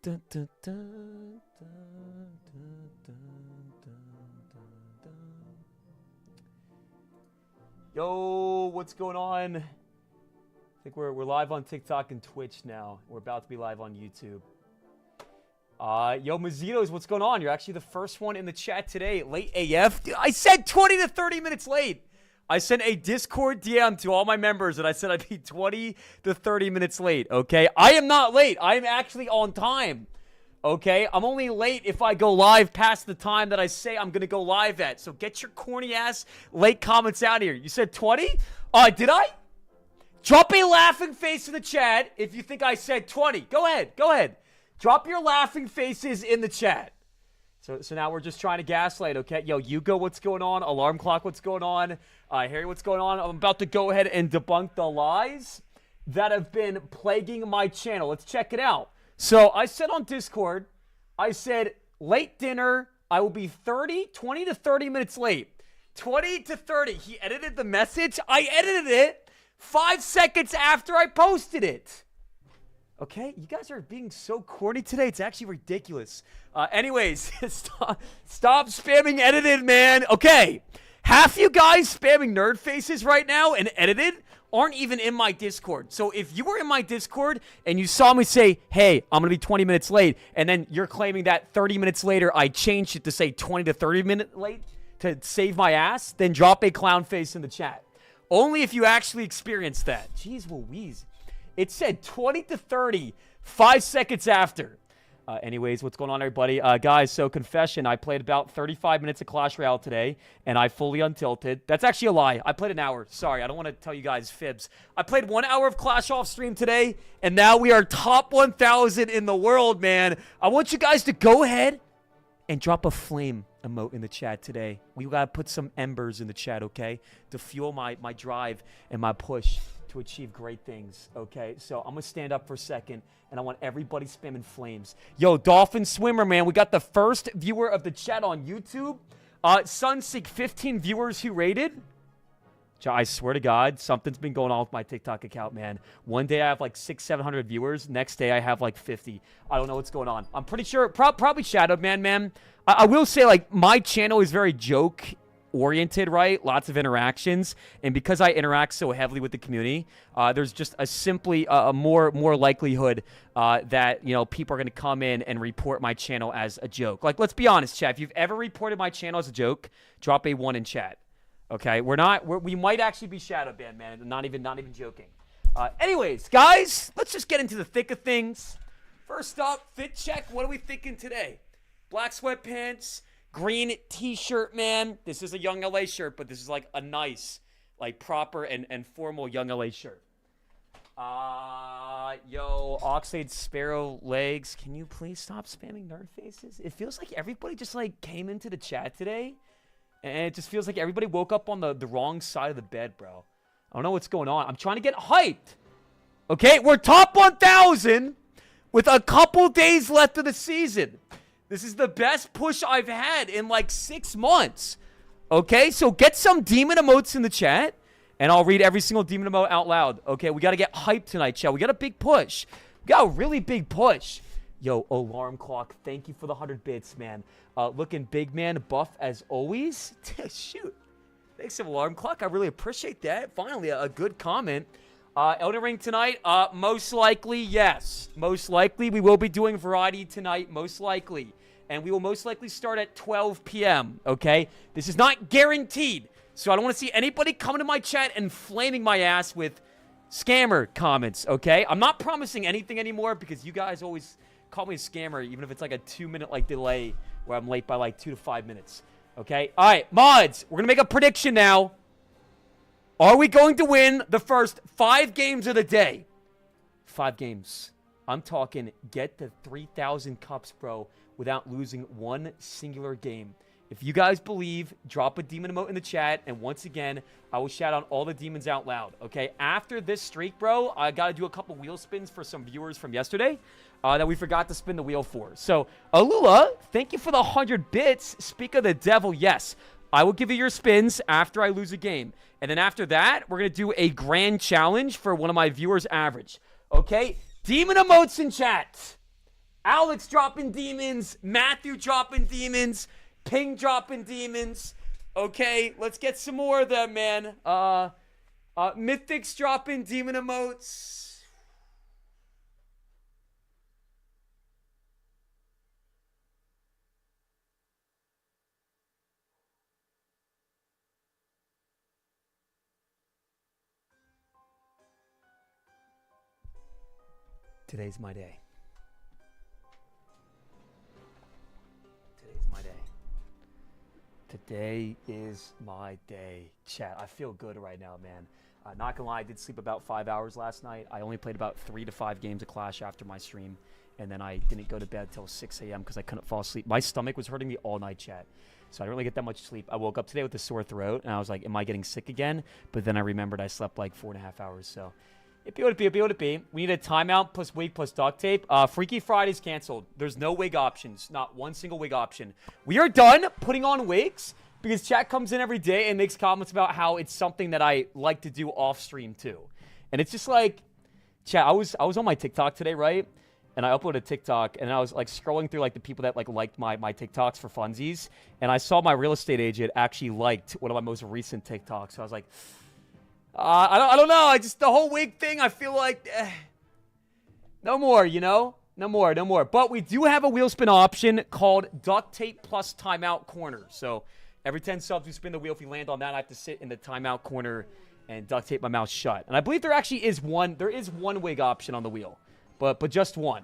Dun, dun, dun, dun, dun, dun, dun. Yo, what's going on? I think we're live on TikTok and Twitch now. We're about to be live on YouTube. Yo, Mazitos, what's going on? You're actually the first one in the chat today. Late AF. Dude, I said 20 to 30 minutes late. I sent a Discord DM to all my members and I said I'd be 20 to 30 minutes late, okay? I am not late. I am actually on time, okay? I'm only late if I go live past the time that I say I'm going to go live at. So get your corny ass late comments out here. You said 20? Did I? Drop a laughing face in the chat if you think I said 20. Go ahead. Go ahead. Drop your laughing faces in the chat. So now we're just trying to gaslight, okay? Yo, Hugo, what's going on? Alarm clock, what's going on? Harry, what's going on? I'm about to go ahead and debunk the lies that have been plaguing my channel. Let's check it out. So I said on Discord, I said late dinner, I will be 20 to 30 minutes late. 20 to 30. He edited the message. I edited it 5 seconds after I posted it. Okay, you guys are being so corny today. It's actually ridiculous. Anyways, stop spamming edited, man. Okay, half you guys spamming nerd faces right now and edited aren't even in my Discord. So if you were in my Discord and you saw me say, hey, I'm going to be 20 minutes late, and then you're claiming that 30 minutes later I changed it to say 20 to 30 minutes late to save my ass, then drop a clown face in the chat. Only if you actually experienced that. Jeez Louise. It said 20 to 30, 5 seconds after. Anyways, what's going on, everybody? Guys, so confession, I played about 35 minutes of Clash Royale today, and I fully untilted. That's actually a lie. I played an hour. Sorry, I don't want to tell you guys fibs. I played 1 hour of Clash off stream today, and now we are top 1,000 in the world, man. I want you guys to go ahead and drop a flame emote in the chat today. We got to put some embers in the chat, okay, to fuel my drive and my push to achieve great things, okay? So I'm gonna stand up for a second, and I want everybody spamming flames. Yo, Dolphin Swimmer, man, we got the first viewer of the chat on YouTube. Sunseek, 15 viewers who rated. I swear to God, something's been going on with my TikTok account, man. One day I have like 700 viewers. Next day I have like 50. I don't know what's going on. I'm pretty sure, probably Shadow Man. I will say, like, my channel is very joke-oriented, right? Lots of interactions. And because I interact so heavily with the community, there's just a more likelihood that, you know, people are going to come in and report my channel as a joke. Like, let's be honest, chat. If you've ever reported my channel as a joke, drop a 1 in chat. Okay, we might actually be shadow banned, man. Not even joking. Anyways, guys, let's just get into the thick of things. First up, fit check. What are we thinking today? Black sweatpants, green t-shirt, man. This is a Young LA shirt, but this is like a nice, like proper and formal Young LA shirt. Yo, Oxalate Sparrow legs. Can you please stop spamming nerd faces? It feels like everybody just like came into the chat today. And it just feels like everybody woke up on the wrong side of the bed, bro. I don't know what's going on. I'm trying to get hyped. Okay, we're top 1,000 with a couple days left of the season. This is the best push I've had in like 6 months. Okay, so get some demon emotes in the chat, and I'll read every single demon emote out loud. Okay, we got to get hyped tonight, chat. We got a big push. We got a really big push. Yo, alarm clock, thank you for the 100 bits, man. Looking big, man, buff as always. Shoot. Thanks, alarm clock. I really appreciate that. Finally, a good comment. Elden Ring tonight? Most likely, yes. Most likely, we will be doing variety tonight, most likely. And we will most likely start at 12 p.m., okay? This is not guaranteed. So I don't want to see anybody coming to my chat and flaming my ass with scammer comments, okay? I'm not promising anything anymore because you guys always call me a scammer, even if it's like a 2-minute like delay where I'm late by like 2 to 5 minutes. Okay? All right, mods, we're going to make a prediction now. Are we going to win the first 5 games of the day? 5 games. I'm talking get to 3,000 cups, bro, without losing one singular game. If you guys believe, drop a demon emote in the chat, and once again, I will shout out all the demons out loud, okay? After this streak, bro, I got to do a couple wheel spins for some viewers from yesterday that we forgot to spin the wheel for. So, Alula, thank you for the 100 bits. Speak of the devil, yes. I will give you your spins after I lose a game. And then after that, we're going to do a grand challenge for one of my viewers' average, okay? Demon emotes in chat. Alex dropping demons. Matthew dropping demons. Ping dropping demons. Okay, let's get some more of them, man. Mythics dropping demon emotes. Today's my day. Today's my day. Today is my day. Chat, I feel good right now, man. Not gonna lie, I did sleep about 5 hours last night. I only played about 3 to 5 games of Clash after my stream. And then I didn't go to bed till 6 a.m. because I couldn't fall asleep. My stomach was hurting me all night, chat. So I didn't really get that much sleep. I woke up today with a sore throat, and I was like, am I getting sick again? But then I remembered I slept like 4.5 hours, so... It be what it be, it be what it be. We need a timeout plus wig plus duct tape. Freaky Friday's canceled. There's no wig options. Not one single wig option. We are done putting on wigs because chat comes in every day and makes comments about how it's something that I like to do off stream too. And it's just like, chat, I was on my TikTok today, right? And I uploaded a TikTok and I was like scrolling through like the people that like liked my TikToks for funsies. And I saw my real estate agent actually liked one of my most recent TikToks. So I was like, I don't know. The whole wig thing, I feel like, no more, you know? No more. But we do have a wheel spin option called duct tape plus timeout corner. So every 10 subs, we spin the wheel. If we land on that, I have to sit in the timeout corner and duct tape my mouth shut. And I believe there actually is one wig option on the wheel, but just one.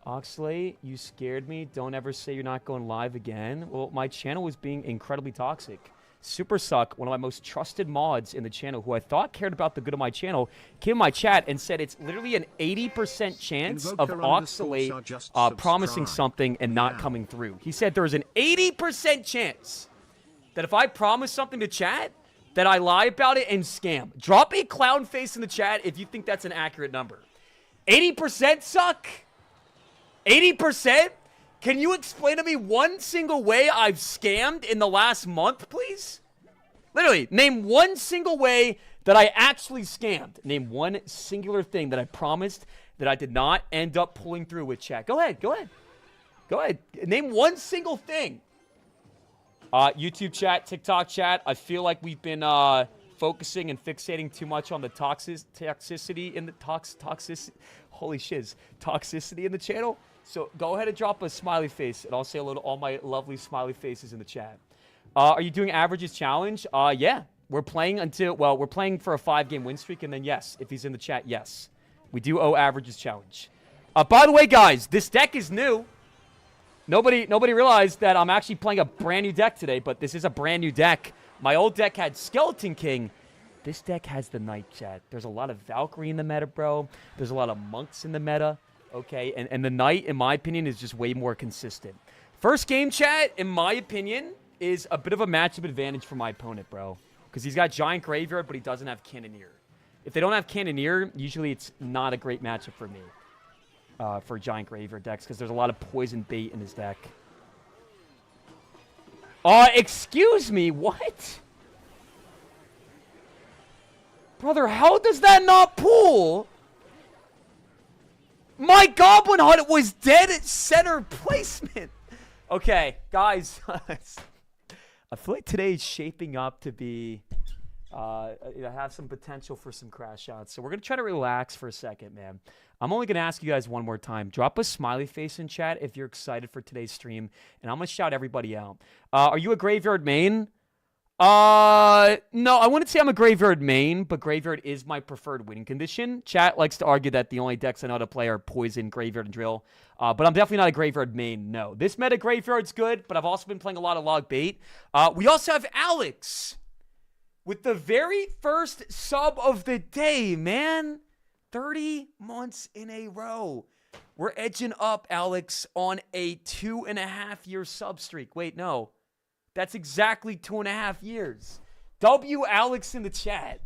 Oxalate, you scared me. Don't ever say you're not going live again. Well, my channel was being incredibly toxic. Super Suck, one of my most trusted mods in the channel, who I thought cared about the good of my channel, came in my chat and said it's literally an 80% chance of Oxalate promising something and not coming through. He said there's an 80% chance that if I promise something to chat, that I lie about it and scam. Drop a clown face in the chat if you think that's an accurate number. 80% Suck? 80%? Can you explain to me one single way I've scammed in the last month, please? Literally, name one single way that I actually scammed. Name one singular thing that I promised that I did not end up pulling through with chat. Go ahead. Name one single thing. YouTube chat, TikTok chat. I feel like we've been focusing and fixating too much on the toxicity in the toxicity in the channel. So go ahead and drop a smiley face, and I'll say hello to all my lovely smiley faces in the chat. Are you doing averages challenge? Yeah. We're playing we're playing for a 5-game win streak, and then yes, if he's in the chat, yes. We do owe averages challenge. By the way, guys, this deck is new. Nobody realized that I'm actually playing a brand new deck today, but this is a brand new deck. My old deck had Skeleton King. This deck has the Knight, chat. There's a lot of Valkyrie in the meta, bro. There's a lot of monks in the meta. Okay, and the Knight, in my opinion, is just way more consistent. First game, chat, in my opinion, is a bit of a matchup advantage for my opponent, bro. Because he's got Giant Graveyard, but he doesn't have Cannoneer. If they don't have Cannoneer, usually it's not a great matchup for me. For Giant Graveyard decks, because there's a lot of poison bait in his deck. Excuse me, what? Brother, how does that not pull? My Goblin Hunt was dead at center placement. Okay, guys. I feel like today is shaping up to be... have some potential for some crash outs. So we're going to try to relax for a second, man. I'm only going to ask you guys one more time. Drop a smiley face in chat if you're excited for today's stream. And I'm going to shout everybody out. Are you a Graveyard main? No, I wouldn't say I'm a Graveyard main, but Graveyard is my preferred winning condition. Chat likes to argue that the only decks I know how to play are Poison, Graveyard, and Drill. But I'm definitely not a Graveyard main, no. This meta Graveyard's good, but I've also been playing a lot of Log Bait. We also have Alex with the very first sub of the day, man. 30 months in a row. We're edging up, Alex, on a 2.5-year sub streak. Wait, no. That's exactly 2.5 years. W Alex in the chat.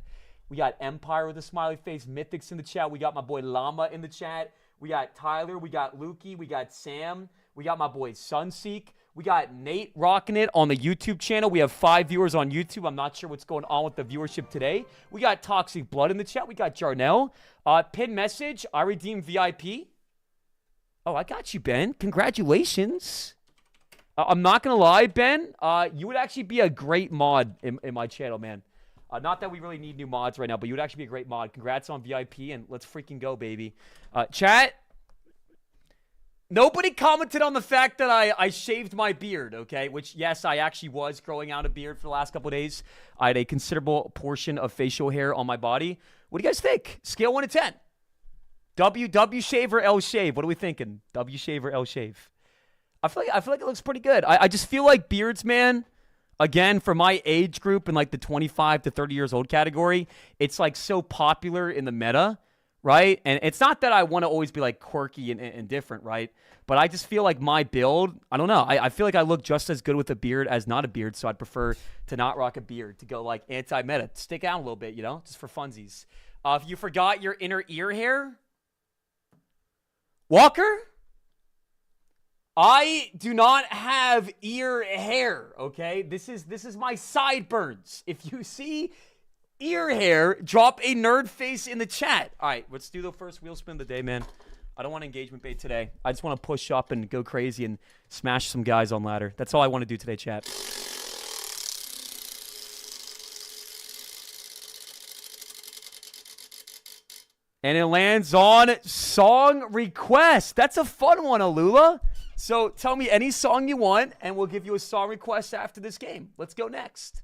We got Empire with a smiley face. Mythics in the chat. We got my boy Llama in the chat. We got Tyler. We got Lukey. We got Sam. We got my boy Sunseek. We got Nate rocking it on the YouTube channel. We have 5 viewers on YouTube. I'm not sure what's going on with the viewership today. We got Toxic Blood in the chat. We got Jarnell. Pin message. I redeem VIP. Oh, I got you, Ben. Congratulations. I'm not going to lie, Ben. You would actually be a great mod in my channel, man. Not that we really need new mods right now, but you would actually be a great mod. Congrats on VIP, and let's freaking go, baby. Chat, nobody commented on the fact that I shaved my beard, okay? Which, yes, I actually was growing out a beard for the last couple of days. I had a considerable portion of facial hair on my body. What do you guys think? Scale 1 to 10. W shave or L shave? What are we thinking? W shave or L shave? I feel like it looks pretty good. I just feel like beards, man, again, for my age group in like the 25 to 30 years old category, it's like so popular in the meta, right? And it's not that I want to always be like quirky and different, right? But I just feel like my build, I don't know. I feel like I look just as good with a beard as not a beard, so I'd prefer to not rock a beard, to go like anti-meta, stick out a little bit, you know, just for funsies. If you forgot your inner ear hair, Walker, I do not have ear hair, okay? This is my sideburns. If you see ear hair, drop a nerd face in the chat. All right, let's do the first wheel spin of the day, man. I don't want engagement bait today. I just want to push up and go crazy and smash some guys on ladder. That's all I want to do today, chat. And it lands on song request. That's a fun one, Alula. So tell me any song you want, and we'll give you a song request after this game. Let's go next.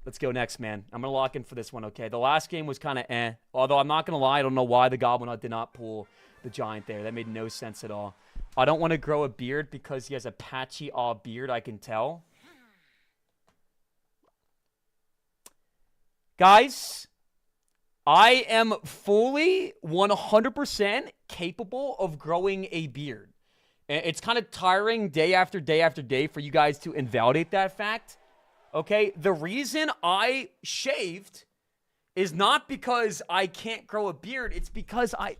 Let's go next, man. I'm going to lock in for this one, okay? The last game was kind of eh. Although I'm not going to lie, I don't know why the Goblin did not pull the Giant there. That made no sense at all. I don't want to grow a beard because he has a patchy beard, I can tell. Guys, I am fully 100% capable of growing a beard. It's kind of tiring day after day after day for you guys to invalidate that fact. Okay? The reason I shaved is not because I can't grow a beard. It's because I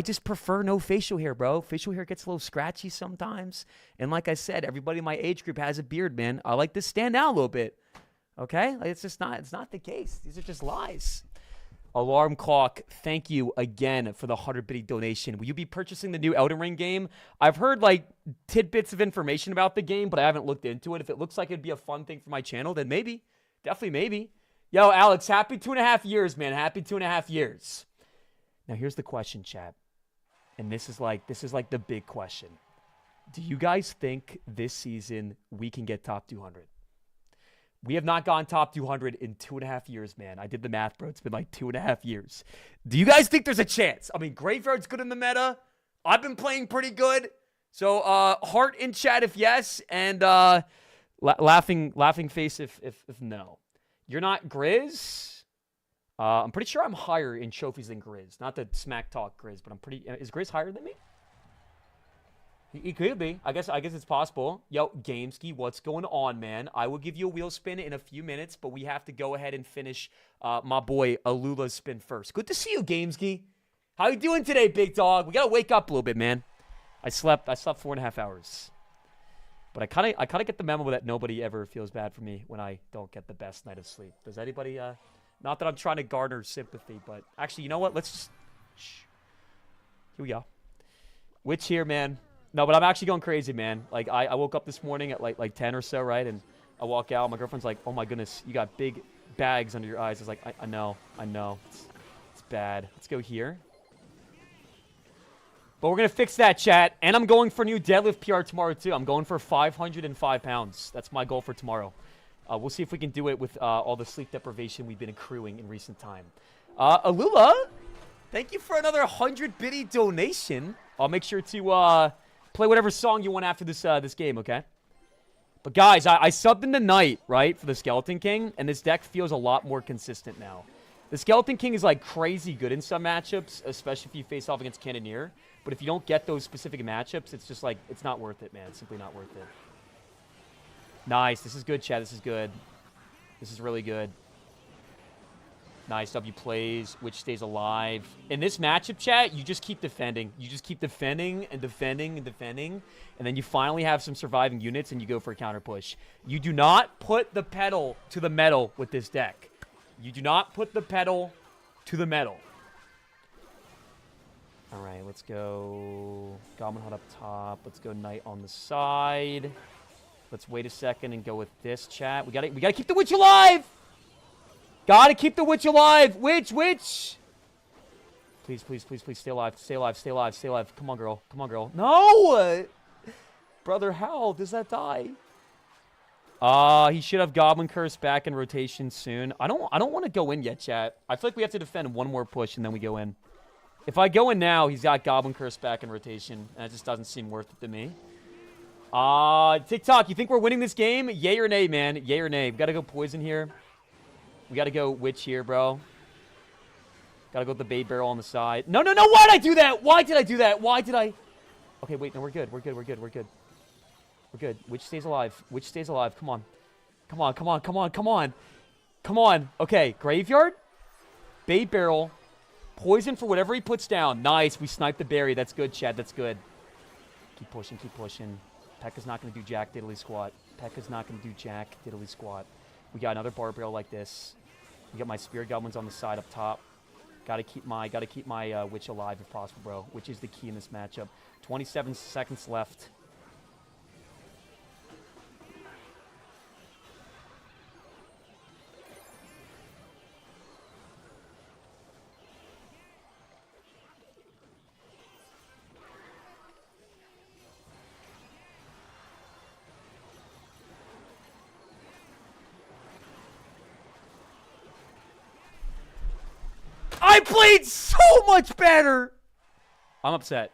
just prefer no facial hair, bro. Facial hair gets a little scratchy sometimes. And like I said, everybody in my age group has a beard, man. I like to stand out a little bit. Okay? Like, it's not the case. These are just lies. Alarm Clock, thank you again for the 100 bitty donation. Will you be purchasing the new Elden Ring game? I've heard like tidbits of information about the game, but I haven't looked into it. If it looks like it'd be a fun thing for my channel, then maybe. Definitely maybe. Yo, Alex, happy 2.5 years, man. Happy 2.5 years. Now here's the question, chat. And this is like the big question. Do you guys think this season we can get top 200? We have not gone top 200 in 2.5 years, man. I did the math, bro. It's been like 2.5 years. Do you guys think there's a chance? I mean, Graveyard's good in the meta. I've been playing pretty good. So, heart in chat if yes, and laughing face if no. You're not Grizz? I'm pretty sure I'm higher in trophies than Grizz. Not to smack talk Grizz, but I'm pretty... Is Grizz higher than me? He could be. I guess it's possible. Yo, Gameski, what's going on, man? I will give you a wheel spin in a few minutes, but we have to go ahead and finish my boy Alula's spin first. Good to see you, Gameski. How you doing today, big dog? We gotta wake up a little bit, man. I slept 4.5 hours. But I kind of get the memo that nobody ever feels bad for me when I don't get the best night of sleep. Does anybody? Not that I'm trying to garner sympathy, but actually, you know what? Let's just... Shh. Here we go. Witch here, man. No, but I'm actually going crazy, man. Like, I woke up this morning at like 10 or so, right? And I walk out. My girlfriend's like, oh, my goodness, you got big bags under your eyes. I was like, I know. It's bad. Let's go here. But we're going to fix that, chat. And I'm going for new deadlift PR tomorrow, too. I'm going for 505 pounds. That's my goal for tomorrow. We'll see if we can do it with all the sleep deprivation we've been accruing in recent time. Alula, thank you for another 100 bitty donation. I'll make sure to... play whatever song you want after this game, okay? But guys, I subbed in the night, right, for the Skeleton King, and this deck feels a lot more consistent now. The Skeleton King is like crazy good in some matchups, especially if you face off against Cannoneer. But if you don't get those specific matchups, it's just like, it's not worth it, man. It's simply not worth it. Nice. This is good, Chad. This is good. This is really good. Nice. W plays, which stays alive. In this matchup, chat, you just keep defending. You just keep defending and defending and defending. And then you finally have some surviving units and you go for a counter push. You do not put the pedal to the metal with this deck. You do not put the pedal to the metal. All right, let's go Goblin Hut up top. Let's go Knight on the side. Let's wait a second and go with this, chat. We gotta keep the witch alive. Gotta keep the witch alive. Witch. Please, stay alive. Stay alive. Come on, girl. No! Brother, how does that die? He should have Goblin Curse back in rotation soon. I don't want to go in yet, chat. I feel like we have to defend one more push and then we go in. If I go in now, he's got Goblin Curse back in rotation, and it just doesn't seem worth it to me. TikTok, you think we're winning this game? Yay or nay, man? Yay or nay? We gotta go Poison here. We gotta go Witch here, bro. Gotta go with the Bait Barrel on the side. No, why did I do that? Why did I do that? Okay, wait, no, we're good. We're good. Witch stays alive. Come on. Okay, Graveyard. Bait Barrel. Poison for whatever he puts down. Nice. We sniped the berry. That's good, Chad. That's good. Keep pushing. Pekka's not going to do jack diddly squat. We got another bar barrel like this. We got my Spirit Goblins on the side up top. Gotta keep my Witch alive if possible, bro. Which is the key in this matchup. 27 seconds left. I played so much better. I'm upset.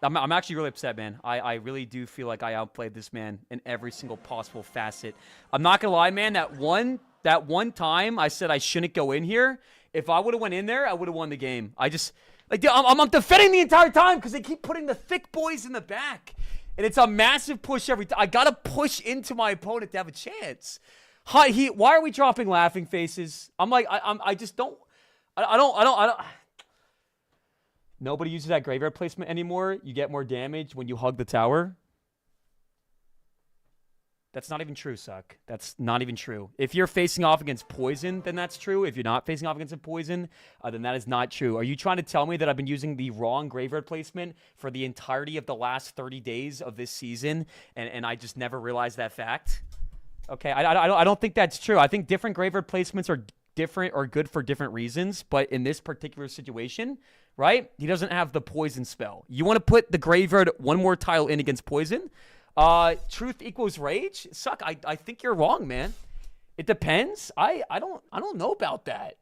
I'm actually really upset, man. I really do feel like I outplayed this man in every single possible facet. I'm not gonna lie, man. That one time I said I shouldn't go in here. If I would have went in there, I would have won the game. I'm defending the entire time because they keep putting the thick boys in the back, and it's a massive push every time. I gotta push into my opponent to have a chance. Hot Heat. Why are we dropping laughing faces? I just don't. I don't. Nobody uses that graveyard placement anymore. You get more damage when you hug the tower. That's not even true, Suck. That's not even true. If you're facing off against Poison, then that's true. If you're not facing off against a Poison, then that is not true. Are you trying to tell me that I've been using the wrong graveyard placement for the entirety of the last 30 days of this season, and I just never realized that fact? Okay, I don't think that's true. I think different graveyard placements are different or good for different reasons, but in this particular situation, right, he doesn't have the Poison spell. You want to put the graveyard one more tile in against Poison? Truth equals rage? Suck, I think you're wrong, man. It depends. I don't know about that.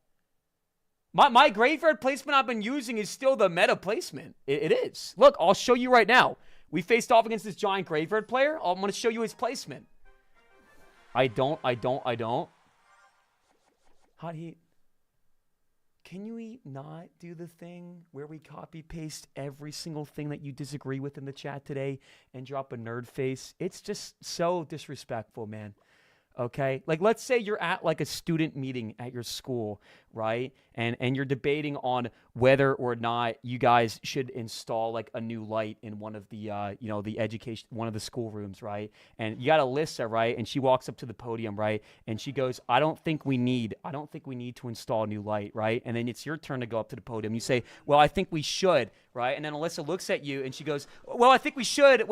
My graveyard placement I've been using is still the meta placement. It is. Look, I'll show you right now. We faced off against this giant graveyard player. I'm going to show you his placement. I don't. Hot Heat. Can you not do the thing where we copy paste every single thing that you disagree with in the chat today and drop a nerd face? It's just so disrespectful, man. Okay? Like, let's say you're at, like, a student meeting at your school, right? And you're debating on whether or not you guys should install, like, a new light in one of the, one of the school rooms, right? And you got Alyssa, right? And she walks up to the podium, right? And she goes, I don't think we need to install a new light, right? And then it's your turn to go up to the podium. You say, well, I think we should, right? And then Alyssa looks at you and she goes, well, I think we should.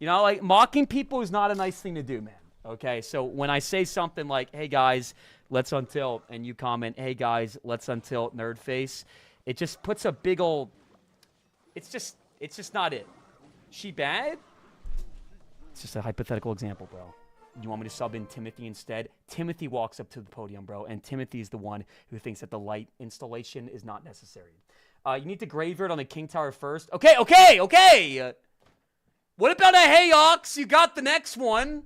You know, like, mocking people is not a nice thing to do, man. Okay, so when I say something like, hey, guys, let's untilt, and you comment, hey, guys, let's untilt, nerd face, it just puts a big old... It's just not it. She bad? It's just a hypothetical example, bro. You want me to sub in Timothy instead? Timothy walks up to the podium, bro, and Timothy is the one who thinks that the light installation is not necessary. You need to graveyard on the King Tower first. Okay! What about a Hey Ox? You got the next one.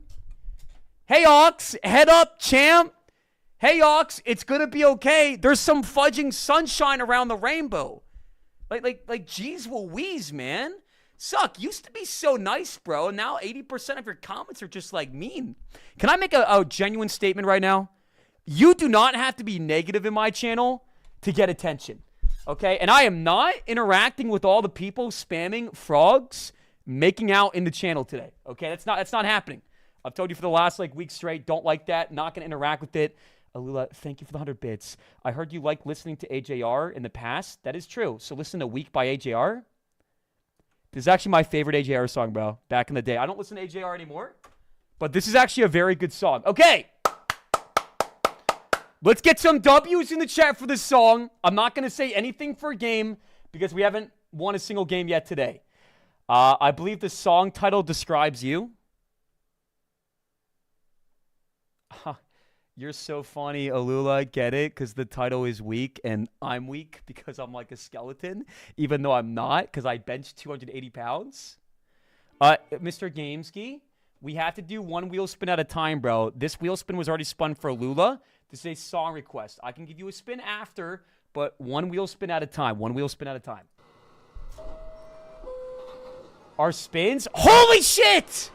Hey Ox, head up, champ. Hey Ox, it's gonna be okay. There's some fudging sunshine around the rainbow. Like, geez Louise, man. Suck, used to be so nice, bro. Now 80% of your comments are just, like, mean. Can I make a genuine statement right now? You do not have to be negative in my channel to get attention, okay? And I am not interacting with all the people spamming frogs making out in the channel today, okay? That's not happening. I've told you for the last, like, week straight, don't like that, not gonna interact with it. Alula, thank you for the 100 bits. I heard you like listening to AJR in the past. That is true. So listen to Weak by AJR. This is actually my favorite AJR song, bro. Back in the day. I don't listen to AJR anymore, but this is actually a very good song. Okay. Let's get some W's in the chat for this song. I'm not going to say anything for a game because we haven't won a single game yet today. I believe the song title describes you. You're so funny, Alula. Get it? Because the title is weak, and I'm weak because I'm like a skeleton, even though I'm not, because I bench 280 pounds. Mr. Gameski, we have to do one wheel spin at a time, bro. This wheel spin was already spun for Alula. This is a song request. I can give you a spin after, but one wheel spin at a time. One wheel spin at a time. Our spins? Holy shit!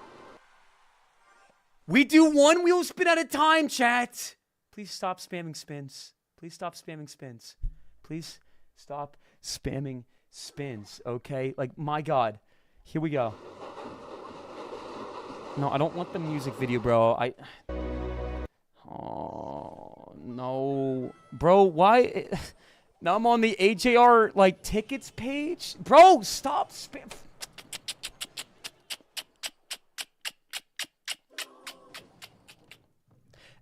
We do one wheel spin at a time, chat. Please stop spamming spins. Please stop spamming spins. Please stop spamming spins, okay? Like, my God. Here we go. No, I don't want the music video, bro. Oh, no. Bro, why? Now I'm on the AJR, like, tickets page? Bro, stop spam.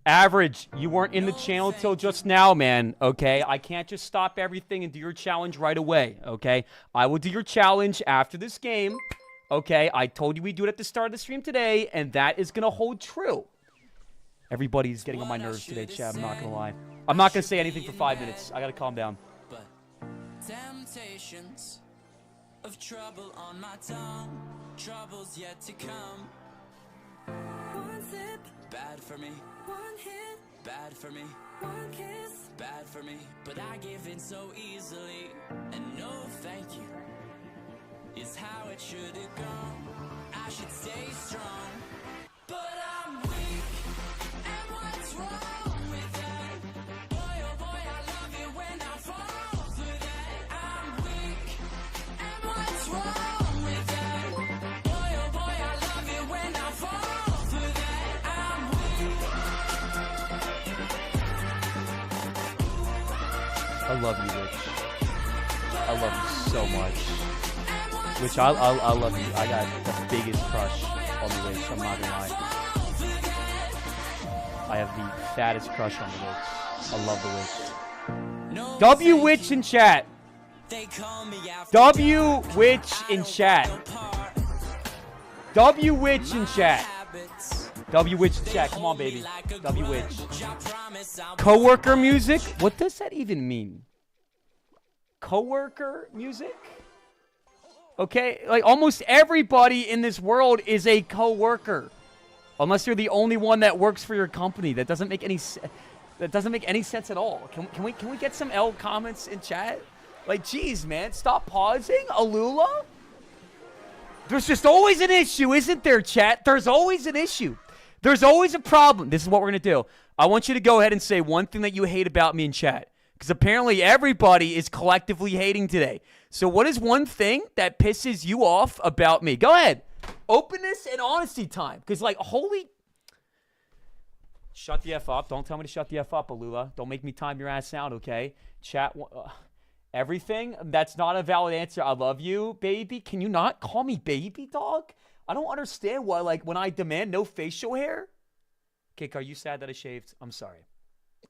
Average, you weren't in the channel till just now, man, okay? I can't just stop everything and do your challenge right away, okay? I will do your challenge after this game, okay? I told you we'd do it at the start of the stream today, and that is going to hold true. Everybody's getting on my nerves today, chat, I'm not going to lie. I'm not going to say anything for 5 minutes. I got to calm down. But temptations of trouble on my tongue, troubles yet to come. One sip, bad for me. One hit, bad for me. One kiss, bad for me. But I give in so easily, and no thank you is how it should have gone. I should stay strong, but I'm weak. And what's wrong with that? Boy, oh boy, I love it when I fall for that. I'm weak. And what's wrong with that? Boy, oh boy, I love it when I fall for that. I'm weak. I love you, Rich. I love you so much. Rich, I love you. I got the biggest crush on the Rich. I'm not gonna lie. I have the fattest crush on the Rich. I love the Rich. W Witch in chat. W Witch in chat. W Witch in chat. W Witch in chat. Come on, baby. W Witch. Coworker music? What does that even mean? Coworker music? Okay, like almost everybody in this world is a coworker. Unless you're the only one that works for your company. That doesn't make any sense at all. Can we get some L comments in chat? Like, geez, man, stop pausing. Alula? There's just always an issue, isn't there, chat? There's always an issue. There's always a problem. This is what we're going to do. I want you to go ahead and say one thing that you hate about me in chat. Because apparently everybody is collectively hating today. So what is one thing that pisses you off about me? Go ahead. Openness and honesty time. Because, like, holy... Shut the F up. Don't tell me to shut the F up, Alula. Don't make me time your ass out, okay? Chat... everything? That's not a valid answer. I love you, baby. Can you not call me baby, dog? I don't understand why, like, when I demand no facial hair... Okay, are you sad that I shaved? I'm sorry.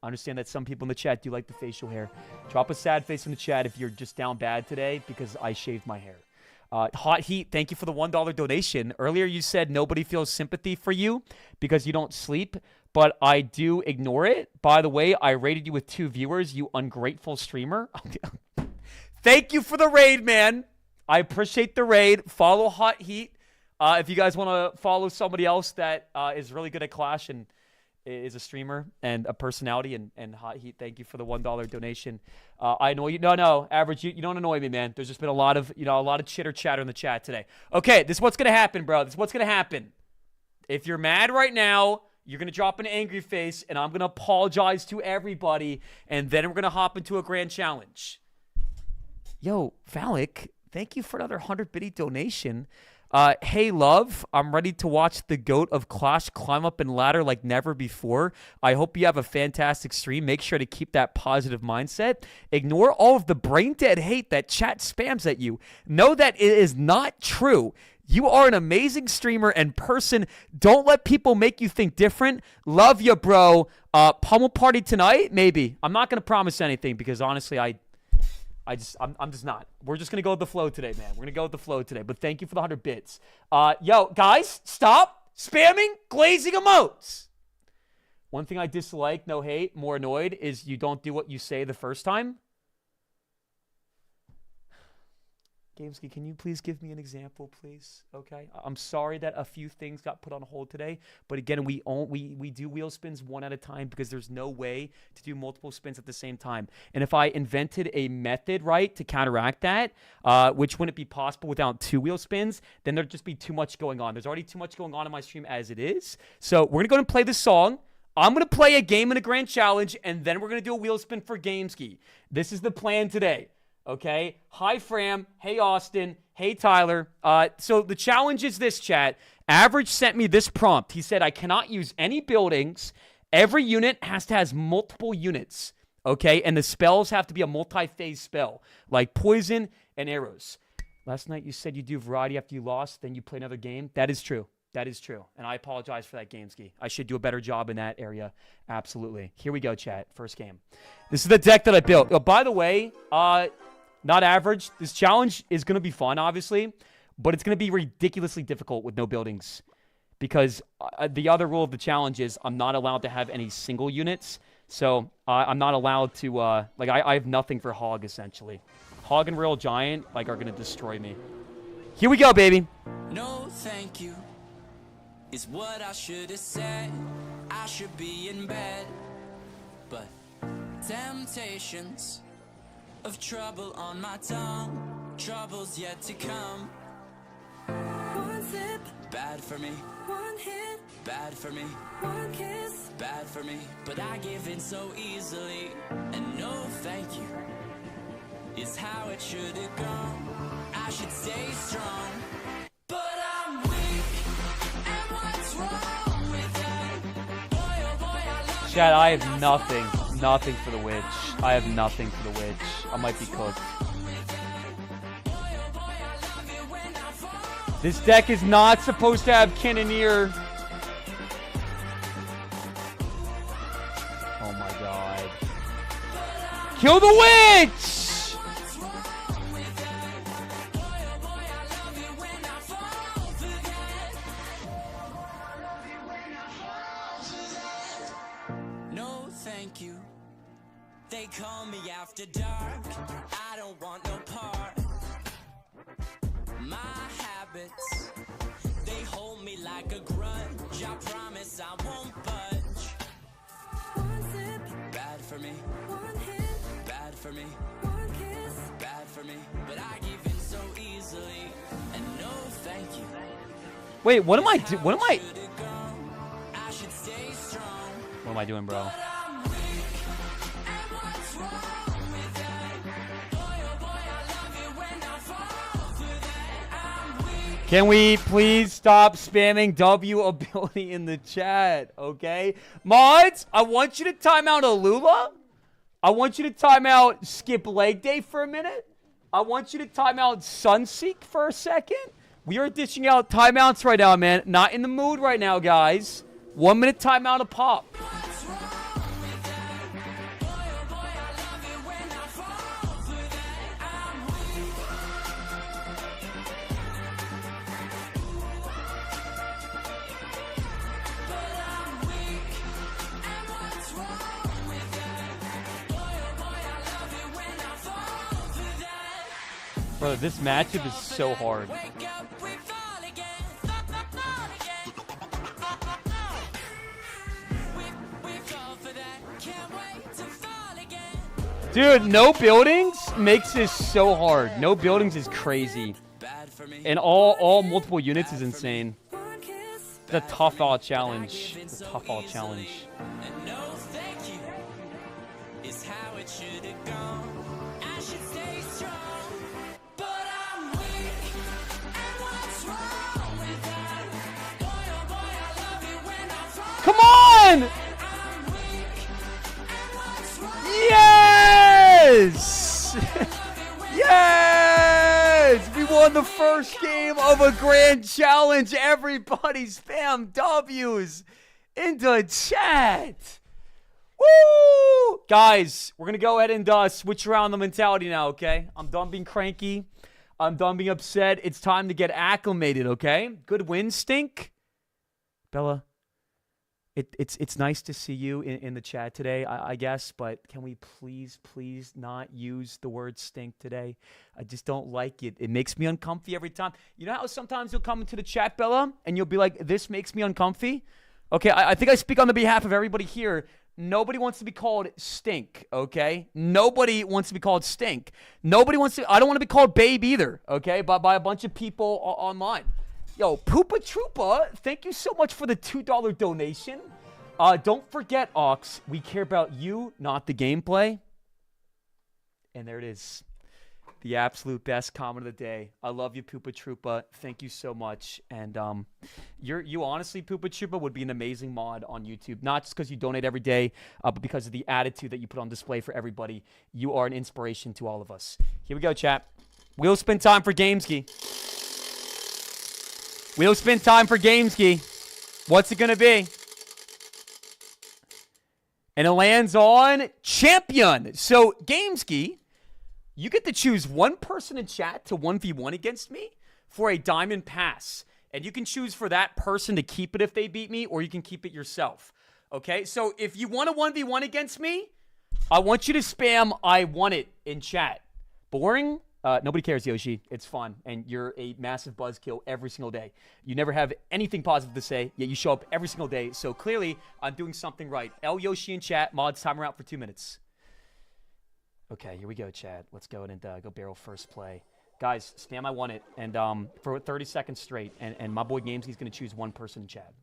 I understand that some people in the chat do like the facial hair. Drop a sad face in the chat if you're just down bad today because I shaved my hair. Hot Heat, thank you for the $1 donation. Earlier you said nobody feels sympathy for you because you don't sleep, but I do ignore it. By the way, I rated you with 2 viewers, you ungrateful streamer. Thank you for the raid, man. I appreciate the raid. Follow Hot Heat. If you guys want to follow somebody else that is really good at Clash and is a streamer and a personality, and Hot Heat, thank you for the $1 donation. I annoy you? No, Average, you don't annoy me, man. There's just been a lot of chitter chatter in the chat today. Okay, this is what's gonna happen, bro. This is what's gonna happen. If you're mad right now, you're gonna drop an angry face, and I'm gonna apologize to everybody, and then we're gonna hop into a grand challenge. Yo, Valak, thank you for another 100 biddy donation. Hey, love, I'm ready to watch the GOAT of Clash climb up and ladder like never before. I hope you have a fantastic stream. Make sure to keep that positive mindset. Ignore all of the brain-dead hate that chat spams at you. Know that it is not true. You are an amazing streamer and person. Don't let people make you think different. Love you, bro. Pummel party tonight? Maybe. I'm not going to promise anything because, honestly, I'm just not. We're just going to go with the flow today, man. We're going to go with the flow today. But thank you for the 100 bits. Yo, guys, stop spamming glazing emotes. One thing I dislike, no hate, more annoyed, is you don't do what you say the first time. Gameski, can you please give me an example, please? Okay. I'm sorry that a few things got put on hold today, but again, we do wheel spins one at a time because there's no way to do multiple spins at the same time. And if I invented a method, right, to counteract that, which wouldn't be possible without 2 wheel spins, then there'd just be too much going on. There's already too much going on in my stream as it is. So we're gonna go and play this song. I'm going to play a game in a grand challenge, and then we're going to do a wheel spin for Gameski. This is the plan today. Okay. Hi, Fram. Hey, Austin. Hey, Tyler. So the challenge is this, chat. Average sent me this prompt. He said, I cannot use any buildings. Every unit has to have multiple units. Okay. And the spells have to be a multi-phase spell, like poison and arrows. Last night you said you do variety after you lost, then you play another game. That is true. That is true. And I apologize for that, Gameski. I should do a better job in that area. Absolutely. Here we go, chat. First game. This is the deck that I built. Oh, by the way, not average. This challenge is going to be fun, obviously, but it's going to be ridiculously difficult with no buildings because the other rule of the challenge is I'm not allowed to have any single units. So I'm not allowed to, I have nothing for Hog, essentially. Hog and Royal Giant, are going to destroy me. Here we go, baby. No, thank you is what I should have said. I should be in bed, but temptations of trouble on my tongue, troubles yet to come. One sip, bad for me. One hit, bad for me. One kiss, bad for me. But I give in so easily, and no thank you is how it should have gone. I should stay strong, but I'm weak, and what's wrong with that? Boy, oh boy, I love Chat, I have nothing. Nothing for the witch. I have nothing for the witch. I might be cooked. This deck is not supposed to have Cannoneer. Oh my god. Kill the witch! No, thank you. They call me after dark. I don't want no part. My habits, they hold me like a grudge. I promise I won't budge. One sip, bad for me. One hit, bad for me. One kiss, bad for me. But I give in so easily, and no thank you. Wait, what am I doing? What am I? I should stay strong. What am I doing, bro? Can we please stop spamming W ability in the chat, okay? Mods, I want you to time out Alula. I want you to time out Skip Leg Day for a minute. I want you to time out Sunseek for a second. We are dishing out timeouts right now, man. Not in the mood right now, guys. 1 minute timeout a pop. Bro, this matchup is so hard. Dude, no buildings makes this so hard. No buildings is crazy. And all multiple units is insane. It's a tough all challenge. It's a tough all challenge. in! Yes! Yes! We won the first game of a grand challenge. Everybody spam W's into chat. Woo! Guys, we're going to go ahead and switch around the mentality now, okay? I'm done being cranky. I'm done being upset. It's time to get acclimated, okay? Good win, Stink. Bella, it's nice to see you in the chat today, I guess, but can we please not use the word stink today? I just don't like it. It makes me uncomfy every time. You know how sometimes you'll come into the chat, Bella, and you'll be like, this makes me uncomfy? Okay, I think I speak on the behalf of everybody here. Nobody wants to be called stink, okay? Nobody wants to be called stink. Nobody wants to, I don't want to be called babe either, okay? By a bunch of people online. Yo, Poopa Troopa, thank you so much for the $2 donation. Don't forget, Ox, we care about you, not the gameplay. And there it is. The absolute best comment of the day. I love you, Poopa Troopa. Thank you so much. And you honestly, Poopa Troopa, would be an amazing mod on YouTube. Not just because you donate every day, but because of the attitude that you put on display for everybody. You are an inspiration to all of us. Here we go, chat. We'll spend time for Gameski. We'll spend time for Gameski. What's it going to be? And it lands on Champion. So, Gameski, you get to choose one person in chat to 1v1 against me for a diamond pass. And you can choose for that person to keep it if they beat me, or you can keep it yourself. Okay? So, if you want a 1v1 against me, I want you to spam I want it in chat. Boring? Nobody cares, Yoshi. It's fun. And you're a massive buzzkill every single day. You never have anything positive to say, yet you show up every single day. So clearly, I'm doing something right. L Yoshi in chat. Mods, timer out for 2 minutes. Okay, here we go, chat. Let's go and go barrel first play. Guys, spam I want it. And for 30 seconds straight. And my boy Games, he's going to choose one person in chat.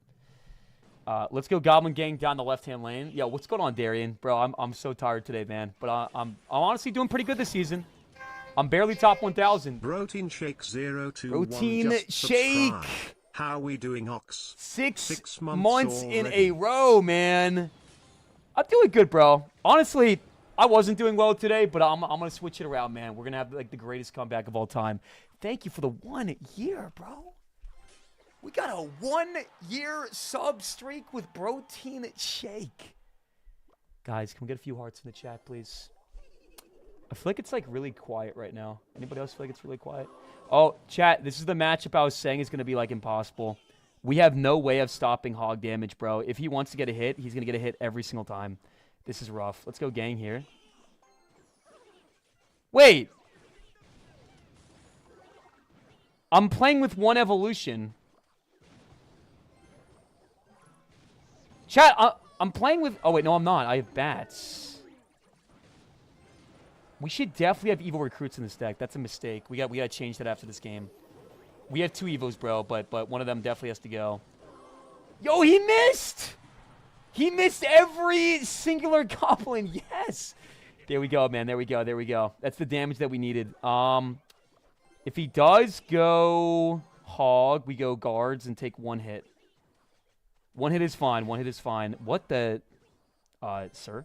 Let's go Goblin Gang down the left-hand lane. Yo, what's going on, Darian? Bro, I'm so tired today, man. But I'm honestly doing pretty good this season. I'm barely top 1,000. Protein Shake 021. Protein Shake. How we doing, Ox? Six months in a row, man. I'm doing good, bro. Honestly, I wasn't doing well today, but I'm going to switch it around, man. We're going to have like the greatest comeback of all time. Thank you for the 1 year, bro. We got a 1 year sub streak with Protein Shake. Guys, can we get a few hearts in the chat, please? I feel like it's like really quiet right now. Anybody else feel like it's really quiet? Oh, chat, this is the matchup I was saying is going to be like impossible. We have no way of stopping hog damage, bro. If he wants to get a hit, he's going to get a hit every single time. This is rough. Let's go gang here. Wait. I'm playing with one evolution. Chat, I'm playing with... Oh, wait, no, I'm not. I have bats. We should definitely have evil recruits in this deck. That's a mistake. We got to change that after this game. We have 2 evos, bro, but one of them definitely has to go. Yo, he missed! He missed every singular goblin. Yes! There we go, man. There we go. There we go. That's the damage that we needed. If he does go hog, we go guards and take 1 hit. 1 hit is fine. 1 hit is fine. What the... sir?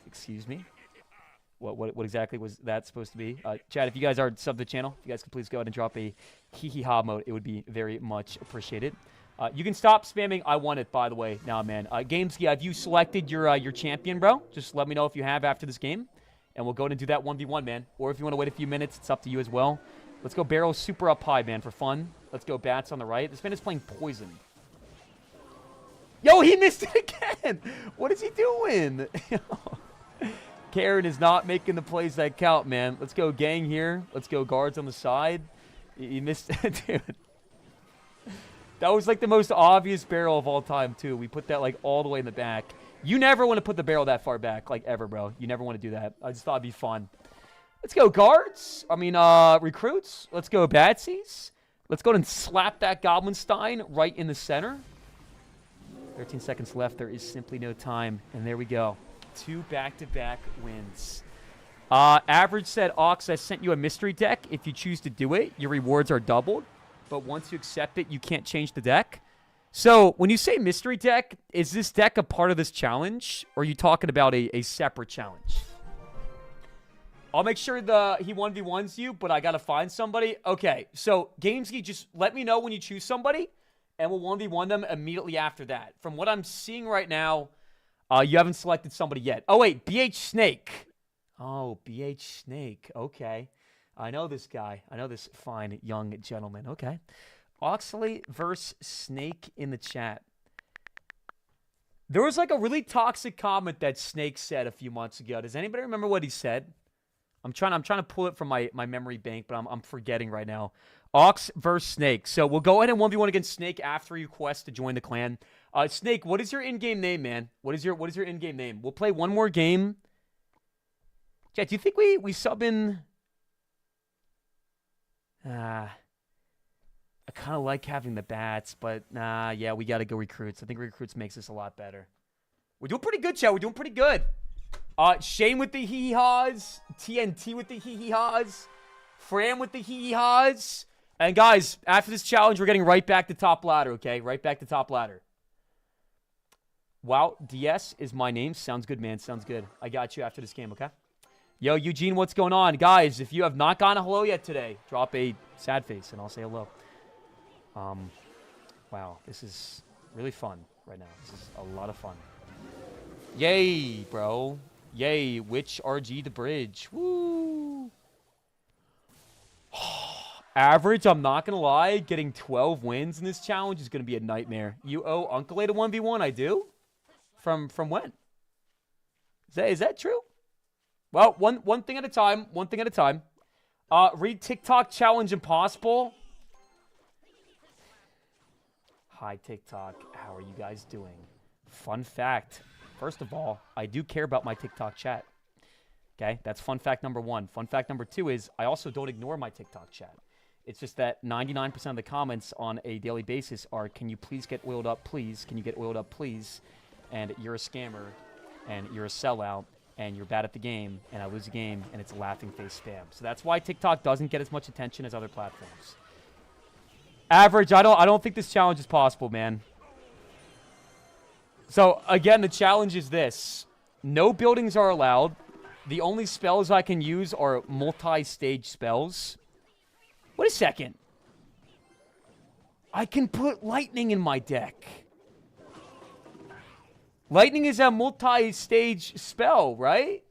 Excuse me? What exactly was that supposed to be? Chat, if you guys are sub to the channel, if you guys could please go ahead and drop a hee-hee-ha mode. It would be very much appreciated. You can stop spamming I want it, by the way, now, man. Gameski, have you selected your champion, bro? Just let me know if you have after this game, and we'll go ahead and do that 1v1, man. Or if you want to wait a few minutes, it's up to you as well. Let's go barrel super up high, man, for fun. Let's go bats on the right. This man is playing poison. Yo, he missed it again! What is he doing? Karen is not making the plays that count, man. Let's go gang here. Let's go guards on the side. He missed it, dude. That was like the most obvious barrel of all time, too. We put that like all the way in the back. You never want to put the barrel that far back, like ever, bro. You never want to do that. I just thought it'd be fun. Let's go guards. I mean, recruits. Let's go batsies. Let's go and slap that Goblinstein right in the center. 13 seconds left. There is simply no time. And there we go. 2 back-to-back wins. Average said, Ox, I sent you a mystery deck. If you choose to do it, your rewards are doubled. But once you accept it, you can't change the deck. So, when you say mystery deck, is this deck a part of this challenge? Or are you talking about a separate challenge? I'll make sure he 1v1s you, but I got to find somebody. Okay, so Gamesky, just let me know when you choose somebody, and we'll 1v1 them immediately after that. From what I'm seeing right now, you haven't selected somebody yet. Oh, wait, BH Snake. Oh, BH Snake. Okay. I know this guy. I know this fine young gentleman. Okay. Oxalate versus Snake in the chat. There was like a really toxic comment that Snake said a few months ago. Does anybody remember what he said? I'm trying to pull it from my memory bank, but I'm forgetting right now. Ox versus Snake. So we'll go ahead and 1v1 against Snake after you quest to join the clan. Snake, what is your in-game name, man? What is your in-game name? We'll play one more game. Chat, do you think we sub in? I kind of like having the bats, but yeah, we got to go recruits. I think recruits makes this a lot better. We're doing pretty good, chat. We're doing pretty good. Shane with the hee-haws. TNT with the hee-haws. Fran with the hee-haws. And guys, after this challenge, we're getting right back to top ladder, okay? Right back to top ladder. Wow, DS is my name. Sounds good, man. Sounds good. I got you after this game, okay? Yo, Eugene, what's going on? Guys, if you have not gotten a hello yet today, drop a sad face and I'll say hello. Wow, this is really fun right now. This is a lot of fun. Yay, bro. Yay, Witch RG the bridge. Woo. Average, I'm not going to lie, getting 12 wins in this challenge is going to be a nightmare. You owe Uncle a 1v1? I do? From when? Is that true? Well, one thing at a time. One thing at a time. Read TikTok challenge impossible. Hi, TikTok. How are you guys doing? Fun fact. First of all, I do care about my TikTok chat. Okay? That's fun fact number one. Fun fact number two is I also don't ignore my TikTok chat. It's just that 99% of the comments on a daily basis are, can you please get oiled up, please? Can you get oiled up, please? And you're a scammer, and you're a sellout, and you're bad at the game, and I lose a game, and it's a laughing face spam. So that's why TikTok doesn't get as much attention as other platforms. Average, I don't think this challenge is possible, man. So, again, the challenge is this. No buildings are allowed. The only spells I can use are multi-stage spells. Wait a second. I can put lightning in my deck. Lightning is a multi-stage spell, right?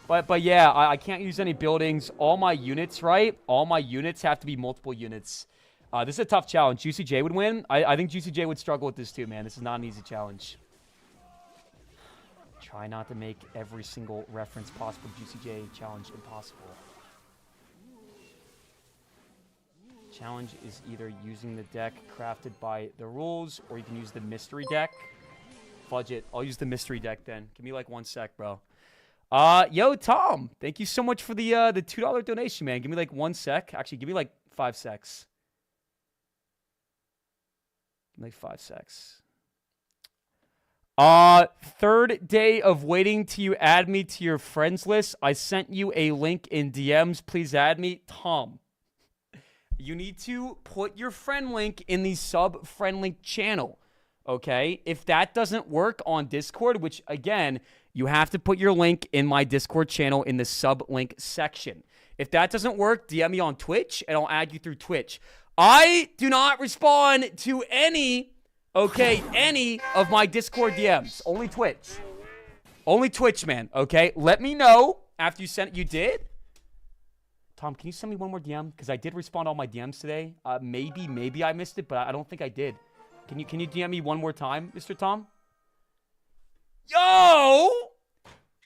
But yeah, I can't use any buildings. All my units, right? All my units have to be multiple units. This is a tough challenge. Juicy J would win. I think Juicy J would struggle with this too, man. This is not an easy challenge. Try not to make every single reference possible Juicy J challenge impossible. Challenge is either using the deck crafted by the rules, or you can use the mystery deck. Fudge it. I'll use the mystery deck then. Give me like 1 sec, bro. Yo, Tom. Thank you so much for the $2 donation, man. Give me like 1 sec. Actually, give me like 5 secs. Like 5 secs. Third day of waiting till you add me to your friends list. I sent you a link in DMs. Please add me. Tom, you need to put your friend link in the sub-friend link channel, okay? If that doesn't work on Discord, which, again, you have to put your link in my Discord channel in the sub-link section. If that doesn't work, DM me on Twitch, and I'll add you through Twitch. I do not respond to any of my Discord DMs. Only Twitch. Only Twitch, man, okay? Let me know after you sent it. You did? Tom, can you send me one more DM? Because I did respond to all my DMs today. Maybe I missed it, but I don't think I did. Can you DM me one more time, Mr. Tom? Yo!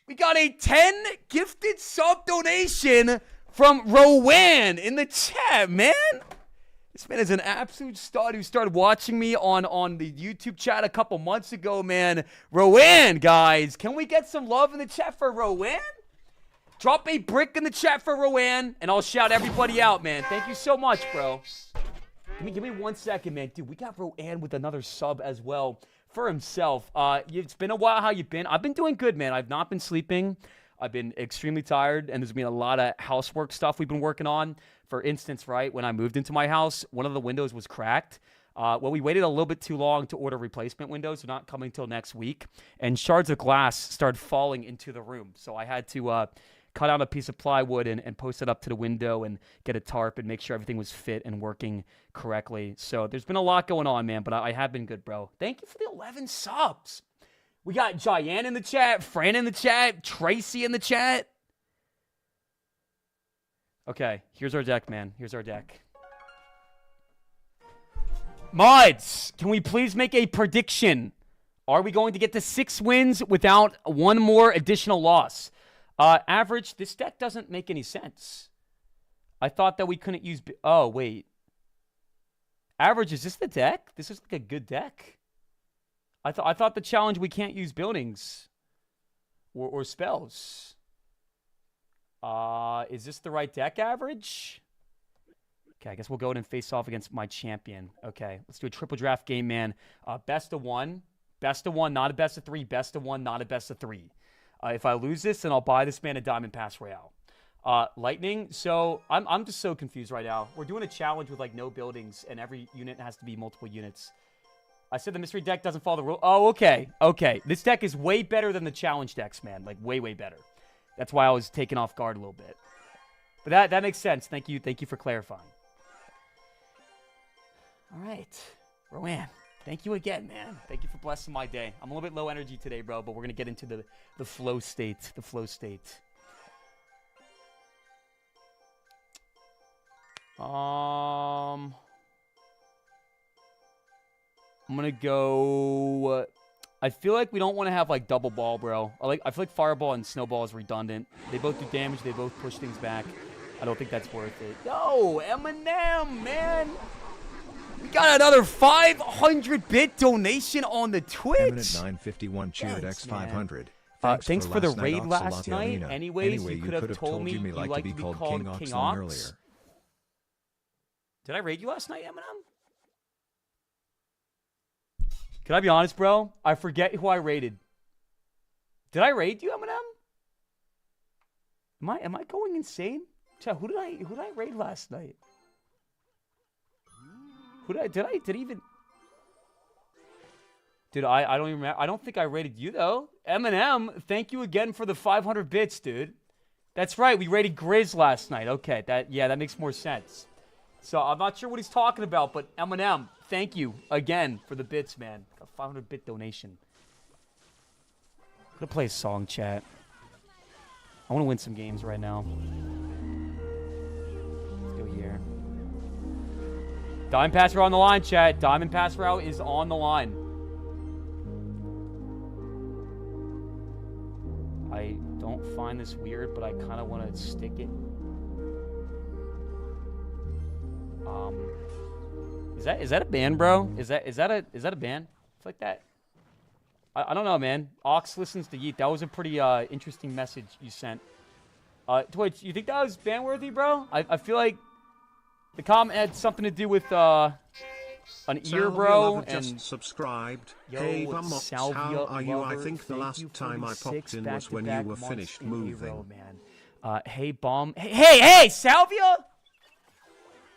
We got a 10 gifted sub donation from Rowan in the chat, man. This man is an absolute stud who started watching me on the YouTube chat a couple months ago, man. Rowan, guys. Can we get some love in the chat for Rowan? Drop a brick in the chat for Rowan, and I'll shout everybody out, man. Thank you so much, bro. Give me 1 second, man. Dude, we got Rowan with another sub as well for himself. It's been a while. How you been? I've been doing good, man. I've not been sleeping. I've been extremely tired, and there's been a lot of housework stuff we've been working on. For instance, right, when I moved into my house, one of the windows was cracked. Well, we waited a little bit too long to order replacement windows. They're not coming till next week. And shards of glass started falling into the room. So I had to cut out a piece of plywood and post it up to the window and get a tarp and make sure everything was fit and working correctly. So there's been a lot going on, man, but I have been good, bro. Thank you for the 11 subs. We got Jyan in the chat, Fran in the chat, Tracy in the chat. Okay, here's our deck, man. Here's our deck. Mods, can we please make a prediction? Are we going to get to 6 wins without one more additional loss? Average, this deck doesn't make any sense. I thought that we couldn't use... Oh, wait. Average, is this the deck? This is like a good deck. I thought the challenge, we can't use buildings or spells. Is this the right deck, Average? Okay, I guess we'll go ahead and face off against my champion. Okay, let's do a triple draft game, man. Best of one. Best of one, not a best of 3. Best of one, not a best of 3. If I lose this, then I'll buy this man a Diamond Pass Royale. Lightning. So I'm just so confused right now. We're doing a challenge with like no buildings, and every unit has to be multiple units. I said the mystery deck doesn't follow the rule. Oh, okay. Okay. This deck is way better than the challenge decks, man. Like way, way better. That's why I was taken off guard a little bit. But that makes sense. Thank you for clarifying. All right. Rowan, thank you again, man. Thank you for blessing my day. I'm a little bit low energy today, bro, but we're going to get into the flow state. The flow state. I'm going to go... I feel like we don't want to have, like, double ball, bro. I feel like Fireball and Snowball is redundant. They both do damage. They both push things back. I don't think that's worth it. Yo, Eminem, man. We got another 500-bit donation on the Twitch. Eminent 951 cheered X 500. Thanks for the last raid night, last Oxalate night. Arena. Anyways, you could have told me you like to be called King Ox earlier. Did I raid you last night, Eminem? Can I be honest, bro? I forget who I raided. Did I raid you, Eminem? Am I going insane? Chat, who did I raid last night? Did I even... Dude, I don't even remember. I don't think I rated you, though. Eminem, thank you again for the 500 bits, dude. That's right, we rated Grizz last night. Okay, that makes more sense. So, I'm not sure what he's talking about, but Eminem, thank you again for the bits, man. A 500-bit donation. I'm gonna play a song, chat. I want to win some games right now. Let's go here. Diamond Pass Route on the line, chat. Diamond Pass Route is on the line. I don't find this weird, but I kind of want to stick it. Is that a ban, bro? Is that a ban? It's like that. I don't know, man. Ox listens to Yeet. That was a pretty interesting message you sent. Twitch, you think that was ban-worthy, bro? I feel like the comment had something to do with an ear, bro. Just and subscribed. Yo, Hey, Bumox, Salvia how are you? I lover, think the thank last you time I 46 popped in was when you back-to-back were months finished in a row, moving. man. Hey, Bomb. Hey, Salvia!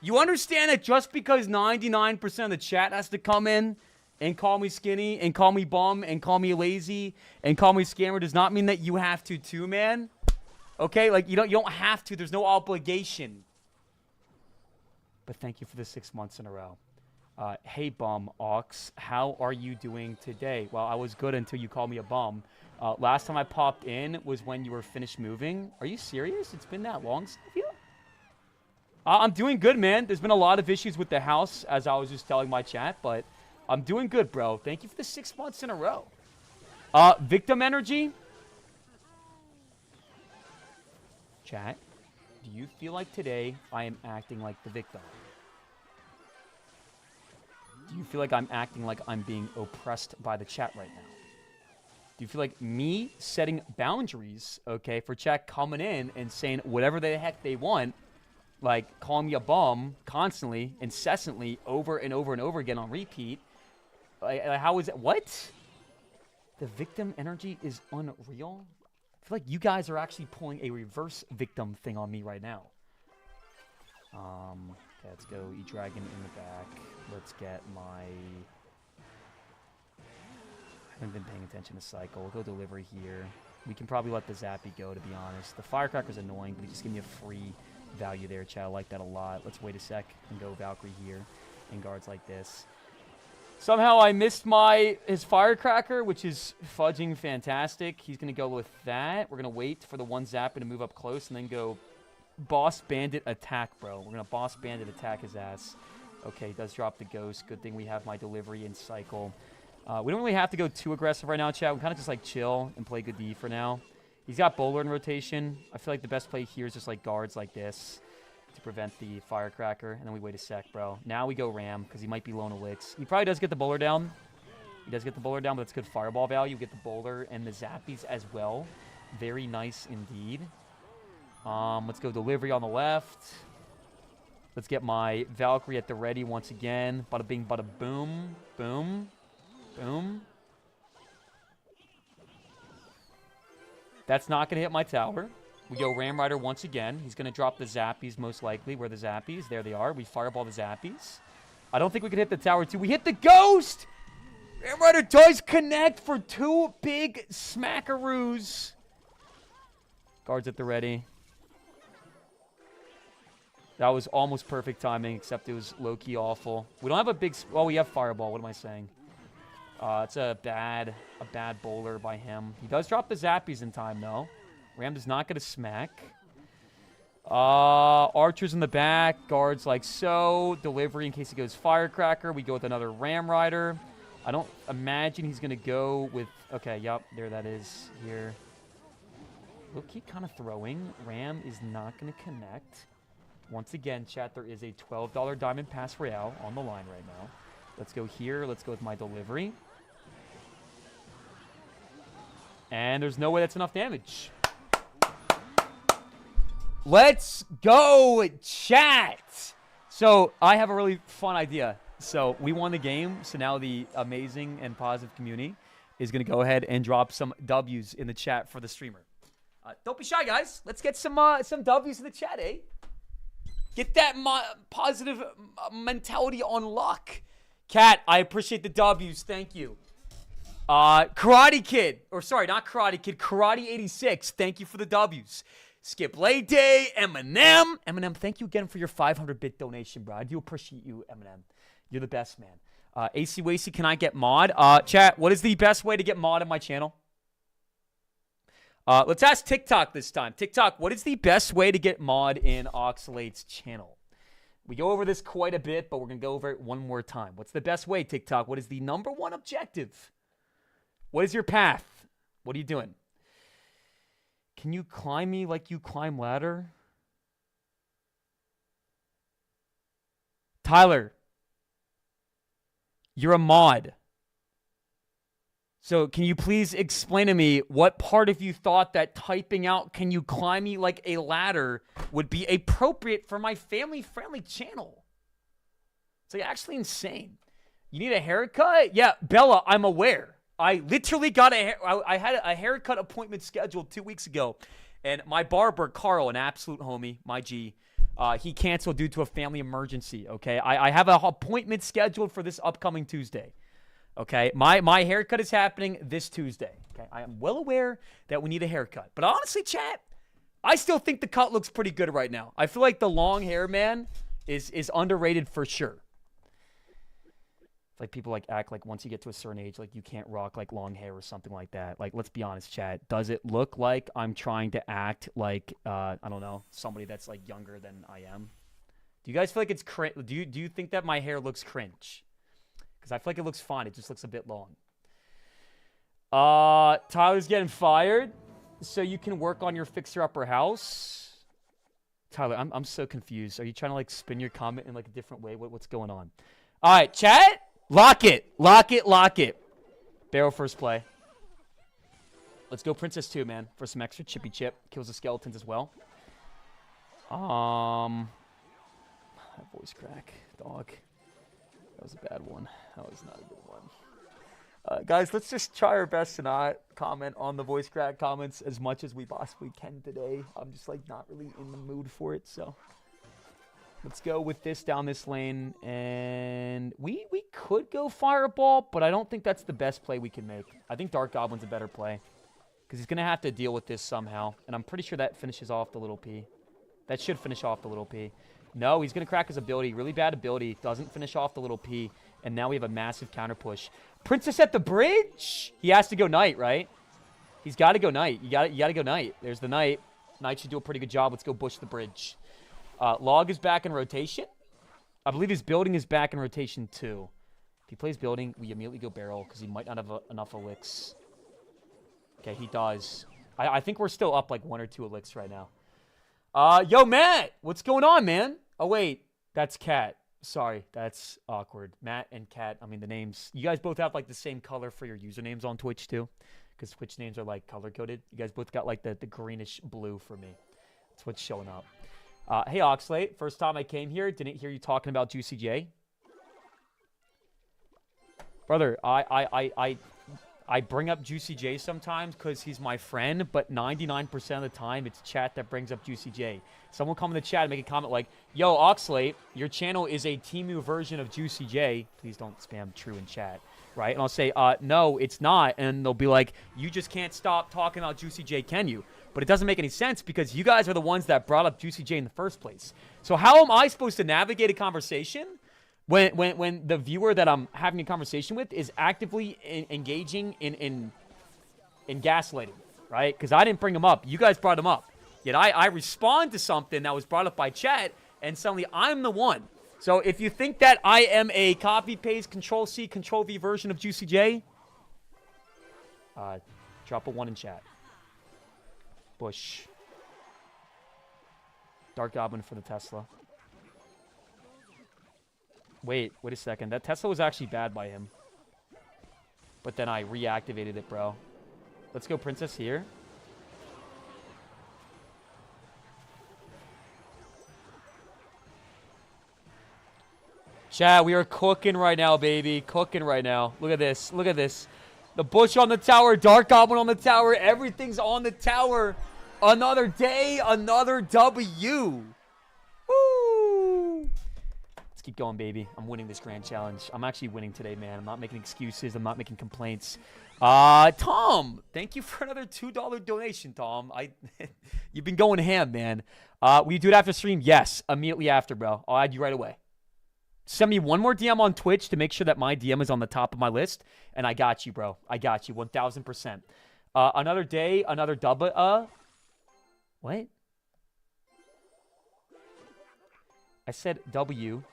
You understand that just because 99% of the chat has to come in and call me skinny and call me bum and call me lazy and call me scammer does not mean that you have to too, man. Okay? Like, you don't have to. There's no obligation. But thank you for the 6 months in a row. Hey, bum, Ox. How are you doing today? Well, I was good until you called me a bum. Last time I popped in was when you were finished moving. Are you serious? It's been that long, Sylvia? I'm doing good, man. There's been a lot of issues with the house, as I was just telling my chat, but I'm doing good, bro. Thank you for the 6 months in a row. Victim energy. Chat, do you feel like today I am acting like the victim? Do you feel like I'm acting like I'm being oppressed by the chat right now? Do you feel like me setting boundaries, okay, for chat coming in and saying whatever the heck they want, like calling me a bum constantly, incessantly, over and over and over again on repeat? How is it? What? The victim energy is unreal? I feel like you guys are actually pulling a reverse victim thing on me right now. Okay, let's go E-Dragon in the back. Let's get my... I haven't been paying attention to cycle. We'll go delivery here. We can probably let the Zappy go, to be honest. The Firecracker's annoying, but he just gave me a free value there, chat. I like that a lot. Let's wait a sec and go Valkyrie here and guards like this. Somehow I missed his Firecracker, which is fudging fantastic. He's going to go with that. We're going to wait for the one Zappy to move up close and then go Boss Bandit attack, bro. We're going to Boss Bandit attack his ass. Okay, he does drop the Ghost. Good thing we have my delivery and cycle. We don't really have to go too aggressive right now, chat. We kind of just, like, chill and play good D for now. He's got Bowler in rotation. I feel like the best play here is just, like, guards like this to prevent the Firecracker. And then we wait a sec, bro. Now we go Ram, because he might be low on Elix. He probably does get the Bowler down. He does get the Bowler down, but it's good Fireball value. We get the Bowler and the Zappies as well. Very nice indeed. Let's go delivery on the left. Let's get my Valkyrie at the ready once again. Bada bing, bada boom. Boom. Boom. That's not going to hit my tower. We go Ram Rider once again. He's going to drop the Zappies most likely. Where are the Zappies? There they are. We Fireball the Zappies. I don't think we could hit the tower too. We hit the Ghost! Ram Rider does connect for 2 big smackaroos. Guards at the ready. That was almost perfect timing, except it was low-key awful. We don't have a big... Well, we have Fireball. What am I saying? It's a bad bowler by him. He does drop the Zappies in time, though. Ram does not get a smack. Archers in the back. Guards like so. Delivery in case he goes Firecracker. We go with another Ram Rider. I don't imagine he's going to go with... Okay, yep. There that is here. Look-key kind of throwing. Ram is not going to connect. Once again, chat, there is a $12 Diamond Pass Royale on the line right now. Let's go here. Let's go with my delivery. And there's no way that's enough damage. Let's go, chat. So I have a really fun idea. So we won the game. So now the amazing and positive community is going to go ahead and drop some W's in the chat for the streamer. Don't be shy, guys. Let's get some W's in the chat, eh? Get that positive mentality on luck. Cat, I appreciate the W's. Thank you. Karate Kid. Or sorry, not Karate Kid. Karate 86. Thank you for the W's. Skip Lay Day. Eminem. Eminem, thank you again for your 500-bit donation, bro. I do appreciate you, Eminem. You're the best, man. AC Wacy, can I get mod? Chat, what is the best way to get mod on my channel? Let's ask TikTok this time. TikTok, what is the best way to get mod in Oxalate's channel? We go over this quite a bit, but we're going to go over it one more time. What's the best way, TikTok? What is the #1 objective? What is your path? What are you doing? Can you climb me like you climb ladder? Tyler, you're a mod. So can you please explain to me what part of you thought that typing out "can you climb me like a ladder" would be appropriate for my family-friendly channel? It's like actually insane. You need a haircut? Yeah, Bella, I'm aware. I literally got I had a haircut appointment scheduled 2 weeks ago, and my barber, Carl, an absolute homie, my G, he canceled due to a family emergency, okay? I have an appointment scheduled for this upcoming Tuesday. Okay, my haircut is happening this Tuesday. Okay, I am well aware that we need a haircut. But honestly, chat, I still think the cut looks pretty good right now. I feel like the long hair, man, is underrated for sure. It's like people like act like once you get to a certain age, like you can't rock like long hair or something like that. Like, let's be honest, chat. Does it look like I'm trying to act like I don't know, somebody that's like younger than I am? Do you guys feel like it's cringe? Do you think that my hair looks cringe? Because I feel like it looks fine. It just looks a bit long. Tyler's getting fired, so you can work on your fixer-upper house. Tyler, I'm so confused. Are you trying to like spin your comment in like a different way? What's going on? All right, chat. Lock it. Lock it. Lock it. Barrel first play. Let's go Princess 2, man, for some extra chippy chip. Kills the skeletons as well. Voice crack, dog. That was a bad one. That was not a good one. Guys, let's just try our best to not comment on the voice crack comments as much as we possibly can today. I'm just like not really in the mood for it, so. Let's go with this down this lane. And we could go Fireball, but I don't think that's the best play we can make. I think Dark Goblin's a better play. Because he's going to have to deal with this somehow. And I'm pretty sure that finishes off the little P. That should finish off the little P. No, he's going to crack his ability. Really bad ability. Doesn't finish off the little P. And now we have a massive counter push. Princess at the bridge? He has to go Knight, right? He's got to go Knight. You got to go Knight. There's the Knight. Knight should do a pretty good job. Let's go Bush the bridge. Log is back in rotation. I believe his building is back in rotation too. If he plays building, we immediately go barrel because he might not have enough elixirs. Okay, he does. I think we're still up like 1 or 2 elixirs right now. Yo, Matt! What's going on, man? Oh, wait. That's Cat. Sorry, that's awkward. Matt and Cat, I mean, the names. You guys both have like the same color for your usernames on Twitch too? Because Twitch names are like color-coded. You guys both got like the greenish blue for me. That's what's showing up. Hey, Oxalate. First time I came here, didn't hear you talking about Juicy J. Brother, I bring up Juicy J sometimes because he's my friend, but 99% of the time, it's chat that brings up Juicy J. Someone come in the chat and make a comment like, yo, Oxalate, your channel is a Temu version of Juicy J. Please don't spam true in chat, right? And I'll say, no, it's not. And they'll be like, you just can't stop talking about Juicy J, can you? But it doesn't make any sense because you guys are the ones that brought up Juicy J in the first place. So how am I supposed to navigate a conversation when the viewer that I'm having a conversation with is actively engaging in gaslighting, right? Because I didn't bring him up. You guys brought him up. Yet I respond to something that was brought up by chat, and suddenly I'm the one. So if you think that I am a copy-paste, Control-C, Control-V version of Juicy J, drop a 1 in chat. Bush. Dark Goblin for the Tesla. Wait a second. That Tesla was actually bad by him. But then I reactivated it, bro. Let's go Princess here. Chat, we are cooking right now, baby. Cooking right now. Look at this. Look at this. The Bush on the tower. Dark Goblin on the tower. Everything's on the tower. Another day. Another W. Woo! Let's keep going, baby. I'm winning this grand challenge. I'm actually winning today, man. I'm not making excuses. I'm not making complaints. Tom, thank you for another $2 donation, Tom. You've been going ham, man. Will you do it after stream? Yes. Immediately after, bro. I'll add you right away. Send me one more DM on Twitch to make sure that my DM is on the top of my list. And I got you, bro. I got you. 1,000%. Another day, another double. What? I said W,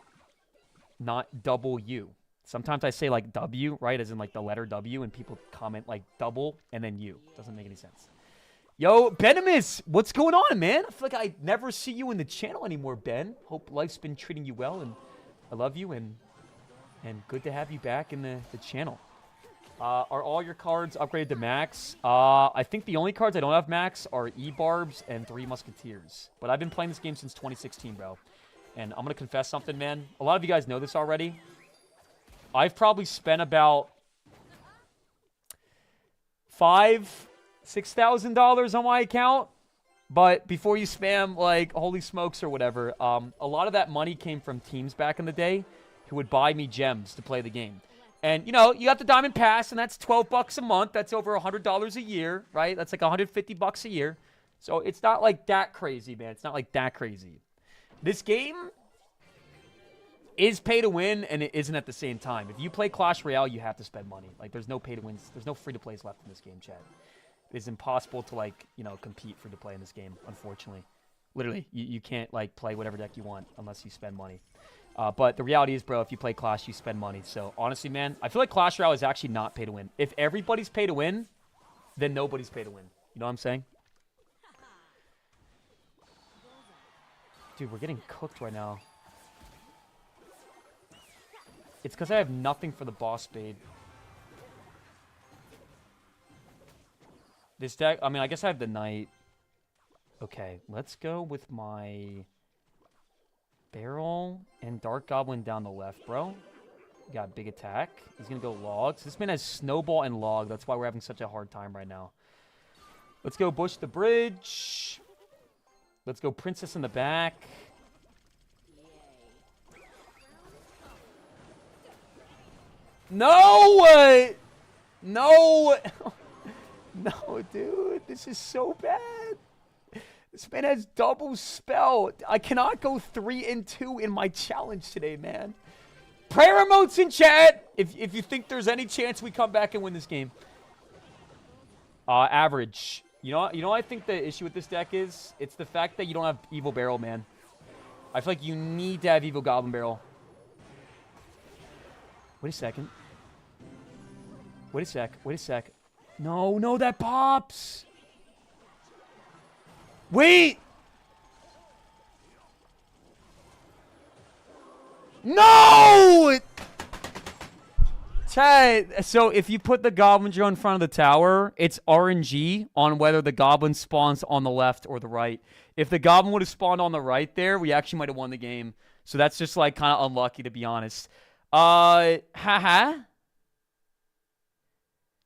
not W. Sometimes I say like W, right? As in like the letter W, and people comment like double and then U. Doesn't make any sense. Yo, Benimus, what's going on, man? I feel like I never see you in the channel anymore, Ben. Hope life's been treating you well, and I love you, and good to have you back in the channel. Are all your cards upgraded to max? I think the only cards I don't have max are E-Barbs and 3 Musketeers. But I've been playing this game since 2016, bro. And I'm going to confess something, man. A lot of you guys know this already. I've probably spent about $6,000 on my account. But before you spam, like, holy smokes or whatever, a lot of that money came from teams back in the day who would buy me gems to play the game. And, you know, you got the Diamond Pass, and that's $12 a month. That's over $100 a year, right? That's like $150 a year. So it's not like that crazy, man. It's not like that crazy. This game is pay to win, and it isn't at the same time. If you play Clash Royale, you have to spend money. Like, there's no pay to wins. There's no free to plays left in this game, Chad. It is impossible to, like, you know, compete free to play in this game, unfortunately. Literally, you can't, like, play whatever deck you want unless you spend money. But the reality is, bro, if you play Clash, you spend money. So, honestly, man, I feel like Clash Royale is actually not pay to win. If everybody's pay to win, then nobody's pay to win. You know what I'm saying? Dude, we're getting cooked right now. It's because I have nothing for the boss spade. This deck, I mean, I guess I have the knight. Okay, let's go with my barrel and Dark Goblin down the left, bro. Got big attack. He's going to go logs. This man has snowball and log. That's why we're having such a hard time right now. Let's go Bush the bridge. Let's go Princess in the back. No! No! No, dude. This is so bad. This man has double spell. I cannot go 3-2 in my challenge today, man. Prayer emotes in chat if you think there's any chance we come back and win this game. Average. You know I think the issue with this deck is? It's the fact that you don't have Evil Barrel, man. I feel like you need to have Evil Goblin Barrel. Wait a second. Wait a sec. No, that pops. Wait! No! Chat, so if you put the Goblin Drill in front of the tower, it's RNG on whether the Goblin spawns on the left or the right. If the Goblin would have spawned on the right there, we actually might have won the game. So that's just, like, kind of unlucky, to be honest. Haha.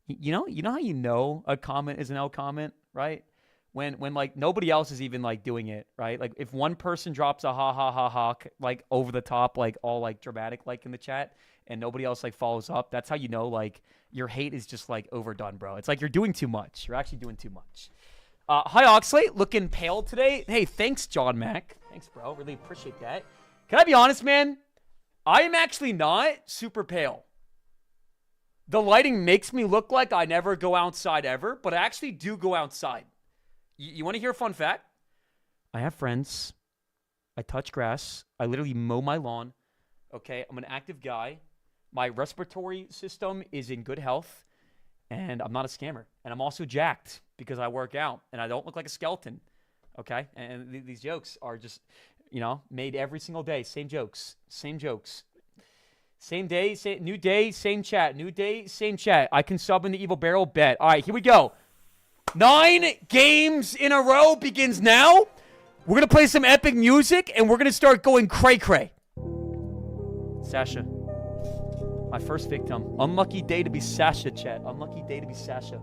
You know how you know a comment is an L comment, right? When like nobody else is even like doing it, right? Like if one person drops a ha ha ha ha like over the top, like all like dramatic like in the chat, and nobody else like follows up, that's how you know like your hate is just like overdone, bro. It's like you're doing too much. You're actually doing too much. Hi Oxalate, looking pale today. Hey, thanks John Mac. Thanks, bro. Really appreciate that. Can I be honest, man? I am actually not super pale. The lighting makes me look like I never go outside ever, but I actually do go outside. You want to hear a fun fact? I have friends. I touch grass. I literally mow my lawn. Okay, I'm an active guy. My respiratory system is in good health, and I'm not a scammer. And I'm also jacked because I work out, and I don't look like a skeleton. Okay, and these jokes are just, made every single day. Same jokes. Same jokes. Same day, new day, same chat. New day, same chat. I can sub in the Evil Barrel bet. All right, here we go. 9 games in a row begins now. We're going to play some epic music, and we're going to start going cray-cray. Sasha. My first victim. Unlucky day to be Sasha, chat. Unlucky day to be Sasha.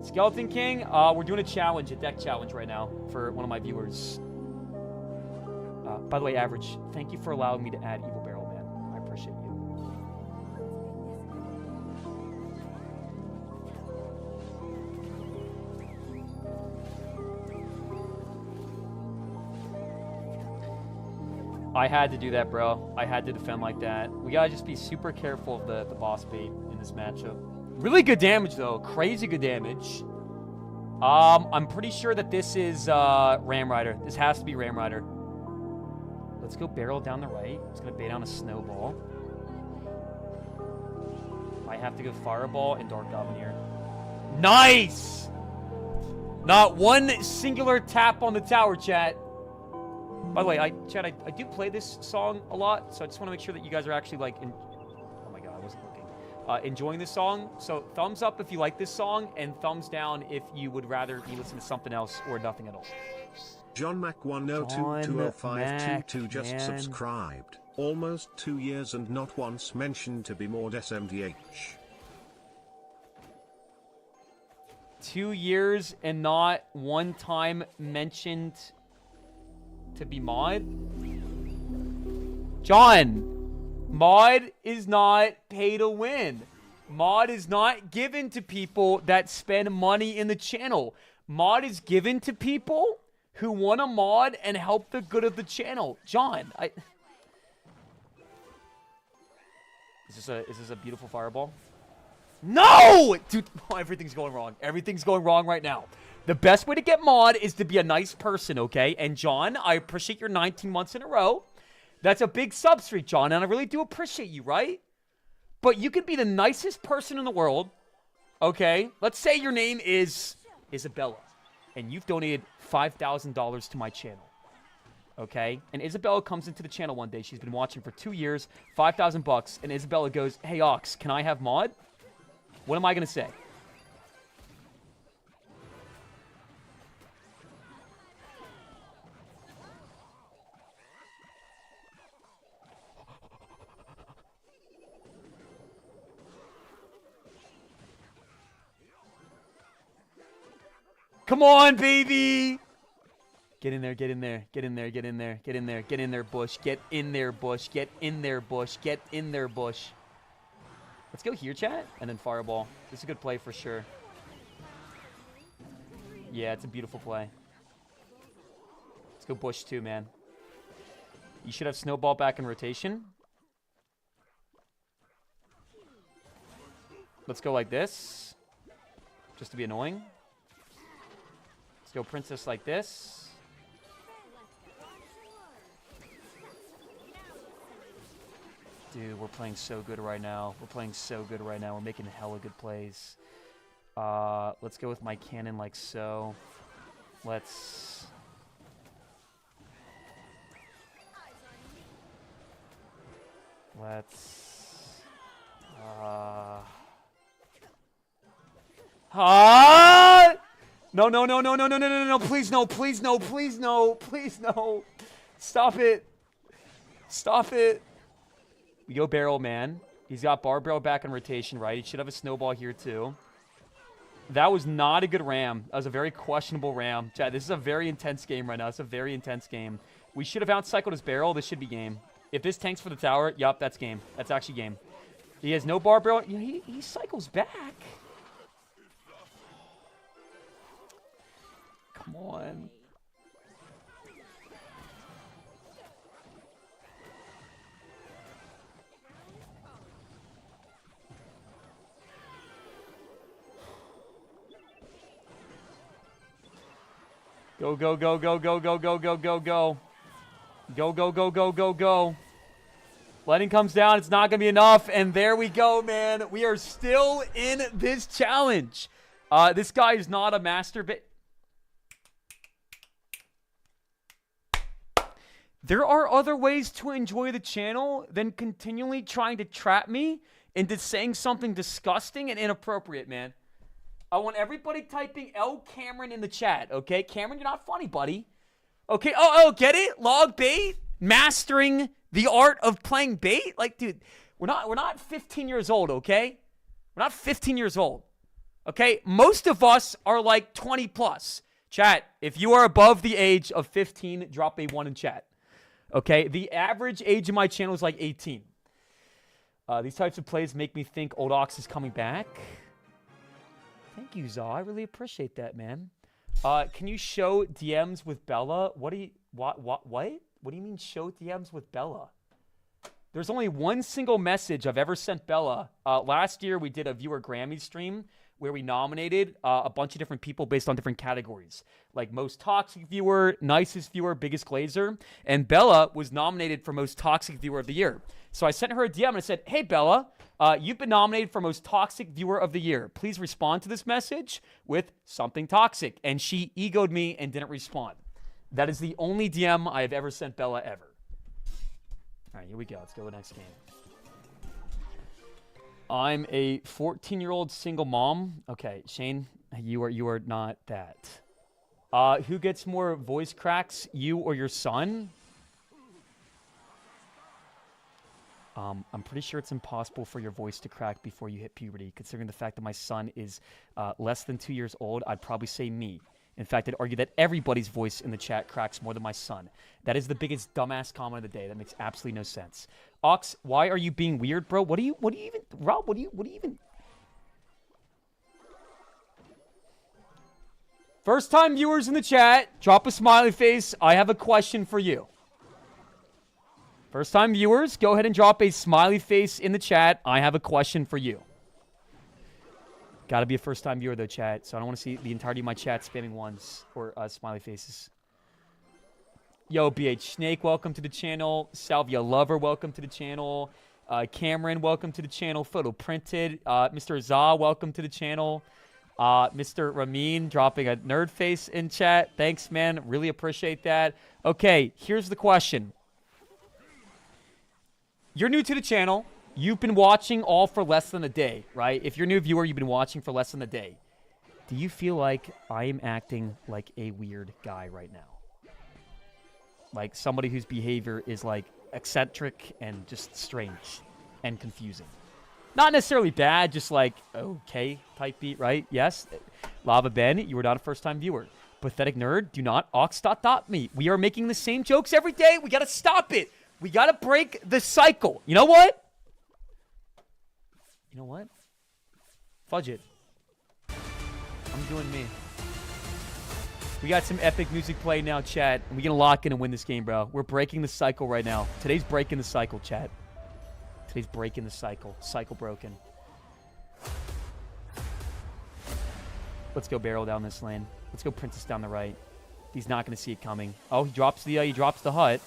Skeleton King, we're doing a challenge, a deck challenge right now for one of my viewers. By the way, Average, thank you for allowing me to add Evil Barrel, man. I appreciate you. I had to do that, bro. I had to defend like that. We gotta just be super careful of the boss bait in this matchup. Really good damage, though. Crazy good damage. I'm pretty sure that this is Ram Rider. This has to be Ram Rider. Let's go barrel down the right. It's going to bait down a snowball. I have to go fireball and Dark Goblin here. Nice! Not one singular tap on the tower, chat. By the way, I do play this song a lot, so I just want to make sure that you guys are actually like... oh my god, I wasn't looking. Enjoying this song. So thumbs up if you like this song, and thumbs down if you would rather be listening to something else or nothing at all. John Mac 10220522 just subscribed. Almost 2 years and not once mentioned to be more SMDH. 2 years and not one time mentioned to be mod? John, mod is not pay to win. Mod is not given to people that spend money in the channel. Mod is given to people who want to mod and help the good of the channel. John, Is this a beautiful fireball? No! Dude, everything's going wrong. Everything's going wrong right now. The best way to get mod is to be a nice person, okay? And John, I appreciate your 19 months in a row. That's a big sub streak, John, and I really do appreciate you, right? But you can be the nicest person in the world, okay? Let's say your name is Isabella, and you've donated $5,000 to my channel, okay? And Isabella comes into the channel one day. She's been watching for 2 years, $5,000 and Isabella goes, "Hey, Ox, can I have mod?" What am I going to say? Come on, baby! Get in there, get in there, get in there, get in there, get in there, get in there, Bush. Get in there, Bush. Get in there, Bush. Get in there, Bush. Let's go here, chat, and then fireball. This is a good play for sure. Yeah, it's a beautiful play. Let's go Bush too, man. You should have snowball back in rotation. Let's go like this. Just to be annoying. Let's go princess like this. Dude, we're playing so good right now. We're playing so good right now. We're making hella good plays. Let's go with my cannon like so. Let's... No, no, no, no, no, no, no, no, no, please no, please no, please no, please no. Stop it. Stop it. We go barrel, man. He's got bar barrel back in rotation, right? He should have a snowball here, too. That was not a good ram. That was a very questionable ram. Chad, this is a very intense game right now. It's a very intense game. We should have outcycled his barrel. This should be game. If this tanks for the tower, yup, that's game. That's actually game. He has no bar barrel. You know, he cycles back. Come on. Go, go, go, go, go, go, go, go, go, go. Go, go, go, go, go, go. Lightning comes down. It's not going to be enough. And there we go, man. We are still in this challenge. This guy is not a master. There are other ways to enjoy the channel than continually trying to trap me into saying something disgusting and inappropriate, man. I want everybody typing L Cameron in the chat, okay? Cameron, you're not funny, buddy. Okay, oh, get it? Log bait? Mastering the art of playing bait? Like, dude, we're not 15 years old, okay? We're not 15 years old, okay? Most of us are like 20 plus. Chat, if you are above the age of 15, drop a 1 in chat. Okay, the average age of my channel is like 18. These types of plays make me think Old Ox is coming back. Thank you, Zaw. I really appreciate that, man. Can you show DMs with Bella? What? What do you mean show DMs with Bella? There's only one single message I've ever sent Bella. Last year, we did a viewer Grammy stream where we nominated a bunch of different people based on different categories. Like most toxic viewer, nicest viewer, biggest glazer. And Bella was nominated for most toxic viewer of the year. So I sent her a DM and I said, hey, Bella, you've been nominated for most toxic viewer of the year. Please respond to this message with something toxic. And she egoed me and didn't respond. That is the only DM I have ever sent Bella ever. All right, here we go. Let's go to the next game. I'm a 14-year-old single mom. Okay, Shane, you are not that. Who gets more voice cracks, you or your son? I'm pretty sure it's impossible for your voice to crack before you hit puberty. Considering the fact that my son is less than 2 years old, I'd probably say me. In fact, I'd argue that everybody's voice in the chat cracks more than my son. That is the biggest dumbass comment of the day. That makes absolutely no sense. Ox, why are you being weird, bro? What do you even, Rob, what do you even? First time viewers in the chat, drop a smiley face. I have a question for you. First time viewers, go ahead and drop a smiley face in the chat. I have a question for you. Gotta be a first time viewer though, chat. So I don't want to see the entirety of my chat spamming ones or smiley faces. Yo, BH Snake, welcome to the channel. Salvia Lover, welcome to the channel. Cameron, welcome to the channel. Photo Printed. Mr. Za, welcome to the channel. Mr. Ramin dropping a nerd face in chat. Thanks, man. Really appreciate that. Okay, here's the question. You're new to the channel. You've been watching all for less than a day, right? If you're a new viewer, you've been watching for less than a day. Do you feel like I am acting like a weird guy right now? Like somebody whose behavior is like eccentric and just strange and confusing. Not necessarily bad, just like okay type beat, right? Yes. Lava Ben, you were not a first-time viewer. Pathetic nerd, do not ox.me. We are making the same jokes every day. We got to stop it. We got to break the cycle. You know what? You know what? Fudge it. I'm doing me. We got some epic music playing now, chat. And we're going to lock in and win this game, bro. We're breaking the cycle right now. Today's breaking the cycle, chat. Today's breaking the cycle. Cycle broken. Let's go barrel down this lane. Let's go princess down the right. He's not going to see it coming. Oh, he drops the hut.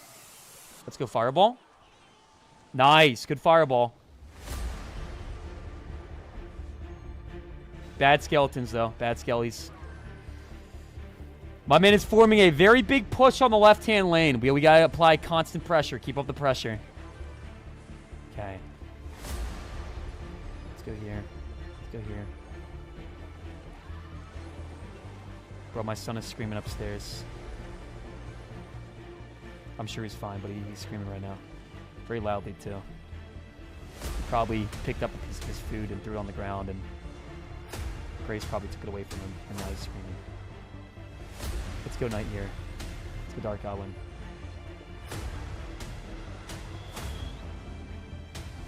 Let's go fireball. Nice. Good fireball. Bad skeletons, though. Bad skellies. My man is forming a very big push on the left-hand lane. We got to apply constant pressure. Keep up the pressure. Okay. Let's go here. Let's go here. Bro, my son is screaming upstairs. I'm sure he's fine, but he's screaming right now. Very loudly, too. He probably picked up a piece of his food and threw it on the ground, and Grace probably took it away from him, and now he's screaming. Let's go night here. Let's go Dark Goblin.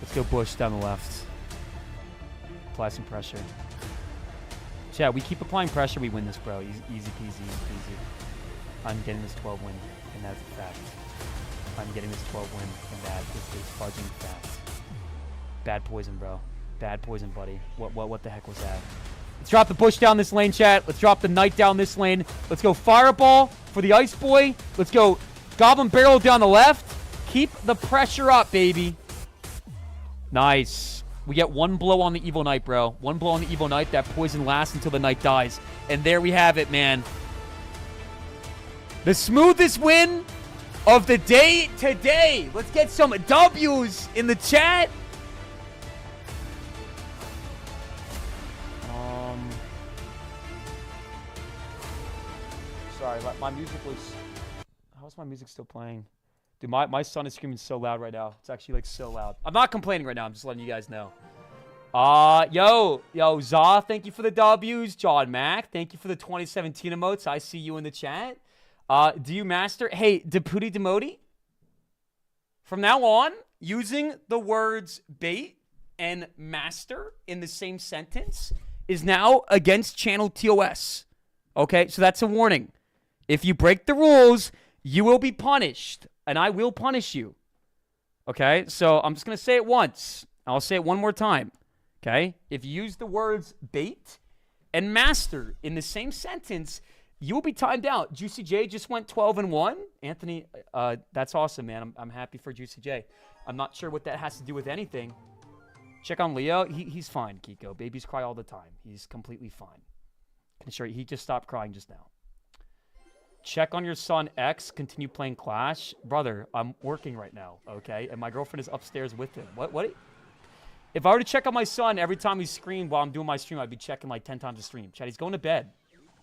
Let's go bush down the left. Apply some pressure. Yeah, we keep applying pressure, we win this, bro. Easy peasy, easy peasy. I'm getting this 12 win, and that's a fact. I'm getting this 12 win, and that is a fudging fact. Bad poison, bro. Bad poison, buddy. What the heck was that? Let's drop the bush down this lane, chat. Let's drop the knight down this lane. Let's go fireball for the ice boy. Let's go goblin barrel down the left. Keep the pressure up, baby. Nice. We get one blow on the evil knight, bro. One blow on the evil knight. That poison lasts until the knight dies. And there we have it, man. The smoothest win of the day today. Let's get some W's in the chat. Sorry, my music was... How's my music still playing? Dude, my son is screaming so loud right now. It's actually, like, so loud. I'm not complaining right now. I'm just letting you guys know. Yo, Za, thank you for the W's. John Mac, thank you for the 2017 emotes. I see you in the chat. Do you master... Hey, Deputy Demoti? From now on, using the words bait and master in the same sentence is now against channel TOS. Okay, so that's a warning. If you break the rules, you will be punished, and I will punish you. Okay, so I'm just going to say it once. I'll say it one more time. Okay, if you use the words bait and master in the same sentence, you will be timed out. Juicy J just went 12-1. Anthony, that's awesome, man. I'm happy for Juicy J. I'm not sure what that has to do with anything. Check on Leo. He's fine, Kiko. Babies cry all the time. He's completely fine. Can assure you, he just stopped crying just now. Check on your son X. Continue playing Clash. Brother, I'm working right now, okay? And my girlfriend is upstairs with him. What? If I were to check on my son every time he screamed while I'm doing my stream, I'd be checking like 10 times a stream. Chad, he's going to bed.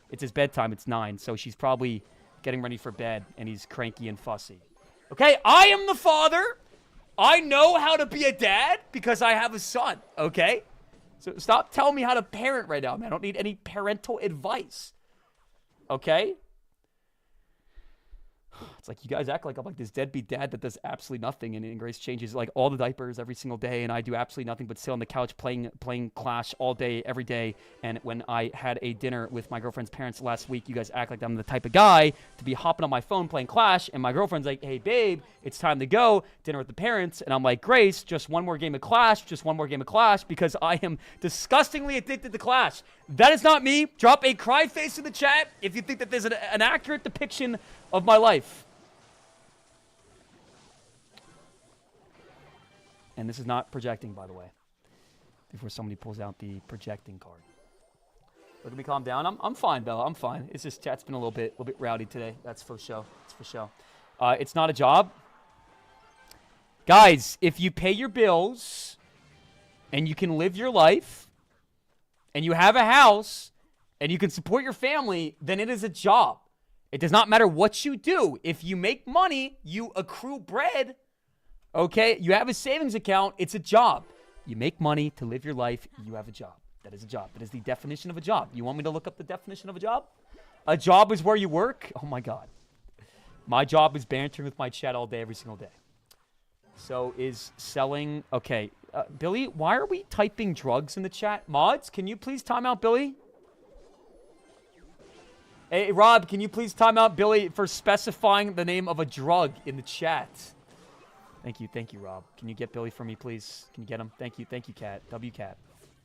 It's his bedtime. It's 9, so she's probably getting ready for bed, and he's cranky and fussy. Okay, I am the father. I know how to be a dad because I have a son, okay? So stop telling me how to parent right now, man. I don't need any parental advice, okay? It's like you guys act like I'm like this deadbeat dad that does absolutely nothing, and Grace changes like all the diapers every single day, and I do absolutely nothing but sit on the couch playing Clash all day, every day. And when I had a dinner with my girlfriend's parents last week, you guys act like I'm the type of guy to be hopping on my phone playing Clash, and my girlfriend's like, hey, babe, it's time to go, dinner with the parents. And I'm like, Grace, just one more game of Clash, because I am disgustingly addicted to Clash. That is not me. Drop a cry face in the chat if you think that there's an accurate depiction of my life. And this is not projecting, by the way, before somebody pulls out the projecting card. Look at me calm down. I'm fine, Bella. I'm fine. It's just chat's been a little bit rowdy today. That's for show. It's for show. It's not a job. Guys, if you pay your bills and you can live your life and you have a house and you can support your family, then it is a job. It does not matter what you do. If you make money, you accrue bread. Okay? You have a savings account. It's a job. You make money to live your life. You have a job. That is a job. That is the definition of a job. You want me to look up the definition of a job? A job is where you work? Oh, my God. My job is bantering with my chat all day, every single day. So is selling... Okay. Billy, why are we typing drugs in the chat? Mods, can you please time out Billy? Hey, Rob, can you please time out Billy for specifying the name of a drug in the chat? Thank you, Rob. Can you get Billy for me, please? Can you get him? Thank you, Cat. WCat.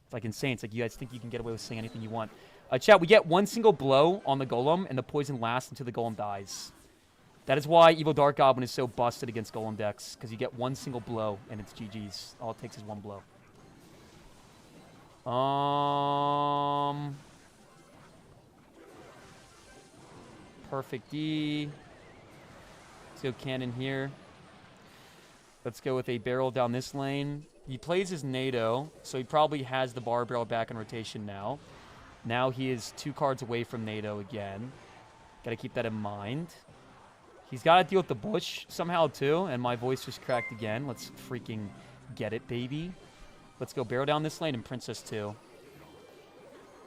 It's like insane. It's like you guys think you can get away with saying anything you want. Chat, we get one single blow on the golem, and the poison lasts until the golem dies. That is why Evil Dark Goblin is so busted against golem decks, because you get one single blow, and it's GG's. All it takes is one blow. Perfect D. Let's go cannon here. Let's go with a barrel down this lane. He plays his NATO, so he probably has the bar barrel back in rotation now. Now he is 2 cards away from NATO again. Got to keep that in mind. He's got to deal with the bush somehow too, and my voice just cracked again. Let's freaking get it, baby. Let's go barrel down this lane and Princess 2.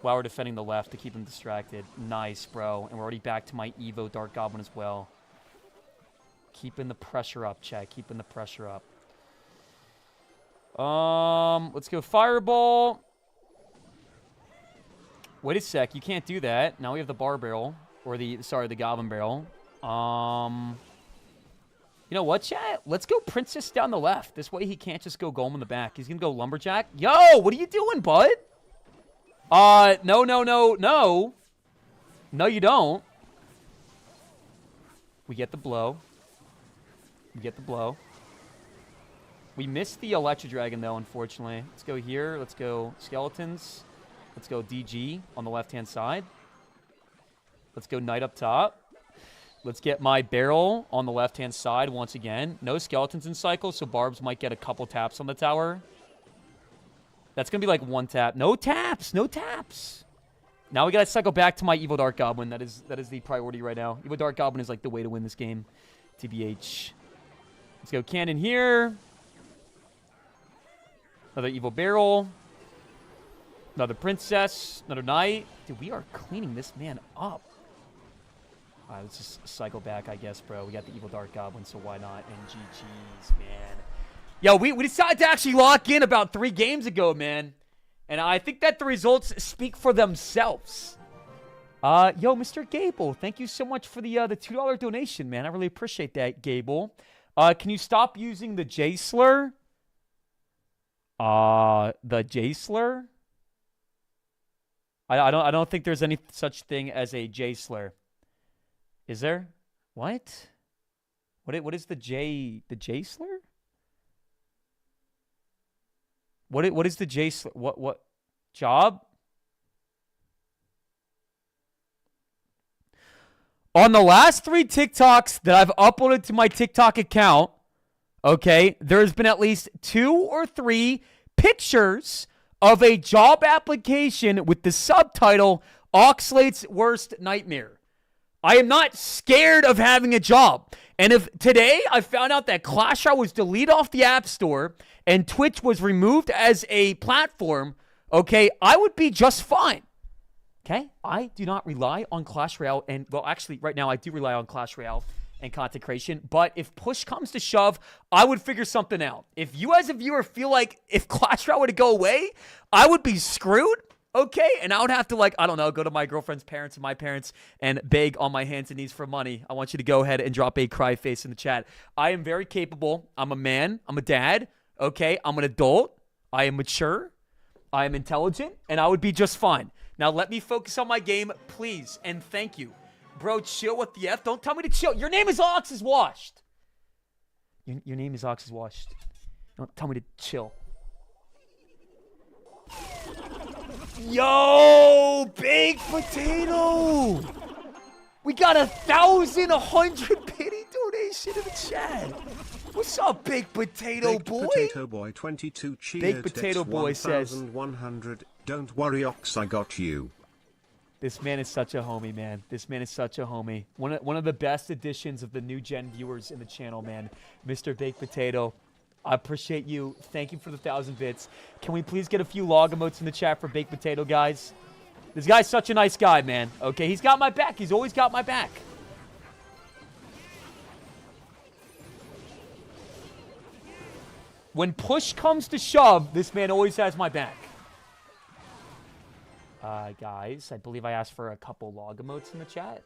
While we're defending the left to keep him distracted. Nice, bro. And we're already back to my Evo Dark Goblin as well. Keeping the pressure up, chat. Keeping the pressure up. Let's go Fireball. Wait a sec. You can't do that. Now we have the bar barrel. Or the Goblin barrel. You know what, chat? Let's go Princess down the left. This way he can't just go Golem in the back. He's going to go Lumberjack. Yo, what are you doing, bud? No. No, you don't. We get the blow. We missed the Electro Dragon, though, unfortunately. Let's go here. Let's go Skeletons. Let's go DG on the left-hand side. Let's go Knight up top. Let's get my barrel on the left-hand side once again. No Skeletons in cycle, so Barbs might get a couple taps on the tower. That's going to be like 1 tap. No taps. Now we got to cycle back to my Evil Dark Goblin. That is the priority right now. Evil Dark Goblin is like the way to win this game. TBH. Let's go cannon here. Another Evil Barrel. Another Princess. Another Knight. Dude, we are cleaning this man up. All right, let's just cycle back, I guess, bro. We got the Evil Dark Goblin, so why not? And GG's, man. Yo, we decided to actually lock in about 3 games ago, man. And I think that the results speak for themselves. Yo, Mr. Gable, thank you so much for the $2 donation, man. I really appreciate that, Gable. Can you stop using the J slur? The J slur? I don't think there's any such thing as a J slur. Is there? What? What is the J slur? What is the J slur? What job? On the last 3 TikToks that I've uploaded to my TikTok account, okay, there's been at least 2 or 3 pictures of a job application with the subtitle, Oxalate's Worst Nightmare. I am not scared of having a job. And if today I found out that Clash Royale was deleted off the App Store and Twitch was removed as a platform, okay, I would be just fine. Okay? I do not rely on Clash Royale and, well, actually, right now I do rely on Clash Royale and content creation, but if push comes to shove, I would figure something out. If you as a viewer feel like if Clash Royale were to go away, I would be screwed, okay? And I would have to, like, I don't know, go to my girlfriend's parents and my parents and beg on my hands and knees for money. I want you to go ahead and drop a cry face in the chat. I am very capable. I'm a man. I'm a dad, okay? I'm an adult. I am mature. I am intelligent, and I would be just fine. Now, let me focus on my game, please, and thank you. Bro, chill with the F. Don't tell me to chill. Your name is Ox is Washed. Your name is Ox is Washed. Don't tell me to chill. Yo, Baked Potato. We got 1,100 pity donation in the chat. What's up, Baked Potato Boy? Baked Potato Boy 22 cheered. Baked Potato Boy says, 1,100. Don't worry, Ox, I got you. This man is such a homie, man. This man is such a homie. One of the best additions of the new gen viewers in the channel, man. Mr. Baked Potato. I appreciate you. Thank you for the 1,000 bits. Can we please get a few log emotes in the chat for Baked Potato, guys? This guy's such a nice guy, man. Okay, he's got my back. He's always got my back. When push comes to shove, this man always has my back. Guys, I believe I asked for a couple log emotes in the chat.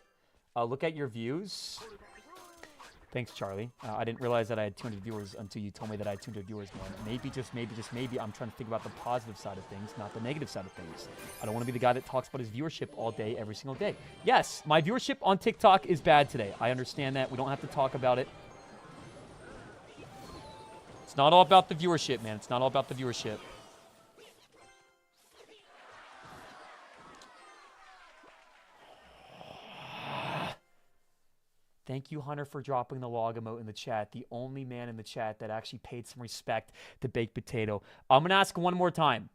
Look at your views. Thanks, Charlie. I didn't realize that I had 200 viewers until you told me that I had 200 viewers, man. Maybe, just maybe, I'm trying to think about the positive side of things, not the negative side of things. I don't want to be the guy that talks about his viewership all day, every single day. Yes, my viewership on TikTok is bad today. I understand that. We don't have to talk about it. It's not all about the viewership, man. It's not all about the viewership. Thank you, Hunter, for dropping the log emote in the chat. The only man in the chat that actually paid some respect to Baked Potato. I'm going to ask one more time.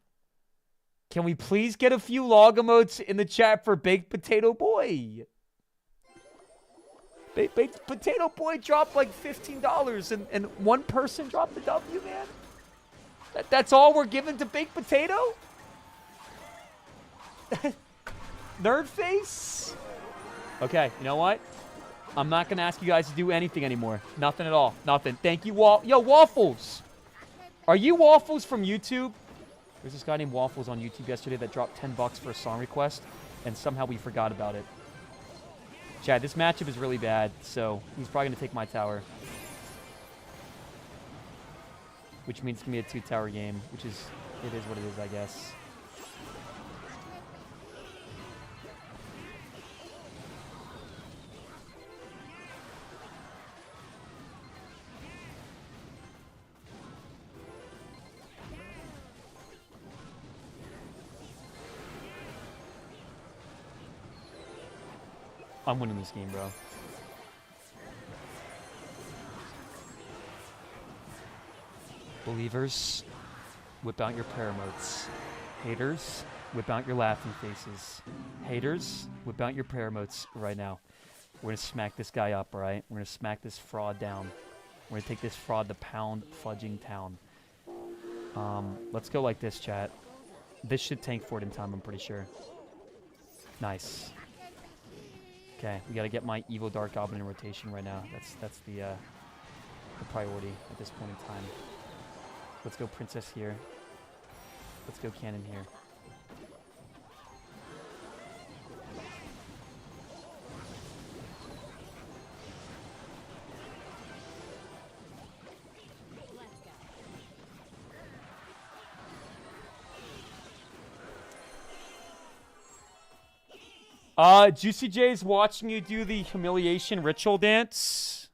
Can we please get a few log emotes in the chat for Baked Potato Boy? Baked Potato Boy dropped like $15 and one person dropped the W, man? That's all we're giving to Baked Potato? Nerd face? Okay, you know what? I'm not going to ask you guys to do anything anymore. Nothing at all. Nothing. Thank you, Yo, Waffles. Are you Waffles from YouTube? There's this guy named Waffles on YouTube yesterday that dropped $10 for a song request, and somehow we forgot about it. Chad, this matchup is really bad, so he's probably going to take my tower. Which means it's going to be a 2-tower game, which is, it is what it is, I guess. I'm winning this game, bro. Believers, whip out your paramotes. Haters, whip out your laughing faces. Haters, whip out your paramotes right now. We're going to smack this guy up, all right? We're going to smack this fraud down. We're going to take this fraud to pound fudging town. Let's go like this, chat. This should tank for it in time, I'm pretty sure. Nice. Okay, we got to get my evil Dark Goblin in rotation right now. That's the priority at this point in time. Let's go Princess here. Let's go Cannon here. Juicy J's watching you do the humiliation ritual dance.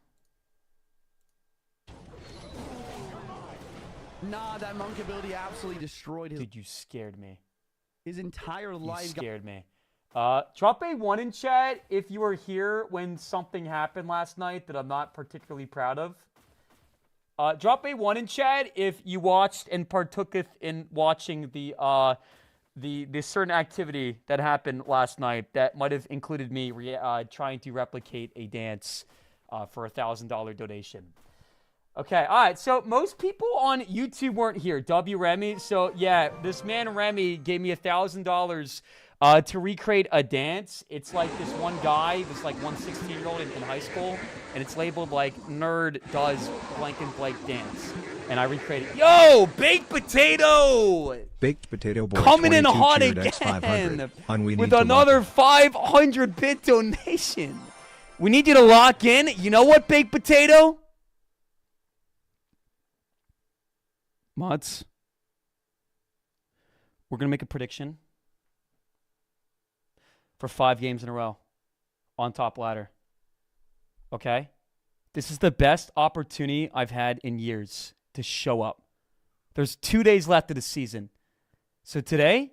Nah, that monk ability absolutely destroyed his... Dude, you scared me. His entire life... You scared me. Drop a 1 in chat if you were here when something happened last night that I'm not particularly proud of. Drop a 1 in chat if you watched and partooketh in watching this certain activity that happened last night that might have included me trying to replicate a dance for a $1,000 donation. Okay, all right. So most people on YouTube weren't here. W Remy. So yeah, this man Remy gave me $1,000 to recreate a dance. It's like this one guy, this like 16-year-old in high school, and it's labeled like nerd does blank and blank dance. And I recreated. Yo, Baked Potato! Baked Potato Boy Coming in hot again with another 500-bit donation. We need you to lock in. You know what, Baked Potato? Mods, we're going to make a prediction for 5 games in a row on top ladder. Okay? This is the best opportunity I've had in years to show up. There's 2 days left of the season. So today,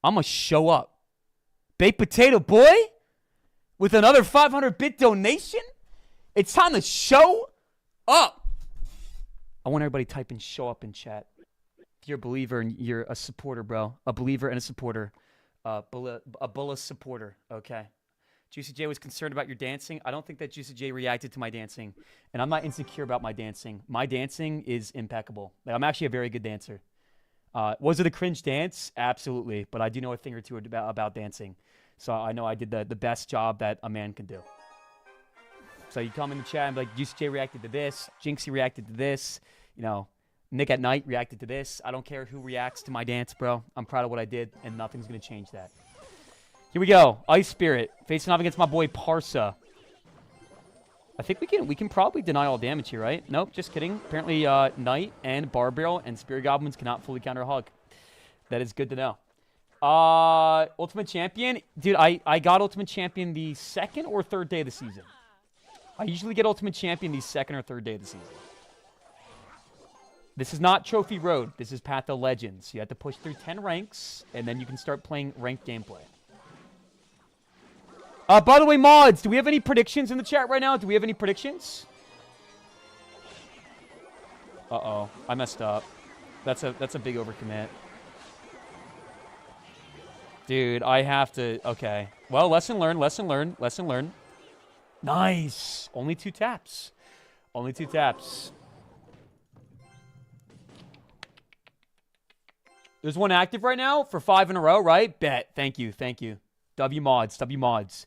I'm going to show up. Baked Potato Boy with another 500-bit donation? It's time to show up. I want everybody typing show up in chat. If you're a believer and you're a supporter, bro. A believer and a supporter. A Bullis supporter. Okay. Juicy J was concerned about your dancing. I don't think that Juicy J reacted to my dancing. And I'm not insecure about my dancing. My dancing is impeccable. Like, I'm actually a very good dancer. Was it a cringe dance? Absolutely. But I do know a thing or two about dancing. So I know I did the best job that a man can do. So you come in the chat and be like, Juicy J reacted to this. Jinxie reacted to this. You know, Nick at Night reacted to this. I don't care who reacts to my dance, bro. I'm proud of what I did, and nothing's going to change that. Here we go. Ice Spirit. Facing off against my boy Parsa. I think we can probably deny all damage here, right? Nope, just kidding. Apparently, Knight and Barbarrel and Spirit Goblins cannot fully counter Hug. That is good to know. Ultimate Champion. Dude, I got Ultimate Champion the second or third day of the season. I usually get Ultimate Champion the second or third day of the season. This is not Trophy Road. This is Path of Legends. You have to push through 10 ranks, and then you can start playing ranked gameplay. By the way, mods, do we have any predictions in the chat right now? Do we have any predictions? Uh-oh. I messed up. That's a big overcommit. Dude, I have to... Okay. Well, lesson learned, lesson learned, lesson learned. Nice. Only 2 taps. Only 2 taps. There's one active right now for 5 in a row, right? Bet. Thank you. Thank you. W mods. W mods.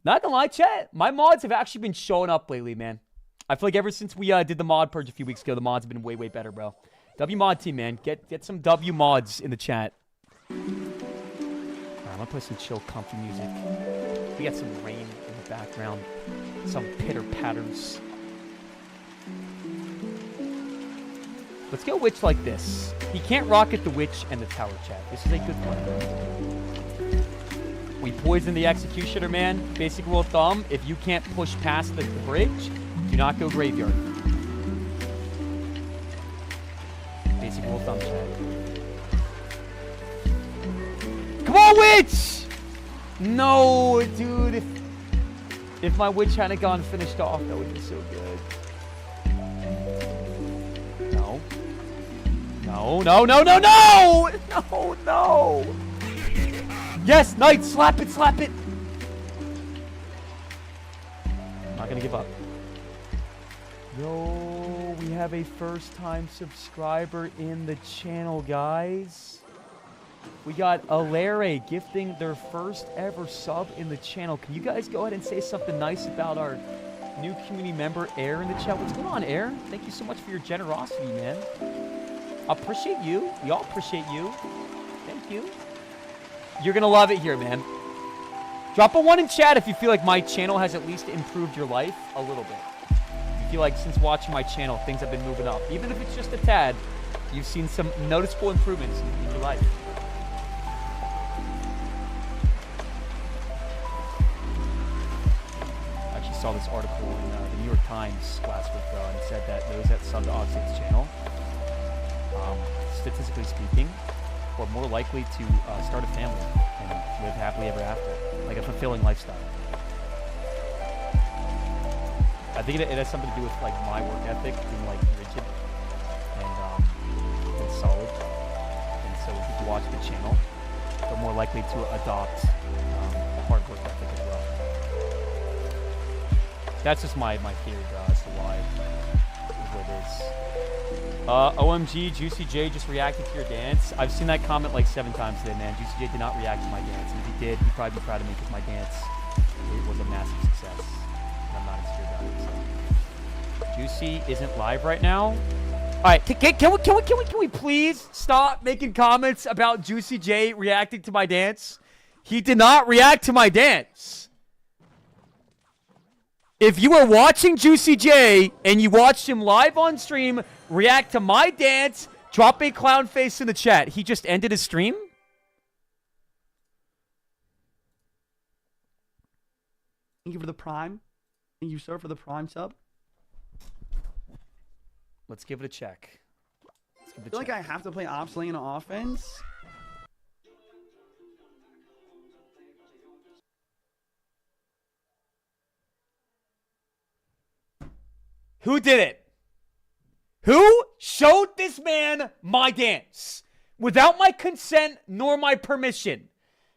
Not gonna lie, chat. My mods have actually been showing up lately, man. I feel like ever since we did the mod purge a few weeks ago, the mods have been way, way better, bro. W mod team, man. Get some W mods in the chat. All right, I'm gonna play some chill, comfy music. We got some rain in the background. Some pitter patters. Let's get a witch like this. He can't rocket the witch and the tower, chat. This is a good one. We poison the executioner, man. Basic rule of thumb, if you can't push past the bridge, do not go graveyard. Basic rule of thumb, chat. Come on, witch! No, dude. If my witch hadn't gone finished off, that would be so good. No. No, no, no, no, no! No, no! Yes, Knight, slap it, slap it! I'm not gonna give up. Yo, we have a first-time subscriber in the channel, guys. We got Alere gifting their first ever sub in the channel. Can you guys go ahead and say something nice about our new community member, Air, in the chat? What's going on, Air? Thank you so much for your generosity, man. I appreciate you. We all appreciate you. Thank you. You're going to love it here, man. Drop a 1 in chat if you feel like my channel has at least improved your life a little bit. You feel like since watching my channel, things have been moving up. Even if it's just a tad, you've seen some noticeable improvements in your life. I actually saw this article in the New York Times last week, though, and it said that those that sub to Oxalate's channel, statistically speaking, are more likely to start a family and live happily ever after, like a fulfilling lifestyle. I think it has something to do with like my work ethic being like rigid and solid, and so if you watch the channel, they're more likely to adopt a hard work ethic as well. That's just my theory, though, as to why is what it is. OMG, Juicy J just reacted to your dance. I've seen that comment like 7 times today, man. Juicy J did not react to my dance. And if he did, he'd probably be proud of me because my dance, it was a massive success. And I'm not insecure about it. So. Juicy isn't live right now. All right, can we please stop making comments about Juicy J reacting to my dance? He did not react to my dance. If you are watching Juicy J and you watched him live on stream react to my dance, drop a clown face in the chat. He just ended his stream? Thank you for the prime. Thank you, sir, for the prime sub. Let's give it a check. I feel like I have to play Oxalate on offense. Who did it? Who showed this man my dance without my consent nor my permission?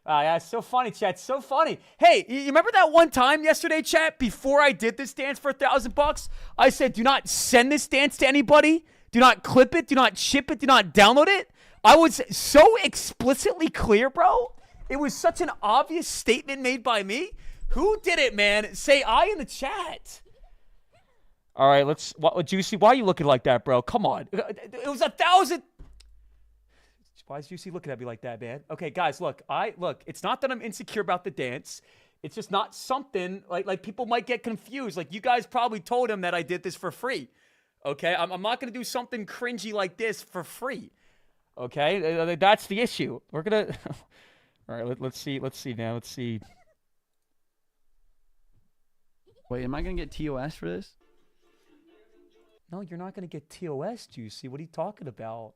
Yeah, it's so funny, chat. It's so funny. Hey, you remember that one time yesterday, chat, before I did this dance for $1,000? I said, do not send this dance to anybody. Do not clip it. Do not ship it. Do not download it. I was so explicitly clear, bro. It was such an obvious statement made by me. Who did it, man? Say I in the chat. All right, Juicy, why are you looking like that, bro? Come on. It was 1,000. Why is Juicy looking at me like that, man? Okay, guys, look, it's not that I'm insecure about the dance. It's just not something, like people might get confused. Like, you guys probably told him that I did this for free. Okay? I'm not going to do something cringy like this for free. Okay? That's the issue. We're going to... All right, let's see now. Let's see. Wait, am I going to get TOS for this? No, you're not going to get TOS, Juicy. What are you talking about?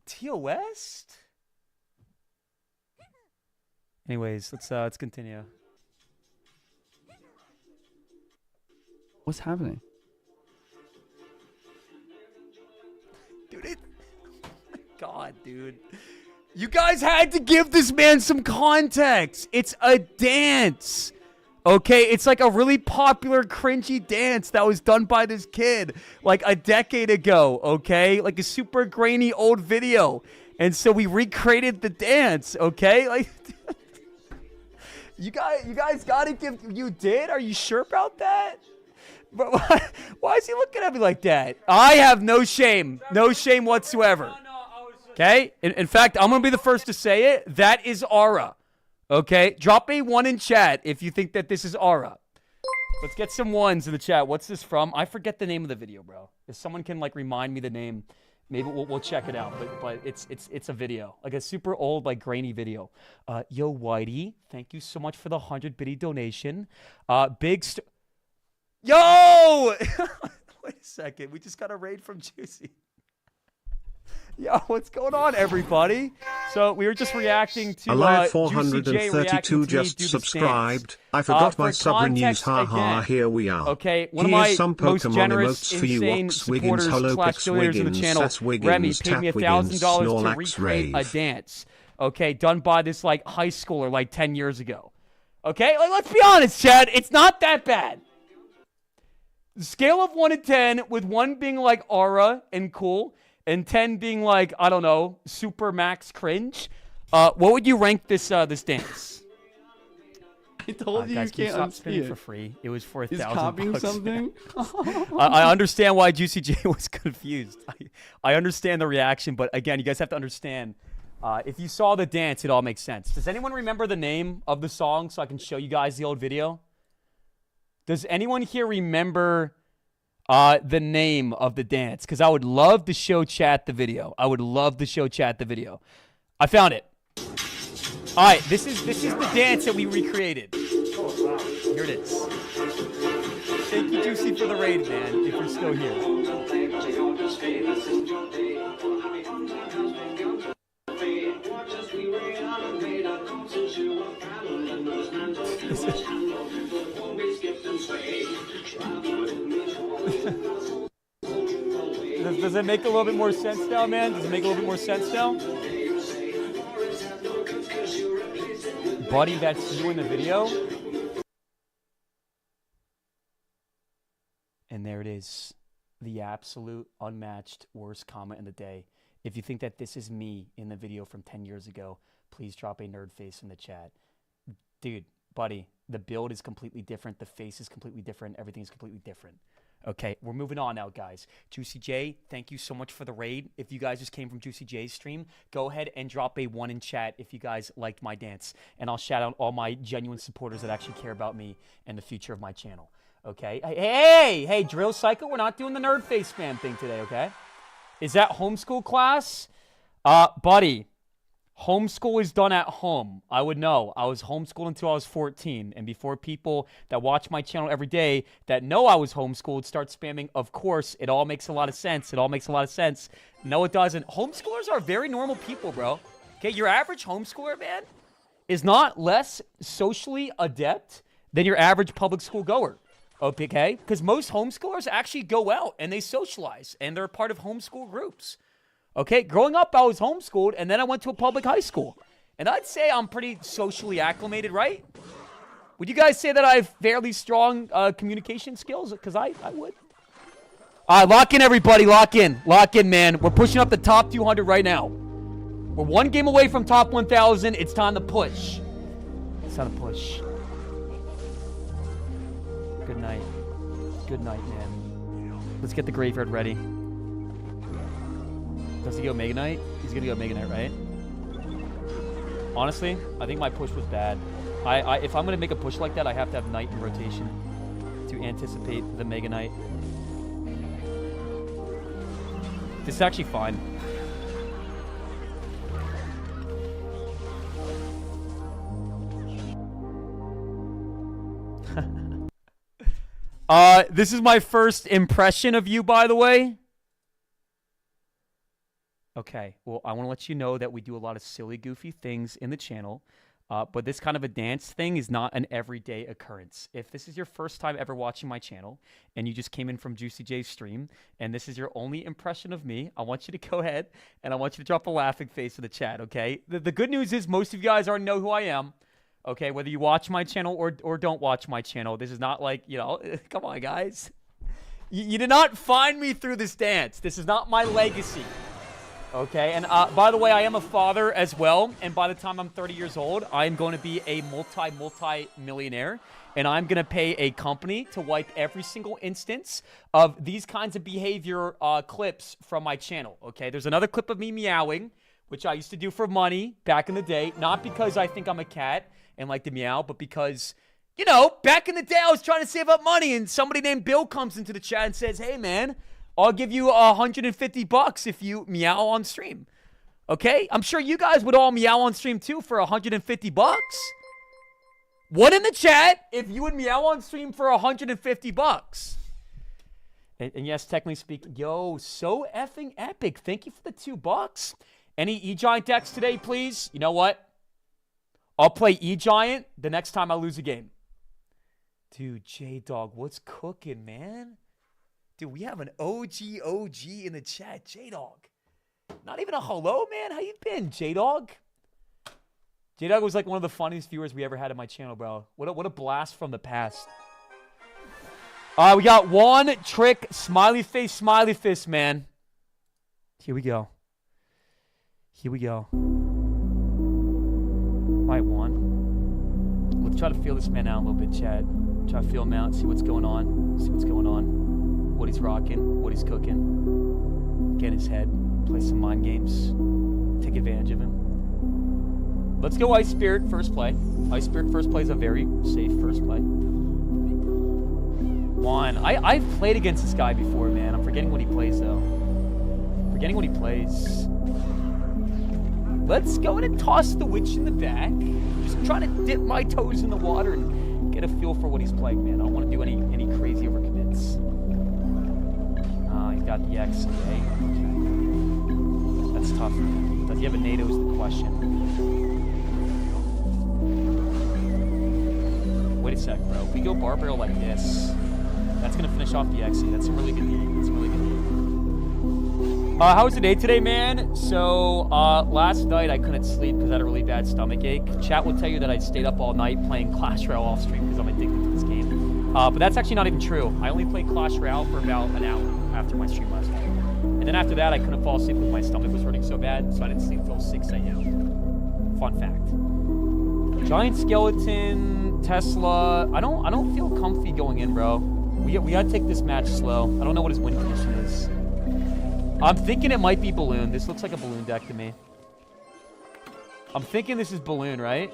TOS? Anyways, let's continue. What's happening? Dude, oh my God, dude. You guys had to give this man some context. It's a dance. Okay, it's like a really popular cringy dance that was done by this kid like a decade ago, okay? Like a super grainy old video. And so we recreated the dance, okay? Like you guys got to give you did? Are you sure about that? But why is he looking at me like that? I have no shame. No shame whatsoever. Okay? In fact, I'm going to be the first to say it. That is aura. Okay, drop a 1 in chat if you think that this is aura. Let's get some 1s in the chat. What's this from? I forget the name of the video, bro. If someone can like remind me the name, maybe we'll check it out. But it's a video, like a super old like grainy video. Yo, Whitey, thank you so much for the 100 biddy donation. Yo, wait a second. We just got a raid from Juicy. Yo, what's going on, everybody? So we were just reacting to Alive Juicy J 432 just subscribed. I forgot my sub renews. Haha, here we are. Okay, one of Here's my some most Pokemon generous, emotes for you, insane Ox Wiggins, supporters Holopix / donators of the Wiggins, channel, Sess Wiggins, Remy, paid Tap me Wiggins, $1,000 to Snorlax recreate a Rave. dance. Okay, done by this like high schooler like 10 years ago. Okay, like let's be honest, Chad, it's not that bad. The scale of 1 to 10, with 1 being like aura and cool, and 10 being like, I don't know, super max cringe. What would you rank this dance? I told you guys, you can can't stop spinning unsee for it. free. It was for He's $1,000. copying something? I understand why Juicy J was confused. I understand the reaction, but again, you guys have to understand. If you saw the dance, it all makes sense. Does anyone remember the name of the song so I can show you guys the old video? Does anyone here remember the name of the dance? Because I would love to show chat the video. I found it. All right, this is the dance that we recreated. Here it is. Thank you, Juicy, for the raid, man, if you're still here. Does it make a little bit more sense now, man? Does it make a little bit more sense now? Buddy, that's you in the video. And there it is. The absolute unmatched worst comment in the day. If you think that this is me in the video from 10 years ago, please drop a nerd face in the chat. Dude, buddy, the build is completely different. The face is completely different. Everything is completely different. Okay, we're moving on now, guys. Juicy J, thank you so much for the raid. If you guys just came from Juicy J's stream, go ahead and drop a 1 in chat if you guys liked my dance. And I'll shout out all my genuine supporters that actually care about me and the future of my channel. Okay? Hey, Drill Psycho, we're not doing the nerd face spam thing today, okay? Is that homeschool class? Buddy, homeschool is done at home. I would know. I was homeschooled until I was 14. And before people that watch my channel every day that know I was homeschooled start spamming, of course, it all makes a lot of sense. No, it doesn't. Homeschoolers are very normal people, bro. Okay, your average homeschooler, man, is not less socially adept than your average public school goer. Okay? Because most homeschoolers actually go out and they socialize and they're a part of homeschool groups. Okay, growing up, I was homeschooled, and then I went to a public high school. And I'd say I'm pretty socially acclimated, right? Would you guys say that I have fairly strong communication skills? Because I would. All right, lock in, everybody. Lock in. Lock in, man. We're pushing up the top 200 right now. We're one game away from top 1,000. It's time to push. It's time to push. Good night. Good night, man. Let's get the graveyard ready. Does he go Mega Knight? He's going to go Mega Knight, right? Honestly, I think my push was bad. If I'm going to make a push like that, I have to have Knight in rotation to anticipate the Mega Knight. This is actually fine. This is my first impression of you, by the way. Okay, well, I want to let you know that we do a lot of silly, goofy things in the channel. But this kind of a dance thing is not an everyday occurrence. If this is your first time ever watching my channel and you just came in from Juicy J's stream and this is your only impression of me, I want you to go ahead and I want you to drop a laughing face in the chat, okay? The good news is most of you guys already know who I am, okay? Whether you watch my channel or don't watch my channel. This is not like, you know, come on, guys. You did not find me through this dance. This is not my legacy. Okay, and by the way, I am a father as well, and by the time I'm 30 years old, I am going to be a multi-millionaire, and I'm going to pay a company to wipe every single instance of these kinds of behavior clips from my channel, okay? There's another clip of me meowing, which I used to do for money back in the day, not because I think I'm a cat and like to meow, but because, you know, back in the day, I was trying to save up money, and somebody named Bill comes into the chat and says, hey, man, I'll give you $150 if you meow on stream. Okay? I'm sure you guys would all meow on stream too for $150. What in the chat if you would meow on stream for $150? And yes, technically speaking, yo, so effing epic. Thank you for the $2. Any E-Giant decks today, please? You know what? I'll play E-Giant the next time I lose a game. Dude, J-Dog, what's cooking, man? Dude, we have an OG in the chat. J-Dog. Not even a hello, man. How you been, J-Dog? J-Dog was like one of the funniest viewers we ever had on my channel, bro. What a blast from the past. We got one trick. Smiley face, man. Here we go. Here we go. All right, one. Let's try to feel this man out a little bit, Chad. Try to feel him out, see what's going on. See what's going on. What he's rocking, what he's cooking. Get in his head, play some mind games, take advantage of him. Let's go Ice Spirit first play. Ice Spirit first play is a very safe first play. One. I've played against this guy before, man. I'm forgetting what he plays, though. Forgetting what he plays. Let's go and toss the witch in the back. Just trying to dip my toes in the water and get a feel for what he's playing, man. I don't want to do any crazy overcommits. He's got the X. Okay. That's tough. Does he have a NATO is the question. Wait a sec, bro. If we go bar barrel like this, that's going to finish off the XE. That's a really good lead. That's a really good lead. How was the day today, man? So, last night I couldn't sleep because I had a really bad stomach ache. Chat will tell you that I stayed up all night playing Clash Royale off stream because I'm addicted to this game. But that's actually not even true. I only played Clash Royale for about an hour after my stream last night. And then after that, I couldn't fall asleep because my stomach was hurting so bad, so I didn't sleep until 6 a.m. Fun fact. Giant Skeleton, Tesla. I don't feel comfy going in, bro. We gotta take this match slow. I don't know what his win condition is. I'm thinking it might be Balloon. This looks like a Balloon deck to me. I'm thinking this is Balloon, right?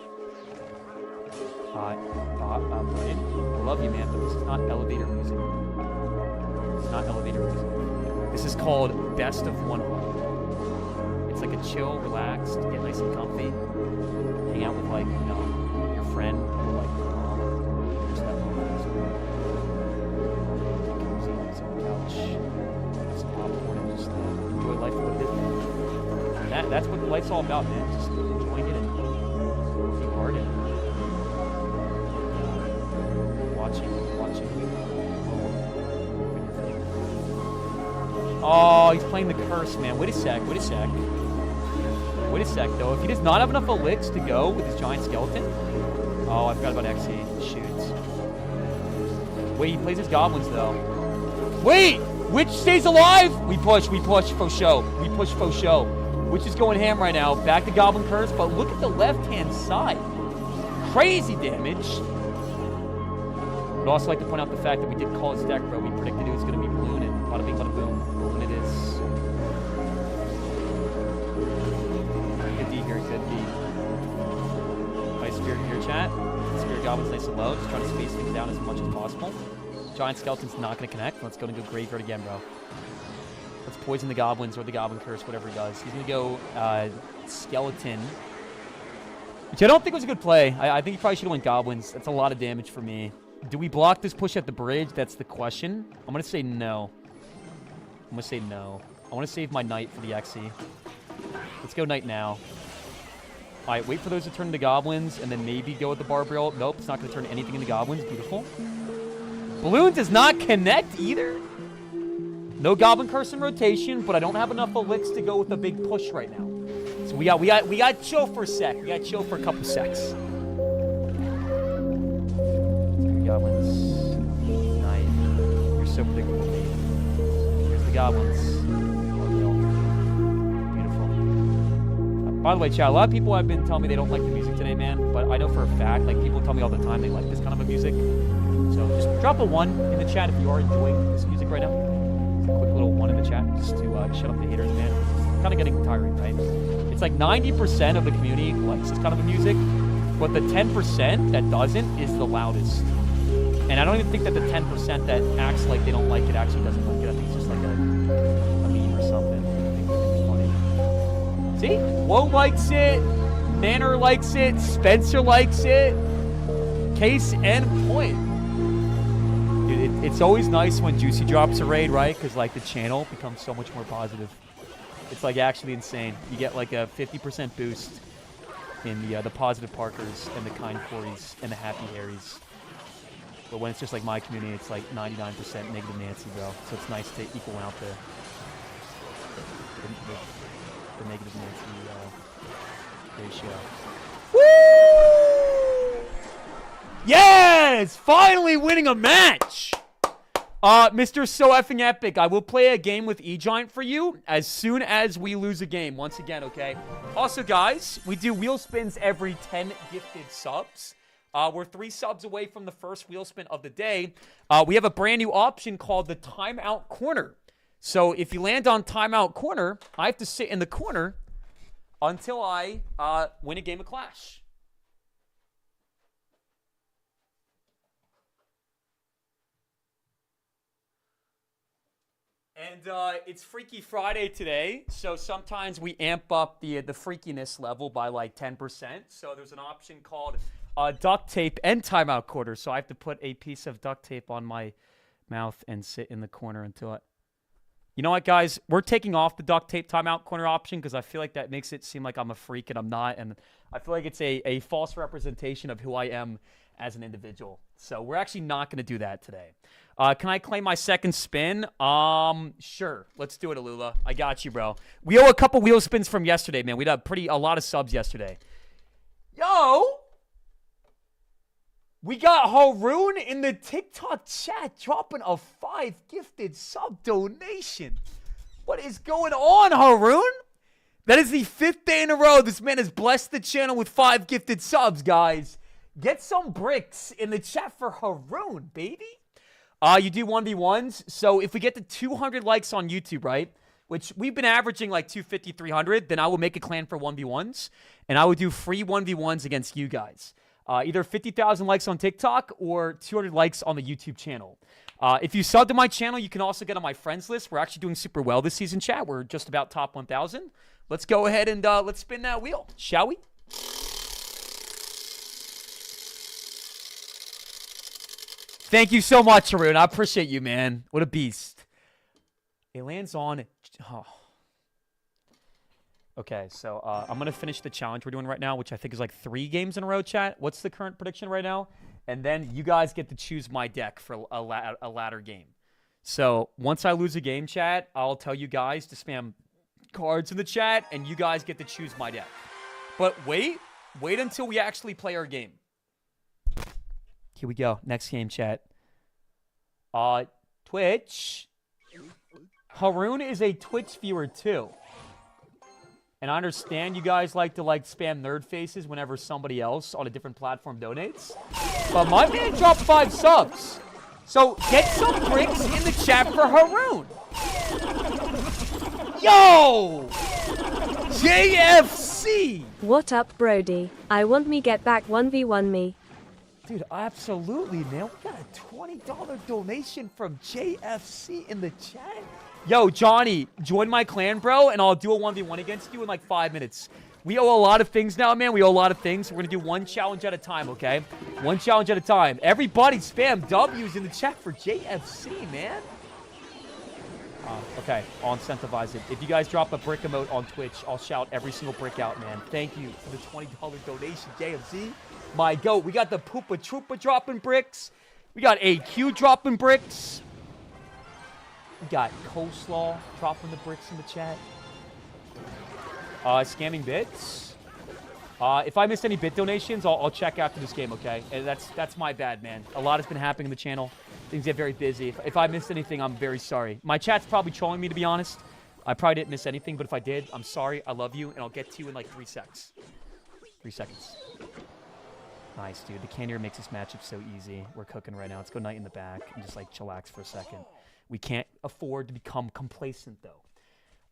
Brian, I love you, man, but this is not elevator music. This is not elevator music. This is called Best of One Hole. It's like a chill, relaxed, get nice and comfy. Hang out with, like, you know, your friend, or like your mom. Just have fun. Get cozy, sit on the couch, have some popcorn, and just enjoy life a little bit. And that's what life's all about, man. Just enjoying it and working hard and watching. Oh, he's playing the curse, man. Wait a sec. Wait a sec, though. If he does not have enough elixirs to go with his giant skeleton... Oh, I forgot about XE. Shoot. Wait, he plays his goblins, though. Wait! Witch stays alive. We push for show. We push for show. Witch is going ham right now. Back to Goblin Curse, but look at the left-hand side. Crazy damage. I'd also like to point out the fact that we did call his deck, bro. We predicted it was going to be Balloon, and bada bing, bada boom. Balloon it is. Good D here, good D. Nice Spirit here, chat. Spirit Goblin's nice and low. Just trying to space things down as much as possible. Giant Skeleton's not going to connect. Let's go to Graveyard again, bro. Let's poison the Goblins or the Goblin Curse, whatever he does. He's going to go Skeleton. Which I don't think was a good play. I think he probably should have went Goblins. That's a lot of damage for me. Do we block this push at the bridge? That's the question. I'm going to say no. I'm going to say no. I want to save my Knight for the XE. Let's go Knight now. All right, wait for those to turn into Goblins, and then maybe go with the Barbarial. Nope, it's not going to turn anything into Goblins. Beautiful. Balloon does not connect either. No Goblin Curse in rotation, but I don't have enough elixirs to go with a big push right now. So we got chill for a sec. We got chill for a couple secs. Goblins. Knight. You're so predictable, Nate. Here's the Goblins. Beautiful. By the way, chat, a lot of people have been telling me they don't like the music today, man. But I know for a fact, like, people tell me all the time they like this kind of a music. So just drop a 1 in the chat if you are enjoying this music right now. Just a quick little 1 in the chat just to shut up the haters, man. It's kind of getting tiring, right? It's like 90% of the community likes this kind of a music, but the 10% that doesn't is the loudest. And I don't even think that the 10% that acts like they don't like it actually doesn't like it. I think it's just like a meme or something. I think it's funny. See? Woe likes it. Nanner likes it. Spencer likes it. Case and point. Dude, it's always nice when Juicy drops a raid, right? Because, like, the channel becomes so much more positive. It's, like, actually insane. You get, like, a 50% boost in the positive Parkers and the kind Corys and the happy Harrys. But when it's just like my community, it's like 99% negative Nancy, bro. So it's nice to equal out the negative Nancy ratio. Woo! Yes! Finally winning a match! Mr. So Effing Epic, I will play a game with E-Giant for you as soon as we lose a game. Once again, okay? Also, guys, we do wheel spins every 10 gifted subs. We're 3 subs away from the first wheel spin of the day. We have a brand new option called the Timeout Corner. So if you land on Timeout Corner, I have to sit in the corner until I win a game of Clash. And it's Freaky Friday today, so sometimes we amp up the freakiness level by like 10%. So there's an option called duct tape and timeout quarter. So I have to put a piece of duct tape on my mouth and sit in the corner until I... You know what, guys? We're taking off the duct tape timeout corner option because I feel like that makes it seem like I'm a freak and I'm not. And I feel like it's a false representation of who I am as an individual. So we're actually not going to do that today. Can I claim my second spin? Sure. Let's do it, Alula. I got you, bro. We owe a couple wheel spins from yesterday, man. We had a lot of subs yesterday. Yo! We got Haroon in the TikTok chat dropping a 5 gifted sub donation. What is going on, Haroon? That is the 5th day in a row this man has blessed the channel with 5 gifted subs, guys. Get some bricks in the chat for Haroon, baby. You do 1v1s. So if we get to 200 likes on YouTube, right, which we've been averaging like 250, 300, then I will make a clan for 1v1s, and I will do free 1v1s against you guys. Either 50,000 likes on TikTok or 200 likes on the YouTube channel. If you sub to my channel, you can also get on my friends list. We're actually doing super well this season, chat. We're just about top 1,000. Let's go ahead and let's spin that wheel, shall we? Thank you so much, Haroon. I appreciate you, man. What a beast. It lands on... Oh. Okay, so I'm going to finish the challenge we're doing right now, which I think is like 3 games in a row, chat. What's the current prediction right now? And then you guys get to choose my deck for a ladder game. So once I lose a game, chat, I'll tell you guys to spam cards in the chat, and you guys get to choose my deck. But wait until we actually play our game. Here we go. Next game, chat. Twitch. Haroon is a Twitch viewer too. And I understand you guys like to spam nerd faces whenever somebody else on a different platform donates. But my man dropped 5 subs. So get some bricks in the chat for Haroon. Yo! JFC! What up, Brody? I want me get back 1v1 me. Dude, absolutely, man. We got a $20 donation from JFC in the chat. Yo, Johnny, join my clan, bro, and I'll do a 1v1 against you in like 5 minutes. We owe a lot of things now, man. We owe a lot of things. We're going to do one challenge at a time, okay? One challenge at a time. Everybody spam W's in the chat for JFC, man. Okay, I'll incentivize it. If you guys drop a brick emote on Twitch, I'll shout every single brick out, man. Thank you for the $20 donation, JFC. My goat. We got the Poopa Troopa dropping bricks. We got AQ dropping bricks. We got Coleslaw dropping the bricks in the chat. Scamming bits. If I missed any bit donations, I'll check after this game, okay? And that's my bad, man. A lot has been happening in the channel. Things get very busy. If I missed anything, I'm very sorry. My chat's probably trolling me, to be honest. I probably didn't miss anything, but if I did, I'm sorry. I love you, and I'll get to you in like 3 seconds. 3 seconds. Nice, dude. The Candier makes this matchup so easy. We're cooking right now. Let's go Knight in the back and just like chillax for a second. We can't afford to become complacent, though.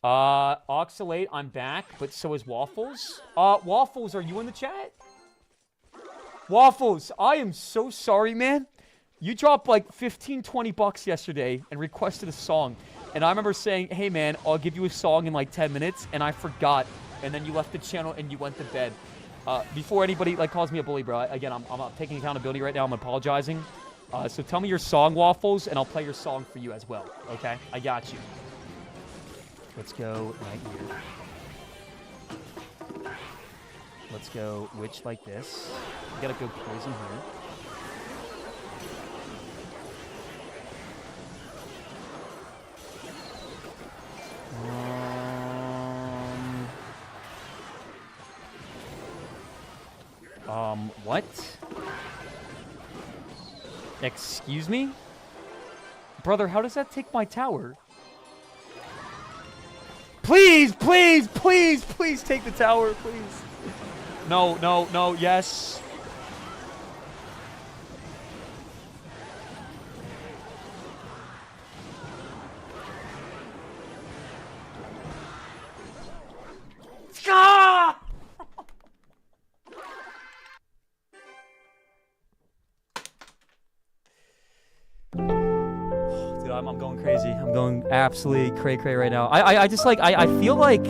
Oxalate, I'm back, but so is Waffles. Waffles, are you in the chat? Waffles, I am so sorry, man. You dropped like 15, 20 bucks yesterday and requested a song. And I remember saying, hey, man, I'll give you a song in like 10 minutes. And I forgot. And then you left the channel and you went to bed. Before anybody like calls me a bully, bro, again, I'm taking accountability right now. I'm apologizing. So tell me your song, Waffles, and I'll play your song for you as well. Okay? I got you. Let's go right here. Let's go witch like this. We gotta go poison here. What? Excuse me? Brother, how does that take my tower? Please, please, please, please take the tower, please. No, no, no, yes. Ah! Dude, I'm going crazy. I'm going absolutely cray-cray right now. I just like, I feel like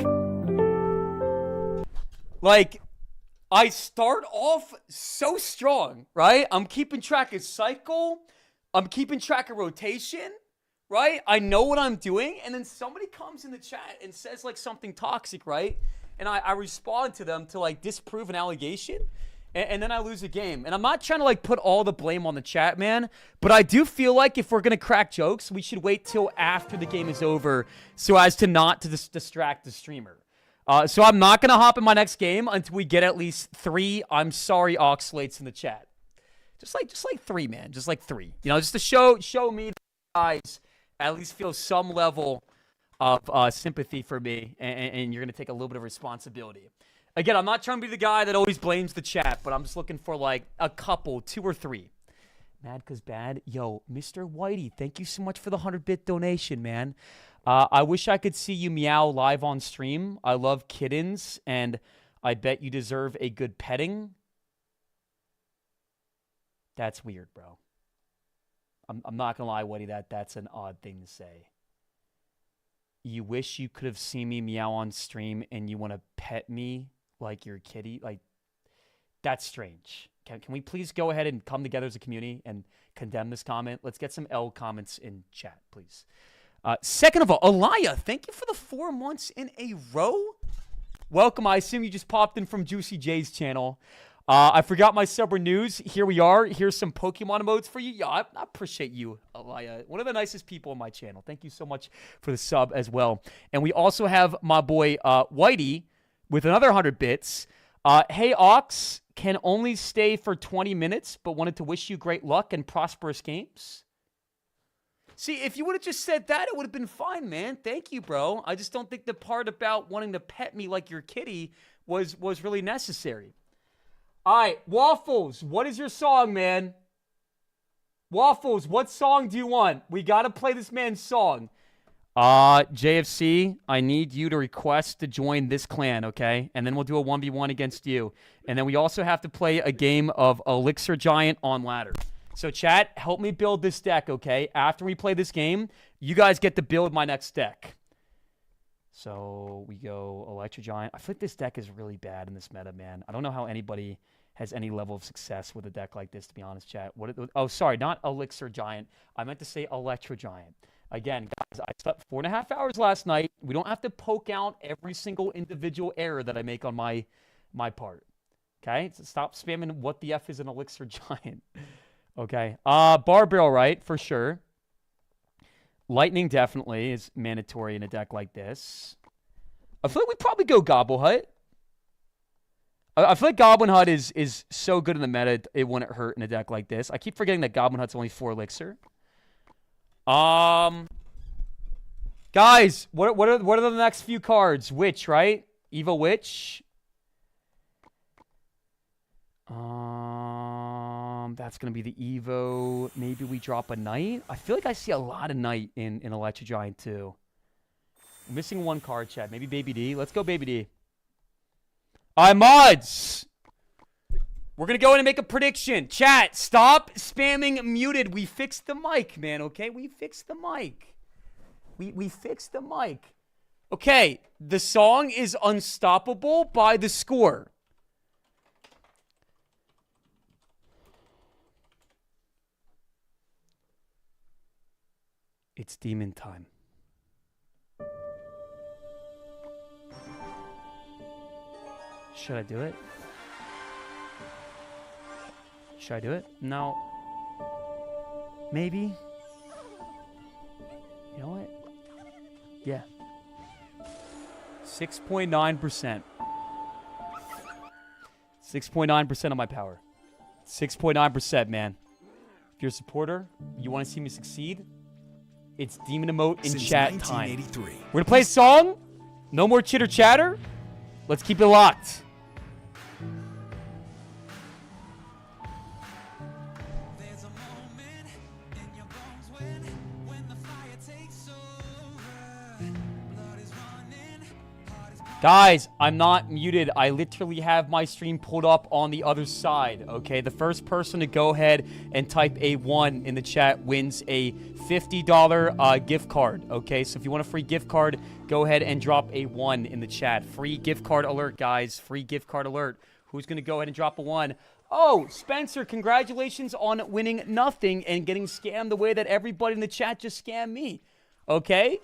I start off so strong, right? I'm keeping track of cycle. I'm keeping track of rotation, right? I know what I'm doing. And then somebody comes in the chat and says like something toxic, right? And I respond to them to like disprove an allegation. And then I lose a game. And I'm not trying to like put all the blame on the chat, man. But I do feel like if we're going to crack jokes, we should wait till after the game is over so as to not to distract the streamer. So I'm not going to hop in my next game until we get at least 3 I'm sorry Oxalates in the chat. Just like 3, man. Just like 3. You know, just to show me that you guys at least feel some level of sympathy for me. And you're going to take a little bit of responsibility. Again, I'm not trying to be the guy that always blames the chat, but I'm just looking for like a couple, 2 or 3. Mad cause bad. Yo, Mr. Whitey, thank you so much for the 100-bit donation, man. I wish I could see you meow live on stream. I love kittens, and I bet you deserve a good petting. That's weird, bro. I'm not gonna lie, Whitey, that's an odd thing to say. You wish you could have seen me meow on stream and you want to pet me like your kitty? Like, that's strange. Can we please go ahead and come together as a community and condemn this comment? Let's get some L comments in chat, please. Second of all, Alaya, thank you for the 4 months in a row. Welcome. I assume you just popped in from Juicy J's channel. I forgot my sub news. Here we are. Here's some Pokemon emotes for you. Yeah, I appreciate you, Alaya. One of the nicest people on my channel. Thank you so much for the sub as well. And we also have my boy Whitey with another 100 bits. Hey, Ox, can only stay for 20 minutes, but wanted to wish you great luck and prosperous games. See, if you would have just said that, it would have been fine, man. Thank you, bro. I just don't think the part about wanting to pet me like your kitty was really necessary. All right, Waffles, what is your song, man? Waffles, what song do you want? We got to play this man's song. JFC, I need you to request to join this clan, okay? And then we'll do a 1v1 against you. And then we also have to play a game of Elixir Giant on ladder. So, chat, help me build this deck, okay? After we play this game, you guys get to build my next deck. So, we go Elixir Giant. I feel like this deck is really bad in this meta, man. I don't know how anybody has any level of success with a deck like this, to be honest, chat. Oh, sorry, not Elixir Giant. I meant to say Electro Giant. Again, guys, I slept 4.5 hours last night. We don't have to poke out every single individual error that I make on my part. Okay? So stop spamming what the F is an Elixir Giant. Okay. Bar Barrel, right? For sure. Lightning definitely is mandatory in a deck like this. I feel like we probably go Gobble Hut. I feel like Goblin Hut is so good in the meta, it wouldn't hurt in a deck like this. I keep forgetting that Goblin Hut's only 4 Elixir. Guys, what are the next few cards? Witch, right? Evo Witch. That's gonna be the Evo. Maybe we drop a Knight. I feel like I see a lot of Knight in Electro Giant too. I'm missing one card, chat. Maybe Baby D. Let's go Baby D. All right, mods. We're going to go in and make a prediction. Chat, stop spamming muted. We fixed the mic, man, okay? We fixed the mic. We fixed the mic. Okay, the song is Unstoppable by The Score. It's demon time. Should I do it? Should I do it? No. Maybe. You know what? Yeah. 6.9%. 6.9% of my power. 6.9%, man. If you're a supporter, you want to see me succeed, it's Demon Emote in chat time. We're going to play a song. No more chitter chatter. Let's keep it locked. Guys, I'm not muted. I literally have my stream pulled up on the other side, okay? The first person to go ahead and type a 1 in the chat wins a $50 gift card, okay? So if you want a free gift card, go ahead and drop a 1 in the chat. Free gift card alert, guys. Free gift card alert. Who's going to go ahead and drop a 1? Oh, Spencer, congratulations on winning nothing and getting scammed the way that everybody in the chat just scammed me, okay?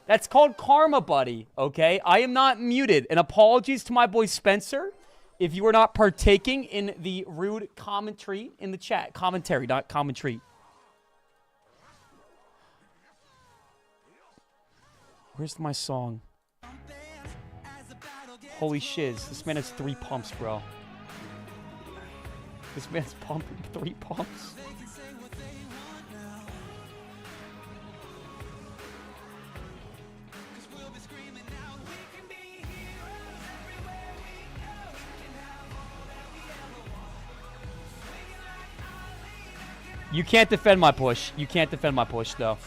That's called karma, buddy, okay? I am not muted. And apologies to my boy Spencer if you are not partaking in the rude commentary in the chat. Commentary, not commentary. Where's my song? Holy shiz. This man has 3 pumps, bro. This man's pumping 3 pumps. You can't defend my push. You can't defend my push, though.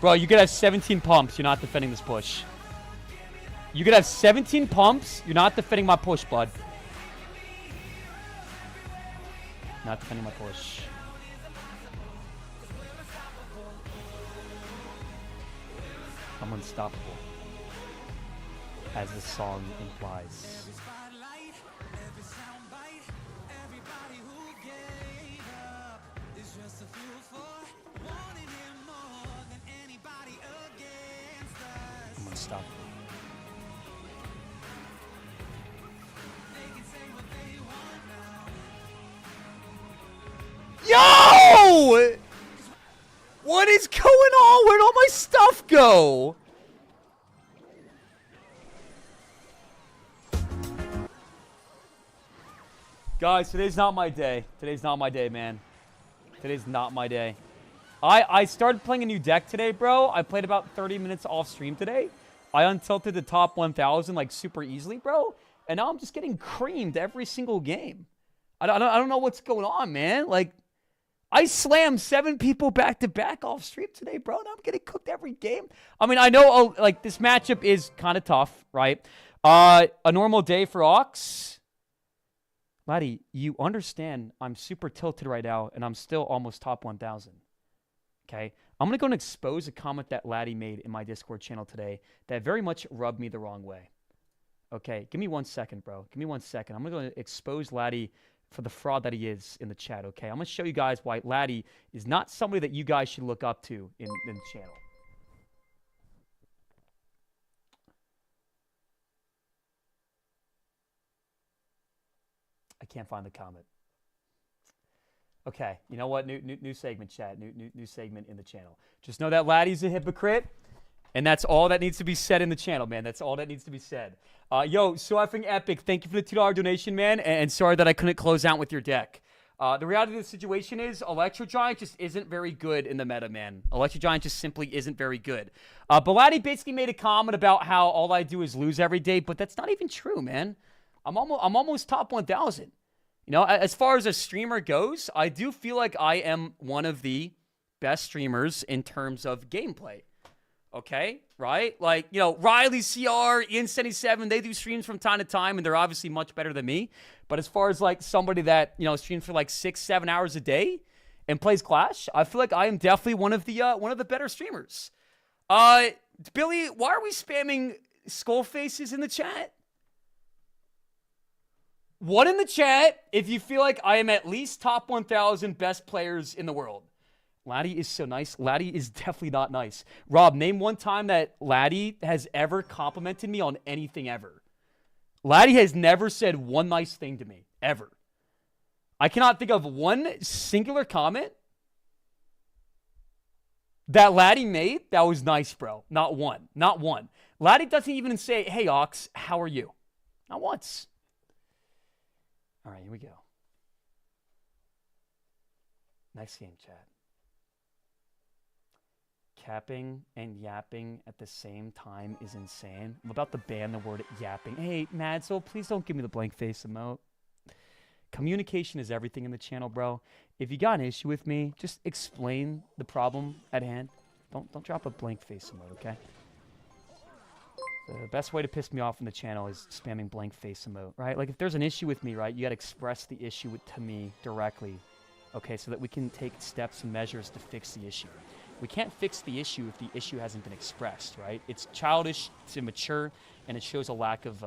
Bro, you could have 17 pumps. You're not defending this push. You could have 17 pumps. You're not defending my push, bud. Not defending my push. I'm unstoppable. As the song implies. I'm unstoppable. Yo! What is going on? Where'd all my stuff go? Guys, today's not my day. Today's not my day, man. Today's not my day. I started playing a new deck today, bro. I played about 30 minutes off stream today. I untilted the top 1,000 like super easily, bro. And now I'm just getting creamed every single game. I don't know what's going on, man. Like, I slammed 7 people back to back off stream today, bro. And I'm getting cooked every game. I mean, I know like this matchup is kind of tough, right? A normal day for Ox. Laddie, you understand I'm super tilted right now, and I'm still almost top 1,000. Okay? I'm going to go and expose a comment that Laddie made in my Discord channel today that very much rubbed me the wrong way. Okay? Give me 1 second, bro. Give me 1 second. I'm going to go and expose Laddie for the fraud that he is in the chat, okay? I'm going to show you guys why Laddie is not somebody that you guys should look up to in the channel. I can't find the comment. Okay, you know what? New segment, chat. New segment in the channel. Just know that Laddie's a hypocrite, and that's all that needs to be said in the channel, man. That's all that needs to be said. Yo, so effing epic. Thank you for the $2 donation, man, and sorry that I couldn't close out with your deck. The reality of the situation is Electro Giant just isn't very good in the meta, man. Electro Giant just simply isn't very good. But Laddie basically made a comment about how all I do is lose every day, but that's not even true, man. I'm almost top 1,000. You know, as far as a streamer goes, I do feel like I am one of the best streamers in terms of gameplay. Okay, right? Like, you know, Riley CR, Ian77, they do streams from time to time, and they're obviously much better than me. But as far as, like, somebody that, you know, streams for, like, 6-7 hours a day and plays Clash, I feel like I am definitely one of the better streamers. Billy, why are we spamming skull faces in the chat? One in the chat if you feel like I am at least top 1,000 best players in the world. Laddie is so nice. Laddie is definitely not nice. Rob, name one time that Laddie has ever complimented me on anything ever. Laddie has never said one nice thing to me, ever. I cannot think of one singular comment that Laddie made that was nice, bro. Not one. Not one. Laddie doesn't even say, hey, Ox, how are you? Not once. All right, here we go. Next game, chat. Capping and yapping at the same time is insane. I'm about to ban the word yapping. Hey, Madsel, please don't give me the blank face emote. Communication is everything in the channel, bro. If you got an issue with me, just explain the problem at hand. Don't drop a blank face emote, okay? The best way to piss me off in the channel is spamming blank face emote, right? Like, if there's an issue with me, right, you got to express the issue to me directly, okay, so that we can take steps and measures to fix the issue. We can't fix the issue if the issue hasn't been expressed, right? It's childish, it's immature, and it shows a lack of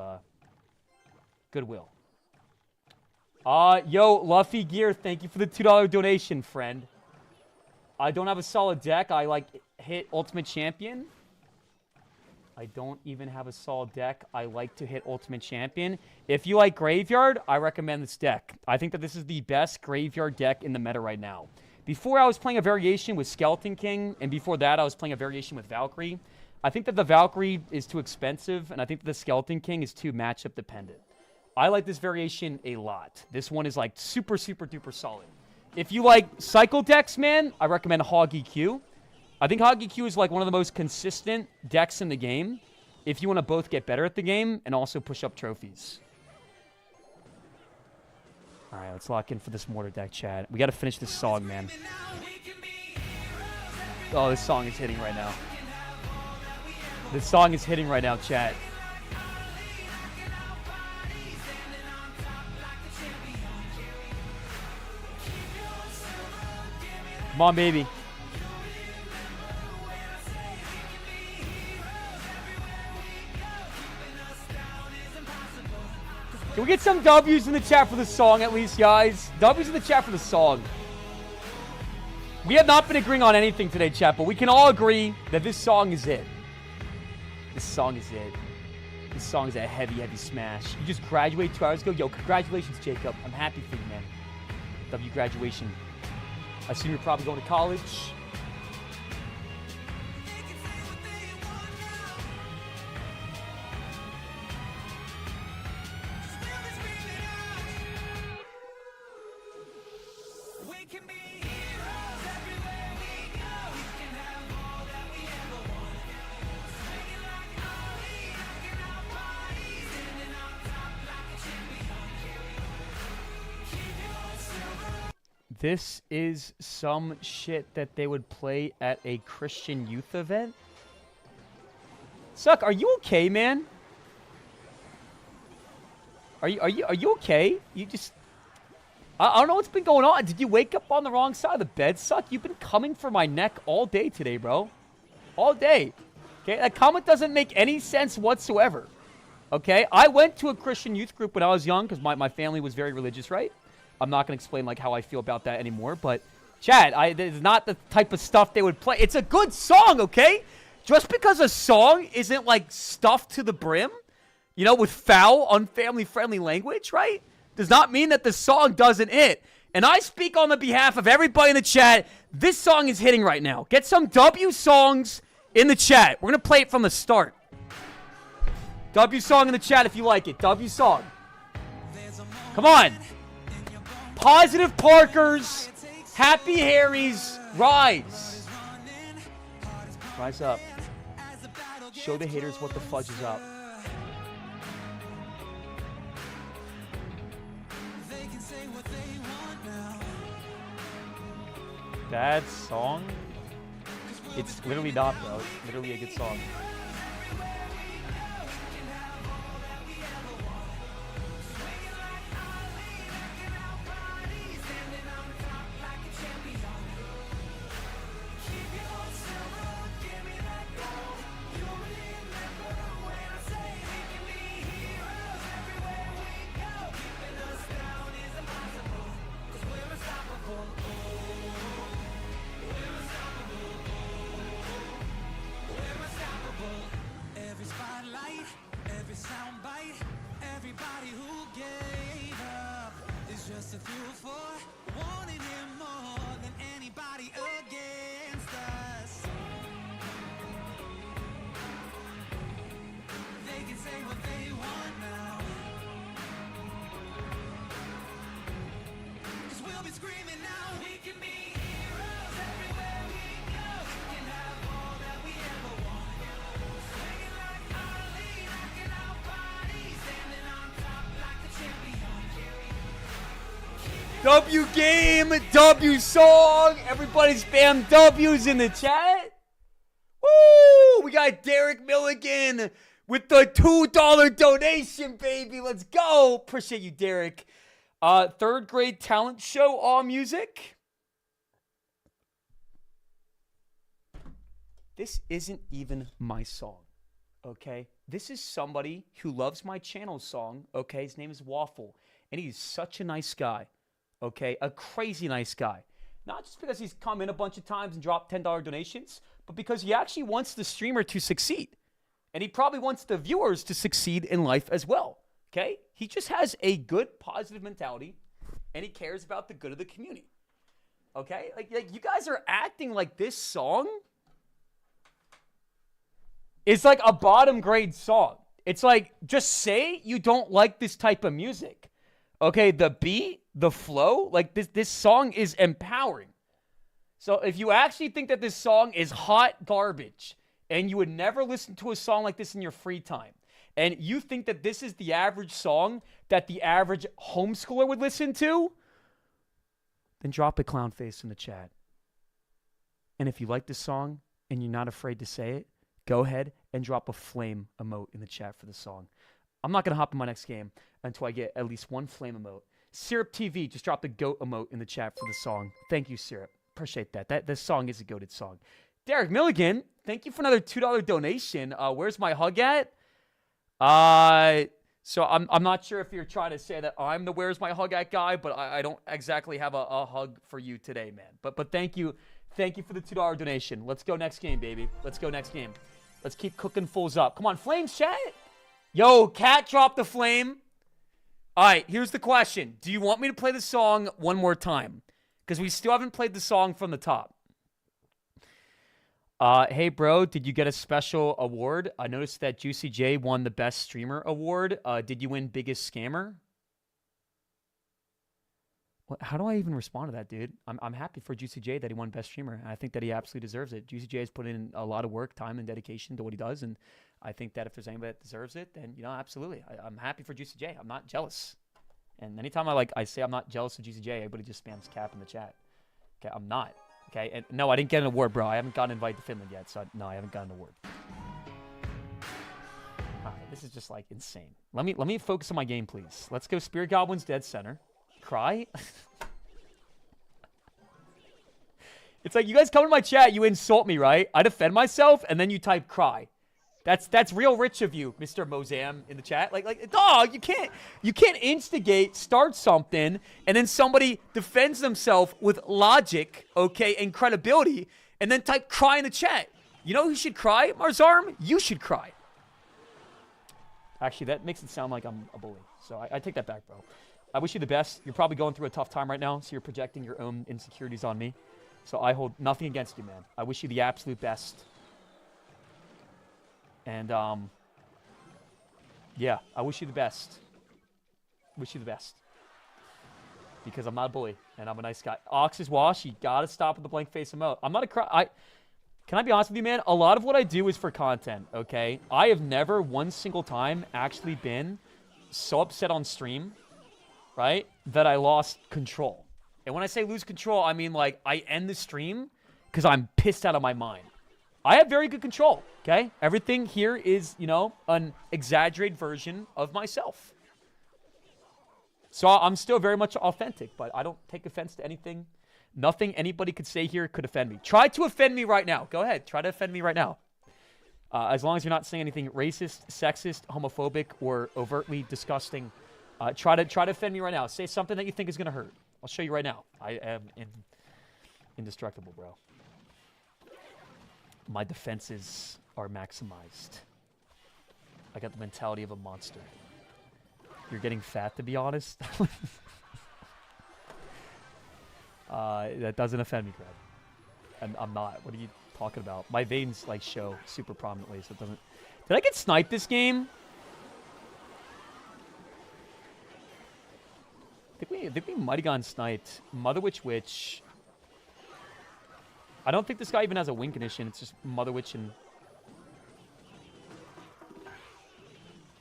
goodwill. Yo, Luffy Gear, thank you for the $2 donation, friend. I don't have a solid deck. I, like, hit Ultimate Champion. I don't even have a solid deck. I like to hit Ultimate Champion. If you like Graveyard, I recommend this deck. I think that this is the best Graveyard deck in the meta right now. Before, I was playing a variation with Skeleton King, and before that, I was playing a variation with Valkyrie. I think that the Valkyrie is too expensive, and I think that the Skeleton King is too matchup dependent. I like this variation a lot. This one is, like, super, super duper solid. If you like cycle decks, man, I recommend Hog EQ. I think Hog EQ is, like, one of the most consistent decks in the game if you want to both get better at the game and also push up trophies. All right, let's lock in for this mortar deck, chat. We got to finish this song, man. Oh, this song is hitting right now. This song is hitting right now, chat. Come on, baby. Can we get some W's in the chat for the song at least, guys? W's in the chat for the song. We have not been agreeing on anything today, chat, but we can all agree that this song is it. This song is it. This song is a heavy, heavy smash. You just graduated 2 hours ago? Yo, congratulations, Jacob. I'm happy for you, man. W graduation. I assume you're probably going to college. This is some shit that they would play at a Christian youth event? Suck, are you okay, man? Are you okay? You just... I don't know what's been going on. Did you wake up on the wrong side of the bed, Suck? You've been coming for my neck all day today, bro. All day. Okay, that comment doesn't make any sense whatsoever. Okay, I went to a Christian youth group when I was young because my family was very religious, right? I'm not going to explain like how I feel about that anymore, but Chad, this is not the type of stuff they would play. It's a good song, okay? Just because a song isn't like stuffed to the brim, you know, with foul, unfamily-friendly language, right? Does not mean that the song doesn't hit. And I speak on the behalf of everybody in the chat. This song is hitting right now. Get some W songs in the chat. We're going to play it from the start. W song in the chat if you like it. W song. Come on. Positive Parkers, Happy Harrys, rise. Rise up. Show the haters what the fudge is up. Bad song? It's literally not, bro. It's literally a good song. W game, W song. Everybody spam W's in the chat. Woo! We got Derek Milligan with the $2 donation, baby. Let's go. Appreciate you, Derek. Third grade talent show, all music. This isn't even my song, okay? This is somebody who loves my channel song, okay? His name is Waffle, and he's such a nice guy. Okay, a crazy nice guy. Not just because he's come in a bunch of times and dropped $10 donations, but because he actually wants the streamer to succeed. And he probably wants the viewers to succeed in life as well. Okay? He just has a good, positive mentality, and he cares about the good of the community. Okay? Like you guys are acting like this song is like a bottom grade song. It's like, just say you don't like this type of music. Okay, the beat, the flow, like this song is empowering. So if you actually think that this song is hot garbage and you would never listen to a song like this in your free time, and you think that this is the average song that the average homeschooler would listen to, then drop a clown face in the chat. And if you like this song and you're not afraid to say it, go ahead and drop a flame emote in the chat for the song. I'm not going to hop in my next game until I get at least one flame emote. Syrup TV just dropped a goat emote in the chat for the song. Thank you, Syrup. Appreciate that. This song is a goated song. Derek Milligan, thank you for another $2 donation. Where's my hug at? So I'm not sure if you're trying to say that I'm the where's my hug at guy, but I don't exactly have a hug for you today, man. But thank you for the $2 donation. Let's go next game, baby. Let's go next game. Let's keep cooking fools up. Come on, Flames chat. Yo, Cat dropped the flame. All right, here's the question. Do you want me to play the song one more time? Because we still haven't played the song from the top. Hey, bro, did you get a special award? I noticed that Juicy J won the Best Streamer Award. Did you win Biggest Scammer? How do I even respond to that, dude? I'm happy for Juicy J that he won Best Streamer. I think that he absolutely deserves it. Juicy J has put in a lot of work, time, and dedication to what he does, and I think that if there's anybody that deserves it, then, absolutely. I'm happy for Juicy J. I'm not jealous. And anytime I say I'm not jealous of GCJ, everybody just spams cap in the chat. Okay, I'm not. Okay, and no, I didn't get an award, bro. I haven't gotten invited to Finland yet, so no, I haven't gotten an award. All right, this is just like insane. Let me focus on my game, please. Let's go Spirit Goblins dead center. Cry. It's like you guys come to my chat, you insult me, right? I defend myself, and then you type cry. That's real rich of you, Mr. Mozam in the chat. Like, dog, you can't instigate, start something, and then somebody defends themselves with logic, okay, and credibility, and then type cry in the chat. You know who should cry, Marzarm? You should cry. Actually, that makes it sound like I'm a bully. So I take that back, bro. I wish you the best. You're probably going through a tough time right now, so you're projecting your own insecurities on me. So I hold nothing against you, man. I wish you the absolute best. And, yeah, I wish you the best. Wish you the best. Because I'm not a bully, and I'm a nice guy. Ox's wash, you gotta stop with the blank face emote. I'm not a Can I be honest with you, man? A lot of what I do is for content, okay? I have never one single time actually been so upset on stream, right, that I lost control. And when I say lose control, I mean, like, I end the stream because I'm pissed out of my mind. I have very good control, okay? Everything here is, you know, an exaggerated version of myself. So I'm still very much authentic, but I don't take offense to anything. Nothing anybody could say here could offend me. Try to offend me right now. Go ahead. Try to offend me right now. As long as you're not saying anything racist, sexist, homophobic, or overtly disgusting, try to offend me right now. Say something that you think is going to hurt. I'll show you right now. I am indestructible, bro. My defenses are maximized. I got the mentality of a monster. You're getting fat, to be honest. That doesn't offend me, Greg. And I'm not. What are you talking about? My veins, like, show super prominently, so it doesn't... Did I get sniped this game? I think we might have gotten sniped. Mother Witch Witch... I don't think this guy even has a win condition. It's just Mother Witch and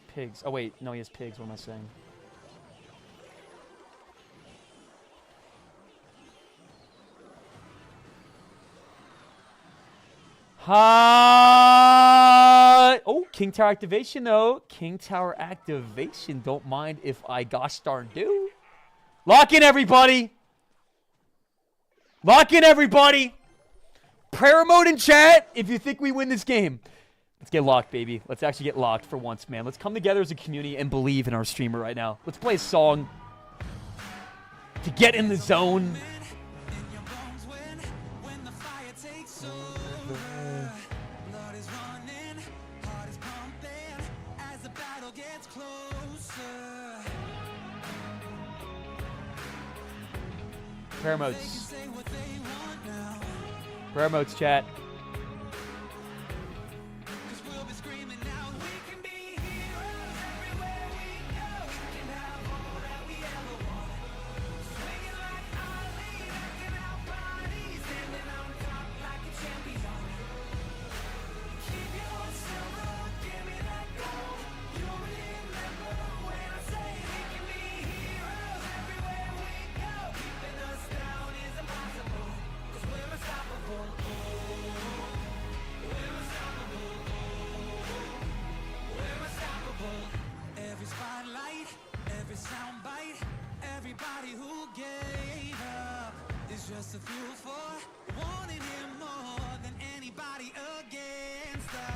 pigs. Oh, wait. No, he has pigs. What am I saying? Oh, King Tower activation, though. King Tower activation. Don't mind if I gosh darn do. Lock in, everybody. Lock in, everybody. Prayer mode in chat if you think we win this game. Let's get locked, baby. Let's actually get locked for once, man. Let's come together as a community and believe in our streamer right now. Let's play a song to get in the zone. Prayer modes. Prayer modes, chat.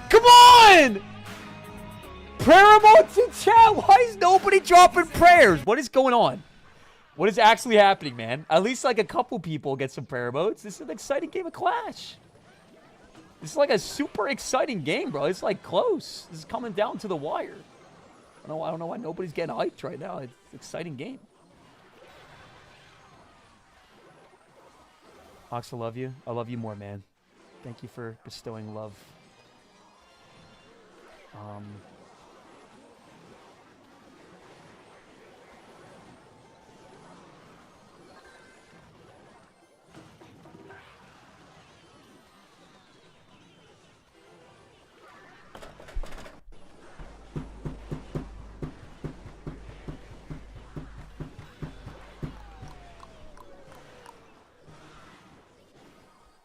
Come on! Prayer emotes in chat. Why is nobody dropping prayers? What is going on? What is actually happening, man? At least like a couple people get some prayer emotes. This is an exciting game of Clash. This is like a super exciting game, bro. It's like close. This is coming down to the wire. I don't know why nobody's getting hyped right now. It's an exciting game. Ox, I love you. I love you more, man. Thank you for bestowing love.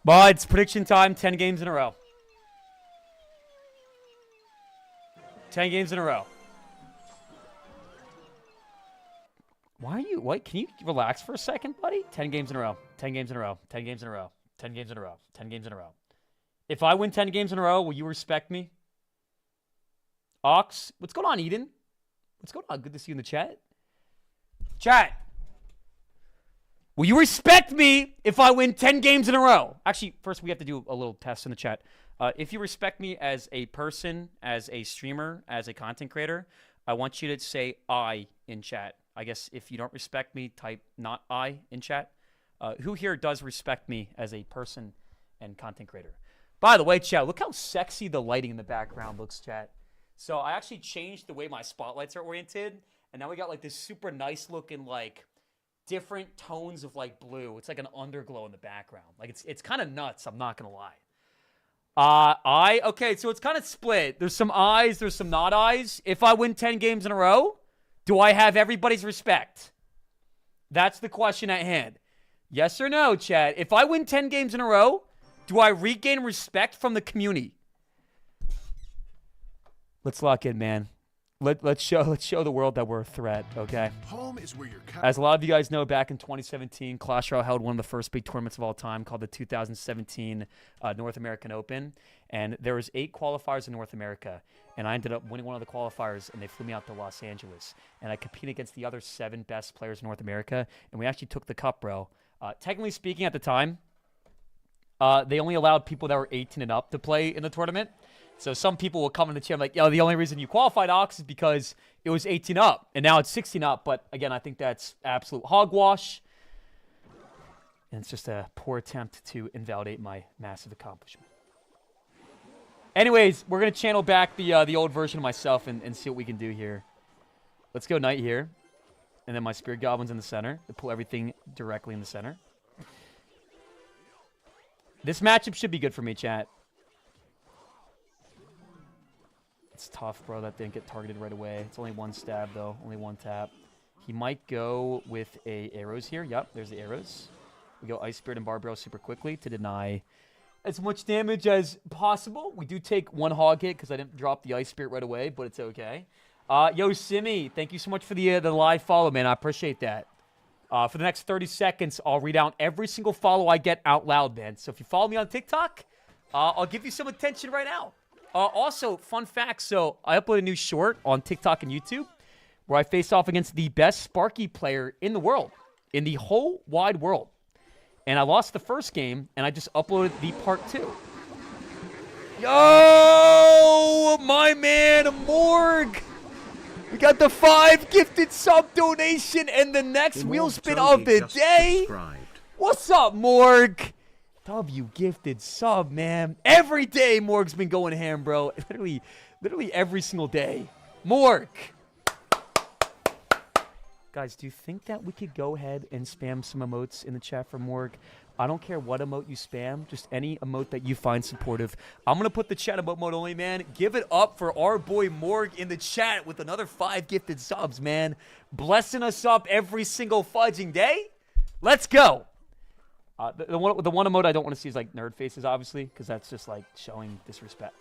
But it's prediction time. 10 games in a row. 10 games in a row. Why are you... What? Can you relax for a second, buddy? 10 games in a row. 10 games in a row. 10 games in a row. 10 games in a row. 10 games in a row. If I win 10 games in a row, will you respect me? Ox? What's going on, Eden? What's going on? Good to see you in the chat. Chat. Will you respect me if I win 10 games in a row? Actually, first we have to do a little test in the chat. If you respect me as a person, as a streamer, as a content creator, I want you to say I in chat. I guess if you don't respect me, type not I in chat. Who here does respect me as a person and content creator? By the way, chat, look how sexy the lighting in the background looks, chat. So I actually changed the way my spotlights are oriented, and now we got like this super nice looking like different tones of like blue. It's like an underglow in the background. Like it's kind of nuts, I'm not gonna lie. Okay, so it's kind of split. There's some ayes, there's some not ayes. If I win 10 games in a row, do I have everybody's respect? That's the question at hand. Yes or no, chat? If I win 10 games in a row, do I regain respect from the community? Let's lock in, man. Let's show the world that we're a threat, okay? Home is where your As a lot of you guys know, back in 2017, Clash Royale held one of the first big tournaments of all time called the 2017 North American Open. And there was 8 qualifiers in North America. And I ended up winning one of the qualifiers, and they flew me out to Los Angeles. And I competed against the other 7 best players in North America, and we actually took the cup, bro. Technically speaking, at the time, they only allowed people that were 18 and up to play in the tournament. So some people will come in the chat like, yo, the only reason you qualified, Ox, is because it was 18 up. And now it's 16 up. But, again, I think that's absolute hogwash. And it's just a poor attempt to invalidate my massive accomplishment. Anyways, we're going to channel back the old version of myself and see what we can do here. Let's go Knight here. And then my Spirit Goblin's in the center to pull everything directly in the center. This matchup should be good for me, chat. It's tough, bro. That didn't get targeted right away. It's only 1 stab, though. Only 1 tap. He might go with arrows here. Yep, there's the arrows. We go Ice Spirit and Barbell super quickly to deny as much damage as possible. We do take 1 hog hit because I didn't drop the Ice Spirit right away, but it's okay. Yo, Simi, thank you so much for the live follow, man. I appreciate that. For the next 30 seconds, I'll read out every single follow I get out loud, man. So if you follow me on TikTok, I'll give you some attention right now. Also, fun fact, so I uploaded a new short on TikTok and YouTube where I face off against the best Sparky player in the world, in the whole wide world. And I lost the first game, and I just uploaded the part 2. Yo, my man, Morg. We got the 5 gifted sub donation and the next wheel spin of the day. What's up, Morg? W gifted sub, man. Every day Morg's been going ham, bro. Literally every single day. Morg. Guys, do you think that we could go ahead and spam some emotes in the chat for Morg? I don't care what emote you spam, just any emote that you find supportive. I'm going to put the chat emote mode only, man. Give it up for our boy Morg in the chat with another 5 gifted subs, man. Blessing us up every single fudging day. Let's go. The one emote I don't want to see is like nerd faces, obviously, because that's just like showing disrespect.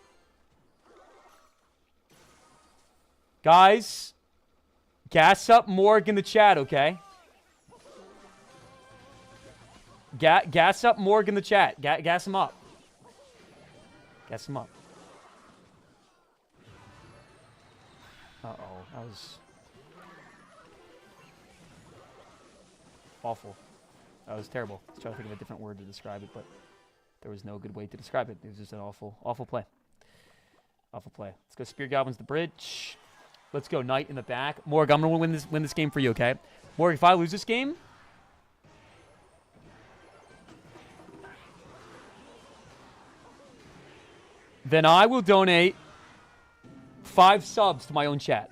Guys, gas up Morg in the chat, okay? Gas up Morg in the chat. Gas him up. Gas him up. Uh-oh. That was awful. That was terrible. I was trying to think of a different word to describe it, but there was no good way to describe it. It was just an awful play. Awful play. Let's go Spear Goblins the bridge. Let's go Knight in the back. Morg, I'm going to win this game for you, okay? Morg, if I lose this game, then I will donate 5 subs to my own chat.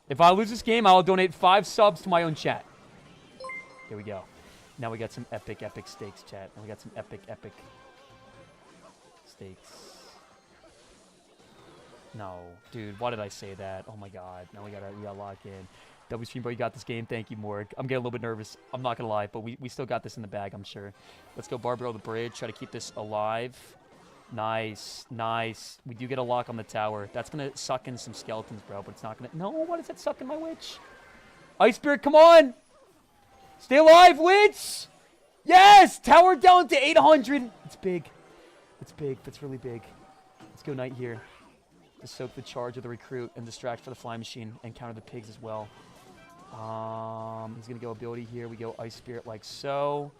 If I lose this game, I'll donate 5 subs to my own chat. Here we go. Now we got some epic stakes, chat. Now we got some epic stakes. No, dude, why did I say that? Oh my god. Now we gotta lock in. W Stream, bro, you got this game. Thank you, Morg. I'm getting a little bit nervous. I'm not going to lie, but we still got this in the bag, I'm sure. Let's go Barbaro the bridge. Try to keep this alive. Nice. Nice. We do get a lock on the tower. That's going to suck in some skeletons, bro, but it's not going to... No, why does that suck in my witch? Ice Spirit, come on! Stay alive, witch! Yes! Tower down to 800. It's big. It's big. That's really big. Let's go Knight here. To soak the charge of the recruit and distract for the fly machine and counter the pigs as well. He's going to go ability here. We go Ice Spirit like so.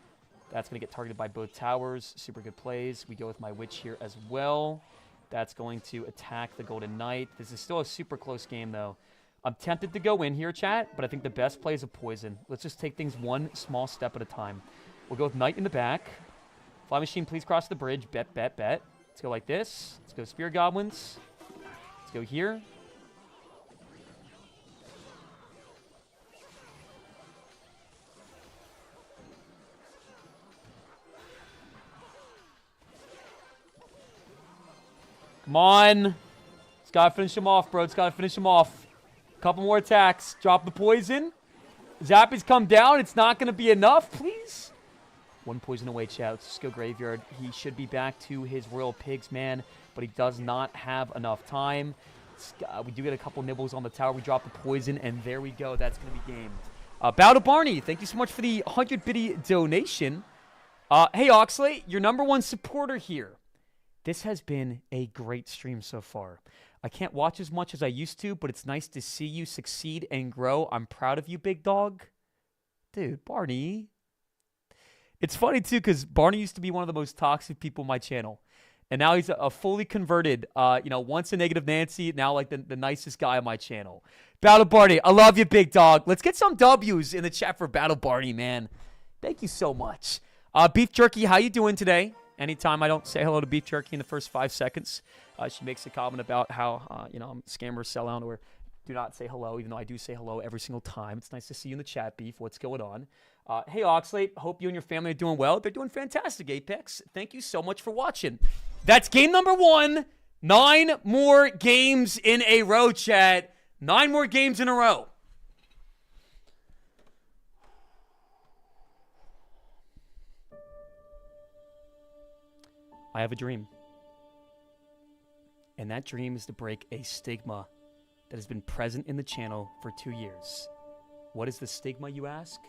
That's going to get targeted by both towers. Super good plays. We go with my Witch here as well. That's going to attack the Golden Knight. This is still a super close game, though. I'm tempted to go in here, chat, but I think the best play is a poison. Let's just take things one small step at a time. We'll go with Knight in the back. Fly Machine, please cross the bridge. Bet, bet, bet. Let's go like this. Let's go Spear Goblins. Let's go here. Come on. It's got to finish him off, bro. It's got to finish him off. Couple more attacks. Drop the poison. Zappy's come down. It's not going to be enough, please. One poison away, chat. Let's just go Graveyard. He should be back to his Royal Pigs, man, but he does not have enough time. We do get a couple nibbles on the tower. We drop the poison, and there we go. That's going to be game. Bow to Barney. Thank you so much for the 100 biddy donation. Hey, Oxalate, your #1 supporter here. This has been a great stream so far. I can't watch as much as I used to, but it's nice to see you succeed and grow. I'm proud of you, big dog. Dude, Barney. It's funny, too, because Barney used to be one of the most toxic people on my channel. And now he's a fully converted, once a negative Nancy, now like the nicest guy on my channel. Battle Barney, I love you, big dog. Let's get some W's in the chat for Battle Barney, man. Thank you so much. Beef Jerky, how you doing today? Anytime I don't say hello to Beef Jerky in the first 5 seconds, she makes a comment about how, I'm a scammer, sellout, or do not say hello, even though I do say hello every single time. It's nice to see you in the chat, Beef. What's going on? Hey, Oxlade. Hope you and your family are doing well. They're doing fantastic, Apex. Thank you so much for watching. That's game #1. 9 more games in a row, chat. 9 more games in a row. I have a dream. And that dream is to break a stigma that has been present in the channel for 2 years. What is the stigma, you ask?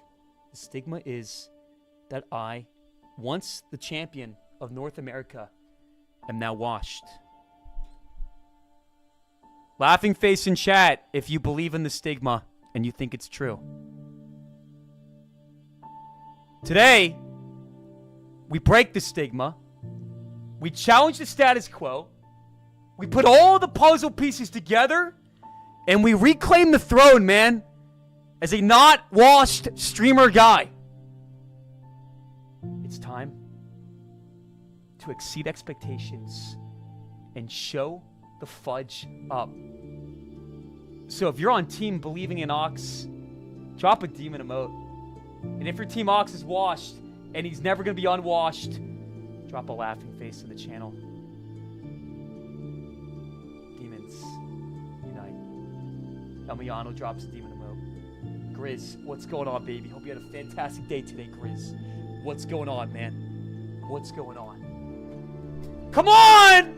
The stigma is that I, once the champion of North America, am now washed. Laughing face in chat if you believe in the stigma and you think it's true. Today, we break the stigma. We challenge the status quo. We put all the puzzle pieces together, and we reclaim the throne, man, as a not washed streamer guy. It's time to exceed expectations and show the fudge up. So if you're on team believing in Ox, drop a demon emote. And if your team Ox is washed and he's never going to be unwashed, drop a laughing face in the channel. Demons, unite. Elmiano drops a demon emote. Grizz, what's going on, baby? Hope you had a fantastic day today, Grizz. What's going on, man? What's going on? Come on!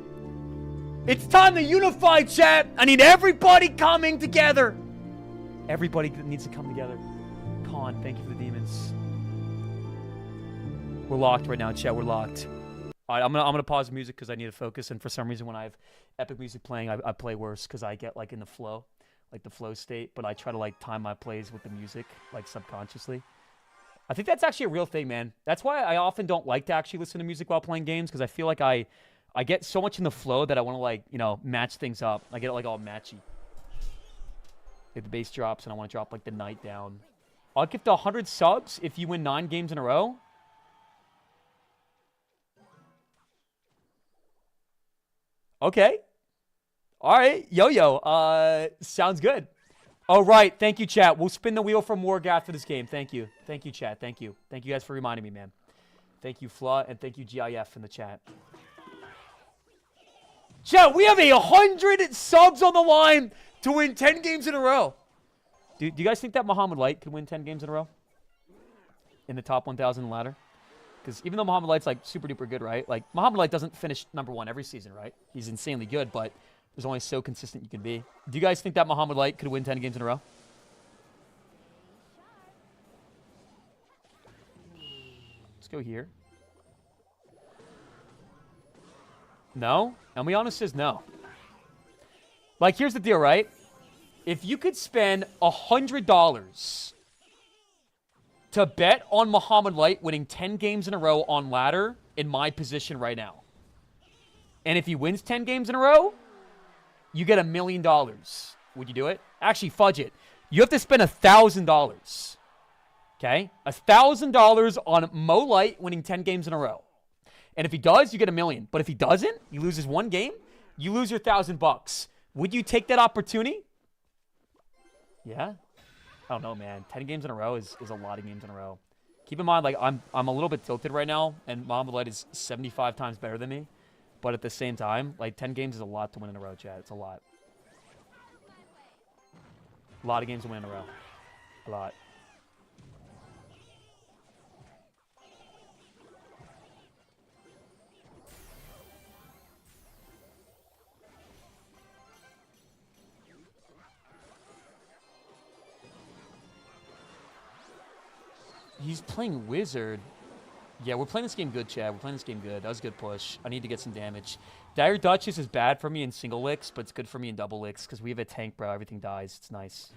It's time to unify, chat. I need everybody coming together. Everybody needs to come together. Con, thank you for the demons. We're locked right now, chat. We're locked. All right, I'm gonna pause the music because I need to focus. And for some reason, when I have epic music playing, I play worse because I get like in the flow, like the flow state. But I try to like time my plays with the music, like subconsciously. I think that's actually a real thing, man. That's why I often don't like to actually listen to music while playing games because I feel like I get so much in the flow that I want to like match things up. I get like all matchy. If the bass drops and I want to drop like the night down, I'll give to 100 subs if you win 9 games in a row. Okay. All right. Yo-yo. Sounds good. All right. Thank you, chat. We'll spin the wheel for Morg after this game. Thank you. Thank you, chat. Thank you. Thank you guys for reminding me, man. Thank you, Fla, and thank you, GIF, in the chat. Chat, we have 100 subs on the line to win 10 games in a row. Do you guys think that Muhammad Light could win 10 games in a row? In the top 1,000 ladder? Because even though Muhammad Light's like super duper good, right? Like Muhammad Light doesn't finish #1 every season, right? He's insanely good, but there's only so consistent you can be. Do you guys think that Muhammad Light could win 10 games in a row? Let's go here. No? Elmiana says no. Like, here's the deal, right? If you could spend $100 to bet on Muhammad Light winning 10 games in a row on ladder in my position right now, and if he wins 10 games in a row, you get $1 million. Would you do it? Actually, fudge it. You have to spend $1,000. Okay? $1,000 on Mo Light winning 10 games in a row. And if he does, you get $1 million. But if he doesn't, he loses one game, you lose your $1,000. Would you take that opportunity? Yeah? I don't know, man. 10 games in a row is a lot of games in a row. Keep in mind, like, I'm a little bit tilted right now, and Muhammad Light is 75 times better than me. But at the same time, like, 10 games is a lot to win in a row, Chad. It's a lot. A lot of games to win in a row. A lot. He's playing Wizard. Yeah, we're playing this game good, Chad. We're playing this game good. That was a good push. I need to get some damage. Dire Duchess is bad for me in single licks, but it's good for me in double licks because we have a tank, bro. Everything dies. It's nice.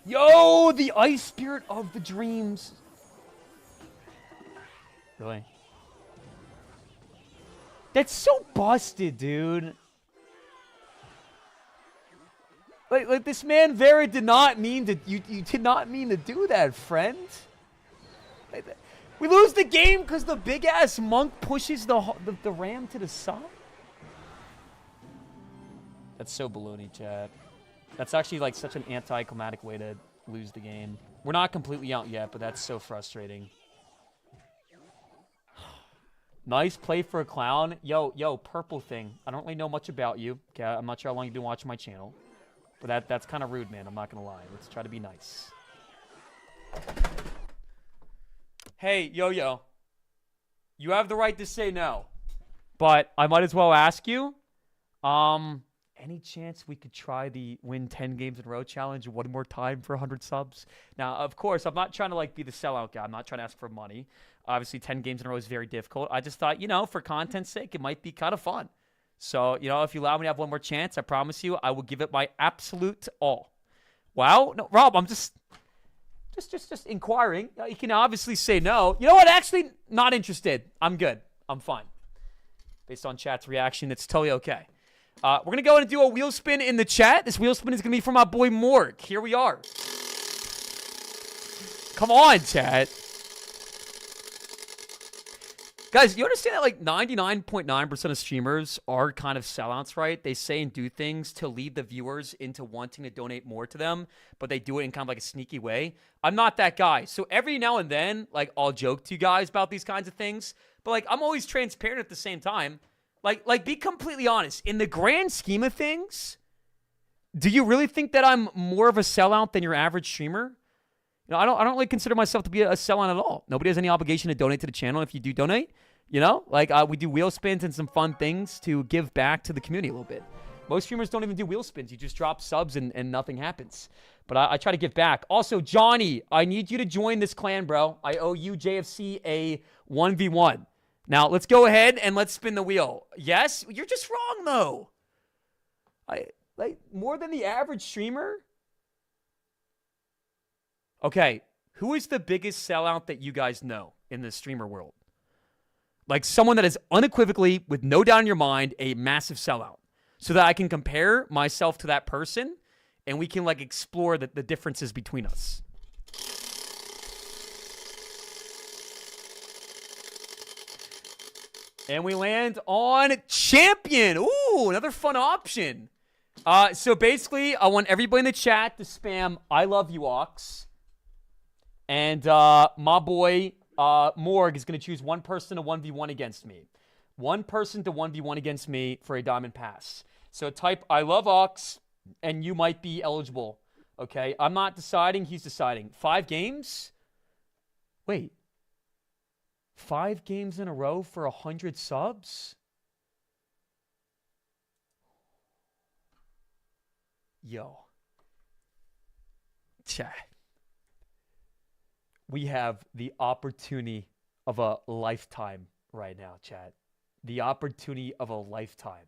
Yo, the Ice Spirit of the Dreams. Really? That's so busted, dude. Like this man Vera did not mean to. You did not mean to do that, friend. We lose the game because the big ass monk pushes the ram to the side. That's so baloney, chat. That's actually like such an anticlimactic way to lose the game. We're not completely out yet, but that's so frustrating. Nice play for a clown. Yo, purple thing. I don't really know much about you. Okay, I'm not sure how long you've been watching my channel. But that's kind of rude, man. I'm not going to lie. Let's try to be nice. Hey, yo. You have the right to say no. But I might as well ask you. Any chance we could try the win 10 games in a row challenge one more time for 100 subs? Now, of course, I'm not trying to like be the sellout guy. I'm not trying to ask for money. Obviously, 10 games in a row is very difficult. I just thought, for content's sake, it might be kind of fun. So, if you allow me to have one more chance, I promise you, I will give it my absolute all. Wow. No, Rob, I'm just inquiring. You can obviously say no. You know what? Actually, not interested. I'm good. I'm fine. Based on chat's reaction, it's totally okay. We're going to go and do a wheel spin in the chat. This wheel spin is going to be from my boy Morg. Here we are. Come on, chat. Guys, you understand that like 99.9% of streamers are kind of sellouts, right? They say and do things to lead the viewers into wanting to donate more to them, but they do it in kind of like a sneaky way. I'm not that guy. So every now and then, like I'll joke to you guys about these kinds of things, but like I'm always transparent at the same time. Like be completely honest. In the grand scheme of things, do you really think that I'm more of a sellout than your average streamer? I don't really consider myself to be a sellout at all. Nobody has any obligation to donate to the channel if you do donate. We do wheel spins and some fun things to give back to the community a little bit. Most streamers don't even do wheel spins. You just drop subs and nothing happens. But I try to give back. Also, Johnny, I need you to join this clan, bro. I owe you, JFC, a 1v1. Now, let's go ahead and let's spin the wheel. Yes? You're just wrong, though. More than the average streamer? Okay, who is the biggest sellout that you guys know in the streamer world? Like someone that is unequivocally, with no doubt in your mind, a massive sellout. So that I can compare myself to that person and we can like explore the differences between us. And we land on Champion. Ooh, another fun option. So basically, I want everybody in the chat to spam I love you, Ox. And my boy Morg is going to choose one person to 1v1 against me. One person to 1v1 against me for a diamond pass. So type I love Ox, and you might be eligible. Okay? I'm not deciding. He's deciding. 5 games? Wait. 5 games in a row for 100 subs? Yo. Chat. We have the opportunity of a lifetime right now, chat. The opportunity of a lifetime.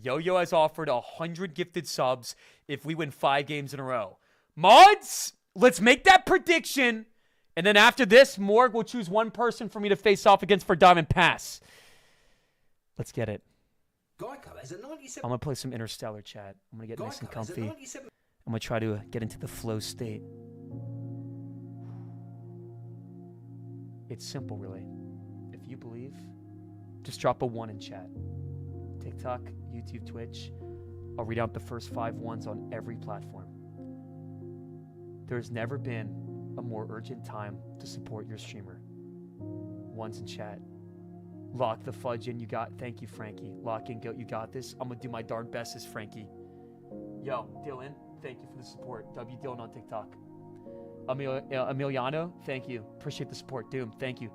Yo-Yo has offered 100 gifted subs if we win 5 games in a row. Mods, let's make that prediction. And then after this, Morg will choose one person for me to face off against for Diamond Pass. Let's get it. I'm going to play some Interstellar, chat. I'm going to get nice and comfy. I'm going to try to get into the flow state. It's simple, really. If you believe, just drop a 1 in chat. TikTok, YouTube, Twitch. I'll read out the first 5 ones on every platform. There's never been a more urgent time to support your streamer. 1s in chat. Lock the fudge in, you got. Thank you, Frankie. Lock in, goat, you got this. I'm gonna do my darn best as Frankie. Yo, Dylan, thank you for the support. W Dylan on TikTok. Emiliano, thank you. Appreciate the support. Doom, thank you.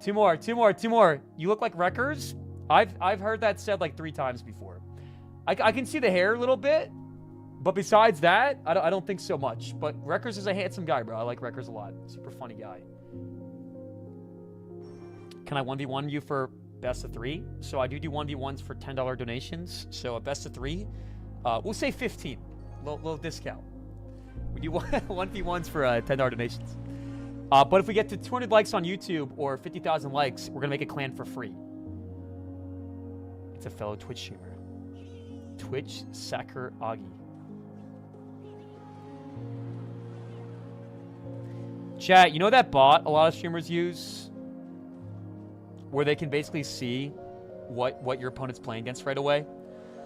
2 more. You look like Wreckers. I've heard that said like 3 times before. I can see the hair a little bit, but besides that, I don't think so much. But Wreckers is a handsome guy, bro. I like Wreckers a lot. Super funny guy. Can I 1v1 you for best of 3? So I do 1v1s for $10 donations. So a best of 3, we'll say 15. Little discount. We do 1v1s for $10 donations. But if we get to 200 likes on YouTube or 50,000 likes, we're going to make a clan for free. It's a fellow Twitch streamer. Twitch Sakur Agi. Chat, you know that bot a lot of streamers use? Where they can basically see what your opponent's playing against right away?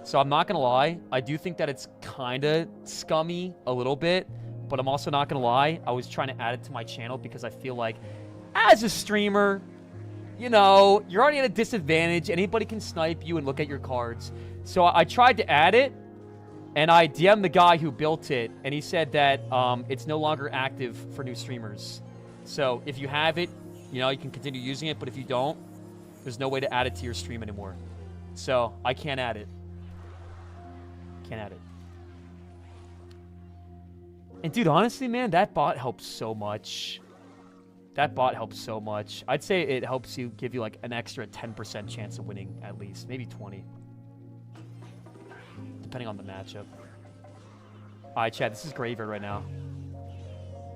So I'm not going to lie. I do think that it's kind of scummy a little bit. But I'm also not going to lie. I was trying to add it to my channel because I feel like as a streamer, you know, you're already at a disadvantage. Anybody can snipe you and look at your cards. So I tried to add it. And I DM'd the guy who built it. And he said that it's no longer active for new streamers. So if you have it, you know, you can continue using it. But if you don't, there's no way to add it to your stream anymore. So I can't add it. Can't add it. And dude, honestly, man, that bot helps so much. That bot helps so much. I'd say it helps you, give you like an extra 10% chance of winning at least. Maybe 20. Depending on the matchup. Alright, chat, this is Graveyard right now.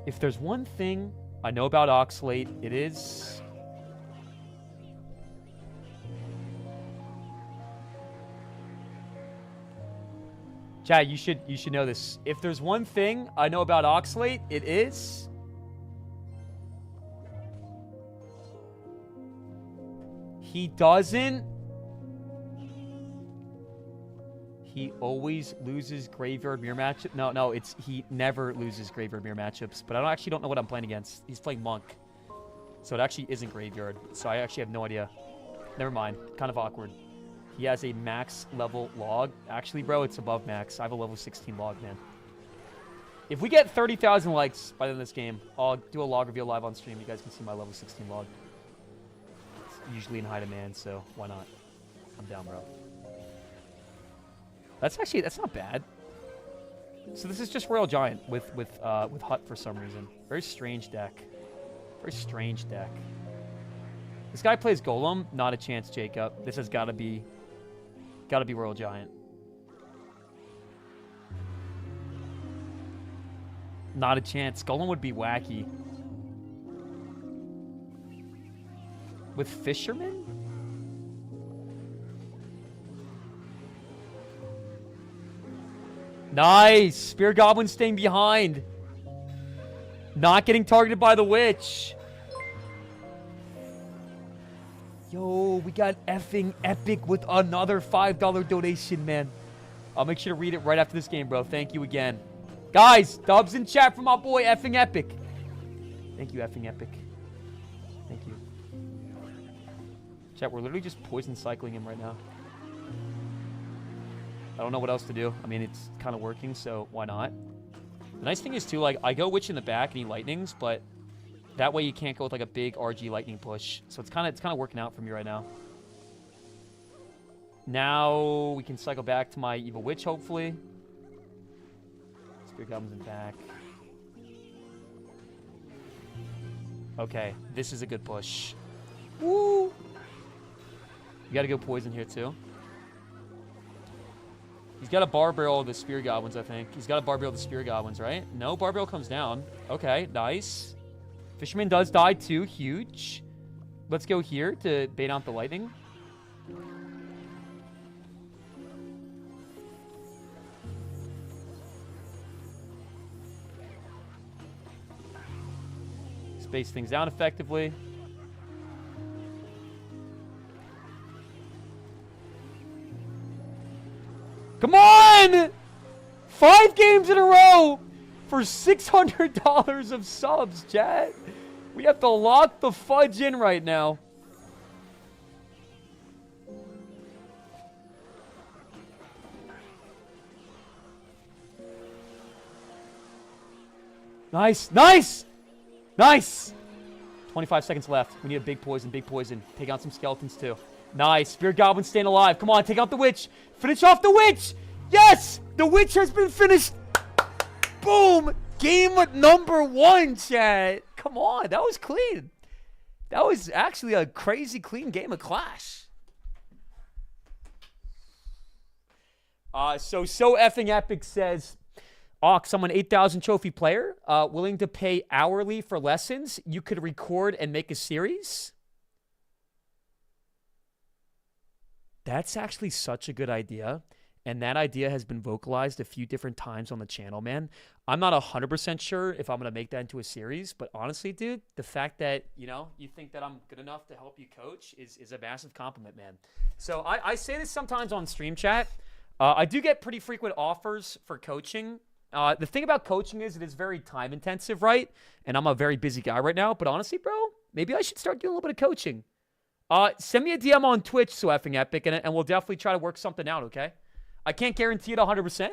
If there's one thing I know about Oxalate, it is... Chat, you should know this. If there's one thing I know about Oxalate, it is... He doesn't... He always loses Graveyard Mirror matchup. No, it's he never loses Graveyard Mirror matchups. But I actually don't know what I'm playing against. He's playing Monk. So it actually isn't Graveyard. So I actually have no idea. Never mind. Kind of awkward. He has a max level log. Actually, bro, it's above max. I have a level 16 log, man. If we get 30,000 likes by the end of this game, I'll do a log reveal live on stream. You guys can see my level 16 log. It's usually in high demand, so why not? I'm down, bro. That's not bad. So this is just Royal Giant with Hut for some reason. Very strange deck. Very strange deck. This guy plays Golem. Not a chance, Jacob. This has got to be Royal Giant. Not a chance. Golem would be wacky. With Fisherman? Nice! Spear Goblin staying behind. Not getting targeted by the Witch. Yo, we got effing epic with another $5 donation, man. I'll make sure to read it right after this game, bro. Thank you again. Guys, dubs in chat for my boy, effing epic. Thank you, effing epic. Thank you. Chat, we're literally just poison cycling him right now. I don't know what else to do. I mean, it's kind of working, so why not? The nice thing is, too, like, I go Witch in the back and he Lightnings, but that way you can't go with, like, a big RG Lightning push. So it's kind of working out for me right now. Now we can cycle back to my Evil Witch, hopefully. Spirit Goblin's in back. Okay, this is a good push. Woo! You gotta go Poison here, too. He's got a Bar Barrel of the Spear Goblins, I think. He's got a Bar Barrel of the Spear Goblins, right? No, Bar Barrel comes down. Okay, nice. Fisherman does die, too. Huge. Let's go here to bait out the Lightning. Space things down effectively. Come on! 5 games in a row for $600 of subs, chat. We have to lock the fudge in right now. Nice, nice, nice. 25 seconds left. We need a big poison, big poison. Take out some skeletons too. Nice. Spirit Goblin staying alive. Come on, take out the witch. Finish off the witch. Yes! The witch has been finished. Boom! Game number 1, chat. Come on, that was clean. That was actually a crazy clean game of Clash. So effing epic says, Ox, someone 8,000 trophy player, willing to pay hourly for lessons. You could record and make a series. That's actually such a good idea. And that idea has been vocalized a few different times on the channel, man. I'm not 100% sure if I'm going to make that into a series. But honestly, dude, the fact that, you know, you think that I'm good enough to help you coach is a massive compliment, man. So I say this sometimes on stream chat. I do get pretty frequent offers for coaching. The thing about coaching is it is very time intensive, right? And I'm a very busy guy right now. But honestly, bro, maybe I should start doing a little bit of coaching. Send me a DM on Twitch, so effing epic, and we'll definitely try to work something out, okay? I can't guarantee it 100%,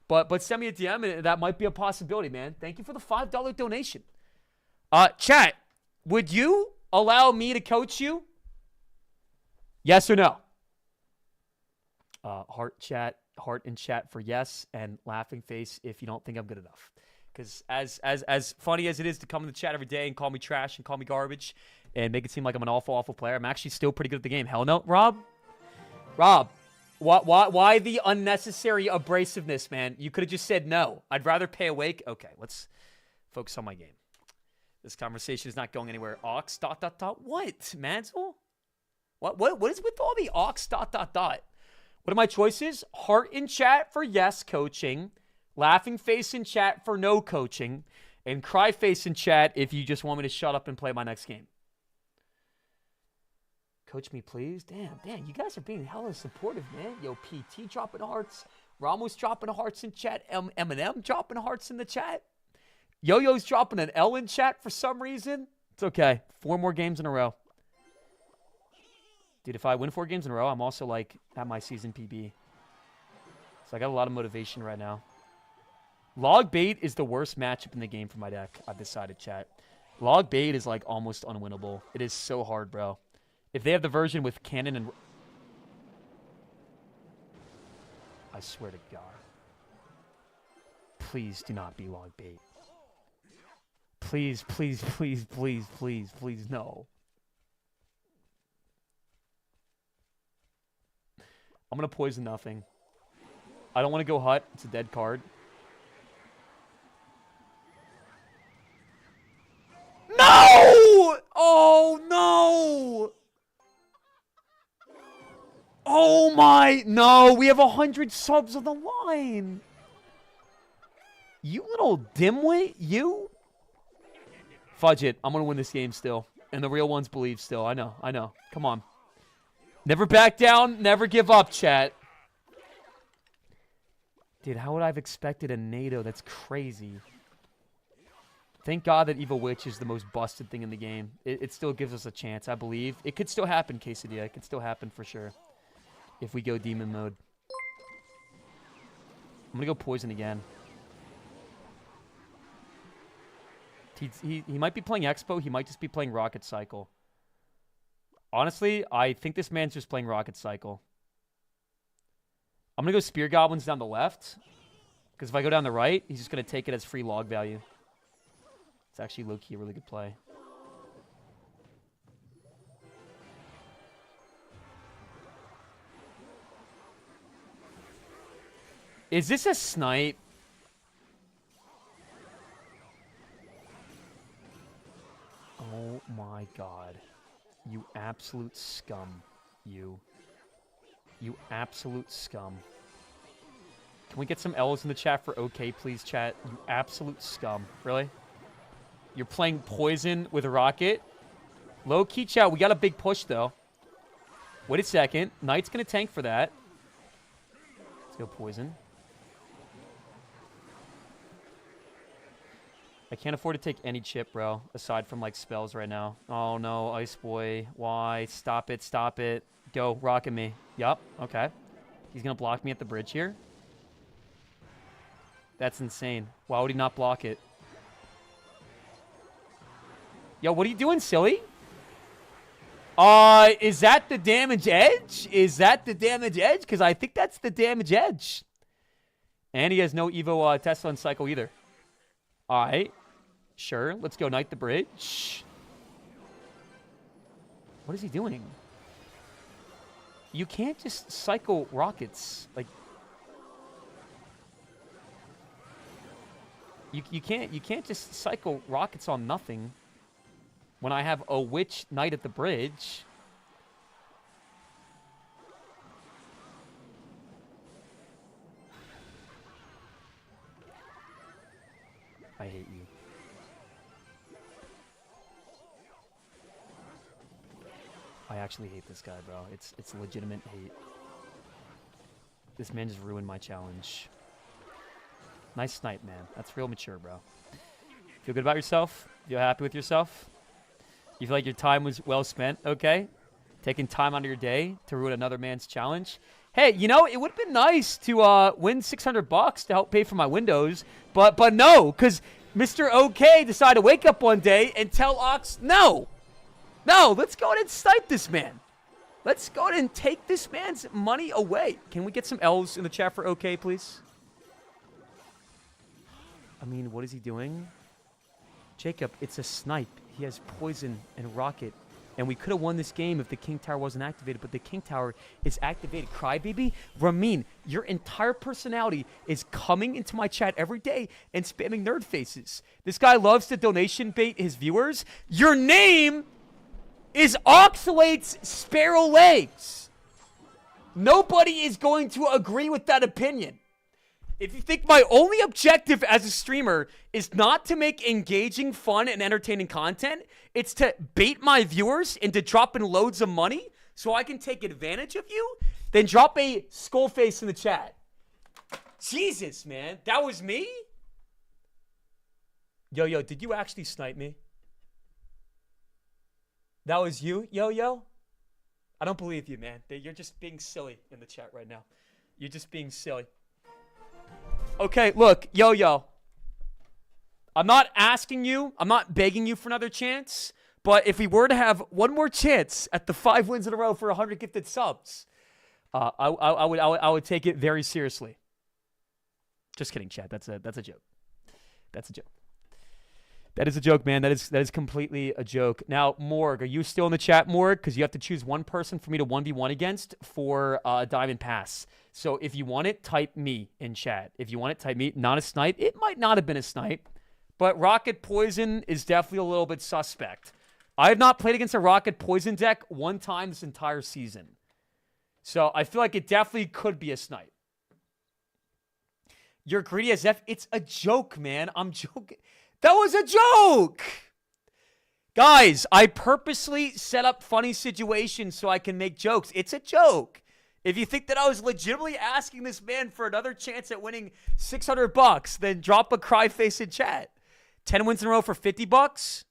but send me a DM, and that might be a possibility, man. Thank you for the $5 donation. Chat, would you allow me to coach you? Yes or no? Heart in chat for yes, and laughing face if you don't think I'm good enough. Because as funny as it is to come in the chat every day and call me trash and call me garbage and make it seem like I'm an awful player, I'm actually still pretty good at the game. Hell no, Rob, why the unnecessary abrasiveness, man? You could have just said no. I'd rather pay awake. Okay, let's focus on my game. This conversation is not going anywhere. Ox ... What, Mansell? What is with all the Ox ... What are my choices? Heart in chat for yes coaching, laughing face in chat for no coaching, and cry face in chat if you just want me to shut up and play my next game. Coach me, please. Damn, you guys are being hella supportive, man. Yo, PT dropping hearts. Ramos dropping hearts in chat. Eminem dropping hearts in the chat. Yo-Yo's dropping an L in chat for some reason. It's okay. 4 more games in a row. Dude, if I win 4 games in a row, I'm also, like, at my season PB. So I got a lot of motivation right now. Log bait is the worst matchup in the game for my deck, I've decided, chat. Log bait is, like, almost unwinnable. It is so hard, bro. If they have the version with cannon and... I swear to God. Please do not be log bait. Please, no. I'm going to poison nothing. I don't want to go Hut. It's a dead card. No! Oh, no! Oh, my... No, we have 100 subs on the line. You little dimwit, you? Fudge it. I'm going to win this game still. And the real ones believe still. I know. Come on. Never back down. Never give up, chat. Dude, how would I have expected a NATO? That's crazy. Thank God that Evil Witch is the most busted thing in the game. It still gives us a chance, I believe. It could still happen, Quesadilla. It could still happen for sure. If we go demon mode. I'm going to go poison again. He might be playing Expo. He might just be playing Rocket Cycle. Honestly, I think this man's just playing Rocket Cycle. I'm going to go Spear Goblins down the left. Because if I go down the right, he's just going to take it as free log value. It's actually low-key a really good play. Is this a snipe? Oh my god. You absolute scum. You absolute scum. Can we get some L's in the chat for okay, please, chat? You absolute scum. Really? You're playing poison with a rocket? Low-key, chat. We got a big push, though. Wait a second. Knight's going to tank for that. Let's go poison. I can't afford to take any chip, bro, aside from, like, spells right now. Oh, no, Ice Boy. Why? Stop it, stop it. Go, rocket me. Yup, okay. He's going to block me at the bridge here. That's insane. Why would he not block it? Yo, what are you doing, silly? Is that the damage edge? Is that the damage edge? Because I think that's the damage edge. And he has no Evo Tesla and Cycle either. All right. Sure. Let's go Knight the Bridge. What is he doing? You can't just cycle rockets. Like, you can't just cycle rockets on nothing when I have a Witch Knight at the bridge. I hate you. I actually hate this guy, bro. It's legitimate hate. This man just ruined my challenge. Nice snipe, man. That's real mature, bro. Feel good about yourself? Feel happy with yourself? You feel like your time was well spent, okay? Taking time out of your day to ruin another man's challenge? Hey, you know, it would have been nice to win $600 to help pay for my windows, but no, because Mr. OK decided to wake up one day and tell Ox, no, let's go ahead and snipe this man. Let's go ahead and take this man's money away. Can we get some L's in the chat for OK, please? I mean, what is he doing? Jacob, it's a snipe. He has poison and rocket. And we could have won this game if the King Tower wasn't activated, but the King Tower is activated. Crybaby, Ramin, your entire personality is coming into my chat every day and spamming nerd faces. This guy loves to donation bait his viewers. Your name is Oxalate's Sparrow Legs. Nobody is going to agree with that opinion. If you think my only objective as a streamer is not to make engaging, fun, and entertaining content, it's to bait my viewers into dropping loads of money so I can take advantage of you, then drop a skull face in the chat. Jesus, man. That was me? Yo, did you actually snipe me? That was you, yo? I don't believe you, man. You're just being silly in the chat right now. You're just being silly. Okay, look, yo. I'm not asking you, I'm not begging you for another chance, but if we were to have one more chance at the 5 wins in a row for 100 gifted subs, I would take it very seriously. Just kidding, chat. That's a joke. That's a joke. That is a joke, man. That is completely a joke. Now, Morg, are you still in the chat, Morg? Because you have to choose one person for me to 1v1 against for a Diamond Pass. So if you want it, type me in chat. If you want it, type me. Not a snipe. It might not have been a snipe, but Rocket Poison is definitely a little bit suspect. I have not played against a Rocket Poison deck one time this entire season. So I feel like it definitely could be a snipe. You're greedy as F. It's a joke, man. I'm joking. That was a joke! Guys, I purposely set up funny situations so I can make jokes. It's a joke. If you think that I was legitimately asking this man for another chance at winning $600, then drop a cry face in chat. 10 wins in a row for $50?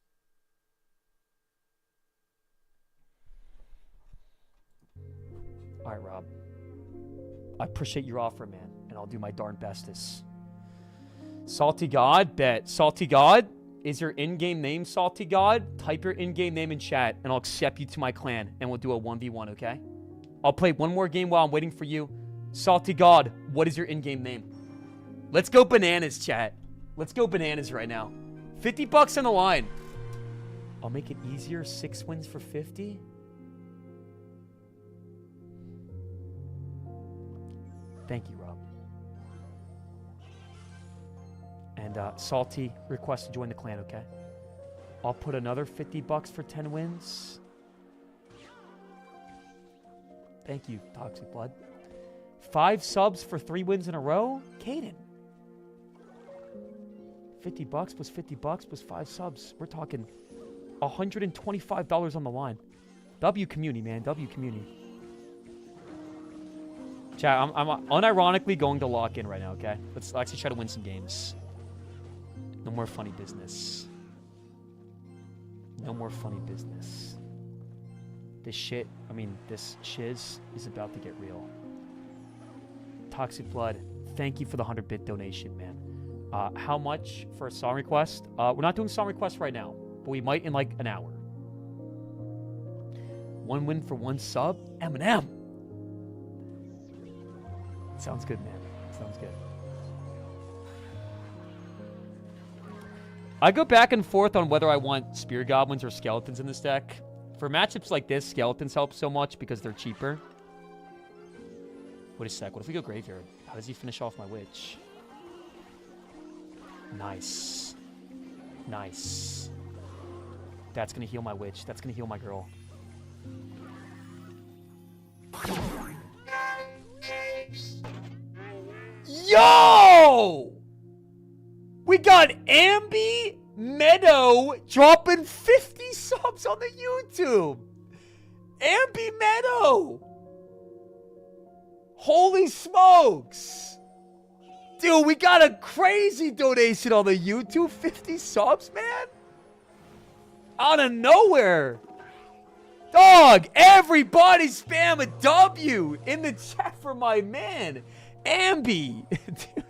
All right, Rob. I appreciate your offer, man. And I'll do my darn bestest. Salty God, bet. Salty God, is your in-game name Salty God? Type your in-game name in chat, and I'll accept you to my clan, and we'll do a 1v1, okay? I'll play one more game while I'm waiting for you. Salty God, what is your in-game name? Let's go bananas, chat. Let's go bananas right now. 50 bucks on the line. I'll make it easier. 6 wins for 50. Thank you, Rob. And Salty, request to join the clan, okay? I'll put another 50 bucks for 10 wins. Thank you, Toxic Blood. 5 subs for 3 wins in a row? Caden. 50 bucks plus 50 bucks plus 5 subs. We're talking $125 on the line. W community, man. W community. Chat, I'm unironically going to lock in right now, okay? Let's actually try to win some games. No more funny business. No more funny business. This shiz is about to get real. Toxic Blood, thank you for the 100-bit donation, man. How much for a song request? We're not doing song requests right now, but we might in like an hour. 1 win for 1 sub? Eminem. Sounds good, man. Sounds good. I go back and forth on whether I want Spear Goblins or Skeletons in this deck. For matchups like this, Skeletons help so much because they're cheaper. Wait a sec. What if we go Graveyard? How does he finish off my Witch? Nice. Nice. That's going to heal my Witch. That's going to heal my girl. Yo! We got Ambi Meadow dropping 50 subs on the YouTube. Ambi Meadow. Holy smokes. Dude, we got a crazy donation on the YouTube. 50 subs, man. Out of nowhere. Dog, everybody spam a W in the chat for my man, Ambi. Dude,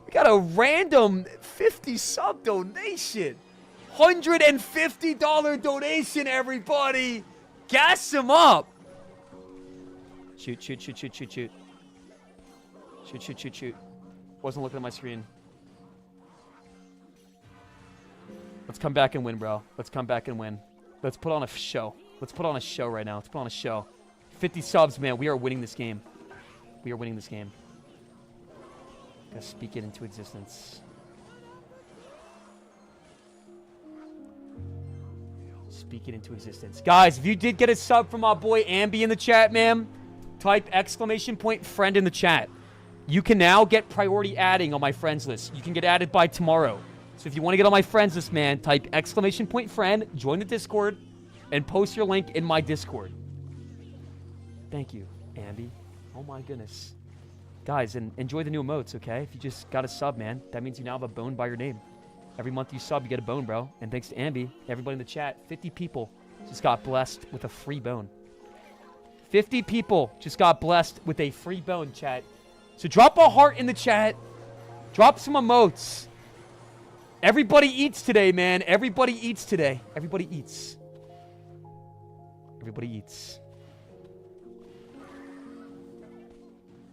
we got a random 50 sub donation. $150 donation, everybody. Gas him up. Shoot, shoot, shoot, shoot, shoot, shoot. Shoot, shoot, shoot, shoot. Wasn't looking at my screen. Let's come back and win, bro. Let's come back and win. Let's put on a show. Let's put on a show right now. Let's put on a show. 50 subs, man. We are winning this game. We are winning this game. Gotta speak it into existence. Speak it into existence. Guys, if you did get a sub from my boy Ambi in the chat, man, type !friend in the chat. You can now get priority adding on my friends list. You can get added by tomorrow. So if you want to get on my friends list, man, type !friend, join the Discord, and post your link in my Discord. Thank you, Ambi. Oh my goodness. Guys, and enjoy the new emotes, okay? If you just got a sub, man, that means you now have a bone by your name. Every month you sub, you get a bone, bro. And thanks to Ambi, everybody in the chat, 50 people just got blessed with a free bone. 50 people just got blessed with a free bone, chat. So drop a heart in the chat. Drop some emotes. Everybody eats today, man. Everybody eats today. Everybody eats. Everybody eats.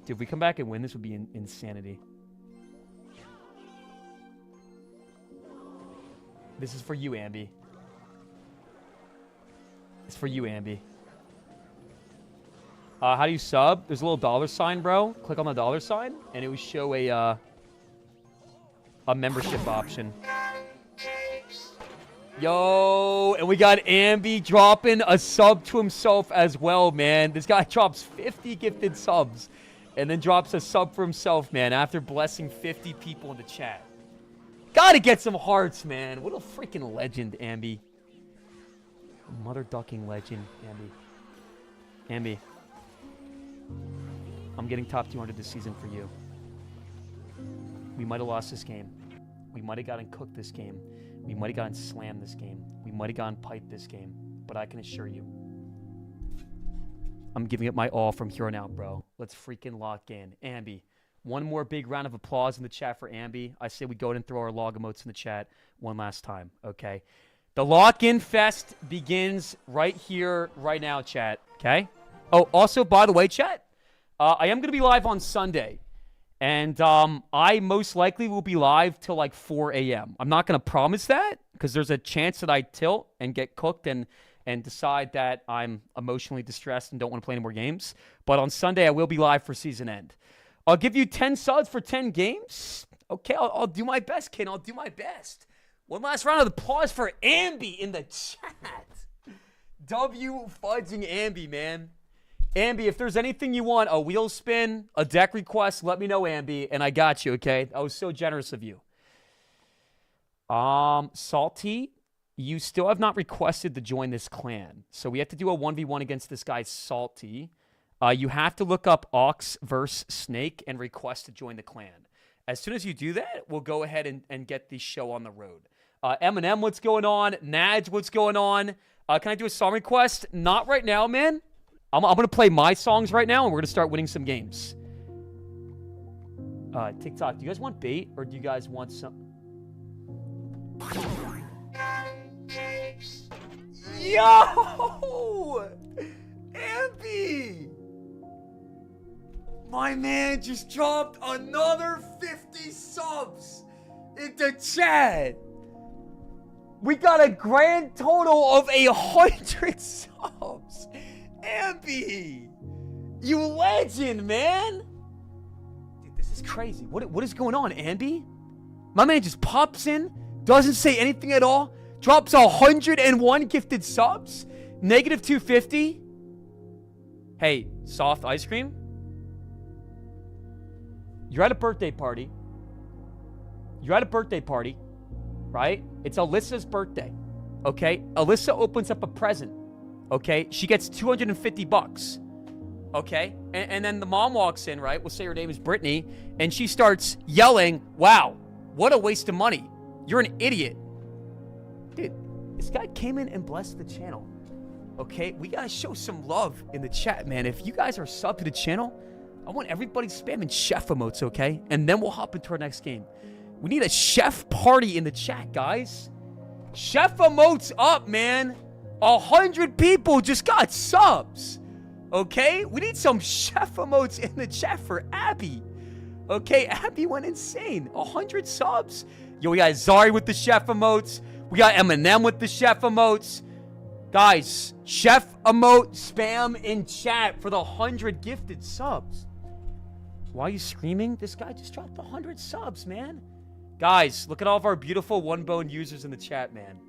Dude, if we come back and win, this would be insanity. This is for you, Ambi. It's for you, Ambi. How do you sub? There's a little $sign, bro. Click on the $sign, and it will show a membership option. Yo, and we got Ambi dropping a sub to himself as well, man. This guy drops 50 gifted subs and then drops a sub for himself, man, after blessing 50 people in the chat. Gotta get some hearts, man. What a freaking legend, Ambi. Mother ducking legend, Ambi. Ambi. I'm getting top 200 this season for you. We might have lost this game. We might have gotten cooked this game. We might have gotten slammed this game. We might have gotten piped this game. But I can assure you, I'm giving it my all from here on out, bro. Let's freaking lock in. Ambi, One more big round of applause in the chat for Ambi. I say we go ahead and throw our log emotes in the chat one last time, okay? The lock-in fest begins right here, right now, chat, okay? Oh, also, by the way, chat, I am going to be live on Sunday. And I most likely will be live till like 4 a.m. I'm not going to promise that because there's a chance that I tilt and get cooked and decide that I'm emotionally distressed and don't want to play any more games. But on Sunday, I will be live for season end. I'll give you 10 subs for 10 games. Okay, I'll do my best, kid. I'll do my best. One last round of applause for Ambi in the chat. W fudging Ambi, man. Ambi, if there's anything you want, a wheel spin, a deck request, let me know, Ambi, and I got you, okay? I was so generous of you. Salty, you still have not requested to join this clan. So we have to do a 1v1 against this guy, Salty. You have to look up Ox vs. Snake and request to join the clan. As soon as you do that, we'll go ahead and get the show on the road. Eminem, what's going on? Nadge, what's going on? Can I do a song request? Not right now, man. I'm going to play my songs right now, and we're going to start winning some games. TikTok, do you guys want bait, or do you guys want some... Yo! Ambi! My man just dropped another 50 subs into chat. We got a grand total of 100 subs. Ambi! You legend, man! Dude, this is crazy. What is going on, Ambi? My man just pops in, doesn't say anything at all, drops 101 gifted subs, negative 250. Hey, soft ice cream? You're at a birthday party. You're at a birthday party, right? It's Alyssa's birthday, okay? Alyssa opens up a present, okay? She gets 250 bucks, okay? And then the mom walks in, right? We'll say her name is Brittany, and she starts yelling, wow, what a waste of money. You're an idiot. Dude, this guy came in and blessed the channel, okay? We gotta show some love in the chat, man. If you guys are subbed to the channel, I want everybody spamming chef emotes, okay? And then we'll hop into our next game. We need a chef party in the chat, guys. Chef emotes up, man. 100 people just got subs, okay? We need some chef emotes in the chat for Abby. Okay, Abby went insane. 100 subs. Yo, we got Zari with the chef emotes. We got Eminem with the chef emotes. Guys, chef emote spam in chat for the 100 gifted subs. Why are you screaming? This guy just dropped 100 subs, man. Guys, look at all of our beautiful one-bone users in the chat, man.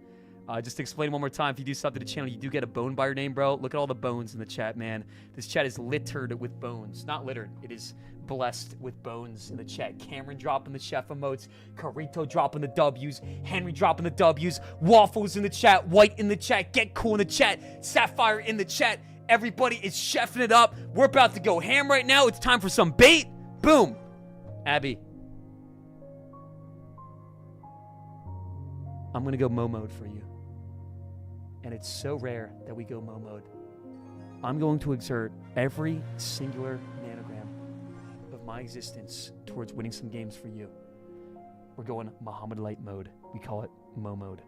Just to explain one more time, if you do sub to the channel, you do get a bone by your name, bro. Look at all the bones in the chat, man. This chat is littered with bones. Not littered. It is blessed with bones in the chat. Cameron dropping the chef emotes. Carito dropping the W's. Henry dropping the W's. Waffles in the chat. White in the chat. Get cool in the chat. Sapphire in the chat. Everybody is chefing it up. We're about to go ham right now. It's time for some bait. Boom. Abby. I'm going to go Mo mode for you. And it's so rare that we go Mo mode. I'm going to exert every singular nanogram of my existence towards winning some games for you. We're going Muhammad Light mode. We call it Mo mode.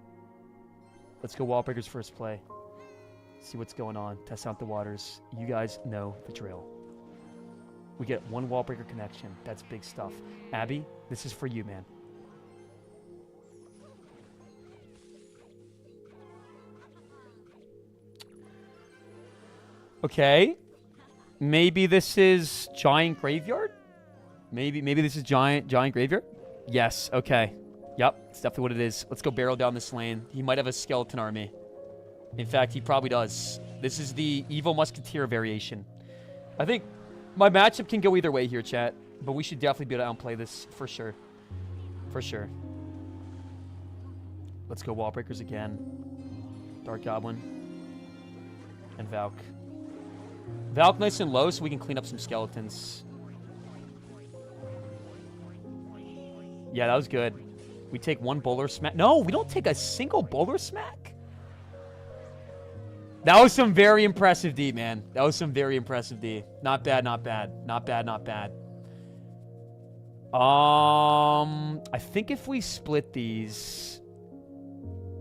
Let's go Wallbreakers first play. See what's going on. Test out the waters. You guys know the drill. We get one Wallbreaker connection. That's big stuff. Abby, this is for you, man. Okay. Maybe this is Giant Graveyard? Maybe this is Giant Graveyard? Yes, okay. Yep, it's definitely what it is. Let's go barrel down this lane. He might have a skeleton army. In fact, he probably does. This is the Evil Musketeer variation. I think my matchup can go either way here, chat. But we should definitely be able to outplay this for sure. For sure. Let's go Wallbreakers again. Dark Goblin. And Valk. Valk nice and low so we can clean up some skeletons. Yeah, that was good. We take one bowler smack. No, we don't take a single bowler smack. That was some very impressive D, man. That was some very impressive D. Not bad, not bad. Not bad, not bad. I think if we split these,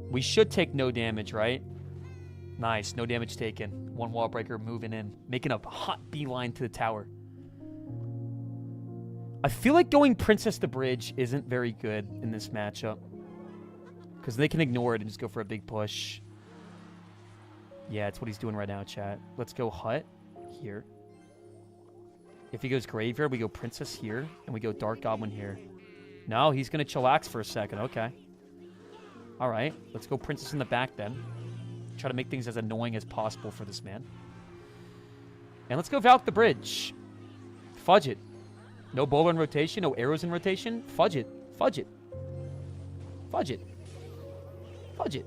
we should take no damage, right? Nice, no damage taken. One wall breaker moving in, making a hot beeline to the tower. I feel like going Princess to Bridge isn't very good in this matchup. Because they can ignore it and just go for a big push. Yeah, it's what he's doing right now, chat. Let's go Hut here. If he goes Graveyard, we go Princess here. And we go Dark Goblin here. No, he's going to chillax for a second. Okay. All right. Let's go Princess in the back then. Try to make things as annoying as possible for this man. And let's go Valk the Bridge. Fudge it. No bowler in rotation. No arrows in rotation. Fudge it. Fudge it. Fudge it. Fudge it.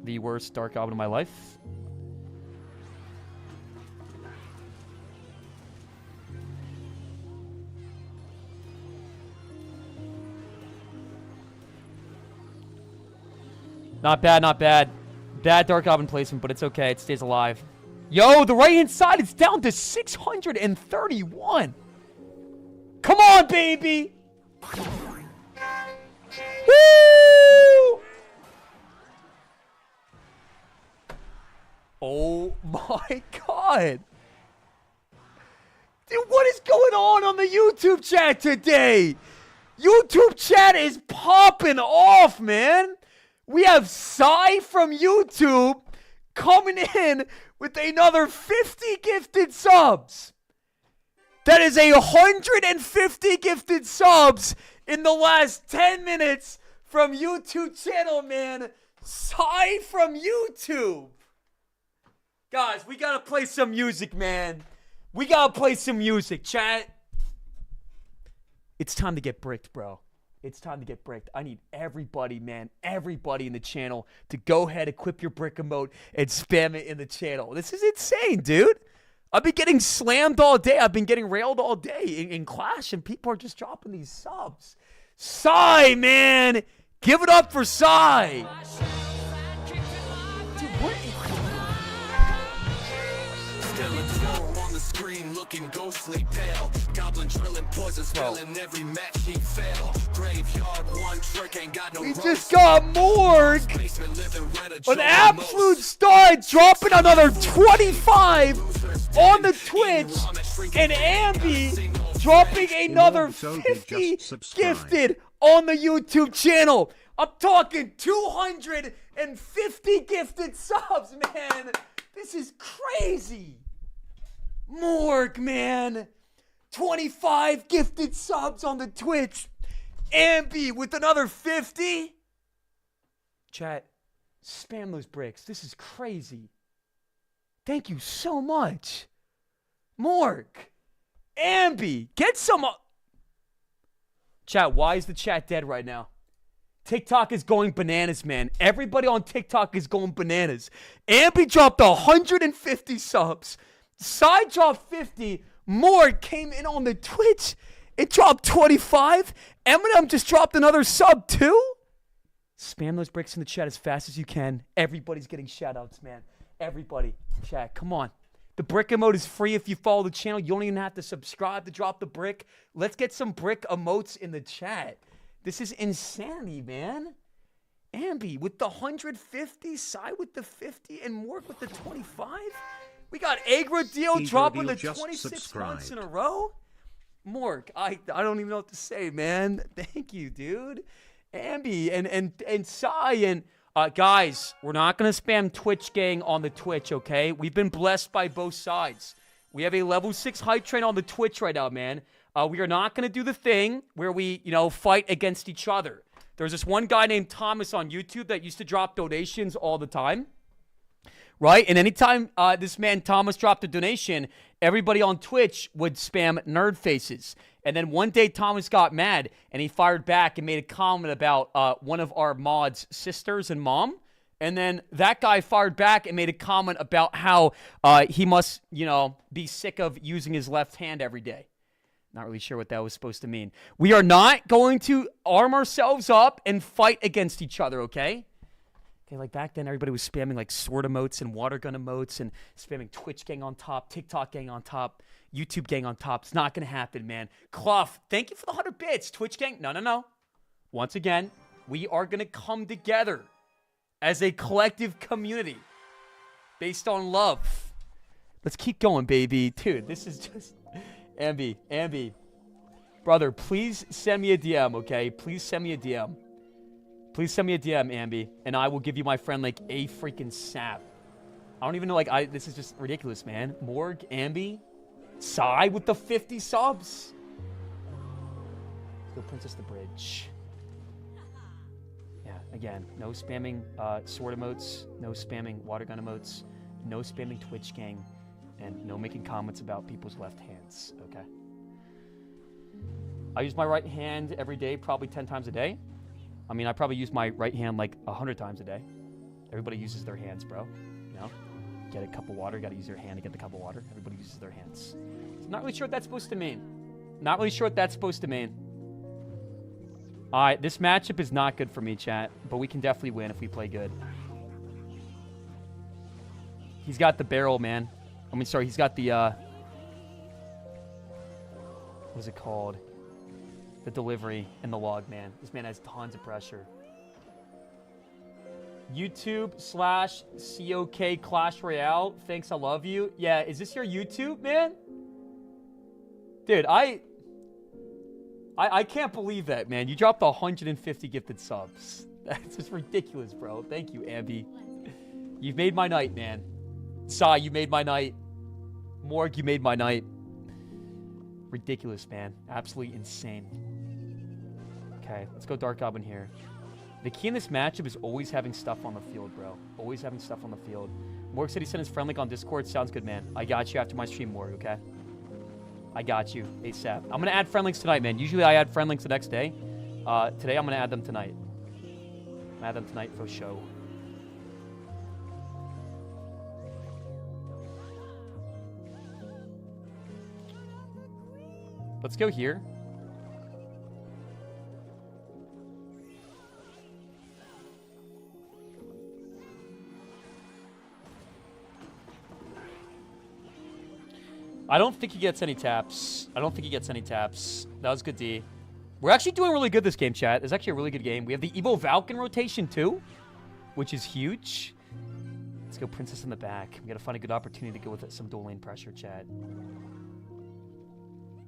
The worst Dark Goblin of my life. Not bad, not bad. Bad Dark Goblin placement, but it's okay. It stays alive. Yo, the right-hand side is down to 631. Come on, baby. Woo! Oh, my God. Dude, what is going on the YouTube chat today? YouTube chat is popping off, man. We have Sai from YouTube coming in with another 50 gifted subs. That is 150 gifted subs in the last 10 minutes from YouTube channel, man. Sai from YouTube. Guys, we gotta play some music, man. We gotta play some music, chat. It's time to get bricked, bro. It's time to get bricked. I need everybody, man, everybody in the channel to go ahead, equip your brick emote, and spam it in the channel. This is insane, dude. I've been getting slammed all day. I've been getting railed all day in Clash, and people are just dropping these subs. Sai, man. Give it up for Sai. Dude, what is... Looking ghostly pale, goblin drilling poison, spelling every match he failed. Graveyard, one trick, ain't got no. We just got Morg, an absolute stud, dropping another 25 on the Twitch, and Ambi dropping another 50 gifted on the YouTube channel. I'm talking 250 gifted subs, man. This is crazy. Morg, man. 25 gifted subs on the Twitch. Ambi with another 50. Chat, spam those bricks. This is crazy. Thank you so much. Morg. Ambi, get some... Chat, why is the chat dead right now? TikTok is going bananas, man. Everybody on TikTok is going bananas. Ambi dropped 150 subs. Side dropped 50. Morg came in on the Twitch. It dropped 25. Eminem just dropped another sub too. Spam those bricks in the chat as fast as you can. Everybody's getting shoutouts, man. Everybody. Chat, come on. The brick emote is free if you follow the channel. You don't even have to subscribe to drop the brick. Let's get some brick emotes in the chat. This is insanity, man. Ambi with the 150, Sai with the 50, and Morg with the 25. We got Agro dropping the 26 months in a row. Morg, I don't even know what to say, man. Thank you, dude. Ambi and Sai and guys, we're not gonna spam Twitch gang on the Twitch, okay? We've been blessed by both sides. We have a level 6 hype train on the Twitch right now, man. We are not gonna do the thing where we, fight against each other. There's this one guy named Thomas on YouTube that used to drop donations all the time. Right? And anytime this man Thomas dropped a donation, everybody on Twitch would spam nerd faces. And then one day Thomas got mad and he fired back and made a comment about one of our mods' sisters and mom. And then that guy fired back and made a comment about how he must, be sick of using his left hand every day. Not really sure what that was supposed to mean. We are not going to arm ourselves up and fight against each other, okay? Okay, like back then, everybody was spamming like sword emotes and water gun emotes and spamming Twitch gang on top, TikTok gang on top, YouTube gang on top. It's not going to happen, man. Clough, thank you for the 100 bits. Twitch gang, no. Once again, we are going to come together as a collective community based on love. Let's keep going, baby. Dude, this is just... Ambi. Brother, please send me a DM, okay? Please send me a DM. Please send me a DM, Ambi, and I will give you my friend like a freaking sap. I don't even know, like, this is just ridiculous, man. Morg, Ambi, Psy with the 50 subs. Let's go Princess the Bridge. Yeah, again, no spamming sword emotes, no spamming water gun emotes, no spamming Twitch gang, and no making comments about people's left hands, okay? I use my right hand every day, probably 10 times a day. I mean, I probably use my right hand like 100 times a day. Everybody uses their hands, bro. You know? Get a cup of water, gotta use your hand to get the cup of water. Everybody uses their hands. So not really sure what that's supposed to mean. Not really sure what that's supposed to mean. Alright, this matchup is not good for me, chat. But we can definitely win if we play good. He's got the barrel, man. I mean, sorry, he's got the, what is it called? The delivery and the log, man. This man has tons of pressure. YouTube/COK Clash Royale. Thanks, I love you. Yeah, is this your YouTube, man? Dude, I can't believe that, man. You dropped 150 gifted subs. That's just ridiculous, bro. Thank you, Ambi. You've made my night, man. Sai, you made my night. Morg, you made my night. Ridiculous, man. Absolutely insane. Okay, let's go Dark Goblin here. The key in this matchup is always having stuff on the field, bro. Always having stuff on the field. Morg said he sent his friend link on Discord. Sounds good, man. I got you after my stream, Morg, okay? I got you, ASAP. I'm going to add friend links tonight, man. Usually I add friend links the next day. Today I'm going to add them tonight. I'm going to add them tonight for show. Let's go here. I don't think he gets any taps. That was good D. We're actually doing really good this game, chat. It's actually a really good game. We have the Evo Valken rotation, too, which is huge. Let's go Princess in the back. We got to find a good opportunity to go with some dual lane pressure, chat.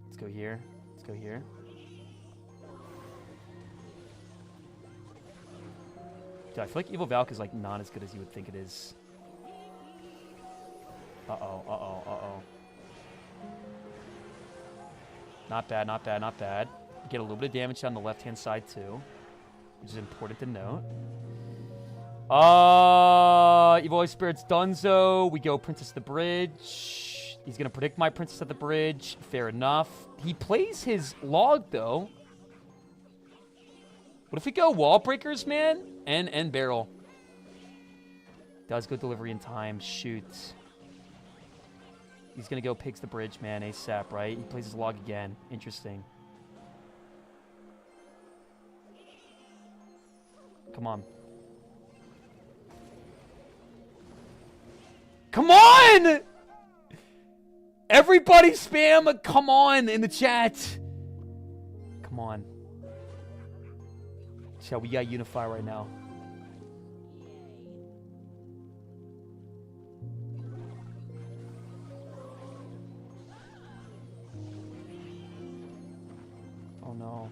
Let's go here. Let's go here. Dude, I feel like Evo Valk is like not as good as you would think it is. Uh-oh. Not bad. Get a little bit of damage on the left-hand side, too, which is important to note. Evil Spirit's Dunzo. We go Princess of the Bridge. He's going to predict my Princess of the Bridge. Fair enough. He plays his log, though. What if we go Wall Breakers, man? And Barrel. Does good delivery in time. Shoot. He's going to go Pigs the Bridge, man. ASAP, right? He plays his log again. Interesting. Come on. Come on! Everybody spam a come on in the chat. Come on. Chat, we got Unify right now. Oh no.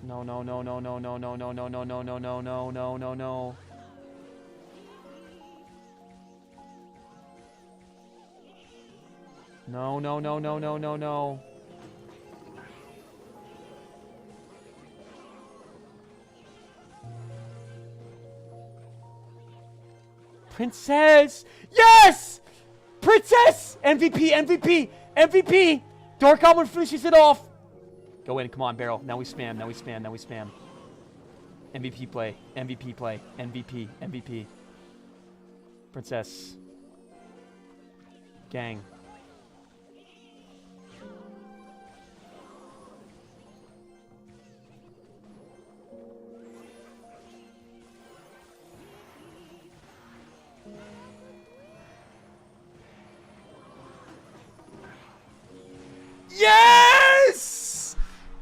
No. No. Princess! Yes! Princess! MVP! Dark Goblin finishes it off. Go in, come on, Barrel. Now we spam. MVP play. MVP. Princess. Gang.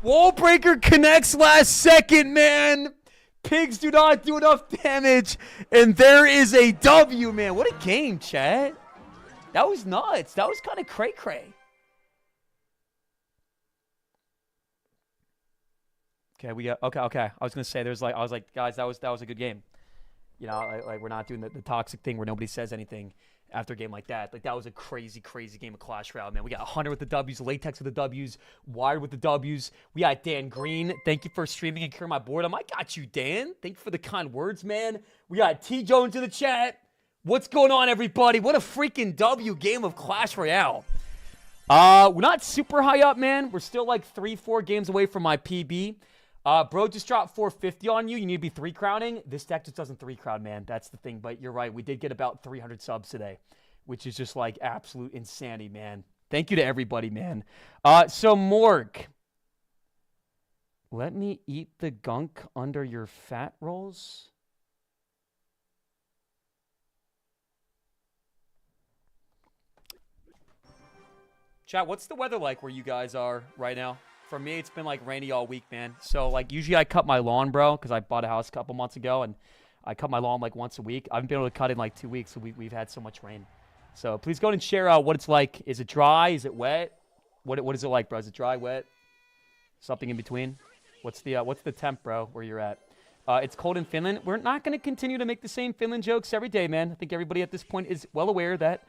Wall breaker connects last second, man. Pigs do not do enough damage. And there is a W, man. What a game, chat. That was nuts. That was kind of cray-cray. Okay, we got okay. I was gonna say I was like, guys, that was a good game. You know, like we're not doing the toxic thing where nobody says anything after a game like that. Like that was a crazy game of Clash Royale, man. We got Hunter with the W's, Latex with the W's, Wired with the W's. We got Dan Green. Thank you for streaming and clearing my boredom. I got you, Dan. Thank you for the kind words, man. We got T Jones in the chat. What's going on, everybody? What a freaking W game of Clash Royale. We're not super high up, man. We're still like 3-4 games away from my PB. Bro just dropped 450 on you. You need to be 3 crowning. This deck just doesn't 3 crown, man. That's the thing. But you're right. We did get about 300 subs today, which is just like absolute insanity, man. Thank you to everybody, man. So Morg, let me eat the gunk under your fat rolls. Chat, what's the weather like where you guys are right now? For me, it's been like rainy all week, man. So like usually I cut my lawn, bro, because I bought a house a couple months ago, and I cut my lawn like once a week. I haven't been able to cut in like 2 weeks, so we've had so much rain. So please go ahead and share what it's like. Is it dry? Is it wet? What is it like, bro? Is it dry, wet? Something in between? What's the temp, bro, where you're at? It's cold in Finland. We're not going to continue to make the same Finland jokes every day, man. I think everybody at this point is well aware that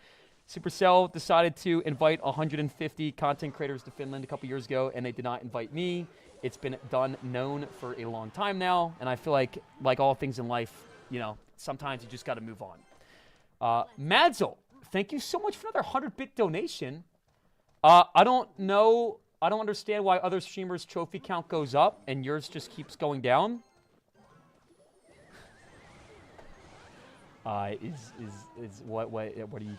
Supercell decided to invite 150 content creators to Finland a couple years ago, and they did not invite me. It's been known for a long time now, and I feel like all things in life, you know, sometimes you just got to move on. Madzo, thank you so much for another 100-bit donation. I don't understand why other streamers' trophy count goes up and yours just keeps going down. What are you?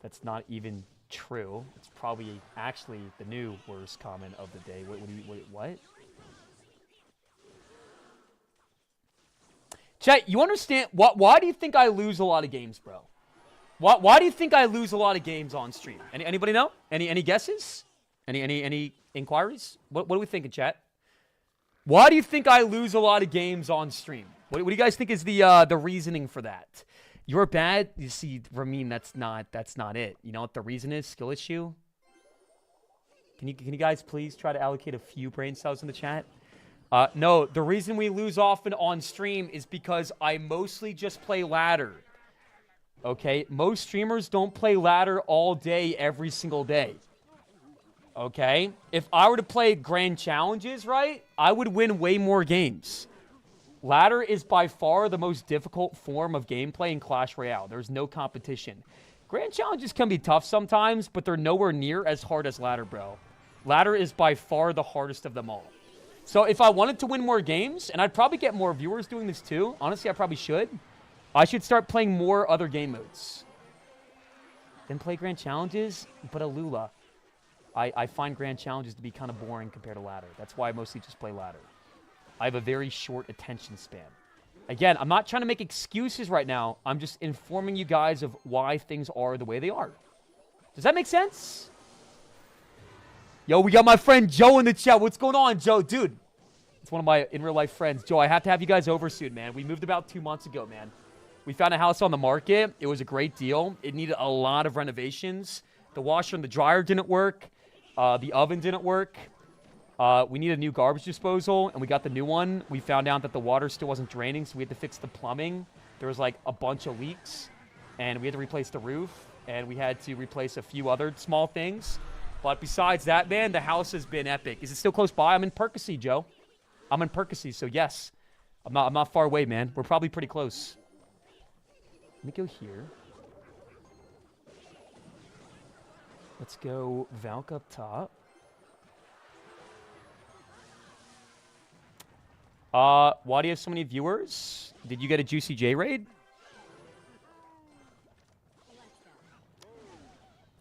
That's not even true. It's probably actually the new worst comment of the day. What? Chat, you understand? Why do you think I lose a lot of games, bro? Why do you think I lose a lot of games on stream? Anybody know? Any guesses? Any inquiries? What are we thinking, chat? Why do you think I lose a lot of games on stream? What do you guys think is the reasoning for that? You're bad. You see, Ramin, that's not it. You know what the reason is? Skill issue. Can you guys please try to allocate a few brain cells in the chat? No, the reason we lose often on stream is because I mostly just play ladder. Okay, most streamers don't play ladder all day, every single day. Okay, if I were to play grand challenges, right, I would win way more games. Ladder is by far the most difficult form of gameplay in Clash Royale. There's no competition. Grand challenges can be tough sometimes, but they're nowhere near as hard as ladder, bro. Ladder is by far the hardest of them all. So if I wanted to win more games, and I'd probably get more viewers doing this too. Honestly, I probably should. I should start playing more other game modes. Then play grand challenges, but Alula. I find grand challenges to be kind of boring compared to ladder. That's why I mostly just play ladder. I have a very short attention span. Again, I'm not trying to make excuses right now. I'm just informing you guys of why things are the way they are. Does that make sense? Yo, we got my friend Joe in the chat. What's going on, Joe? Dude, it's one of my in-real-life friends. Joe, I have to have you guys over soon, man. We moved about 2 months ago, man. We found a house on the market. It was a great deal. It needed a lot of renovations. The washer and the dryer didn't work. The oven didn't work. We need a new garbage disposal, and we got the new one. We found out that the water still wasn't draining, so we had to fix the plumbing. There was like a bunch of leaks, and we had to replace the roof, and we had to replace a few other small things. But besides that, man, the house has been epic. Is it still close by? I'm in Percy, Joe. I'm in Percy, so yes. I'm not far away, man. We're probably pretty close. Let me go here. Let's go Valk up top. Why do you have so many viewers? Did you get a Juicy J raid?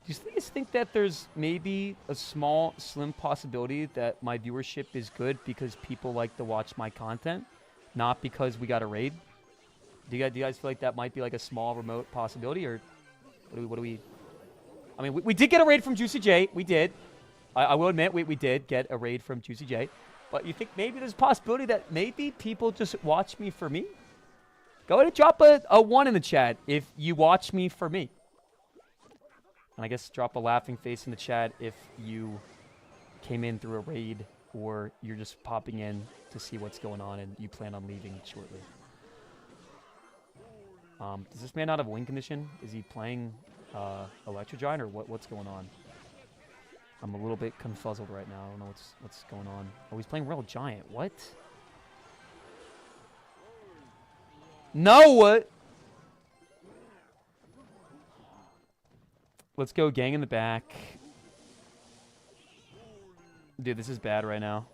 Do you guys think that there's maybe a small, slim possibility that my viewership is good because people like to watch my content, not because we got a raid? Do you guys feel like that might be like a small, remote possibility, or what do we? I mean, we did get a raid from Juicy J. We did. I will admit we did get a raid from Juicy J. But you think maybe there's a possibility that maybe people just watch me for me? Go ahead and drop a 1 in the chat if you watch me for me. And I guess drop a laughing face in the chat if you came in through a raid or you're just popping in to see what's going on and you plan on leaving shortly. Does this man not have a win condition? Is he playing Electro Giant or what's going on? I'm a little bit confuzzled right now. I don't know what's going on. Oh, he's playing Royal Giant. What? No, what? Let's go gang in the back. Dude, this is bad right now.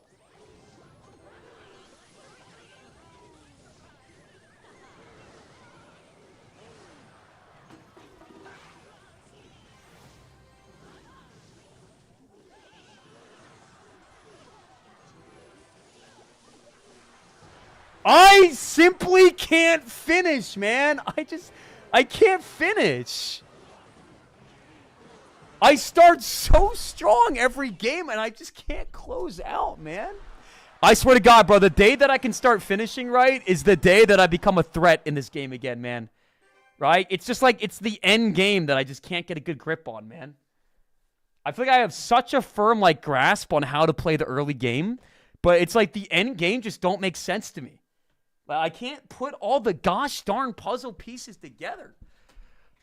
I simply can't finish, man. I can't finish. I start so strong every game, and I just can't close out, man. I swear to God, bro, the day that I can start finishing right is the day that I become a threat in this game again, man. Right? It's just like it's the end game that I just can't get a good grip on, man. I feel like I have such a firm, like, grasp on how to play the early game, but it's like the end game just don't make sense to me. I can't put all the gosh darn puzzle pieces together.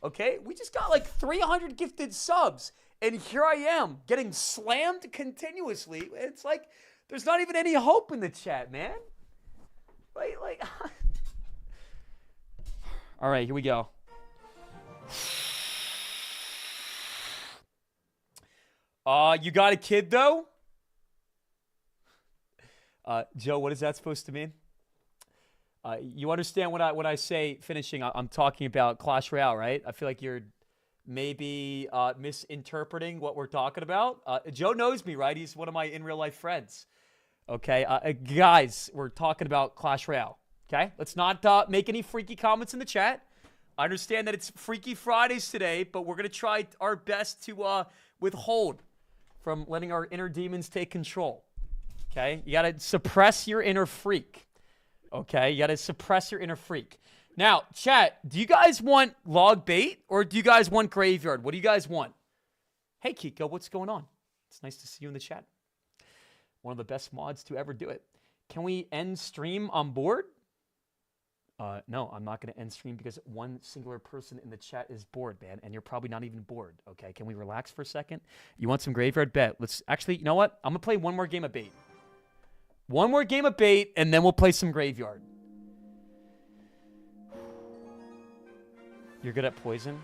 Okay? We just got like 300 gifted subs, and here I am getting slammed continuously. It's like there's not even any hope in the chat, man. Like all right, here we go. You got a kid, though? Joe, what is that supposed to mean? You understand when I say finishing, I'm talking about Clash Royale, right? I feel like you're maybe misinterpreting what we're talking about. Joe knows me, right? He's one of my in real life friends. Okay, guys, we're talking about Clash Royale. Okay, let's not make any freaky comments in the chat. I understand that it's Freaky Fridays today, but we're gonna try our best to withhold from letting our inner demons take control. Okay, you gotta suppress your inner freak. Okay, you gotta suppress your inner freak. Now, chat, do you guys want log bait or do you guys want graveyard? What do you guys want? Hey, Kiko, what's going on? It's nice to see you in the chat. One of the best mods to ever do it. Can we end stream on board? No, I'm not gonna end stream because one singular person in the chat is bored, man, and you're probably not even bored. Okay, can we relax for a second? You want some graveyard? Bet. Let's actually, you know what? I'm gonna play one more game of bait. One more game of bait, and then we'll play some graveyard. You're good at poison?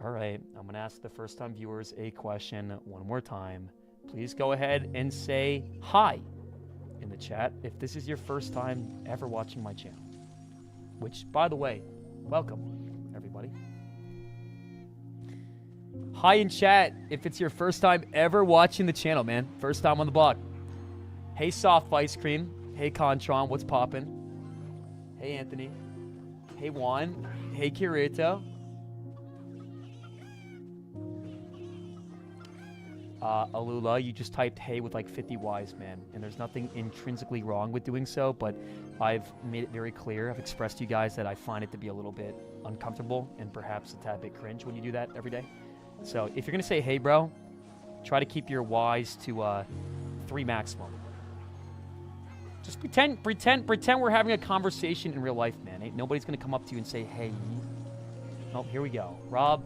All right, I'm going to ask the first-time viewers a question one more time. Please go ahead and say hi in the chat if this is your first time ever watching my channel. Which, by the way, welcome, everybody. Hi in chat if it's your first time ever watching the channel, man. First time on the block. Hey, Soft Ice Cream. Hey, Contron. What's poppin'? Hey, Anthony. Hey, Juan. Hey, Kirito. Alula, you just typed hey with like 50 Ys, man. And there's nothing intrinsically wrong with doing so, but I've made it very clear. I've expressed to you guys that I find it to be a little bit uncomfortable and perhaps a tad bit cringe when you do that every day. So if you're going to say, hey, bro, try to keep your Ys to 3 maximum. Just pretend we're having a conversation in real life, man. Ain't nobody's going to come up to you and say, hey. Oh, here we go. Rob,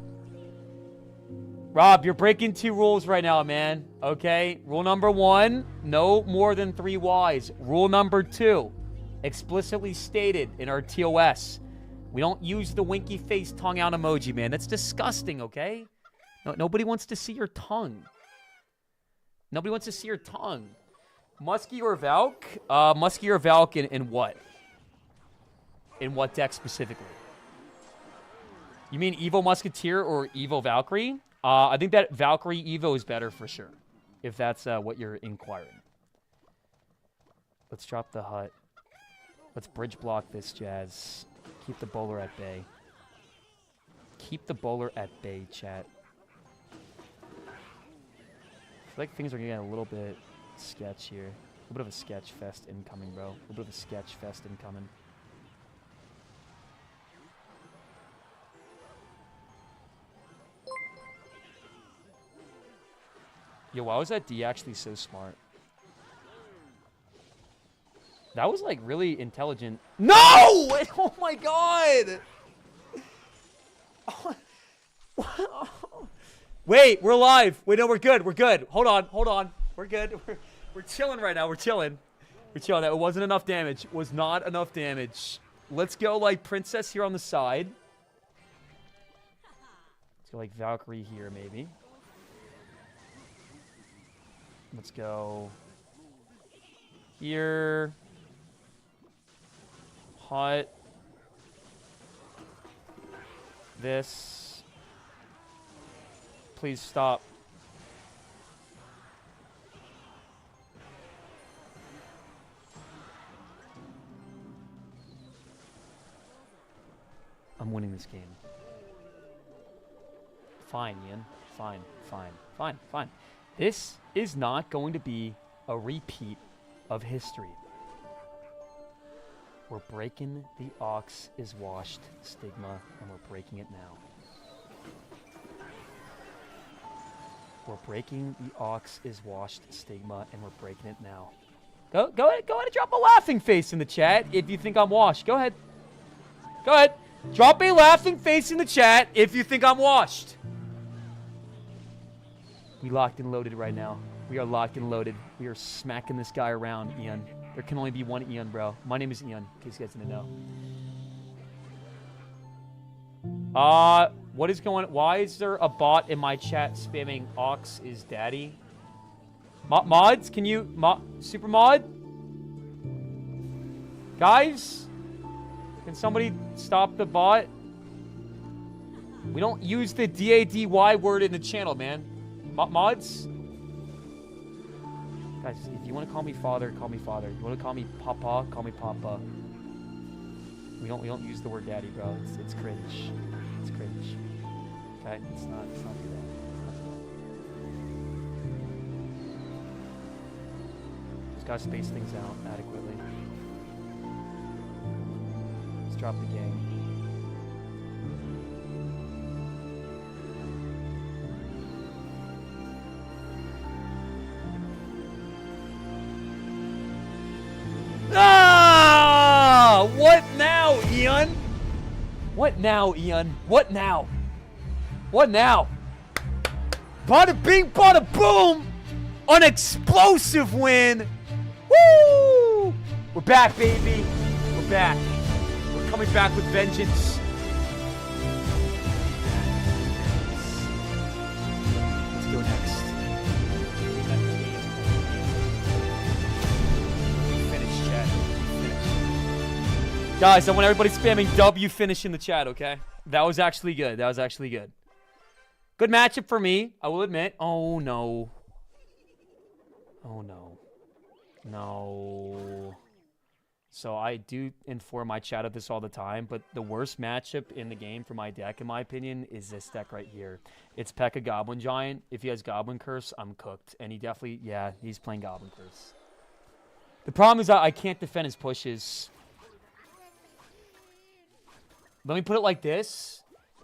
you're breaking 2 rules right now, man. Okay? Rule number 1, no more than 3 Ys. Rule number 2, explicitly stated in our TOS. We don't use the winky face tongue out emoji, man. That's disgusting, okay? No, nobody wants to see your tongue. Nobody wants to see your tongue. Muskie or Valk? Muskie or Valk in what? In what deck specifically? You mean Evo Musketeer or Evo Valkyrie? I think that Valkyrie Evo is better for sure, if that's what you're inquiring. Let's drop the hut. Let's bridge block this, Jazz. Keep the bowler at bay. Keep the bowler at bay, chat. feel like things are getting a little bit sketch here. A little bit of a sketch fest incoming, bro. A little bit of a sketch fest incoming. Yo, why was that D actually so smart? That was, like, really intelligent. No! Oh, my God! Wait, we're live. Wait, no, we're good. We're good. Hold on. Hold on. We're good. We're chilling right now. We're chilling. We're chilling. It wasn't enough damage. It was not enough damage. Let's go, like, Princess here on the side. Let's go, like, Valkyrie here, maybe. Let's go here. Hot. This. Please stop. I'm winning this game. Fine, Ian. Fine, fine, fine, fine. This is not going to be a repeat of history. We're breaking the Ox is washed stigma, and we're breaking it now. We're breaking the Ox is washed stigma, and we're breaking it now. Go ahead and drop a laughing face in the chat if you think I'm washed. Go ahead. Go ahead. Drop a laughing face in the chat if you think I'm washed. We locked and loaded right now. We are locked and loaded. We are smacking this guy around, Ian. There can only be one Ian, bro. My name is Ian, in case you guys didn't know. What is going... Why is there a bot in my chat spamming Ox is daddy? Mods, can you... Super mod? Guys? Can somebody stop the bot? We don't use the DADY word in the channel, man. Mods? Guys, if you want to call me father, call me father. If you want to call me papa, call me papa. We don't use the word daddy, bro. It's cringe. It's cringe. Okay? Let's not do that. Just gotta space things out adequately. Let's drop the game. Ah! What now, Ian? What now, Ian? What now? What now? Bada bing, bada boom! An explosive win! Woo! We're back, baby. We're back. We're coming back with vengeance. Let's go next. Finish, chat. Finish. Guys, I want everybody spamming W finish in the chat, okay? That was actually good. That was actually good. Good matchup for me, I will admit. Oh, no. Oh, no. No. So I do inform my chat of this all the time, but the worst matchup in the game for my deck, in my opinion, is this deck right here. It's P.E.K.K.A. Goblin Giant. If he has Goblin Curse, I'm cooked. And he definitely, yeah, he's playing Goblin Curse. The problem is that I can't defend his pushes. Let me put it like this.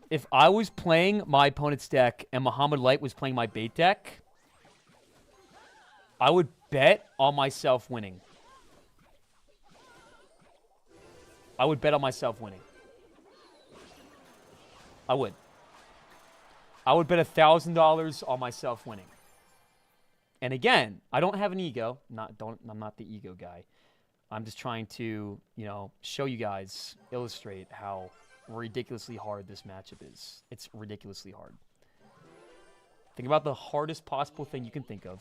If I was playing my opponent's deck and Muhammad Light was playing my bait deck, I would bet on myself winning. I would bet on myself winning. I would. I would bet $1,000 on myself winning. And again, I don't have an ego. I'm not the ego guy. I'm just trying to, you know, show you guys, illustrate how ridiculously hard this matchup is. It's ridiculously hard. Think about the hardest possible thing you can think of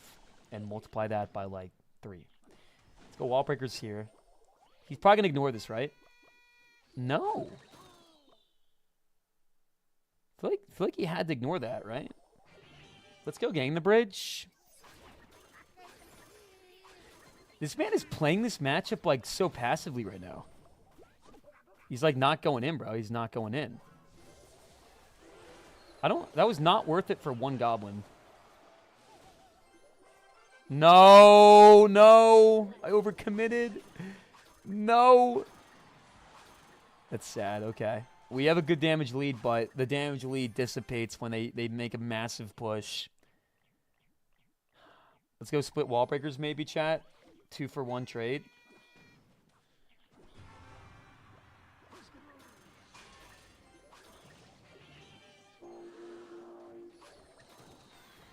and multiply that by like 3. Let's go Wall Breakers here. He's probably gonna ignore this, right? No. I feel like he had to ignore that, right? Let's go gang the bridge. This man is playing this matchup like so passively right now. He's like not going in, bro. He's not going in. That was not worth it for one goblin. No, no. I overcommitted. No. That's sad. Okay. We have a good damage lead, but the damage lead dissipates when they make a massive push. Let's go split wall breakers maybe, chat. 2-for-1 trade.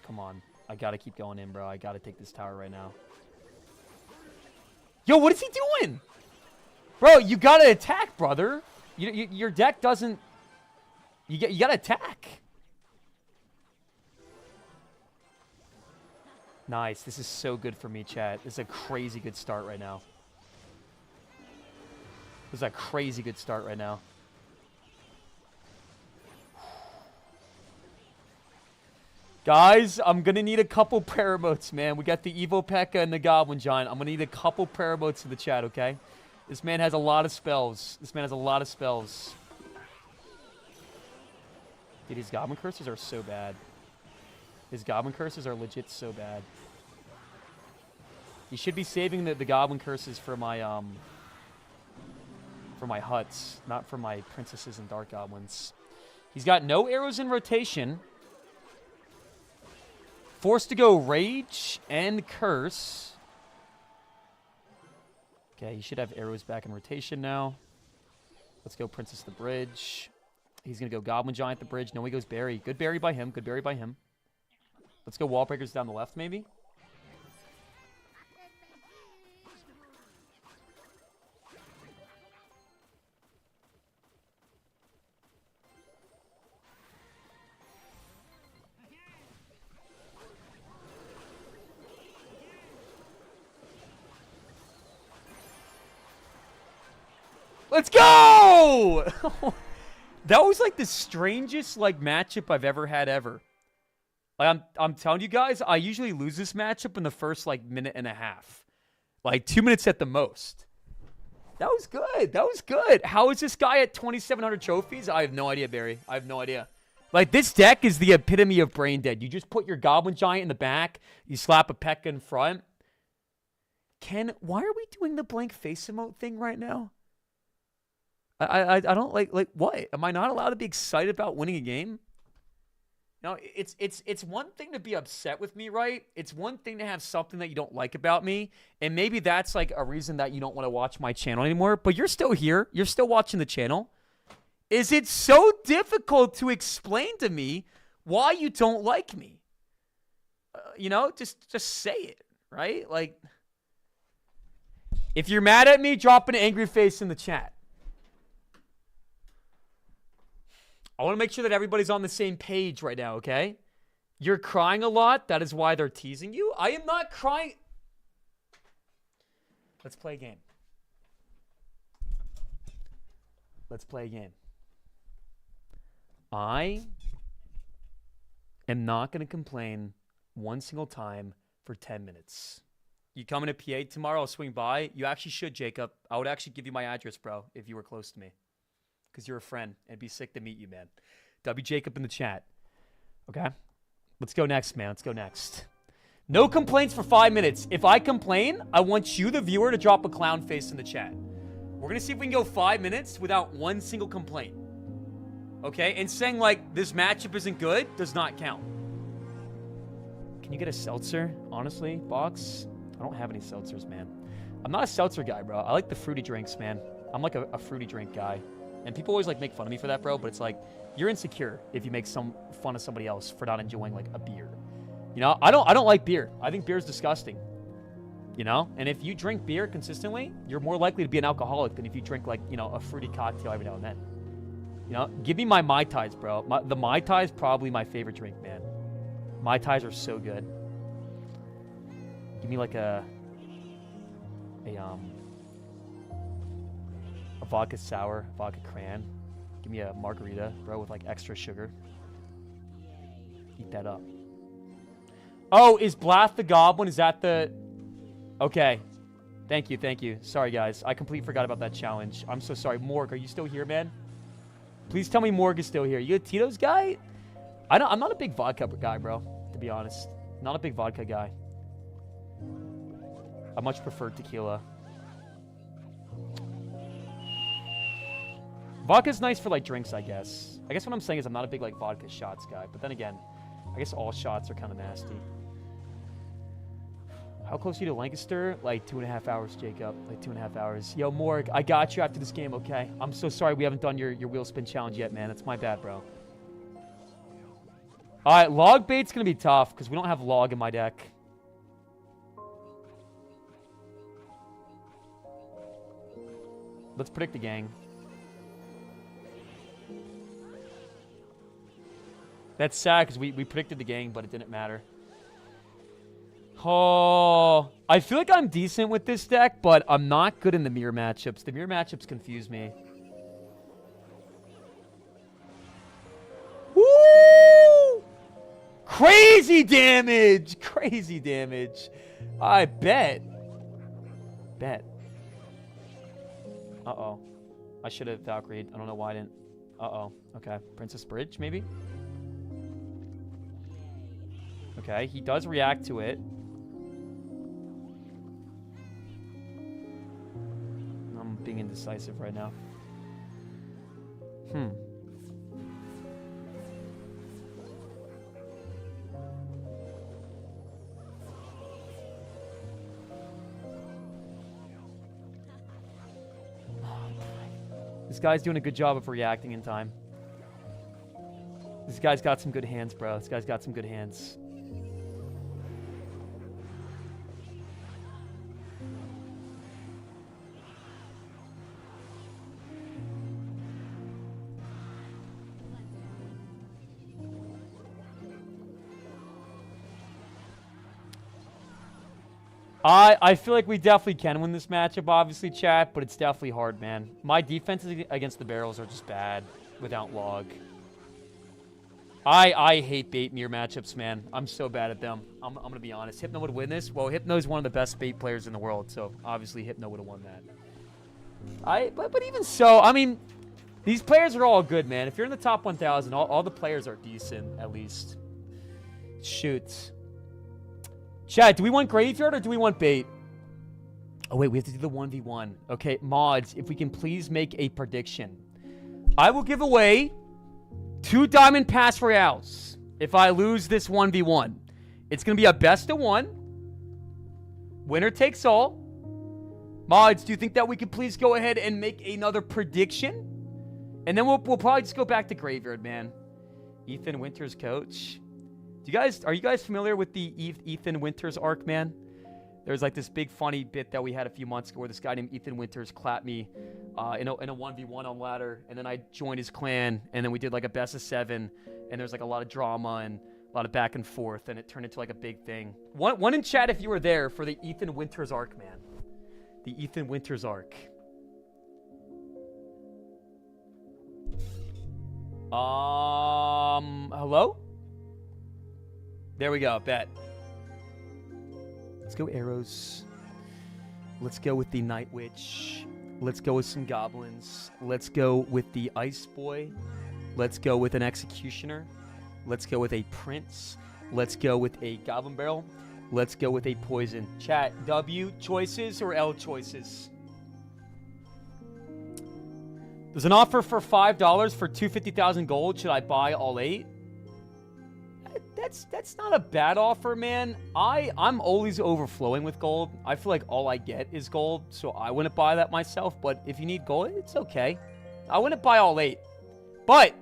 Come on. I gotta keep going in, bro. I gotta take this tower right now. Yo, what is he doing? Bro, you gotta attack, brother. Your deck doesn't... You gotta attack. Nice. This is so good for me, chat. This is a crazy good start right now. This is a crazy good start right now. Guys, I'm going to need a couple prayer emotes, man. We got the Evo P.E.K.K.A. and the Goblin Giant. I'm going to need a couple prayer emotes in the chat, okay? This man has a lot of spells. This man has a lot of spells. Dude, his Goblin Curses are so bad. His Goblin Curses are legit so bad. You should be saving the Goblin Curses for my huts, not for my Princesses and Dark Goblins. He's got no arrows in rotation. Forced to go Rage and Curse. Okay, he should have arrows back in rotation now. Let's go Princess the Bridge. He's going to go Goblin Giant the Bridge. No, he goes Berry. Good Berry by him. Good Berry by him. Let's go Wall Breakers down the left, maybe. Let's go! That was like the strangest like matchup I've ever had ever. Like I'm telling you guys, I usually lose this matchup in the first like minute and a half. Like 2 minutes at the most. That was good. That was good. How is this guy at 2,700 trophies? I have no idea, Barry. I have no idea. Like this deck is the epitome of brain dead. You just put your Goblin Giant in the back. You slap a P.E.K.K.A. in front. Ken, why are we doing the blank face emote thing right now? I don't like what? Am I not allowed to be excited about winning a game? No, it's one thing to be upset with me, right? It's one thing to have something that you don't like about me, and maybe that's like a reason that you don't want to watch my channel anymore, but you're still here. You're still watching the channel. Is it so difficult to explain to me why you don't like me? You know, just say it, right? Like, if you're mad at me, drop an angry face in the chat. I want to make sure that everybody's on the same page right now, okay? You're crying a lot. That is why they're teasing you. I am not crying. Let's play a game. Let's play a game. I am not going to complain one single time for 10 minutes. You coming to PA tomorrow? I'll swing by. You actually should, Jacob. I would actually give you my address, bro, if you were close to me. Because you're a friend. And it'd be sick to meet you, man. W Jacob in the chat. Okay? Let's go next, man. Let's go next. No complaints for 5 minutes. If I complain, I want you, the viewer, to drop a clown face in the chat. We're going to see if we can go 5 minutes without one single complaint. Okay? And saying, like, this matchup isn't good does not count. Can you get a seltzer? Honestly, Box? I don't have any seltzers, man. I'm not a seltzer guy, bro. I like the fruity drinks, man. I'm like a fruity drink guy. And people always like make fun of me for that, bro, but it's like, you're insecure if you make some fun of somebody else for not enjoying like a beer. You know, I don't like beer. I think beer is disgusting. You know? And if you drink beer consistently, you're more likely to be an alcoholic than if you drink like, you know, a fruity cocktail every now and then. You know, give me my Mai Tais, bro. The Mai Tai is probably my favorite drink, man. Mai Tais are so good. Give me like a vodka sour, vodka cran. Give me a margarita, bro, with like extra sugar. Eat that up. Oh, is Blath the Goblin? Is that the... Okay. Thank you, thank you. Sorry, guys. I completely forgot about that challenge. I'm so sorry. Morg, are you still here, man? Please tell me Morg is still here. You a Tito's guy? I'm not a big vodka guy, bro, to be honest. Not a big vodka guy. I much prefer tequila. Vodka's nice for, like, drinks, I guess. I guess what I'm saying is I'm not a big, like, vodka shots guy. But then again, I guess all shots are kind of nasty. How close are you to Lancaster? Like 2.5 hours, Jacob. Like 2.5 hours. Yo, Morg, I got you after this game, okay? I'm so sorry we haven't done your wheel spin challenge yet, man. It's my bad, bro. All right, log bait's going to be tough because we don't have log in my deck. Let's predict the gang. That's sad because we predicted the gang, but it didn't matter. Oh, I feel like I'm decent with this deck, but I'm not good in the mirror matchups. The mirror matchups confuse me. Woo! Crazy damage! Crazy damage. I bet. Bet. Uh-oh. I should have Valkyried. I don't know why I didn't. Uh-oh. Okay. Princess Bridge, maybe? Okay, he does react to it. I'm being indecisive right now. This guy's doing a good job of reacting in time. This guy's got some good hands, bro. This guy's got some good hands. I feel like we definitely can win this matchup, obviously, chat, but it's definitely hard, man. My defenses against the barrels are just bad without log. I hate bait mirror matchups, man. I'm so bad at them. I'm going to be honest. Hypno would win this. Well, Hypno's one of the best bait players in the world, so obviously Hypno would have won that. But even so, I mean, these players are all good, man. If you're in the top 1,000, all the players are decent, at least. Shoot. Chad, do we want graveyard or do we want bait? Oh, wait, we have to do the 1v1. Okay, mods, if we can please make a prediction. I will give away 2 Diamond Pass Royales if I lose this 1v1. It's going to be a best of 1. Winner takes all. Mods, do you think that we could please go ahead and make another prediction? And then we'll probably just go back to graveyard, man. Ethan Winters, coach. Are you guys familiar with the Ethan Winters arc, man? There's like this big funny bit that we had a few months ago where this guy named Ethan Winters clapped me in a 1v1 on ladder, and then I joined his clan, and then we did like a best of 7, and there's like a lot of drama and a lot of back and forth, and it turned into like a big thing. One in chat if you were there for the Ethan Winters arc, man. The Ethan Winters arc. Hello? There we go, bet. Let's go arrows. Let's go with the Night Witch. Let's go with some goblins. Let's go with the Ice Boy. Let's go with an Executioner. Let's go with a Prince. Let's go with a Goblin Barrel. Let's go with a Poison. Chat, W choices or L choices? There's an offer for $5 for 250,000 gold. Should I buy all 8? That's not a bad offer, man. I'm always overflowing with gold. I feel like all I get is gold, so I wouldn't buy that myself. But if you need gold, it's okay. I wouldn't buy all 8. But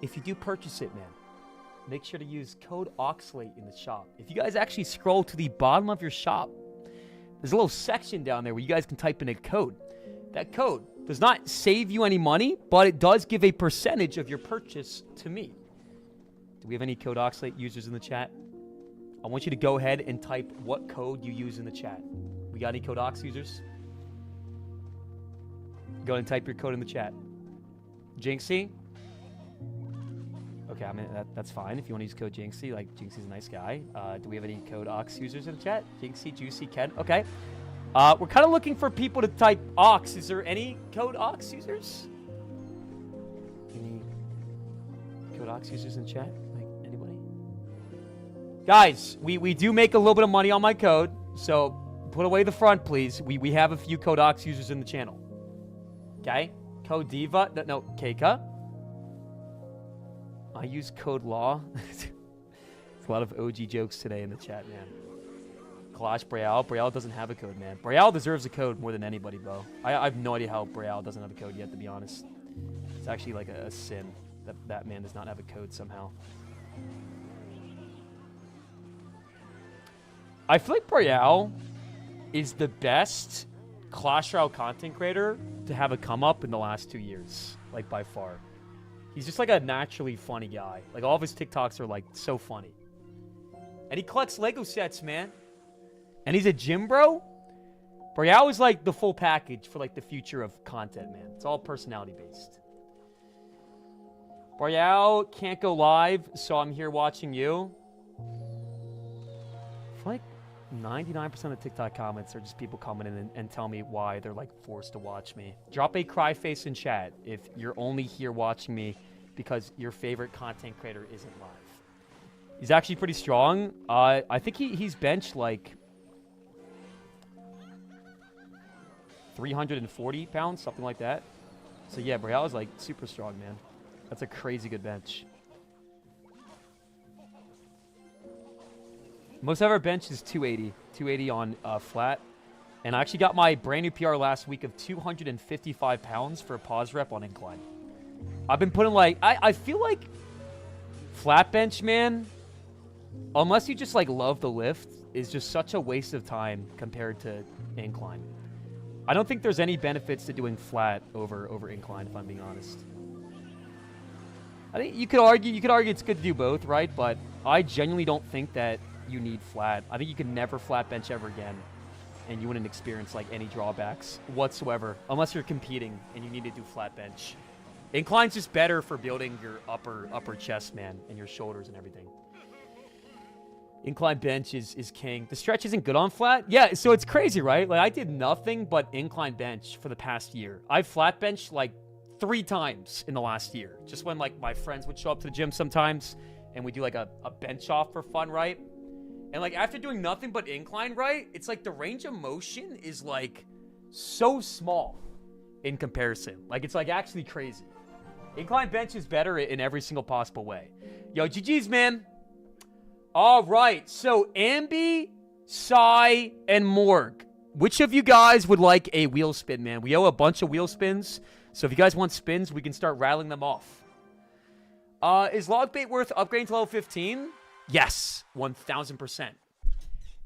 if you do purchase it, man, make sure to use code Oxalate in the shop. If you guys actually scroll to the bottom of your shop, there's a little section down there where you guys can type in a code. That code does not save you any money, but it does give a percentage of your purchase to me. Do we have any code Oxalate users in the chat? I want you to go ahead and type what code you use in the chat. We got any code Ox users? Go ahead and type your code in the chat. Jinxie? Okay, I mean, that's fine if you want to use code Jinxie. Like, Jinxie's a nice guy. Do we have any code Ox users in the chat? Jinxie, Juicy, Ken? Okay. We're kind of looking for people to type Ox. Is there any code Ox users? Any code Ox users in chat? Like, anybody? Guys, we do make a little bit of money on my code, so put away the front, please. We have a few code Ox users in the channel. Okay? Code Diva. No, Keika. I use code Law. There's a lot of OG jokes today in the chat, man. Clash Royale. Royale doesn't have a code, man. Royale deserves a code more than anybody, bro. I have no idea how Royale doesn't have a code yet, to be honest. It's actually like a sin that that man does not have a code somehow. I feel like Royale is the best Clash Royale content creator to have a come up in the last 2 years, like by far. He's just like a naturally funny guy. Like all of his TikToks are like so funny. And he collects Lego sets, man. And he's a gym bro. Royale is like the full package for like the future of content, man. It's all personality based. Royale can't go live, so I'm here watching you. I feel like 99% of TikTok comments are just people coming in and tell me why they're like forced to watch me. Drop a cry face in chat if you're only here watching me because your favorite content creator isn't live. He's actually pretty strong. I think he's benched like 340 pounds, something like that. So yeah, Royale is like super strong, man. That's a crazy good bench. Most ever bench is 280. 280 on flat. And I actually got my brand new PR last week of 255 pounds for a pause rep on incline. I've been putting like... I feel like flat bench, man, unless you just like love the lift, is just such a waste of time compared to incline. I don't think there's any benefits to doing flat over incline, if I'm being honest. I think you could argue it's good to do both, right? But I genuinely don't think that you need flat. I think you can never flat bench ever again, and you wouldn't experience like any drawbacks whatsoever, unless you're competing and you need to do flat bench. Incline's just better for building your upper chest, man, and your shoulders and everything. Incline bench is king. The stretch isn't good on flat. Yeah, so it's crazy, right? Like I did nothing but incline bench for the past year. I flat benched like 3 times in the last year. Just when like my friends would show up to the gym sometimes and we do like a bench off for fun, right? And like after doing nothing but incline, right? It's like the range of motion is like so small in comparison. Like it's like actually crazy. Incline bench is better in every single possible way. Yo, GG's, man. All right, so Ambi, Sai, and Morg. Which of you guys would like a wheel spin, man? We owe a bunch of wheel spins, so if you guys want spins, we can start rattling them off. Is Logbait worth upgrading to level 15? Yes, 1,000%.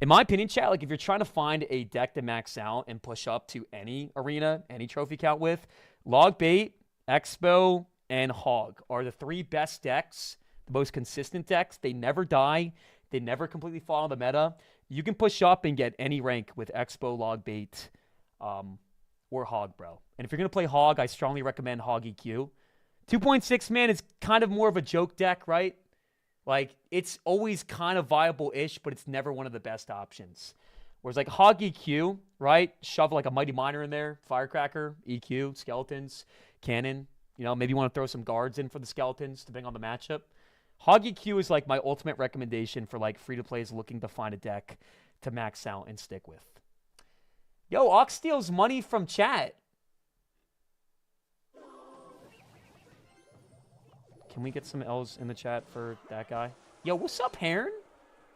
In my opinion, chat, like if you're trying to find a deck to max out and push up to any arena, any trophy count with, Logbait, Expo, and Hog are the 3 best decks. The most consistent decks. They never die. They never completely fall on the meta. You can push up and get any rank with Expo, Logbait, or Hog, bro. And if you're going to play Hog, I strongly recommend Hog EQ. 2.6, man, is kind of more of a joke deck, right? Like, it's always kind of viable-ish, but it's never one of the best options. Whereas, like, Hog EQ, right? Shove, like, a Mighty Miner in there. Firecracker, EQ, Skeletons, Cannon. You know, maybe you want to throw some guards in for the Skeletons, depending on the matchup. Hog EQ is like my ultimate recommendation for like free-to-plays looking to find a deck to max out and stick with. Yo, Ox steals money from chat. Can we get some L's in the chat for that guy? Yo, what's up, Heron?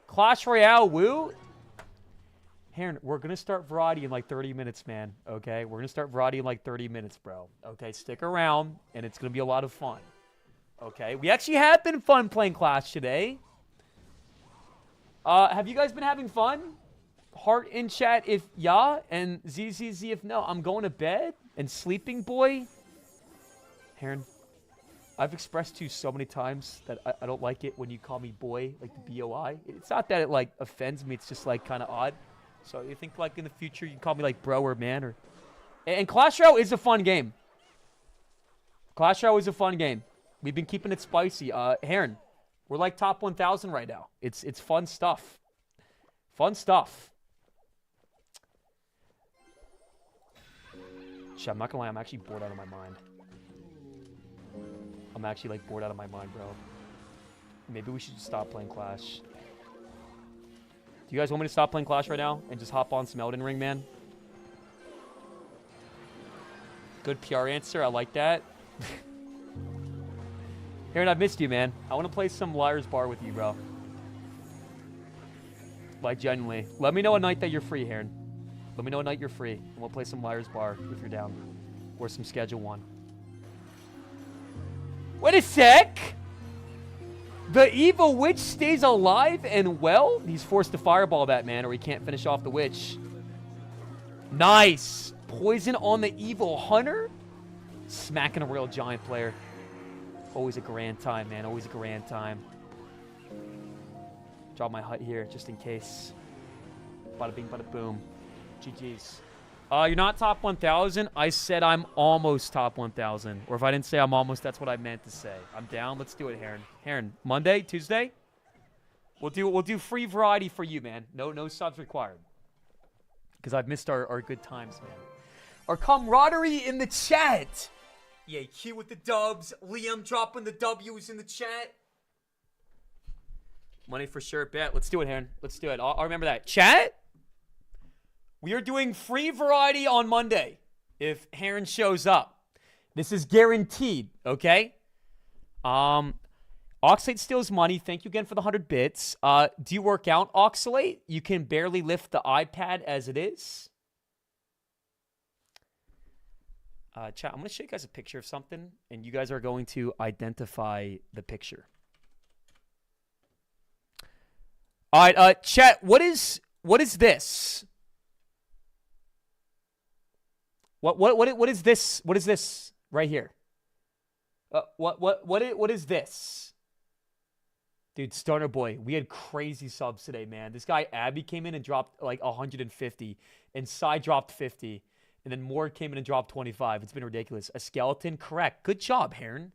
Clash Royale, woo? Heron, we're going to start Variety in like 30 minutes, man. Okay? We're going to start Variety in like 30 minutes, bro. Okay? Stick around, and it's going to be a lot of fun. Okay, we actually have been fun playing Clash today. Have you guys been having fun? Heart in chat if yeah, and ZZZ if no. I'm going to bed and sleeping, boy. Heron, I've expressed to you so many times that I don't like it when you call me boy, like the B-O-I. It's not that it like offends me, it's just like kind of odd. So you think like in the future you can call me like bro or man or... And Clash Royale is a fun game. Clash Royale is a fun game. We've been keeping it spicy. Heron, we're like top 1,000 right now. It's fun stuff. Fun stuff. Shit, I'm not gonna lie, I'm actually bored out of my mind. I'm actually like bored out of my mind, bro. Maybe we should just stop playing Clash. Do you guys want me to stop playing Clash right now and just hop on some Elden Ring, man? Good PR answer. I like that. Aaron, I've missed you, man. I want to play some Liar's Bar with you, bro. Like, genuinely. Let me know a night that you're free, Aaron. Let me know a night you're free, and we'll play some Liar's Bar if you're down. Or some Schedule 1. Wait a sec! The evil witch stays alive and well? He's forced to fireball that man, or he can't finish off the witch. Nice! Poison on the evil hunter? Smacking a real giant player. Always a grand time, man. Always a grand time. Drop my hut here, just in case. Bada bing, bada boom. GG's. You're not top 1,000. I said I'm almost top 1,000. Or if I didn't say I'm almost, that's what I meant to say. I'm down. Let's do it, Heron. Heron, Monday, Tuesday? We'll do free variety for you, man. No subs required. Because I've missed our good times, man. Our camaraderie in the chat. Yeah, Q with the dubs. Liam dropping the W's in the chat. Money for sure, bet. Let's do it, Heron. Let's do it. I'll remember that. Chat? We are doing free variety on Monday if Heron shows up. This is guaranteed, okay? Oxalate steals money. Thank you again for the 100 bits. Do you work out, Oxalate? You can barely lift the iPad as it is. Chat, I'm going to show you guys a picture of something, and you guys are going to identify the picture. All right, chat, what is this? What is this? What is this right here? What is this? Dude, Stunner Boy, we had crazy subs today, man. This guy Abby came in and dropped like 150, and Sai dropped 50, and then Moore came in and dropped 25. It's been ridiculous. A skeleton, correct. Good job, Heron.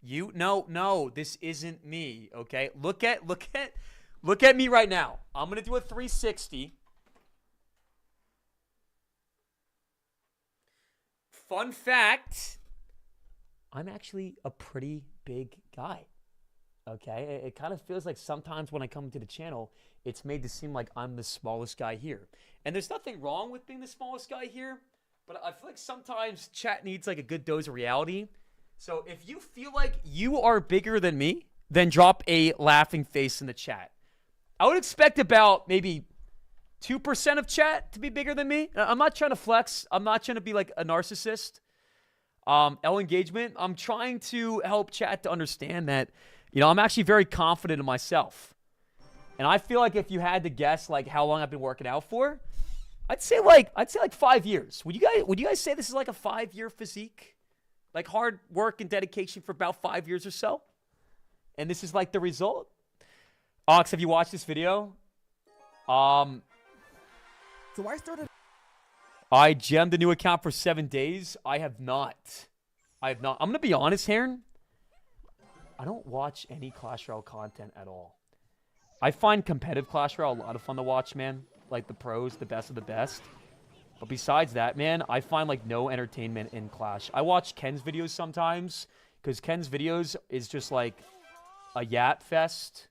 You no, this isn't me. Okay, look at me right now. I'm gonna do a 360. Fun fact, I'm actually a pretty big guy, okay? It kind of feels like sometimes when I come to the channel, it's made to seem like I'm the smallest guy here. And there's nothing wrong with being the smallest guy here, but I feel like sometimes chat needs like a good dose of reality. So if you feel like you are bigger than me, then drop a laughing face in the chat. I would expect about maybe 2% of chat to be bigger than me. I'm not trying to flex. I'm not trying to be like a narcissist. L engagement. I'm trying to help chat to understand that, you know, I'm actually very confident in myself. And I feel like if you had to guess like how long I've been working out for, I'd say like 5 years. Would you guys say this is like a 5-year physique? Like hard work and dedication for about 5 years or so? And this is like the result? Ox, have you watched this video? So I gemmed a new account for 7 days. I have not. I'm going to be honest, Heron. I don't watch any Clash Royale content at all. I find competitive Clash Royale a lot of fun to watch, man. Like the pros, the best of the best. But besides that, man, I find like no entertainment in Clash. I watch Ken's videos sometimes because Ken's videos is just like a yap fest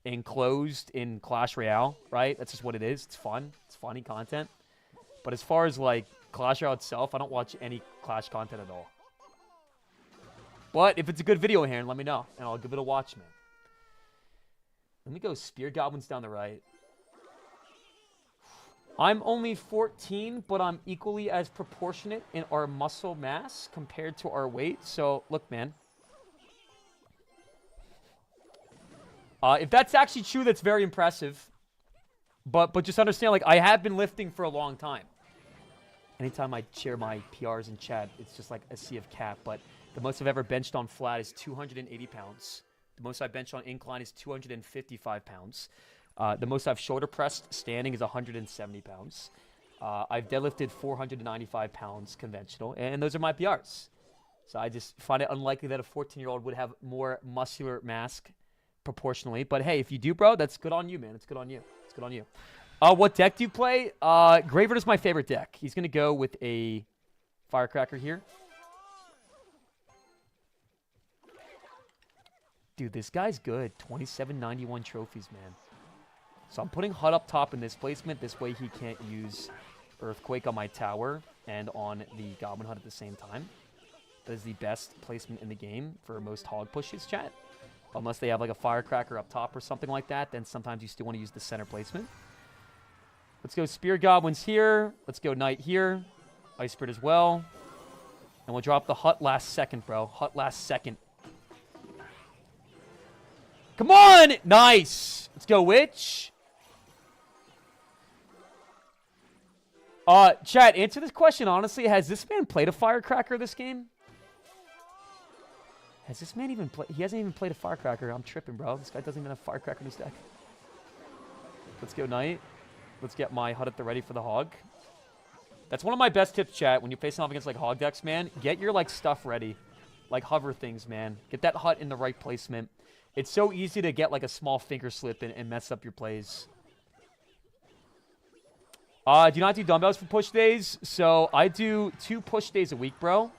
enclosed in Clash Royale, right? That's just what it is. It's fun. It's funny content. But as far as like Clash Royale itself, I don't watch any Clash content at all. But if it's a good video in here, let me know, and I'll give it a watch, man. Let me go Spear Goblins down the right. I'm only 14, but I'm equally as proportionate in our muscle mass compared to our weight. So, look, man. If that's actually true, that's very impressive. But just understand, like, I have been lifting for a long time. Anytime I share my PRs in chat, it's just like a sea of cap. But the most I've ever benched on flat is 280 pounds. The most I've benched on incline is 255 pounds. The most I've shoulder pressed standing is 170 pounds. I've deadlifted 495 pounds conventional, and those are my PRs. So I just find it unlikely that a 14-year-old would have more muscular mass proportionally. But hey, if you do, bro, that's good on you, man. It's good on you. It's good on you. What deck do you play? Graveyard is my favorite deck. He's going to go with a Firecracker here. Dude, this guy's good. 2791 trophies, man. So I'm putting HUD up top in this placement. This way he can't use Earthquake on my tower and on the Goblin HUD at the same time. That is the best placement in the game for most hog pushes, chat. Unless they have like a Firecracker up top or something like that, then sometimes you still want to use the center placement. Let's go Spear Goblins here. Let's go Knight here. Ice Spirit as well. And we'll drop the Hut last second, bro. Hut last second. Come on! Nice! Let's go Witch. Chat, answer this question honestly. Has this man played a Firecracker this game? Has this man even played? He hasn't even played a Firecracker. I'm tripping, bro. This guy doesn't even have Firecracker in his deck. Let's go Knight. Let's get my HUD at the ready for the Hog. That's one of my best tips, chat. When you're facing off against, like, Hog decks, man, get your, like, stuff ready. Like, hover things, man. Get that HUD in the right placement. It's so easy to get, like, a small finger slip and mess up your plays. Do you not do dumbbells for push days? So, I do 2 push days a week, bro.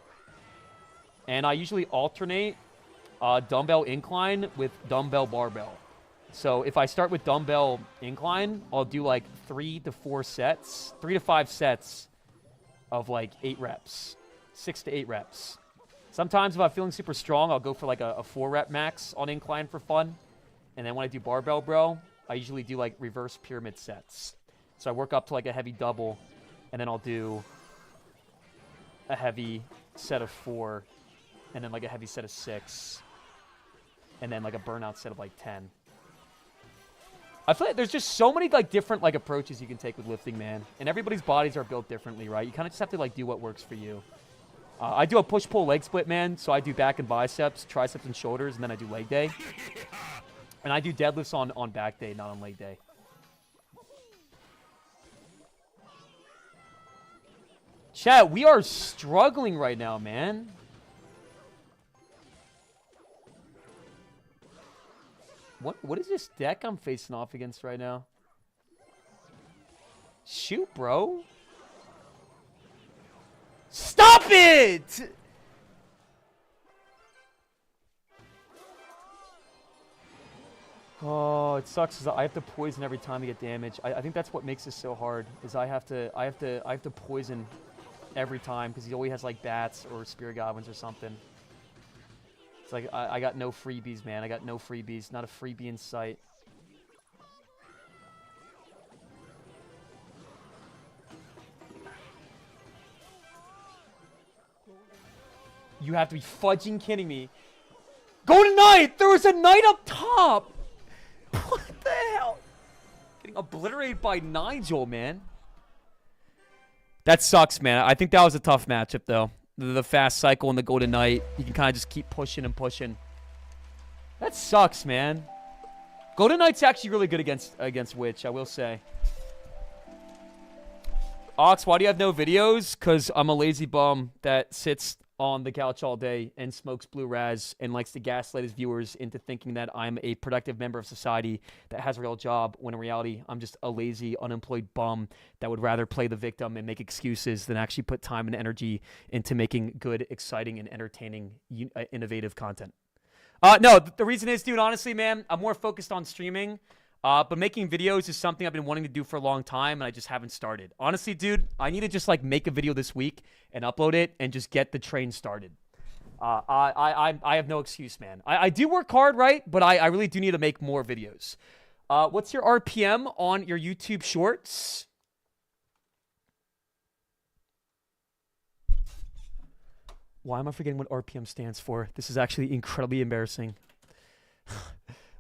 And I usually alternate dumbbell incline with dumbbell barbell. So if I start with dumbbell incline, I'll do like 3 to 5 sets of like 8 reps, 6 to 8 reps. Sometimes if I'm feeling super strong, I'll go for like a 4 rep max on incline for fun. And then when I do barbell, bro, I usually do like reverse pyramid sets. So I work up to like a heavy double, and then I'll do a heavy set of 4, and then like a heavy set of 6, and then like a burnout set of like 10. I feel like there's just so many like different like approaches you can take with lifting, man. And everybody's bodies are built differently, right? You kind of just have to like do what works for you. I do a push-pull leg split, man. So I do back and biceps, triceps and shoulders, and then I do leg day. And I do deadlifts on back day, not on leg day. Chat, we are struggling right now, man. What is this deck I'm facing off against right now? Shoot, bro. Stop it! Oh, it sucks. I have to poison every time to get damage. I think that's what makes this so hard. Is I have to poison every time because he always has like bats or spear goblins or something. It's like, I got no freebies, man. I got no freebies. Not a freebie in sight. You have to be fudging kidding me. Go to Knight! There was a Knight up top! What the hell? Getting obliterated by Nigel, man. That sucks, man. I think that was a tough matchup, though. The fast cycle and the go to Knight. You can kind of just keep pushing and pushing. That sucks, man. Go to Knight's actually really good against Witch, I will say. Ox, why do you have no videos? Because I'm a lazy bum that sits on the couch all day and smokes blue raz and likes to gaslight his viewers into thinking that I'm a productive member of society that has a real job, when in reality, I'm just a lazy, unemployed bum that would rather play the victim and make excuses than actually put time and energy into making good, exciting, and entertaining, innovative content. No, the reason is, dude, honestly, man, I'm more focused on streaming. But making videos is something I've been wanting to do for a long time, and I just haven't started. Honestly, dude, I need to just, like, make a video this week and upload it and just get the train started. I have no excuse, man. I do work hard, right? But I really do need to make more videos. What's your RPM on your YouTube Shorts? Why am I forgetting what RPM stands for? This is actually incredibly embarrassing.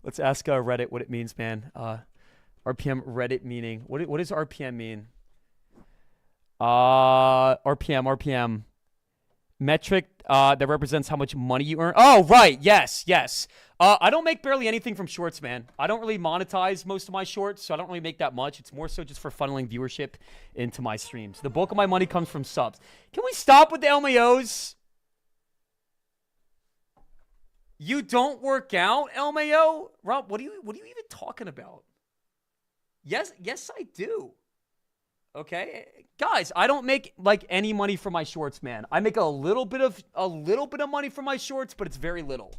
Let's ask Reddit what it means, man. RPM Reddit meaning. What does RPM mean? RPM. Metric that represents how much money you earn. Oh, right. Yes. I don't make barely anything from shorts, man. I don't really monetize most of my shorts, so I don't really make that much. It's more so just for funneling viewership into my streams. The bulk of my money comes from subs. Can we stop with the LMAOs? You don't work out, LMAO? Rob, what are you even talking about? Yes, I do. Okay? Guys, I don't make like any money from my shorts, man. I make a little bit of money from my shorts, but it's very little.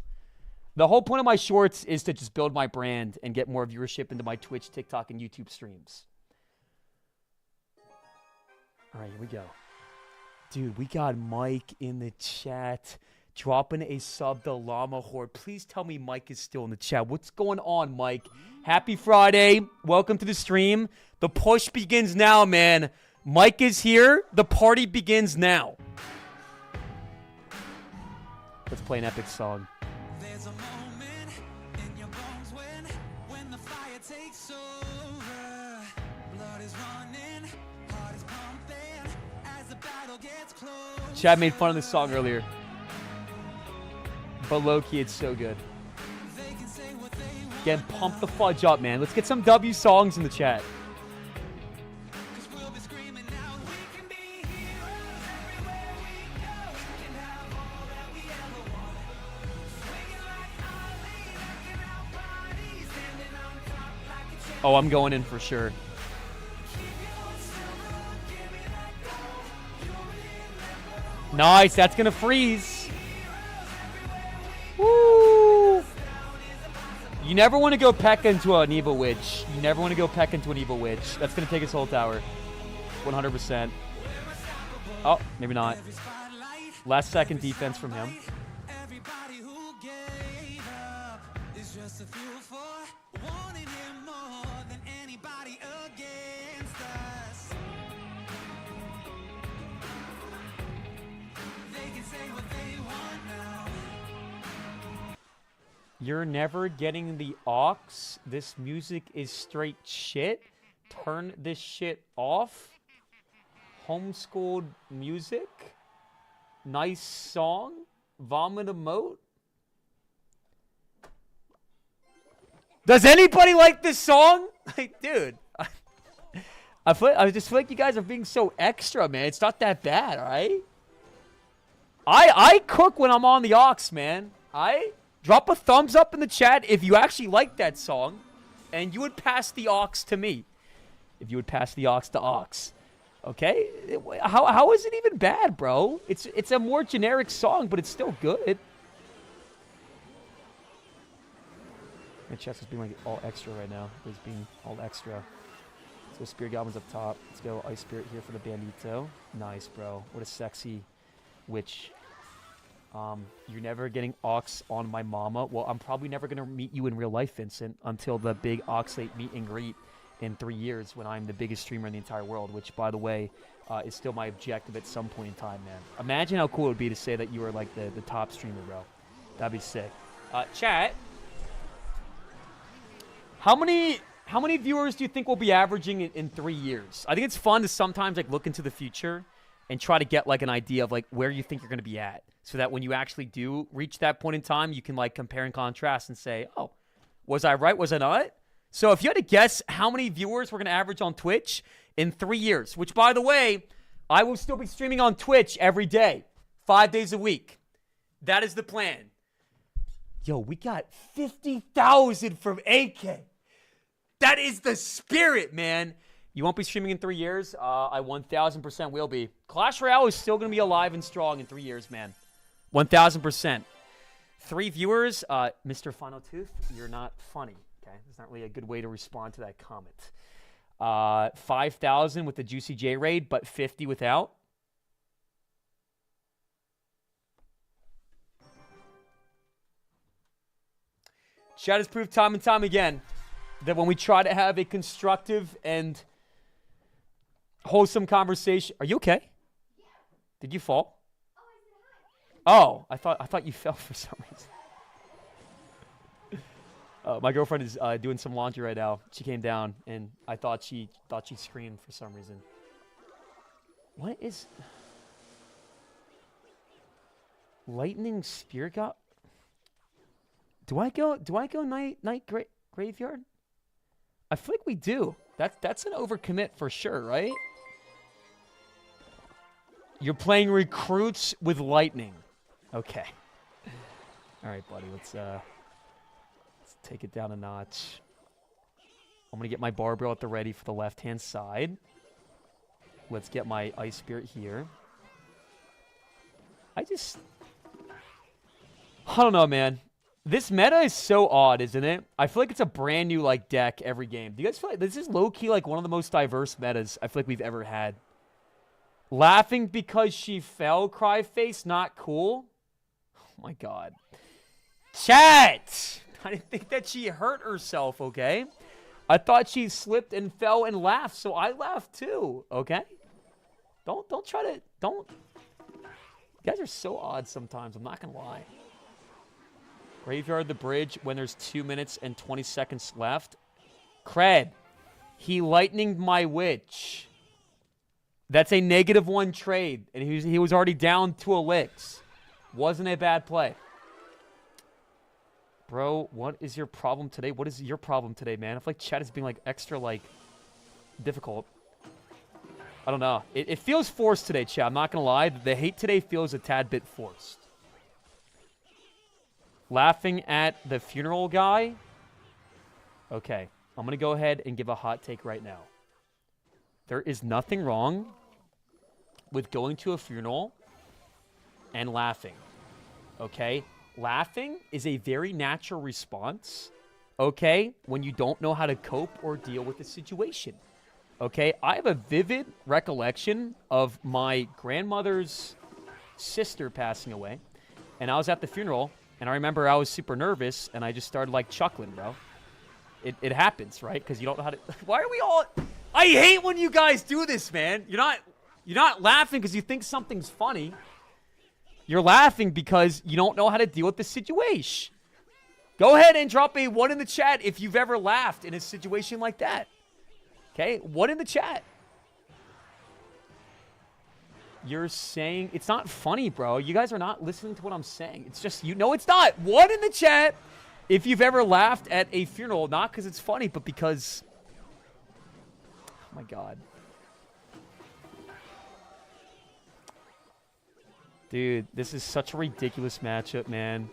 The whole point of my shorts is to just build my brand and get more viewership into my Twitch, TikTok, and YouTube streams. All right, here we go. Dude, we got Mike in the chat. Dropping a sub to Llama Horde. Please tell me Mike is still in the chat. What's going on, Mike? Happy Friday. Welcome to the stream. The push begins now, man. Mike is here. The party begins now. Let's play an epic song. There's a moment in your bones when the fire takes over. Blood is running, heart is pumping as the battle gets close. Chad made fun of this song earlier. But low-key, it's so good. Again, pump the fudge up, man. Let's get some W songs in the chat. Oh, I'm going in for sure. Nice, that's gonna freeze. Woo! You never want to go peck into an evil witch. You never want to go peck into an evil witch. That's gonna take his whole tower. 100%. Oh, maybe not. Last second defense from him. Everybody who gave up is just a fuel for wanting him more than anybody against us. They can say what they want now. You're never getting the aux. This music is straight shit. Turn this shit off. Homeschooled music. Nice song. Vomit emote. Does anybody like this song? Like, dude. I just feel like you guys are being so extra, man. It's not that bad, all right? I cook when I'm on the aux, man. Drop a thumbs up in the chat if you actually like that song, and you would pass the aux to me. If you would pass the aux to aux. Okay? How is it even bad, bro? It's a more generic song, but it's still good. My chest is being like all extra right now. It's being all extra. Let's go Spirit Goblins up top. Let's go Ice Spirit here for the Bandito. Nice, bro. What a sexy witch. You're never getting aux on my mama. Well, I'm probably never going to meet you in real life, Vincent, until the big Oxalate meet and greet in 3 years when I'm the biggest streamer in the entire world, which, by the way, is still my objective at some point in time, man. Imagine how cool it would be to say that you were, like, the top streamer, bro. That'd be sick. Chat, how many viewers do you think we'll be averaging in 3 years? I think it's fun to sometimes, like, look into the future and try to get, like, an idea of, like, where you think you're going to be at, so that when you actually do reach that point in time, you can, like, compare and contrast and say, oh, was I right? Was I not? So if you had to guess how many viewers we're going to average on Twitch in 3 years, which, by the way, I will still be streaming on Twitch every day, 5 days a week. That is the plan. Yo, we got 50,000 from AK. That is the spirit, man. You won't be streaming in 3 years? I 1,000% will be. Clash Royale is still going to be alive and strong in 3 years, man. 1,000%. 3 viewers, Mr. Final Tooth, you're not funny. Okay, that's not really a good way to respond to that comment. 5,000 with the Juicy J raid, but 50 without. Chat has proved time and time again that when we try to have a constructive and wholesome conversation. Are you okay? Yeah. Did you fall? Oh, I thought you fell for some reason. My girlfriend is doing some laundry right now. She came down, and I thought she screamed for some reason. What is Lightning Spear God? Do I go night graveyard? I feel like we do. That's an overcommit for sure, right? You're playing recruits with lightning. Okay. All right, buddy. Let's take it down a notch. I'm gonna get my barbell at the ready for the left-hand side. Let's get my Ice Spirit here. I don't know, man. This meta is so odd, isn't it? I feel like it's a brand new like deck every game. Do you guys feel like this is low-key like one of the most diverse metas I feel like we've ever had? Laughing because she fell, cry face, not cool. Oh my god. Chat! I didn't think that she hurt herself, okay? I thought she slipped and fell and laughed, so I laughed too, okay? Don't try to, don't. You guys are so odd sometimes, I'm not gonna lie. Graveyard the bridge when there's 2 minutes and 20 seconds left. Cred. He lightninged my witch. That's a -1 trade, and he was already down 2 elixirs. Wasn't a bad play. Bro, what is your problem today? What is your problem today, man? I feel like chat is being like extra like difficult. I don't know. It feels forced today, chat. I'm not gonna lie. The hate today feels a tad bit forced. Laughing at the funeral guy. Okay, I'm gonna go ahead and give a hot take right now. There is nothing wrong with going to a funeral and laughing. Okay? Laughing is a very natural response, okay, when you don't know how to cope or deal with the situation. Okay? I have a vivid recollection of my grandmother's sister passing away, and I was at the funeral, and I remember I was super nervous, and I just started, like, chuckling, bro. It happens, right? Because you don't know how to... Why are we all... I hate when you guys do this, man. You're not laughing because you think something's funny. You're laughing because you don't know how to deal with the situation. Go ahead and drop a 1 in the chat if you've ever laughed in a situation like that. Okay? 1 in the chat. You're saying... It's not funny, bro. You guys are not listening to what I'm saying. It's just... You know it's not. 1 in the chat if you've ever laughed at a funeral. Not because it's funny, but because... Oh my god. Dude, this is such a ridiculous matchup, man.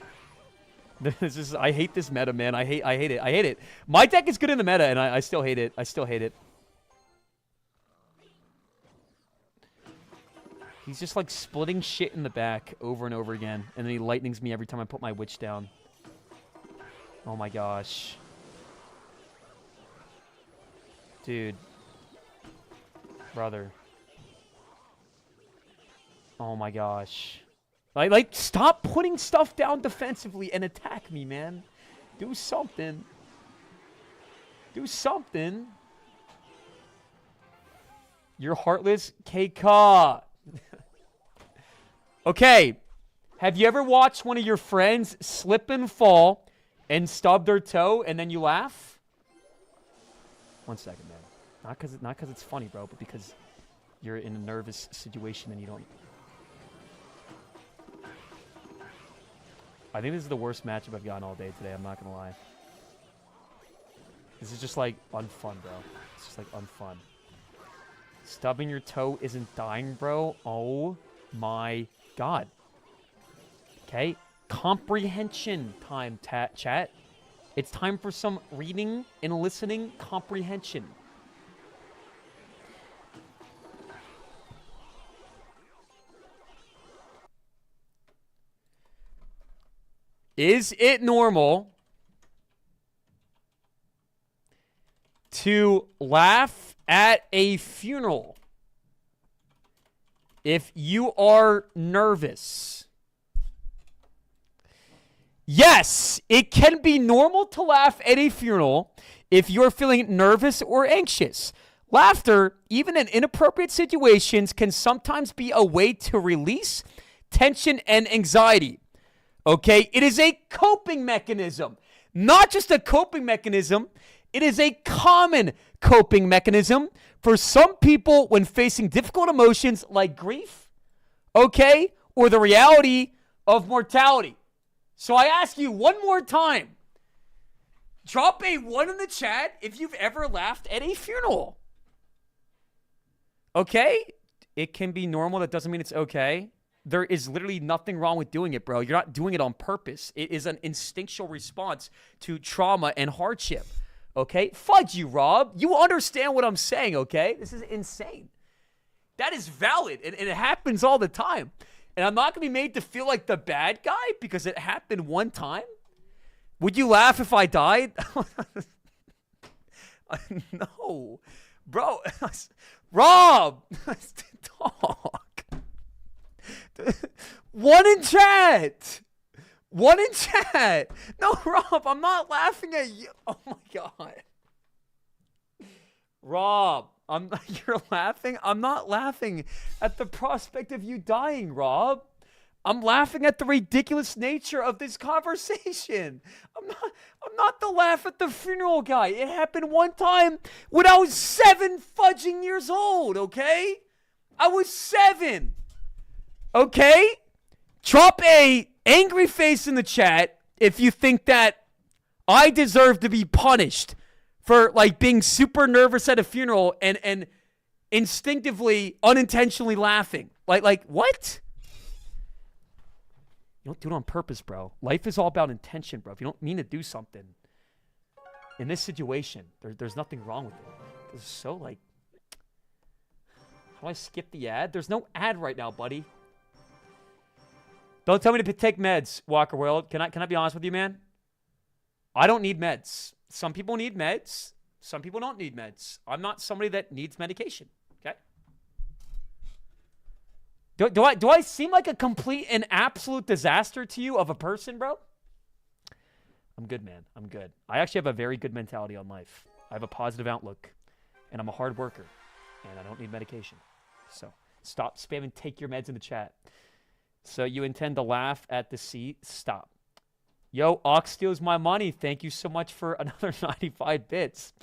This is... I hate this meta, man. I hate it. I hate it. My deck is good in the meta, and I still hate it. I still hate it. He's just, like, splitting shit in the back over and over again. And then he lightnings me every time I put my witch down. Oh, my gosh. Dude. Brother. Oh, my gosh. Like, stop putting stuff down defensively and attack me, man. Do something. Do something. You're heartless. KK. Okay. Have you ever watched one of your friends slip and fall and stub their toe and then you laugh? 1 second, man. Not because it's funny, bro, but because you're in a nervous situation and you don't... I think this is the worst matchup I've gotten all day today. I'm not going to lie. This is just, like, unfun, bro. It's just, like, unfun. Stubbing your toe isn't dying, bro. Oh, my God. Okay? Comprehension time, chat. It's time for some reading and listening comprehension. Is it normal to laugh at a funeral if you are nervous? Yes, it can be normal to laugh at a funeral if you're feeling nervous or anxious. Laughter, even in inappropriate situations, can sometimes be a way to release tension and anxiety. Okay, it is a coping mechanism. Not just a coping mechanism, it is a common coping mechanism for some people when facing difficult emotions like grief, okay, or the reality of mortality. So I ask you one more time, drop a 1 in the chat if you've ever laughed at a funeral. Okay, it can be normal. That doesn't mean it's okay. There is literally nothing wrong with doing it, bro. You're not doing it on purpose. It is an instinctual response to trauma and hardship, okay? Fudge you, Rob. You understand what I'm saying, okay? This is insane. That is valid, and it happens all the time. And I'm not going to be made to feel like the bad guy because it happened one time. Would you laugh if I died? No. Bro. Rob! Talk. One in chat! One in chat! No, Rob, I'm not laughing at you. Oh my god. Rob, you're laughing? I'm not laughing at the prospect of you dying, Rob. I'm laughing at the ridiculous nature of this conversation. I'm not the laugh at the funeral guy. It happened one time when I was 7 fudging years old, okay? I was 7. Okay? Drop a angry face in the chat if you think that I deserve to be punished for like being super nervous at a funeral and instinctively, unintentionally laughing. Like what? You don't do it on purpose, bro. Life is all about intention, bro. If you don't mean to do something, in this situation, there's nothing wrong with it. This is so like, how do I skip the ad? There's no ad right now, buddy. Don't tell me to take meds, Walker World. Can I be honest with you, man? I don't need meds. Some people need meds. Some people don't need meds. I'm not somebody that needs medication. Okay? Do I seem like a complete and absolute disaster to you of a person, bro? I'm good, man. I'm good. I actually have a very good mentality on life. I have a positive outlook, and I'm a hard worker, and I don't need medication. So stop spamming take your meds in the chat. So you intend to laugh at the seat? Stop. Yo, Ox steals my money. Thank you so much for another 95 bits.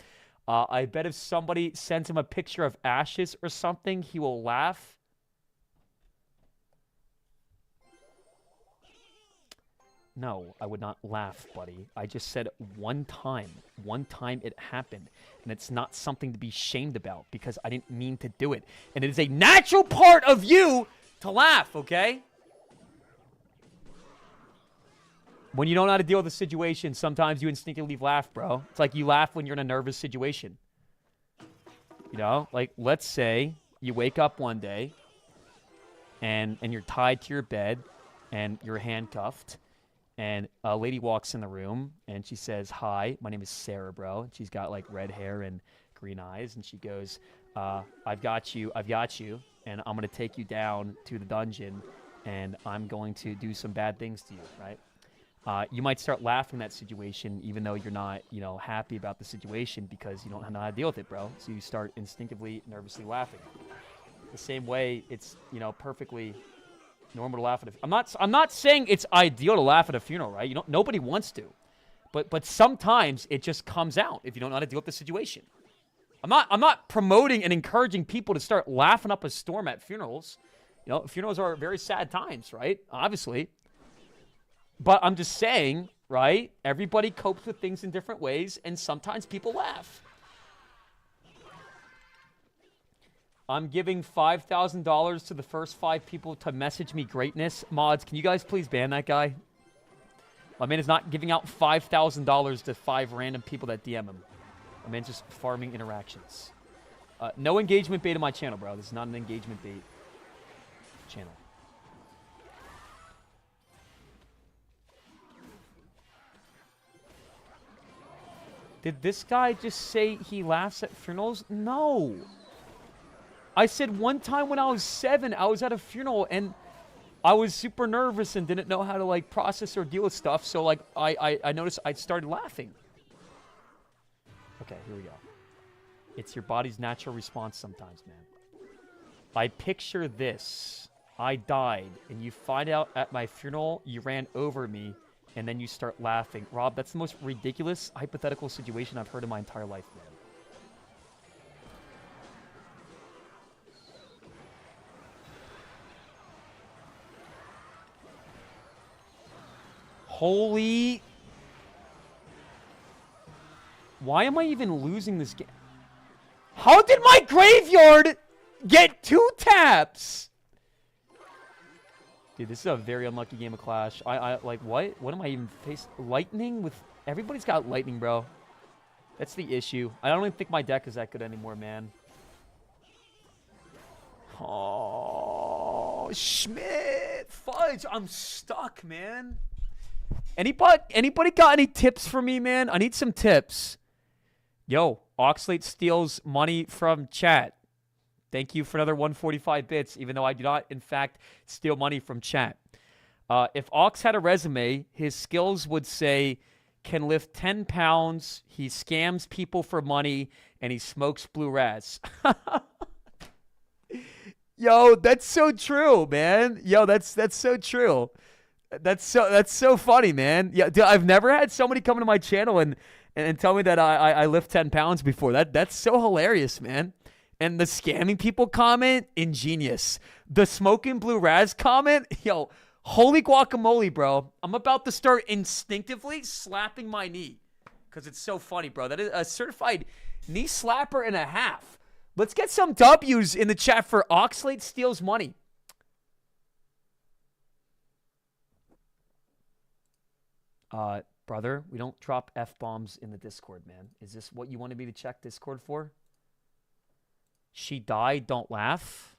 I bet if somebody sends him a picture of ashes or something, he will laugh. No, I would not laugh, buddy. I just said one time. One time it happened. And it's not something to be shamed about because I didn't mean to do it. And it is a natural part of you to laugh, okay? When you don't know how to deal with a situation, sometimes you instinctively laugh, bro. It's like you laugh when you're in a nervous situation. You know? Like, let's say you wake up one day and you're tied to your bed and you're handcuffed. And a lady walks in the room, and she says, hi, my name is Sarah, bro. And she's got, like, red hair and green eyes. And she goes, I've got you, and I'm going to take you down to the dungeon, and I'm going to do some bad things to you, right? You might start laughing in that situation, even though you're not, happy about the situation because you don't know how to deal with it, bro. So you start instinctively, nervously laughing. The same way it's, perfectly normal to laugh at I'm not saying it's ideal to laugh at a funeral, right? Nobody wants to. But sometimes it just comes out if you don't know how to deal with the situation. I'm not promoting and encouraging people to start laughing up a storm at funerals. Funerals are very sad times, right? Obviously. But I'm just saying, right? Everybody copes with things in different ways, and sometimes people laugh. I'm giving $5,000 to the first 5 people to message me greatness. Mods, can you guys please ban that guy? My man is not giving out $5,000 to 5 random people that DM him. My man's just farming interactions. No engagement bait on my channel, bro. This is not an engagement bait channel. Did this guy just say he laughs at funerals? No. I said one time when I was 7, I was at a funeral and I was super nervous and didn't know how to like process or deal with stuff. So like I noticed I started laughing. Okay, here we go. It's your body's natural response sometimes, man. I picture this. I died and you find out at my funeral you ran over me and then you start laughing. Rob, that's the most ridiculous hypothetical situation I've heard in my entire life, man. Holy... Why am I even losing this game? How did my graveyard get 2 taps? Dude, this is a very unlucky game of Clash. I like, what? What am I even facing? Lightning with... Everybody's got lightning, bro. That's the issue. I don't even think my deck is that good anymore, man. Oh, Schmidt! Fudge! I'm stuck, man. Anybody got any tips for me, man? I need some tips. Yo, Oxalate steals money from chat. Thank you for another 145 bits, even though I do not, in fact, steal money from chat. If Ox had a resume, his skills would say, can lift 10 pounds, he scams people for money, and he smokes blue raz. Yo, that's so true, man. Yo, that's so true. That's so funny, man. Yeah, dude, I've never had somebody come to my channel and tell me that I lift 10 pounds before. That's so hilarious, man. And the scamming people comment, ingenious. The smoking blue raz comment, yo, holy guacamole, bro. I'm about to start instinctively slapping my knee because it's so funny, bro. That is a certified knee slapper and a half. Let's get some W's in the chat for Oxalate steals money. Brother, we don't drop F-bombs in the Discord, man. Is this what you wanted me to check Discord for? She died, don't laugh.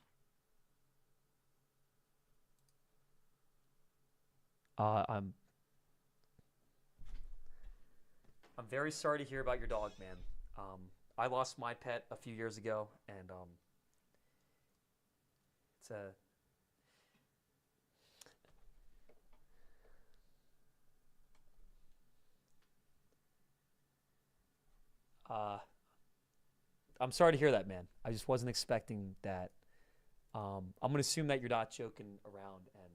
I'm very sorry to hear about your dog, man. I lost my pet a few years ago, and it's a... I'm sorry to hear that, man. I just wasn't expecting that. I'm going to assume that you're not joking around. And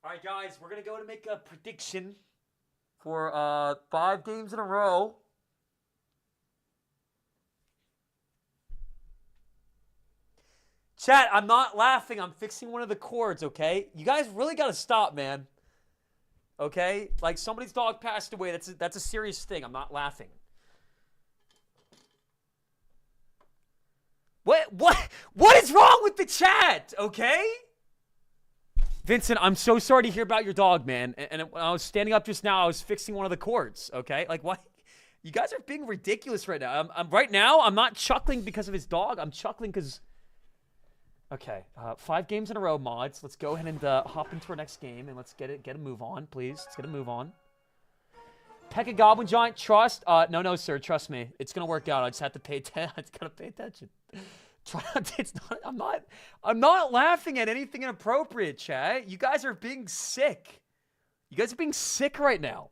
all right, guys, we're going to go to make a prediction for 5 games in a row. Chat, I'm not laughing. I'm fixing one of the cords, okay? You guys really got to stop, man. Okay? Like, somebody's dog passed away. That's a serious thing. I'm not laughing. What is wrong with the chat, okay? Vincent, I'm so sorry to hear about your dog, man. And when I was standing up just now, I was fixing one of the cords, okay? Like, what? You guys are being ridiculous right now. I'm not chuckling because of his dog. I'm chuckling because... Okay, 5 games in a row, mods. Let's go ahead and hop into our next game, and let's get a move on, please. Let's get a move on. Pekka Goblin Giant, trust? No, sir, trust me. It's gonna work out. I just have to pay attention. I just gotta pay attention. It's not. I'm not laughing at anything inappropriate, chat. You guys are being sick. You guys are being sick right now.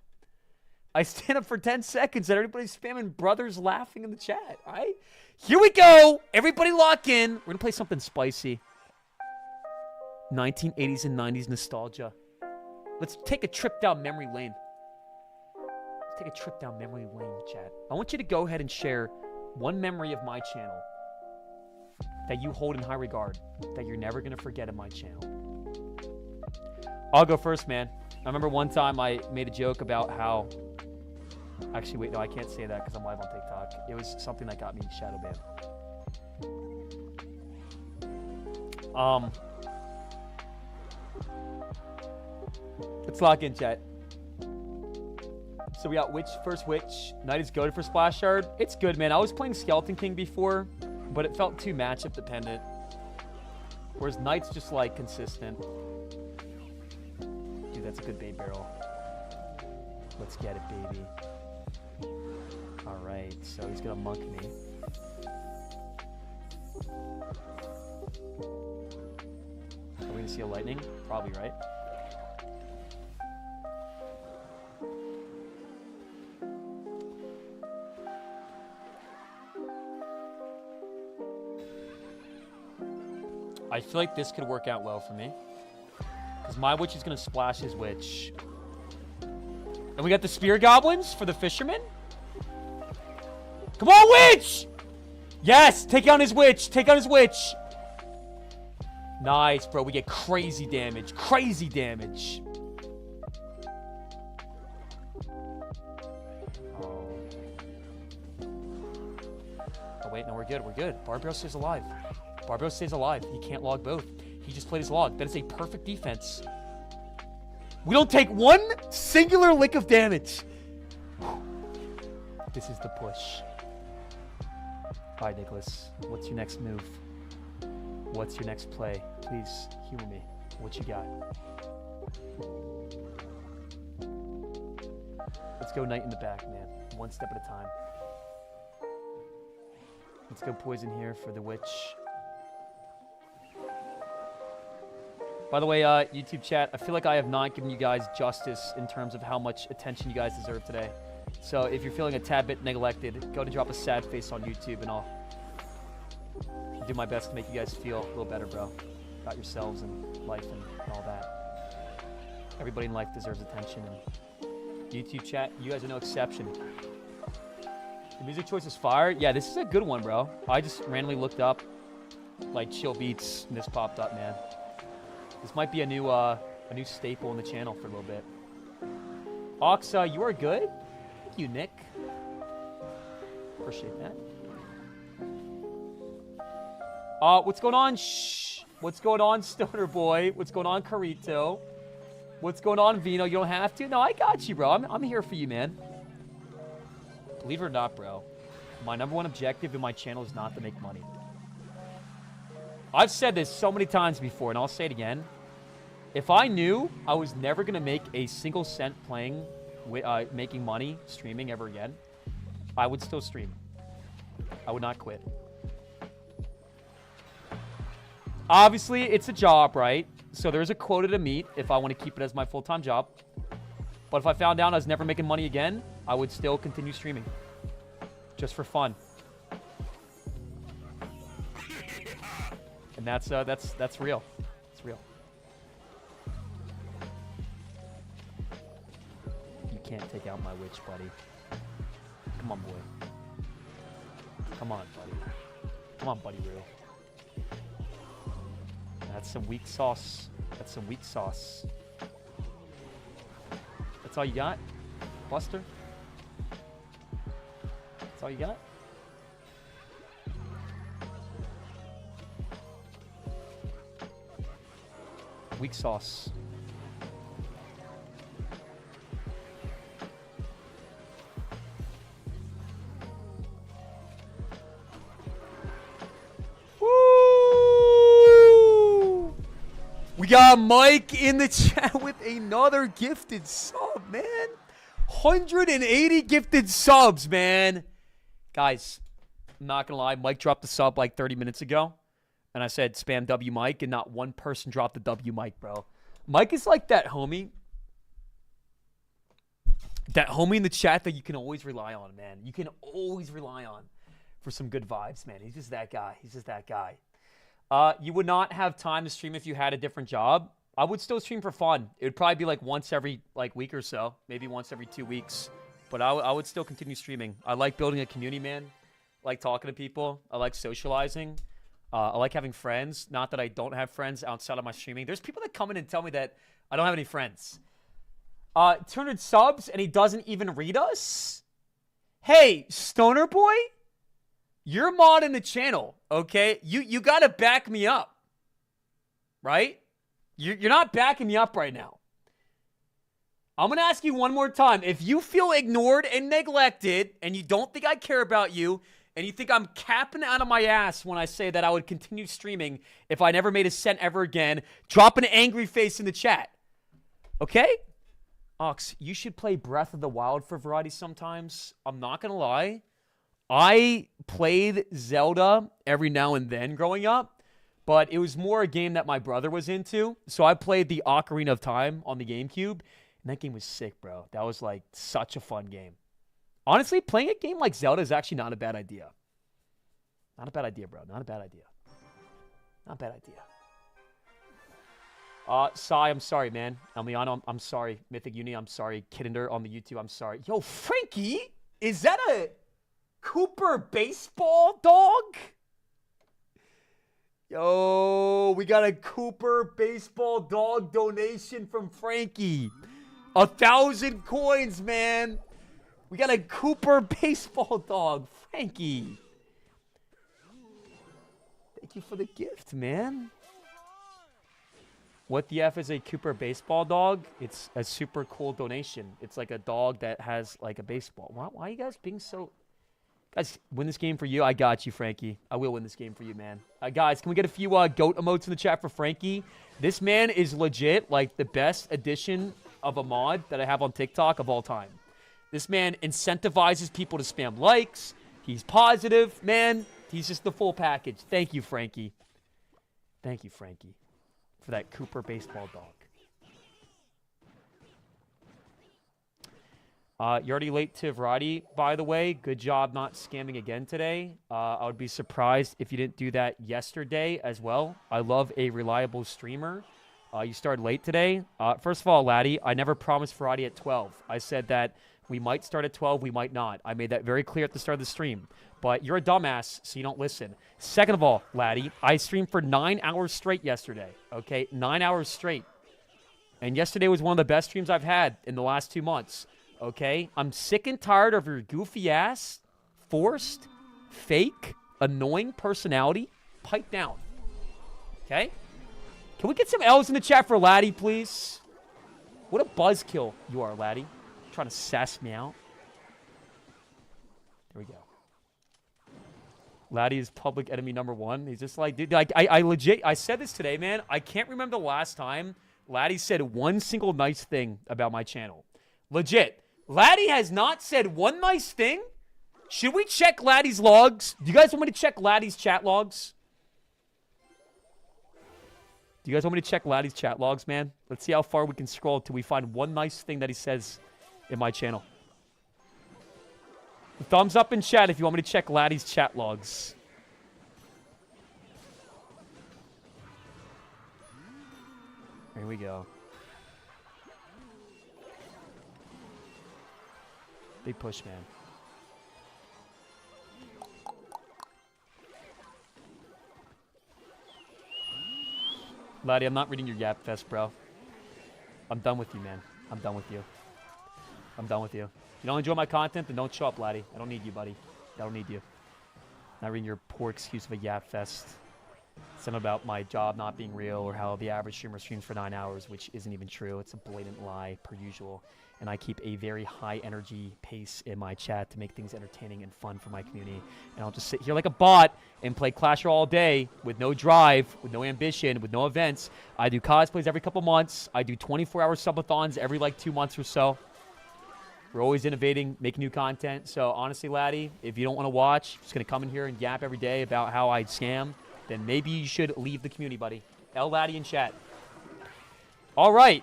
I stand up for 10 seconds and everybody's spamming brothers laughing in the chat, all right? Here we go. Everybody lock in. We're going to play something spicy. 1980s and 90s nostalgia. Let's take a trip down memory lane. Let's take a trip down memory lane, chat. I want you to go ahead and share one memory of my channel that you hold in high regard, that you're never going to forget in my channel. I'll go first, man. I remember one time I made a joke about how... Actually, wait, no, I can't say that because I'm live on TikTok. It was something that got me shadow banned. Let's lock in, chat. So we got first witch. Knight is goated for Splash Yard. It's good, man. I was playing Skeleton King before, but it felt too matchup dependent. Whereas Knight's just like consistent. Dude, that's a good bait barrel. Let's get it, baby. Alright, so he's gonna monk me. Are we gonna see a lightning? Probably, right? I feel like this could work out well for me. Because my witch is gonna splash his witch. And we got the spear goblins for the fisherman. Come on, witch! Yes, take on his witch. Take on his witch. Nice, bro. We get crazy damage. Crazy damage. Oh, wait. No, we're good. We're good. Barbaro stays alive. Barbaro stays alive. He can't log both. He just played his log. That is a perfect defense. We don't take one singular lick of damage. This is the push. All right, Nicholas. What's your next move? What's your next play? Please humor me. What you got? Let's go Knight in the back, man. One step at a time. Let's go Poison here for the Witch. By the way, YouTube chat, I feel like I have not given you guys justice in terms of how much attention you guys deserve today. So if you're feeling a tad bit neglected, go to drop a sad face on YouTube and I'll do my best to make you guys feel a little better, bro. About yourselves and life and all that. Everybody in life deserves attention, and YouTube chat, you guys are no exception. The music choice is fire. Yeah, this is a good one, bro. I just randomly looked up, like, chill beats, and this popped up, man. This might be a new staple in the channel for a little bit. Ox, you are good. Thank you, Nick. Appreciate that. What's going on? Shh. What's going on, Stoner Boy? What's going on, Carito? What's going on, Vino? You don't have to? No, I got you, bro. I'm here for you, man. Believe it or not, bro, my number one objective in my channel is not to make money. I've said this so many times before, and I'll say it again. If I knew I was never going to make a single cent playing, making money, streaming ever again, I would still stream. I would not quit. Obviously, it's a job, right? So there's a quota to meet if I want to keep it as my full-time job. But if I found out I was never making money again, I would still continue streaming. Just for fun. And that's real. It's real. You can't take out my witch, buddy. Come on, boy. Come on, buddy. Come on, buddy, real. That's some weak sauce. That's some weak sauce. That's all you got, Buster? That's all you got? Weak sauce. Woo! We got Mike in the chat with another gifted sub, man. 180 gifted subs, man. Guys, I'm not gonna lie. Mike dropped the sub like 30 minutes ago. And I said, spam W Mike, and not one person dropped the W Mike, bro. Mike is like that homie. That homie in the chat that you can always rely on, man. You can always rely on for some good vibes, man. He's just that guy. He's just that guy. You would not have time to stream if you had a different job. I would still stream for fun. It would probably be like once every week or so. Maybe once every 2 weeks. But I would still continue streaming. I like building a community, man. I like talking to people. I like socializing. I like having friends. Not that I don't have friends outside of my streaming. There's people that come in and tell me that I don't have any friends. 200 subs and he doesn't even read us? Hey, Stoner Boy, you're modding the channel, okay? You got to back me up, right? You're not backing me up right now. I'm going to ask you one more time. If you feel ignored and neglected and you don't think I care about you, and you think I'm capping out of my ass when I say that I would continue streaming if I never made a cent ever again, drop an angry face in the chat. Okay? Ox, you should play Breath of the Wild for variety sometimes. I'm not going to lie. I played Zelda every now and then growing up, but it was more a game that my brother was into. So I played the Ocarina of Time on the GameCube, and that game was sick, bro. That was like such a fun game. Honestly, playing a game like Zelda is actually not a bad idea. Not a bad idea, bro. Not a bad idea. Not a bad idea. Sai, I'm sorry, man. Elmiano, I'm sorry. Mythic Uni, I'm sorry. Kidender on the YouTube, I'm sorry. Yo, Frankie? Is that a Cooper baseball dog? Yo, we got a Cooper baseball dog donation from Frankie. 1,000 coins, man. We got a Cooper baseball dog, Frankie. Thank you for the gift, man. What the F is a Cooper baseball dog? It's a super cool donation. It's like a dog that has like a baseball. Why are you guys being so... Guys, win this game for you. I got you, Frankie. I will win this game for you, man. Guys, can we get a few goat emotes in the chat for Frankie? This man is legit like the best addition of a mod that I have on TikTok of all time. This man incentivizes people to spam likes. He's positive, man. He's just the full package. Thank you, Frankie. Thank you, Frankie, for that Cooper baseball dog. You're already late to variety, by the way. Good job not scamming again today. I would be surprised if you didn't do that yesterday as well. I love a reliable streamer. You started late today. First of all, Laddie, I never promised variety at 12. I said that we might start at 12, we might not. I made that very clear at the start of the stream. But you're a dumbass, so you don't listen. Second of all, Laddie, I streamed for 9 hours straight yesterday. Okay, 9 hours straight. And yesterday was one of the best streams I've had in the last 2 months. Okay, I'm sick and tired of your goofy ass, forced, fake, annoying personality. Pipe down. Okay? Can we get some L's in the chat for Laddie, please? What a buzzkill you are, Laddie. Trying to sass me out. There we go. Laddie is public enemy #1. He's just like, dude, I legit, I said this today, man. I can't remember the last time Laddie said one single nice thing about my channel. Legit. Laddie has not said one nice thing? Should we check Laddie's logs? Do you guys want me to check Laddie's chat logs? Do you guys want me to check Laddie's chat logs, man? Let's see how far we can scroll till we find one nice thing that he says in my channel. Thumbs up in chat if you want me to check Laddie's chat logs. Here we go. Big push, man. Laddie, I'm not reading your Yap Fest, bro. I'm done with you, man. I'm done with you. I'm done with you. If you don't enjoy my content, then don't show up, Laddie. I don't need you, buddy. I don't need you. Not reading your poor excuse of a Yap Fest. Something about my job not being real or how the average streamer streams for 9 hours, which isn't even true. It's a blatant lie, per usual. And I keep a very high energy pace in my chat to make things entertaining and fun for my community. And I'll just sit here like a bot and play Clash Royale all day with no drive, with no ambition, with no events. I do cosplays every couple months. I do 24-hour subathons every like 2 months or so. We're always innovating, making new content. So honestly, Laddie, if you don't want to watch, just going to come in here and yap every day about how I scam, then maybe you should leave the community, buddy. L Laddie in chat. All right.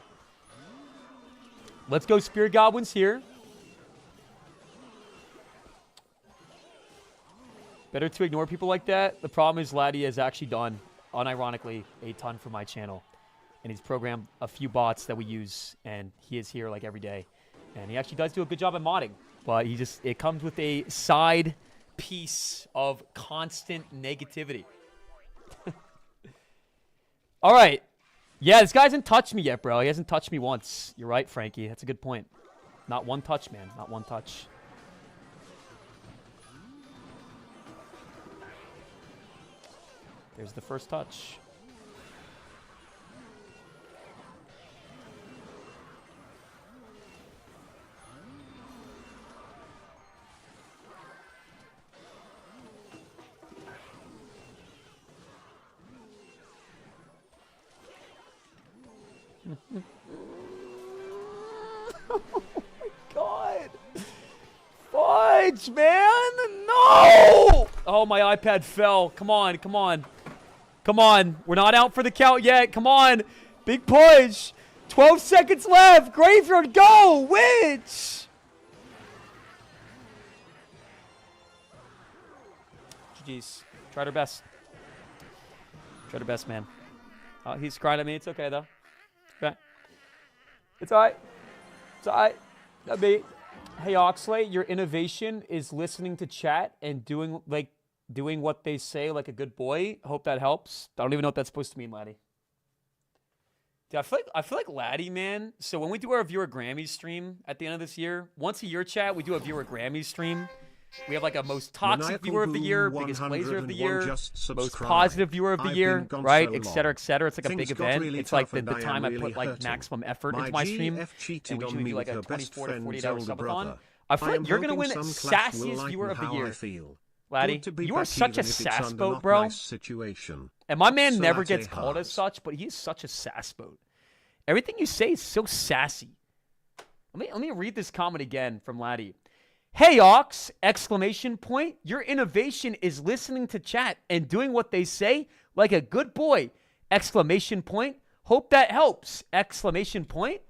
Let's go Spirit Goblins here. Better to ignore people like that. The problem is Laddie has actually done, unironically, a ton for my channel. And he's programmed a few bots that we use, and he is here like every day. And he actually does do a good job at modding. But it comes with a side piece of constant negativity. All right. Yeah, this guy hasn't touched me yet, bro. He hasn't touched me once. You're right, Frankie. That's a good point. Not one touch, man. Not one touch. There's the first touch. Oh my god. Fudge, man. No. Oh, my iPad fell. Come on. Come on. Come on. We're not out for the count yet. Come on. Big push. 12 seconds left. Graveyard, go. Witch. GG's. Tried her best. Tried her best, man. He's crying at me. It's okay, though. Okay. It's alright. It's alright. That'd be. Hey, Oxalate, your innovation is listening to chat and doing what they say like a good boy. Hope that helps. I don't even know what that's supposed to mean, Laddie. Dude, I feel like Laddie, man. So when we do our viewer Grammys stream at the end of this year, once a year, chat, we do a viewer Grammys stream. We have like a most toxic viewer of the year, biggest blazer of the year, most subscribed. positive viewer of the I've year, been gone right, so et cetera, et cetera. It's like a Things big got event. really It's like tough the and I time am I really put like hurting. maximum effort My into my stream, GF and cheated we on usually me do like with a her best 24 to friend's 48 hour older subathon. brother. I I feel like am you're gonna hoping win some clash will sassiest viewer lighten of the how I year, feel. laddie. Good to be You are back such a even if it's sass under boat, not bro. nice situation. And my man never Oxalate gets called as such, but he's such a sass boat. Everything you say is so sassy. Let me read this comment again from Laddie. Hey, Ox! Exclamation point. Your innovation is listening to chat and doing what they say like a good boy! Exclamation point. Hope that helps! Exclamation point.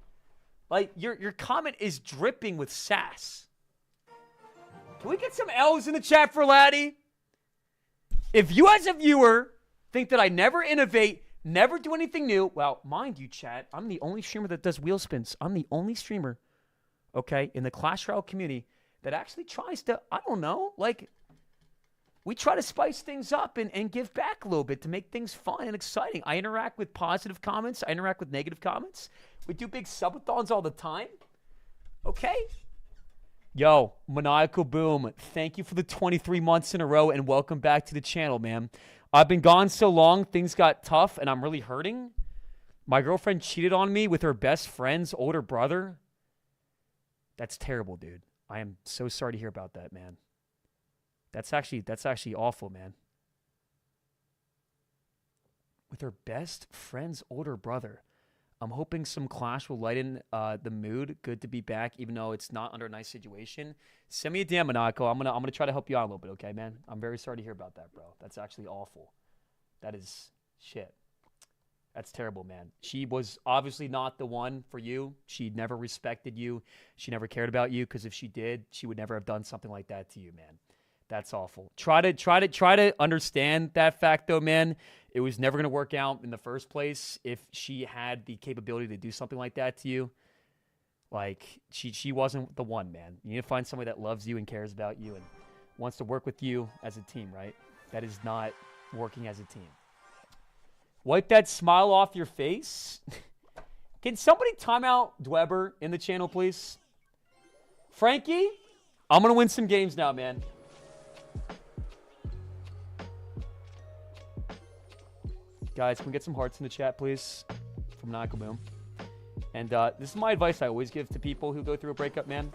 Like, your comment is dripping with sass. Can we get some L's in the chat for Laddie? If you as a viewer think that I never innovate, never do anything new, well, mind you, chat, I'm the only streamer that does wheel spins. I'm the only streamer, okay, in the Clash Royale community that actually tries to, I don't know, like, we try to spice things up and give back a little bit to make things fun and exciting. I interact with positive comments. I interact with negative comments. We do big subathons all the time, okay? Yo, Maniacal Boom, thank you for the 23 months in a row and welcome back to the channel, man. I've been gone so long, things got tough and I'm really hurting. My girlfriend cheated on me with her best friend's older brother. That's terrible, dude. I am so sorry to hear about that, man. That's actually awful, man. With her best friend's older brother. I'm hoping some clash will lighten the mood. Good to be back, even though it's not under a nice situation. Send me a DM, Monaco. I'm gonna try to help you out a little bit, okay, man? I'm very sorry to hear about that, bro. That's actually awful. That is shit. That's terrible, man. She was obviously not the one for you. She never respected you. She never cared about you, because if she did, she would never have done something like that to you, man. That's awful. Try to understand that fact, though, man. It was never going to work out in the first place if she had the capability to do something like that to you. Like, she wasn't the one, man. You need to find somebody that loves you and cares about you and wants to work with you as a team, right? That is not working as a team. Wipe that smile off your face. Can somebody time out Dweber in the channel, please? Frankie, I'm going to win some games now, man. Guys, can we get some hearts in the chat, please? From Nakaboom. And this is my advice I always give to people who go through a breakup, man.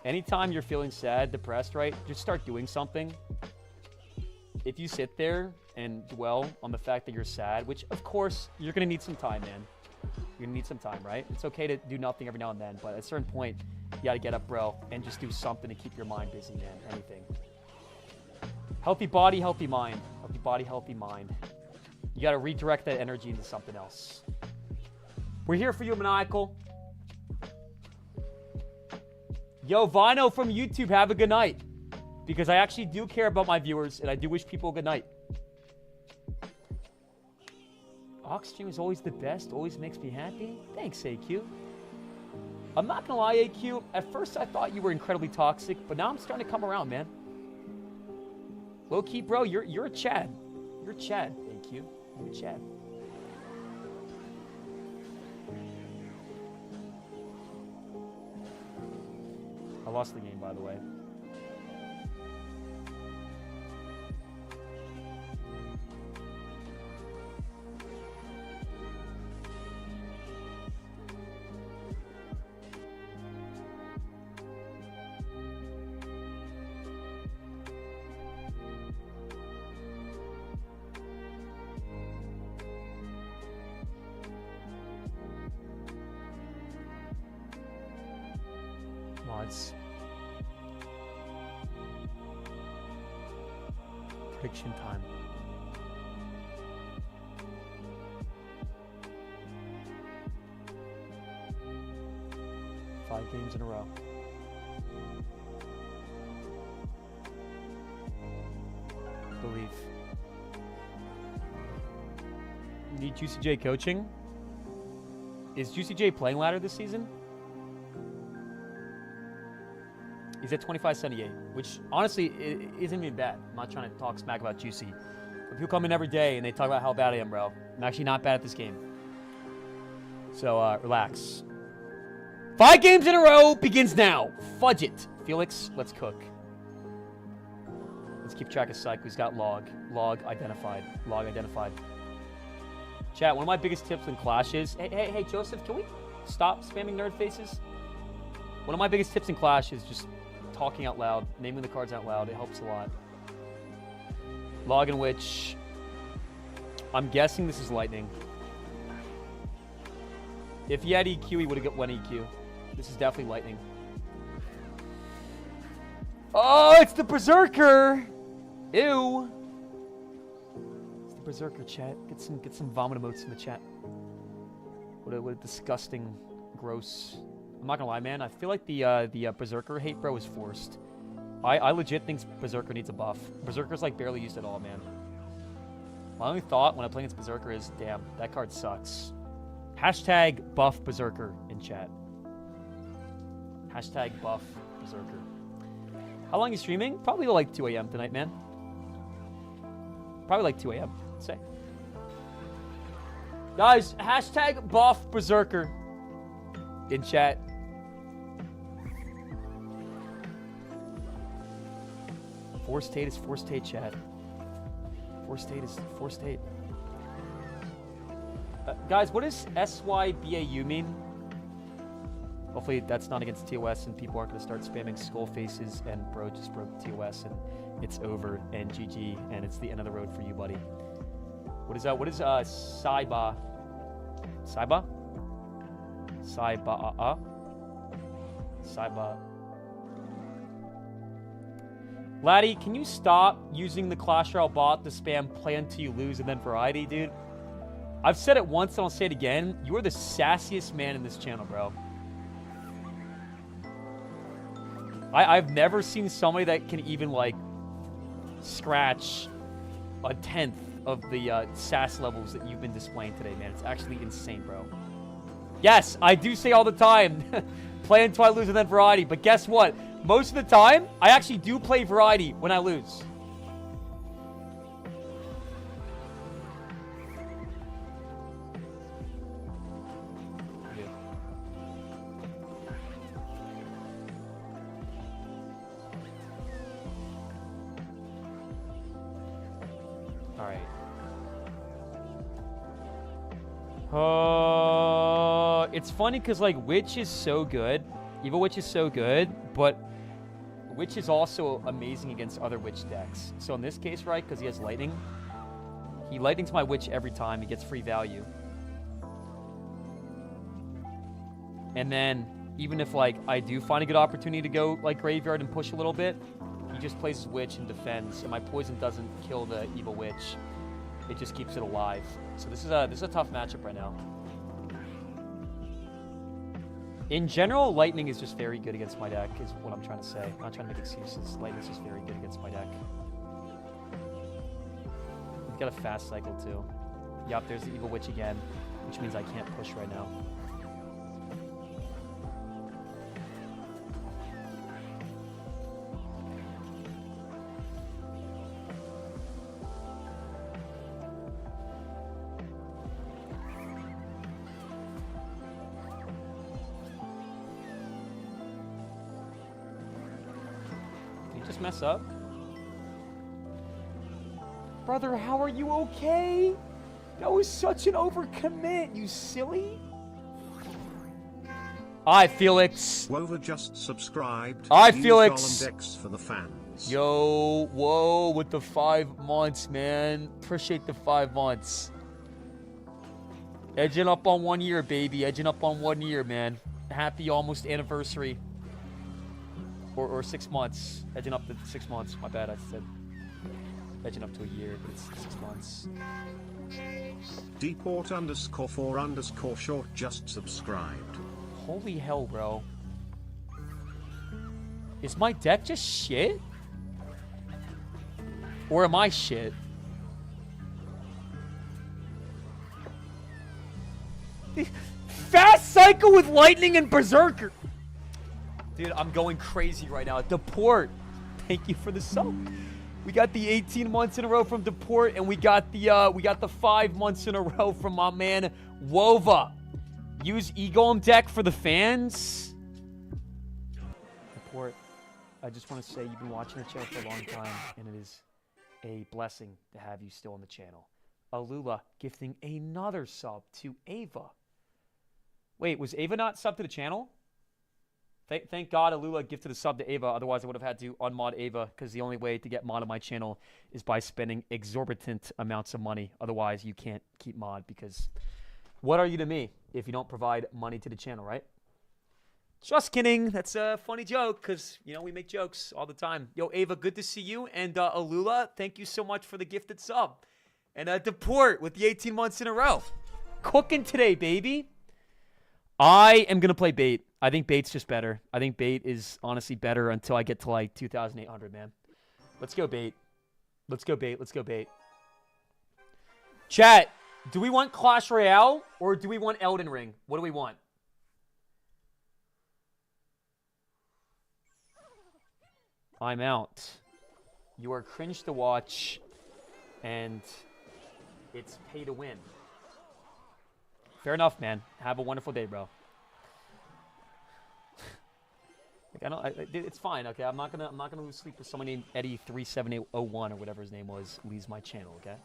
Anytime you're feeling sad, depressed, right? Just start doing something. If you sit there and dwell on the fact that you're sad, which, of course, you're going to need some time, man. You're going to need some time, right? It's okay to do nothing every now and then, but at a certain point, you got to get up, bro, and just do something to keep your mind busy, man. Anything. Healthy body, healthy mind. Healthy body, healthy mind. You got to redirect that energy into something else. We're here for you, Maniacal. Yo, Vino from YouTube, have a good night. Because I actually do care about my viewers, and I do wish people a good night. Ox stream is always the best, always makes me happy. Thanks, AQ. I'm not going to lie, AQ. At first, I thought you were incredibly toxic, but now I'm starting to come around, man. Low-key, bro, you're a Chad. You're Chad, AQ. You're Chad. I lost the game, by the way. Mods. Prediction time. Five games in a row. Believe. Need Juicy J coaching? Is Juicy J playing ladder this season? He's at 2578, which honestly isn't even bad. I'm not trying to talk smack about Juicy. But people come in every day and they talk about how bad I am, bro. I'm actually not bad at this game. So, relax. 5 games in a row begins now. Fudge it. Felix, let's cook. keep track of cycle. He's got log. Log identified. Log identified. Chat, one of my biggest tips in Clash is... Hey, Joseph, can we stop spamming nerd faces? One of my biggest tips in Clash is just talking out loud, naming the cards out loud. It helps a lot. Log in which... I'm guessing this is lightning. If he had EQ, he would have got 1 EQ. This is definitely lightning. Oh, it's the Berserker! Ew. It's the Berserker, chat. Get some vomit emotes in the chat. What a disgusting, gross... I'm not gonna lie, man. I feel like the Berserker hate, bro, is forced. I legit think Berserker needs a buff. Berserker's, like, barely used at all, man. My only thought when I play against Berserker is, damn, that card sucks. Hashtag buff Berserker in chat. Hashtag buff Berserker. How long are you streaming? Probably like 2 a.m. tonight, man. Probably like 2 a.m., I'd say. Guys, hashtag buff Berserker in chat. Forced hate is forced hate, chat. Forced hate is forced hate. Guys, what does SYBAU mean? Hopefully that's not against TOS and people aren't going to start spamming skull faces and bro just broke TOS and it's over and GG and it's the end of the road for you, buddy. What is Saiba? Saiba? Saiba Saiba. Laddie, can you stop using the Clash Royale bot to spam play until you lose and then variety, dude? I've said it once and I'll say it again. You are the sassiest man in this channel, bro. I've never seen somebody that can even, like, scratch a 10th of the sass levels that you've been displaying today, man. It's actually insane, bro. Yes, I do say all the time, play until I lose and then variety. But guess what? Most of the time, I actually do play variety when I lose. It's funny because, like, Witch is so good. Evil Witch is so good, but Witch is also amazing against other Witch decks. So in this case, right, because he has Lightning, he Lightnings my Witch every time. He gets free value. And then, even if, like, I do find a good opportunity to go, like, Graveyard and push a little bit, he just plays his Witch and defends, and my Poison doesn't kill the Evil Witch. It just keeps it alive. So this is a tough matchup right now. In general, Lightning is just very good against my deck, is what I'm trying to say. I'm not trying to make excuses. Lightning is just very good against my deck. He's got a fast cycle, too. Yup, there's the Evil Witch again, which means I can't push right now. Mess up. Brother, how are you okay? That was such an overcommit, you silly. Hi, Felix. Wover just subscribed. Hi, Felix. Dex for the fans. Yo, whoa, with the 5 months, man. Appreciate the 5 months. Edging up on 1 year, baby. Edging up on 1 year, man. Happy almost anniversary. Or 6 months. Edging up to 6 months. My bad, I said edging up to a year, but it's 6 months. Deport_4_short just subscribed. Holy hell, bro. Is my deck just shit? Or am I shit? Fast cycle with Lightning and Berserker. Dude, I'm going crazy right now. Deport, thank you for the sub. We got the 18 months in a row from Deport, and we got the 5 months in a row from my man Wova. Use Egolem deck for the fans. Deport, I just want to say you've been watching the channel for a long time, and it is a blessing to have you still on the channel. Alula gifting another sub to Ava. Wait, was Ava not sub to the channel? Thank God Alula gifted a sub to Ava. Otherwise, I would have had to unmod Ava because the only way to get mod on my channel is by spending exorbitant amounts of money. Otherwise, you can't keep mod because what are you to me if you don't provide money to the channel, right? Just kidding. That's a funny joke because, you know, we make jokes all the time. Yo, Ava, good to see you. And Alula, thank you so much for the gifted sub. And Deport with the 18 months in a row. Cooking today, baby. I am going to play bait. I think bait's just better. I think bait is honestly better until I get to like 2,800, man. Let's go bait. Let's go bait. Let's go bait. Chat, do we want Clash Royale or do we want Elden Ring? What do we want? I'm out. You are cringe to watch, and it's pay to win. Fair enough, man. Have a wonderful day, bro. Like, it's fine, okay? I'm not gonna lose sleep with someone named Eddie37801 or whatever his name was leaves my channel, okay?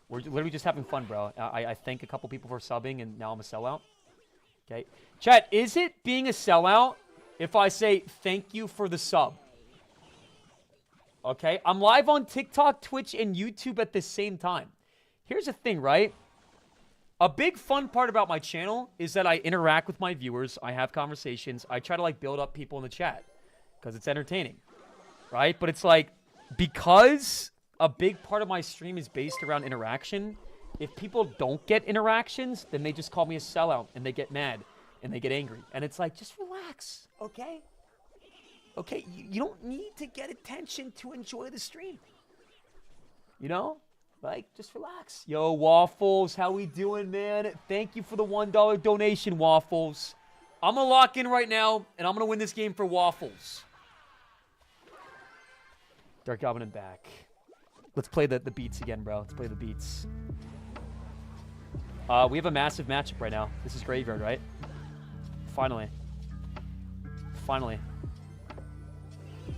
We're literally just having fun, bro. I thank a couple people for subbing, and now I'm a sellout. Okay, chat. Is it being a sellout if I say thank you for the sub? Okay, I'm live on TikTok, Twitch, and YouTube at the same time. Here's the thing, right? A big fun part about my channel is that I interact with my viewers. I have conversations. I try to, like, build up people in the chat because it's entertaining, right? But it's like, because a big part of my stream is based around interaction, if people don't get interactions, then they just call me a sellout, and they get mad, and they get angry. And it's like, just relax, okay? Okay, you don't need to get attention to enjoy the stream. You know? Like, just relax. Yo, Waffles, how we doing, man? Thank you for the $1 donation, Waffles. I'm going to lock in right now, and I'm going to win this game for Waffles. Dark Goblin back. Let's play the beats again, bro. Let's play the beats. We have a massive matchup right now. This is Graveyard, right? Finally. Finally.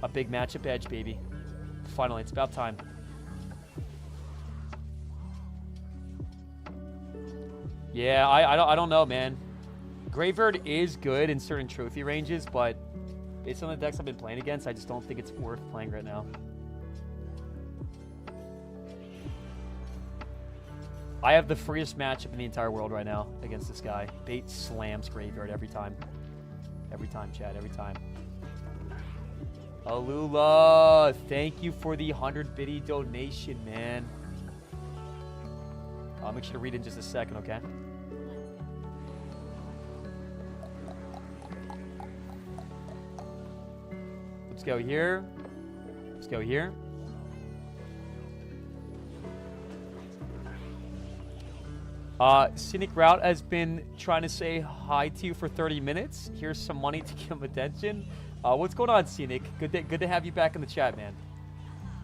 A big matchup edge, baby. Finally, it's about time. Yeah, I don't know, man. Graveyard is good in certain trophy ranges, but based on the decks I've been playing against, I just don't think it's worth playing right now. I have the freest matchup in the entire world right now against this guy. Bait slams Graveyard every time. Every time, Chad, every time. Alula, thank you for the 100 biddy donation, man. I'll make sure to read in just a second, okay? Let's go here. Let's go here. Scenic Route has been trying to say hi to you for 30 minutes. Here's some money to give him attention. What's going on, Scenic? Good to have you back in the chat, man.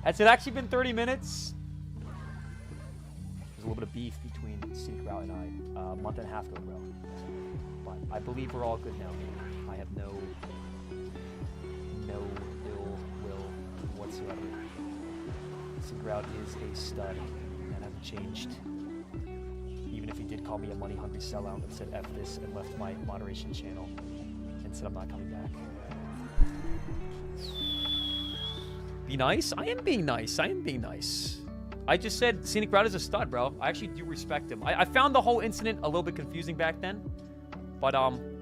Has it actually been 30 minutes? There's a little bit of beef between Scenic Route and I a month and a half ago, bro. But I believe we're all good now. I have no ill will whatsoever. Scenic Route is a stud and hasn't changed. Even if he did call me a money-hungry sellout and said F this and left my moderation channel and said I'm not coming back. Be nice? I am being nice. I am being nice. I just said Scenic Route is a stud, bro. I actually do respect him. I found the whole incident a little bit confusing back then. But,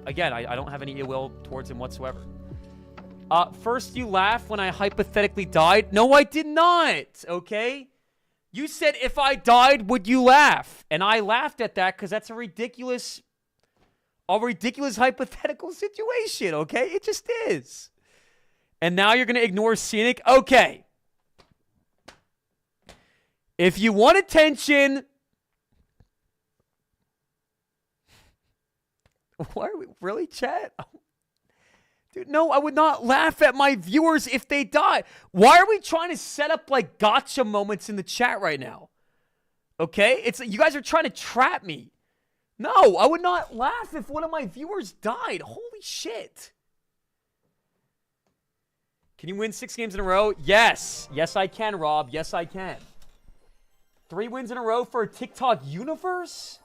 again, I don't have any ill will towards him whatsoever. First you laugh when I hypothetically died. No, I did not, okay? You said if I died, would you laugh? And I laughed at that because that's a ridiculous hypothetical situation, okay? It just is. And now you're going to ignore Scenic? Okay. If you want attention... What are we... Really, chat? Dude, no, I would not laugh at my viewers if they die. Why are we trying to set up, like, gotcha moments in the chat right now? Okay? It's you guys are trying to trap me. No, I would not laugh if one of my viewers died. Holy shit. Can you win 6 games in a row? Yes. Yes, I can, Rob. Yes, I can. 3 wins in a row for a TikTok universe?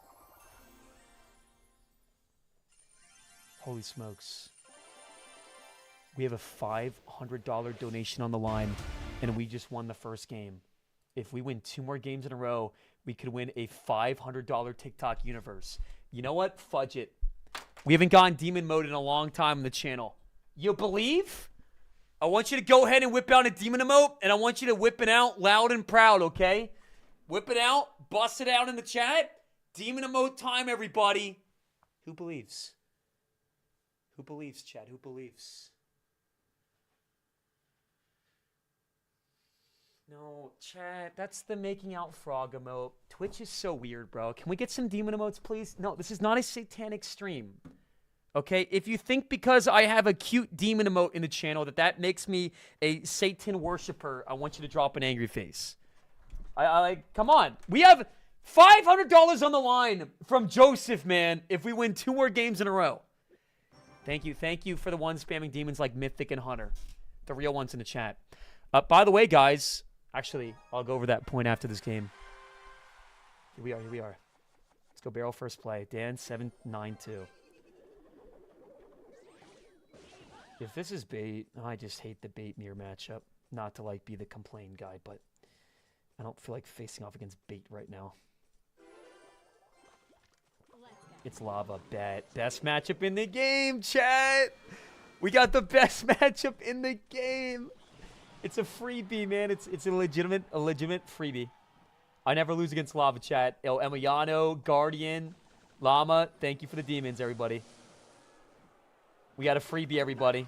Holy smokes. We have a $500 donation on the line, and we just won the first game. If we win 2 more games in a row, we could win a $500 TikTok universe. You know what? Fudge it. We haven't gone demon mode in a long time on the channel. You believe? I want you to go ahead and whip out a demon emote, and I want you to whip it out loud and proud, okay? Whip it out. Bust it out in the chat. Demon emote time, everybody. Who believes? Who believes, Chad? Who believes? No, Chad, that's the making out frog emote. Twitch is so weird, bro. Can we get some demon emotes, please? No, this is not a satanic stream. Okay? If you think because I have a cute demon emote in the channel that makes me a Satan worshiper, I want you to drop an angry face. Come on. We have $500 on the line from Joseph, man, if we win 2 more games in a row. Thank you for the ones spamming demons like Mythic and Hunter. The real ones in the chat. By the way, guys, actually, I'll go over that point after this game. Here we are. Let's go barrel first play. Dan 792. If this is bait, I just hate the bait mirror matchup. Not to be the complain guy, but I don't feel like facing off against bait right now. It's lava. Best matchup in the game, chat. We got the best matchup in the game. It's a freebie, man. It's a legitimate freebie. I never lose against lava, chat. El Emiliano, Guardian, Llama. Thank you for the demons, everybody. We got a freebie, everybody.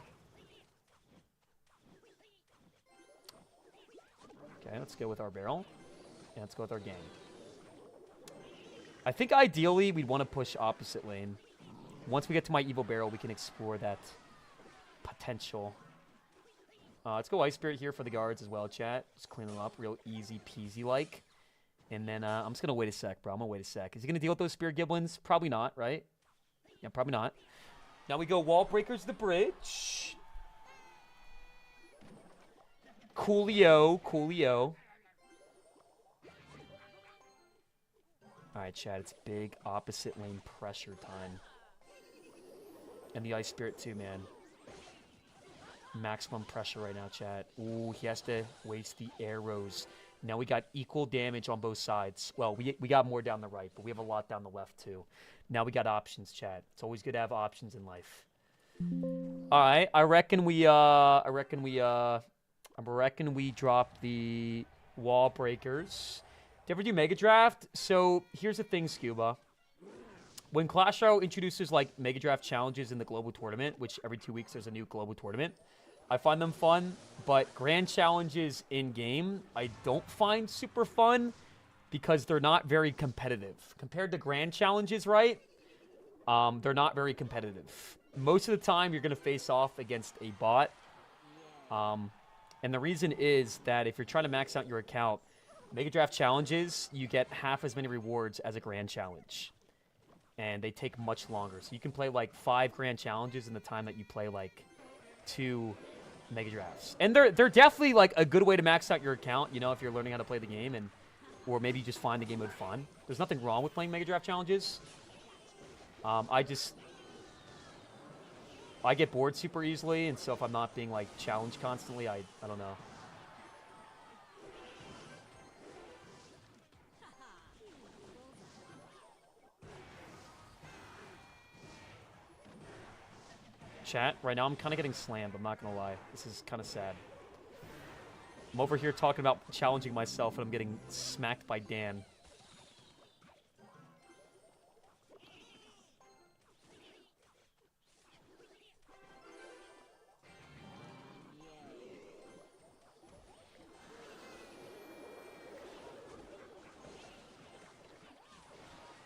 Okay, let's go with our barrel. And let's go with our gang. I think ideally we'd want to push opposite lane. Once we get to my evil barrel, we can explore that potential. Let's go Ice Spirit here for the guards as well, chat. Just clean them up real easy peasy like. And then I'm just going to wait a sec, bro. I'm going to wait a sec. Is he going to deal with those Spirit Giblins? Probably not, right? Yeah, probably not. Now we go Wall Breakers the bridge. Coolio. Alright, chat. It's big opposite lane pressure time. And the Ice Spirit too, man. Maximum pressure right now, chat. Ooh, he has to waste the arrows. Now we got equal damage on both sides. Well, we got more down the right, but we have a lot down the left too. Now we got options, chat. It's always good to have options in life. All right, I reckon we drop the Wall Breakers. Did you ever do Mega Draft? So here's the thing, Scuba. When Clash Royale introduces Mega Draft challenges in the global tournament, which every 2 weeks there's a new global tournament, I find them fun, but grand challenges in-game, I don't find super fun because they're not very competitive. Compared to grand challenges, right? They're not very competitive. Most of the time, you're going to face off against a bot. And the reason is that if you're trying to max out your account, Mega Draft challenges, you get half as many rewards as a grand challenge. And they take much longer. So you can play 5 grand challenges in the time that you play 2 Mega Drafts. And they're definitely a good way to max out your account, you know, if you're learning how to play the game, or maybe you just find the game mode fun. There's nothing wrong with playing Mega Draft challenges. I get bored super easily, and so if I'm not being challenged constantly, I don't know. Chat, right now I'm kind of getting slammed, I'm not going to lie. This is kind of sad. I'm over here talking about challenging myself, and I'm getting smacked by Dan.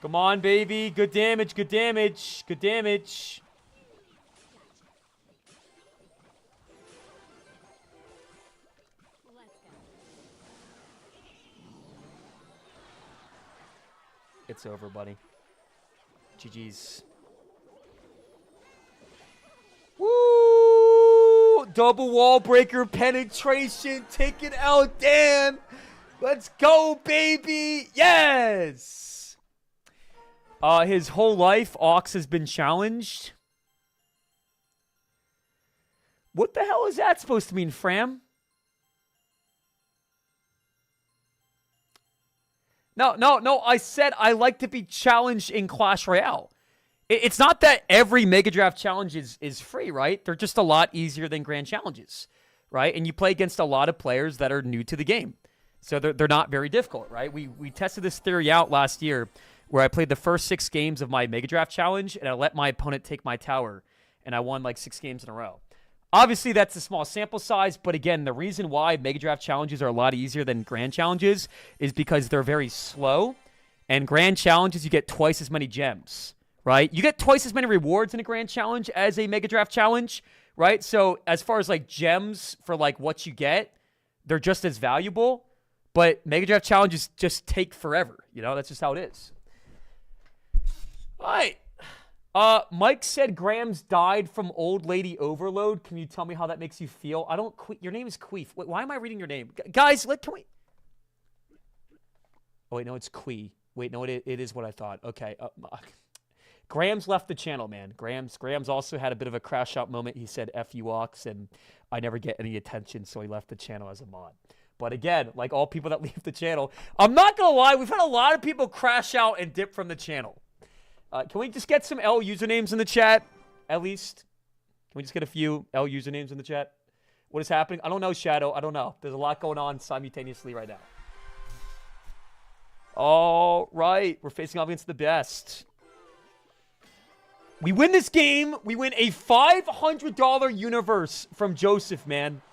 Come on, baby. Good damage, good damage, good damage. It's over, buddy. GG's. Woo! Double wall breaker penetration. Take it out, Dan. Let's go, baby! Yes! His whole life, Ox has been challenged. What the hell is that supposed to mean, Fram? No. I said I like to be challenged in Clash Royale. It's not that every Mega Draft challenge is free, right? They're just a lot easier than Grand Challenges, right? And you play against a lot of players that are new to the game. So they're not very difficult, right? We tested this theory out last year where I played the first 6 games of my Mega Draft challenge, and I let my opponent take my tower, and I won like 6 games in a row. Obviously, that's a small sample size, but again, the reason why Mega Draft challenges are a lot easier than Grand Challenges is because they're very slow, and Grand Challenges, you get twice as many gems, right? You get twice as many rewards in a Grand Challenge as a Mega Draft challenge, right? So as far as like gems for like what you get, they're just as valuable, but Mega Draft challenges just take forever. You know, that's just how it is. All right. Mike said Grams died from old lady overload. Can you tell me how that makes you feel? I don't. Your name is Queef. Wait, why am I reading your name, guys? Can we? Oh wait, no, it's Quee. Wait, no, it is what I thought. Okay. Grams left the channel, man. Grams also had a bit of a crash out moment. He said "F you Ox," and I never get any attention, so he left the channel as a mod. But again, like all people that leave the channel, I'm not gonna lie. We've had a lot of people crash out and dip from the channel. Can we just get some L usernames in the chat, at least? Can we just get a few L usernames in the chat? What is happening? I don't know, Shadow. I don't know. There's a lot going on simultaneously right now. All right. We're facing off against the best. We win this game. We win a $500 universe from Joseph, man.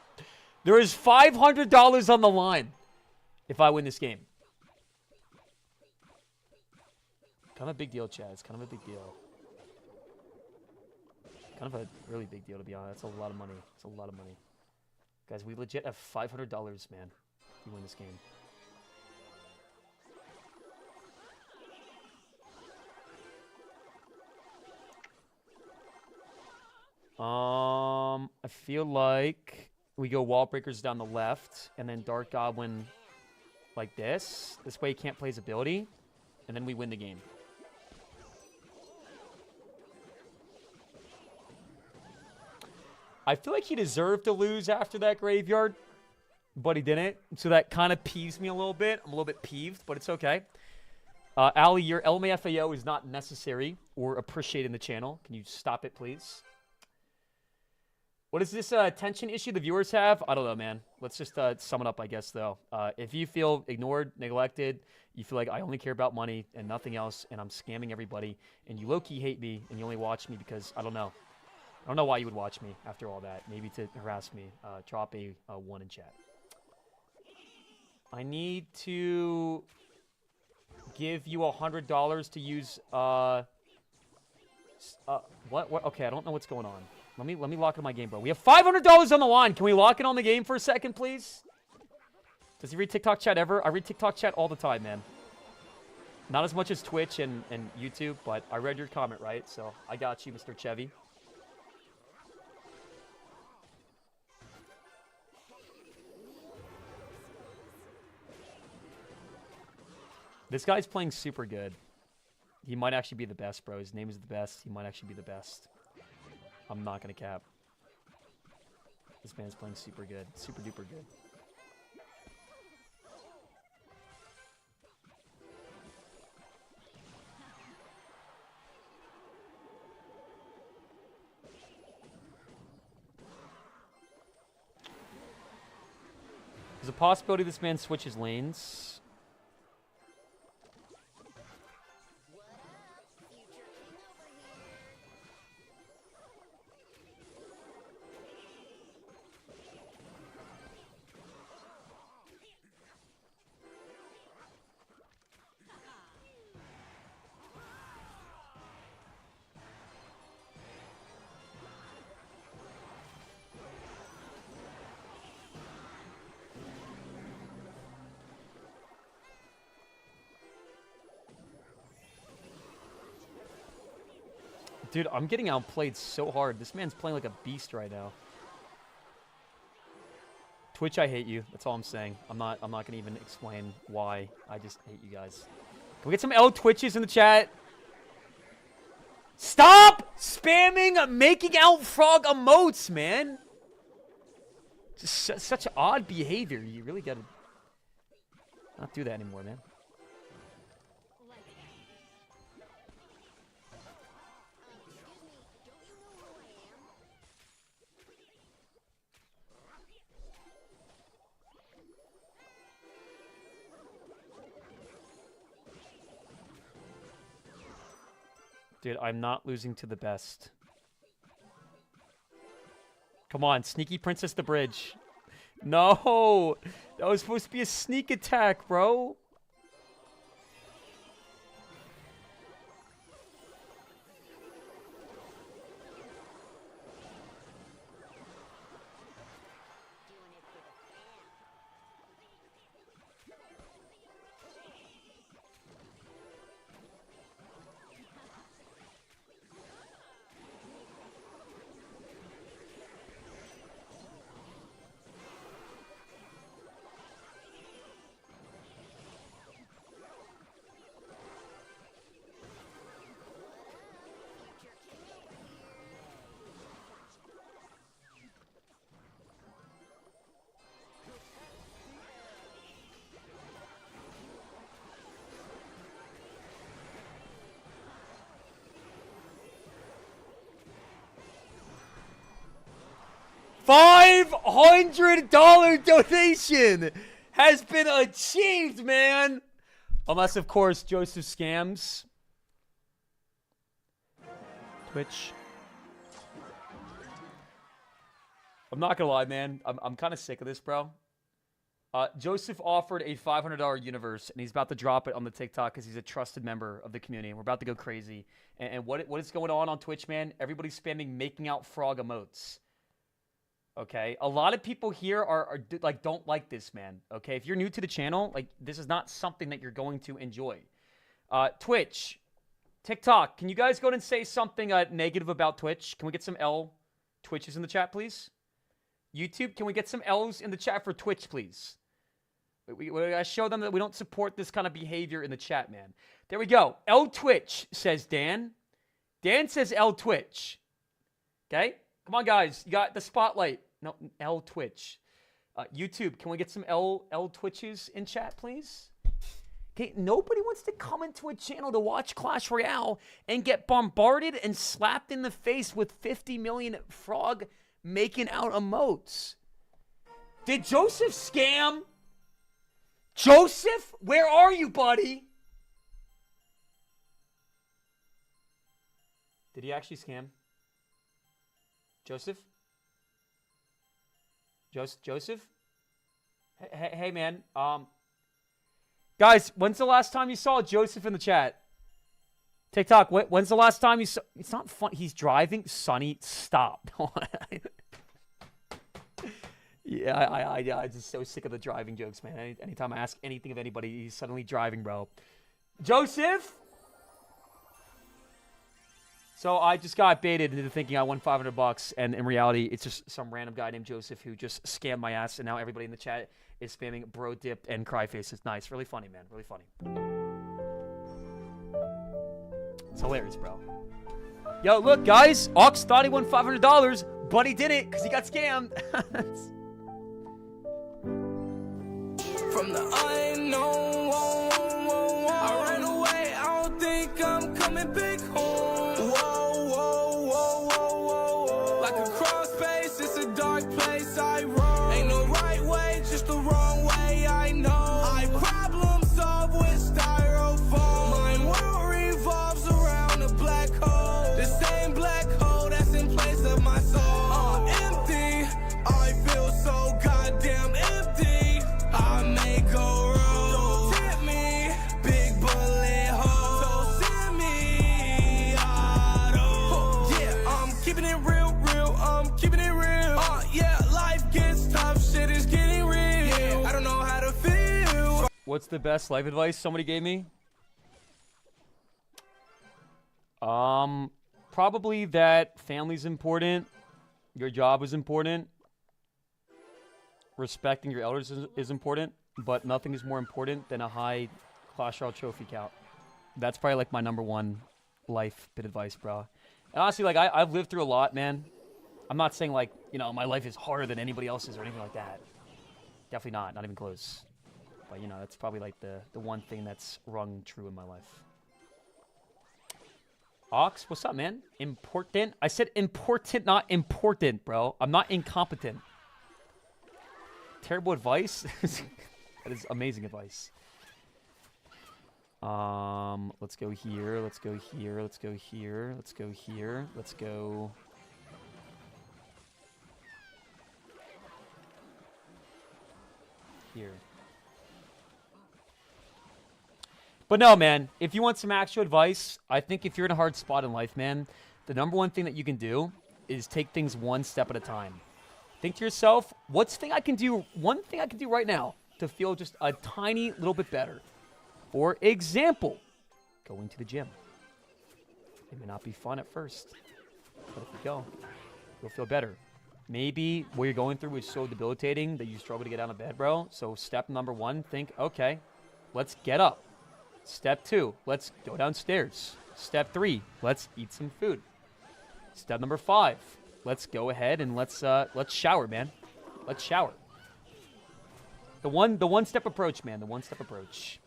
There is $500 on the line if I win this game. Kind of a big deal, Chad. It's kind of a big deal. Kind of a really big deal, to be honest. That's a lot of money. It's a lot of money. Guys, we legit have $500, man, if we win this game. I feel like we go Wall Breakers down the left, and then Dark Goblin like this. This way he can't play his ability, and then we win the game. I feel like he deserved to lose after that graveyard, but he didn't. So that kind of peeves me a little bit. I'm a little bit peeved, but it's okay. Ali, your LMFAO is not necessary or appreciated in the channel. Can you stop it, please? What is this attention issue the viewers have? I don't know, man. Let's just sum it up, I guess, though. If you feel ignored, neglected, you feel like I only care about money and nothing else, and I'm scamming everybody, and you low-key hate me, and you only watch me because, I don't know. I don't know why you would watch me after all that. Maybe to harass me. Drop a 1 in chat. I need to give you $100 to use. What? Okay, I don't know what's going on. Let me lock in my game, bro. We have $500 on the line. Can we lock in on the game for a second, please? Does he read TikTok chat ever? I read TikTok chat all the time, man. Not as much as Twitch and YouTube, but I read your comment, right? So I got you, Mr. Chevy. This guy's playing super good. He might actually be the best, bro. His name is the best. He might actually be the best. I'm not going to cap. This man's playing super good. Super duper good. There's a possibility this man switches lanes. Dude, I'm getting outplayed so hard. This man's playing like a beast right now. Twitch, I hate you. That's all I'm saying. I'm not gonna even explain why. I just hate you guys. Can we get some L Twitches in the chat? Stop spamming making out frog emotes, man. Just such odd behavior. You really gotta not do that anymore, man. Dude, I'm not losing to the best. Come on, sneaky princess the bridge. No! That was supposed to be a sneak attack, bro. $500 donation has been achieved, man. Unless, of course, Joseph scams. Twitch. I'm not gonna lie, man. I'm kind of sick of this, bro. Joseph offered a $500 universe, and he's about to drop it on the TikTok because he's a trusted member of the community, and we're about to go crazy. And what is going on Twitch, man? Everybody's spamming making out frog emotes. Okay, a lot of people here are like don't like this, man. Okay, if you're new to the channel, like this is not something that you're going to enjoy. Twitch, TikTok, can you guys go ahead and say something negative about Twitch? Can we get some L Twitches in the chat, please? YouTube, can we get some L's in the chat for Twitch, please? We gotta show them that we don't support this kind of behavior in the chat, man. There we go. L Twitch, says Dan. Dan says L Twitch. Okay, come on, guys. You got the spotlight. No, L Twitch. YouTube, can we get some L Twitches in chat, please? Okay, nobody wants to come into a channel to watch Clash Royale and get bombarded and slapped in the face with 50 million frog making out emotes. Did Joseph scam? Joseph, where are you, buddy? Did he actually scam? Joseph? Joseph? Hey, man. Guys, when's the last time you saw Joseph in the chat? TikTok, when's the last time you saw... It's not fun. He's driving. Sonny, stop. Yeah, I'm just so sick of the driving jokes, man. Anytime I ask anything of anybody, he's suddenly driving, bro. Joseph? So I just got baited into thinking I won $500, and in reality, it's just some random guy named Joseph who just scammed my ass, and now everybody in the chat is spamming bro dipped and cry faces. Nice, really funny, man, really funny. It's hilarious, bro. Yo, look, guys, Ox thought he won $500, but he didn't because he got scammed. From the unknown, I ran away. I don't think I'm coming back home. Like a cross space, it's a dark place I roam. Ain't no right way, just the wrong way, I know. I problem solve with styrofoam. My world revolves around a black hole. The same black hole that's in place of my soul. I'm empty, I feel so goddamn empty. I may go wrong. Don't tempt me, big bullet hole. Don't send me auto. Yeah, I'm keeping it real. I'm keeping it real. Yeah, life gets tough, shit is getting real. Yeah, I don't know how to feel. What's the best life advice somebody gave me? Probably that family's important, your job is important, respecting your elders is important, but nothing is more important than a high Clash Royale trophy count. That's probably like my #1 life bit advice, bro. And honestly, like I've lived through a lot, man. I'm not saying like, you know, my life is harder than anybody else's or anything like that. Definitely not even close. But you know, that's probably like the one thing that's rung true in my life. Ox, what's up, man? Important? I said important, not important, bro. I'm not incompetent. Terrible advice? That is amazing advice. Let's go here. Let's go here. Let's go here. Let's go here. Let's go. Here. But no, man, if you want some actual advice, I think if you're in a hard spot in life, man, the #1 thing that you can do is take things one step at a time. Think to yourself, one thing I can do right now to feel just a tiny little bit better. For example, going to the gym. It may not be fun at first, but if you go, you'll feel better. Maybe what you're going through is so debilitating that you struggle to get out of bed, bro. So step #1, think, okay, let's get up. Step 2, let's go downstairs. Step 3, let's eat some food. Step #5, let's go ahead and let's shower, man. Let's shower. The one step approach, man. The one step approach.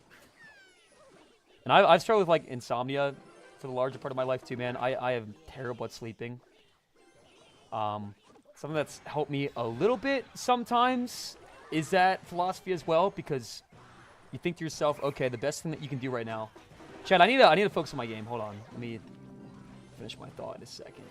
And I've struggled with like insomnia for the larger part of my life too, man. I am terrible at sleeping. Something that's helped me a little bit sometimes is that philosophy as well, because you think to yourself, okay, the best thing that you can do right now. Chad, I need to focus on my game. Hold on. Let me finish my thought in a second.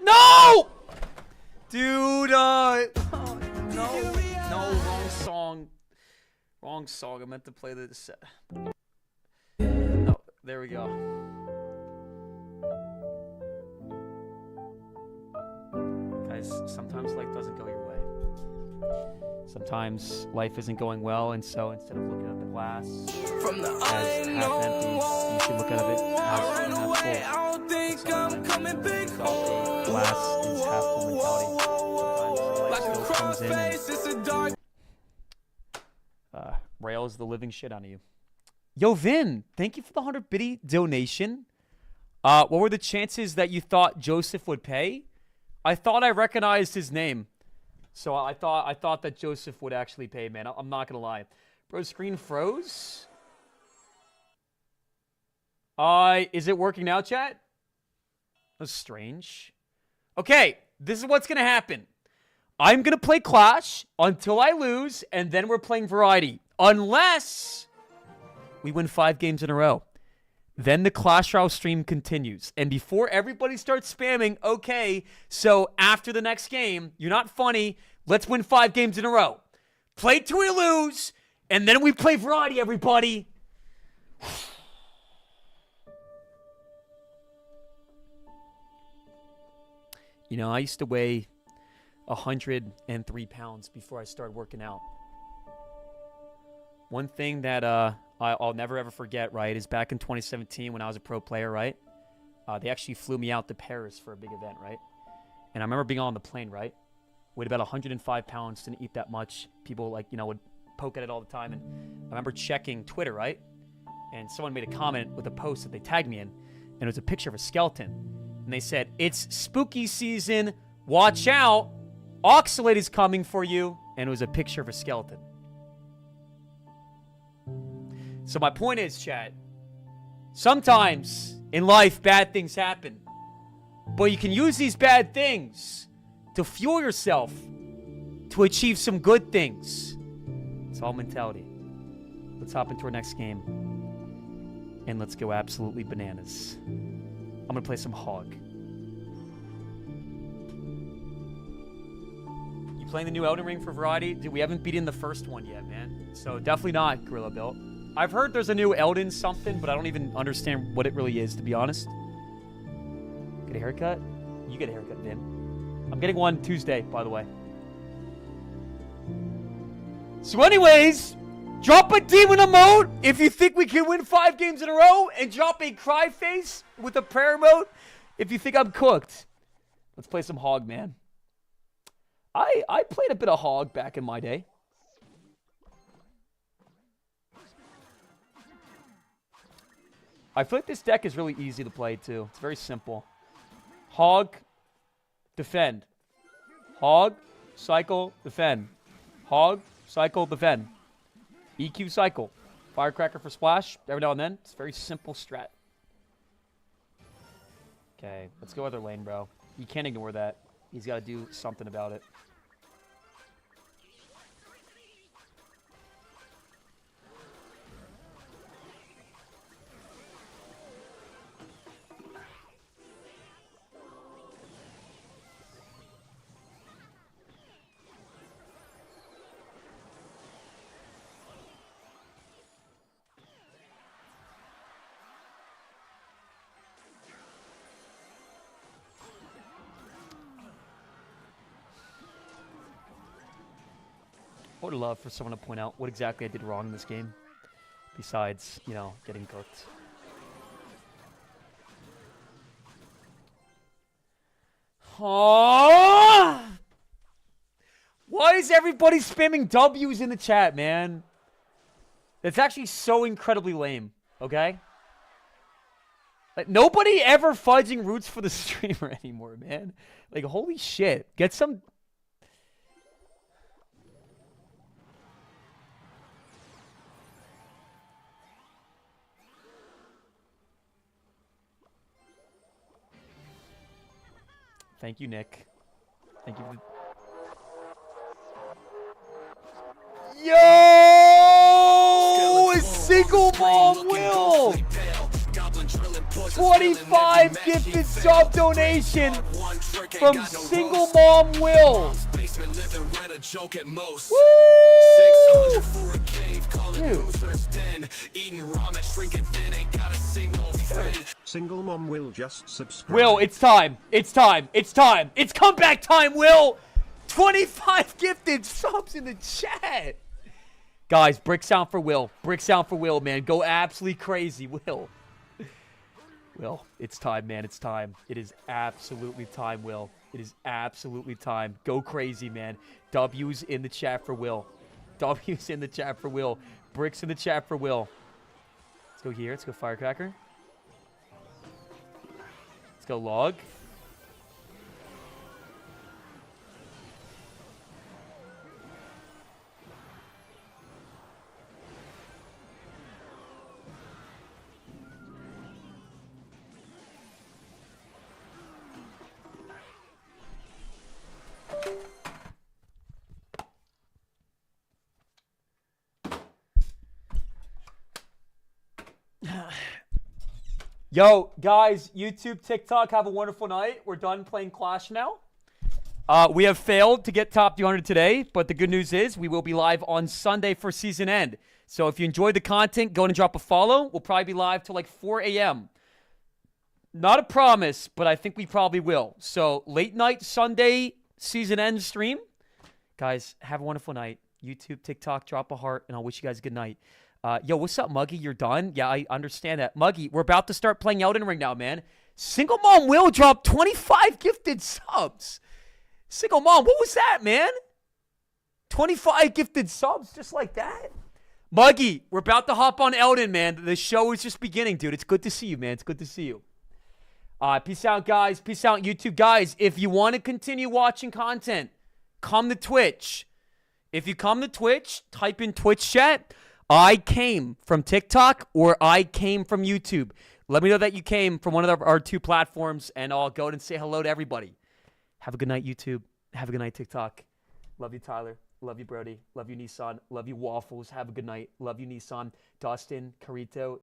No! Dude, no, wrong song. Wrong song. I meant to play the set. No, there we go. Guys, sometimes life doesn't go your way. Sometimes life isn't going well, and so instead of looking at the glass as half empty, you should look at it as half full. Glass is half full mentality. Sometimes life still comes in and rails the living shit out of you. Yo, Vin, thank you for the 100 biddy donation. What were the chances that you thought Joseph would pay? I thought I recognized his name. So I thought that Joseph would actually pay, man. I'm not gonna lie. Bro, screen froze? Is it working now, chat? That's strange. Okay, this is what's gonna happen. I'm gonna play Clash until I lose, and then we're playing Variety. Unless we win 5 games in a row. Then the Clash Royale stream continues. And before everybody starts spamming, okay, so after the next game, you're not funny, let's win 5 games in a row. Play till we lose, and then we play Variety, everybody. You know, I used to weigh 103 pounds before I started working out. One thing that I'll never ever forget, right, is back in 2017 when I was a pro player, right? They actually flew me out to Paris for a big event, right? And I remember being on the plane, right? Weighed about 105 pounds, didn't eat that much. People, like, you know, would poke at it all the time. And I remember checking Twitter, right? And someone made a comment with a post that they tagged me in. And it was a picture of a skeleton. And they said, "It's spooky season. Watch out." Oxalate is coming for you, and it was a picture of a skeleton. So my point is, chat, sometimes in life bad things happen, but you can use these bad things to fuel yourself to achieve some good things. It's all mentality. Let's hop into our next game, and let's go absolutely bananas. I'm gonna play some Hog. You playing the new Elden Ring for variety? Dude, we haven't beaten the first one yet, man. So definitely not Gorilla Built. I've heard there's a new Elden something, but I don't even understand what it really is, to be honest. Get a haircut? You get a haircut, Vin. I'm getting one Tuesday, by the way. So anyways, drop a demon emote if you think we can win 5 games in a row, and drop a cry face with a prayer emote if you think I'm cooked. Let's play some Hog, man. I played a bit of Hog back in my day. I feel like this deck is really easy to play, too. It's very simple. Hog, defend. Hog, cycle, defend. Hog, cycle, defend. EQ, cycle. Firecracker for splash every now and then. It's a very simple strat. Okay, let's go other lane, bro. You can't ignore that. He's got to do something about it. I would love for someone to point out what exactly I did wrong in this game, besides, you know, getting cooked. Oh! Why is everybody spamming W's in the chat, man? That's actually so incredibly lame, okay? Like, nobody ever fudging roots for the streamer anymore, man. Like, holy shit. Get some... Thank you, Nick. Thank you. Yo! A single mom will! 25 gifted sub donation from single mom will. Woo! Dude. Single mom will just subscribe. Will, it's time. It's time. It's time. It's comeback time, Will. 25 gifted subs in the chat. Guys, brick sound for Will. Brick sound for Will, man. Go absolutely crazy, Will. Will, it's time, man. It's time. It is absolutely time, Will. It is absolutely time. Go crazy, man. W's in the chat for Will. W's in the chat for Will. Bricks in the chat for Will. Let's go here. Let's go Firecracker. Let's go Log. Yo, guys, YouTube, TikTok, have a wonderful night. We're done playing Clash now. We have failed to get top 200 today, but the good news is we will be live on Sunday for season end. So if you enjoyed the content, go and drop a follow. We'll probably be live till like 4 a.m. Not a promise, but I think we probably will. So late night Sunday season end stream. Guys, have a wonderful night. YouTube, TikTok, drop a heart, and I'll wish you guys a good night. Yo, what's up, Muggy? You're done? Yeah, I understand that. Muggy, we're about to start playing Elden Ring now, man. Single Mom will drop 25 gifted subs. Single Mom, what was that, man? 25 gifted subs just like that? Muggy, we're about to hop on Elden, man. The show is just beginning, dude. It's good to see you, man. It's good to see you. Peace out, guys. Peace out, YouTube. Guys, if you want to continue watching content, come to Twitch, type in Twitch chat, I came from TikTok or I came from YouTube. Let me know that you came from one of our 2 platforms, and I'll go and say hello to everybody. Have a good night, YouTube. Have a good night, TikTok. Love you, Tyler. Love you, Brody. Love you, Nissan. Love you, Waffles. Have a good night. Love you, Nissan. Dustin, Carito.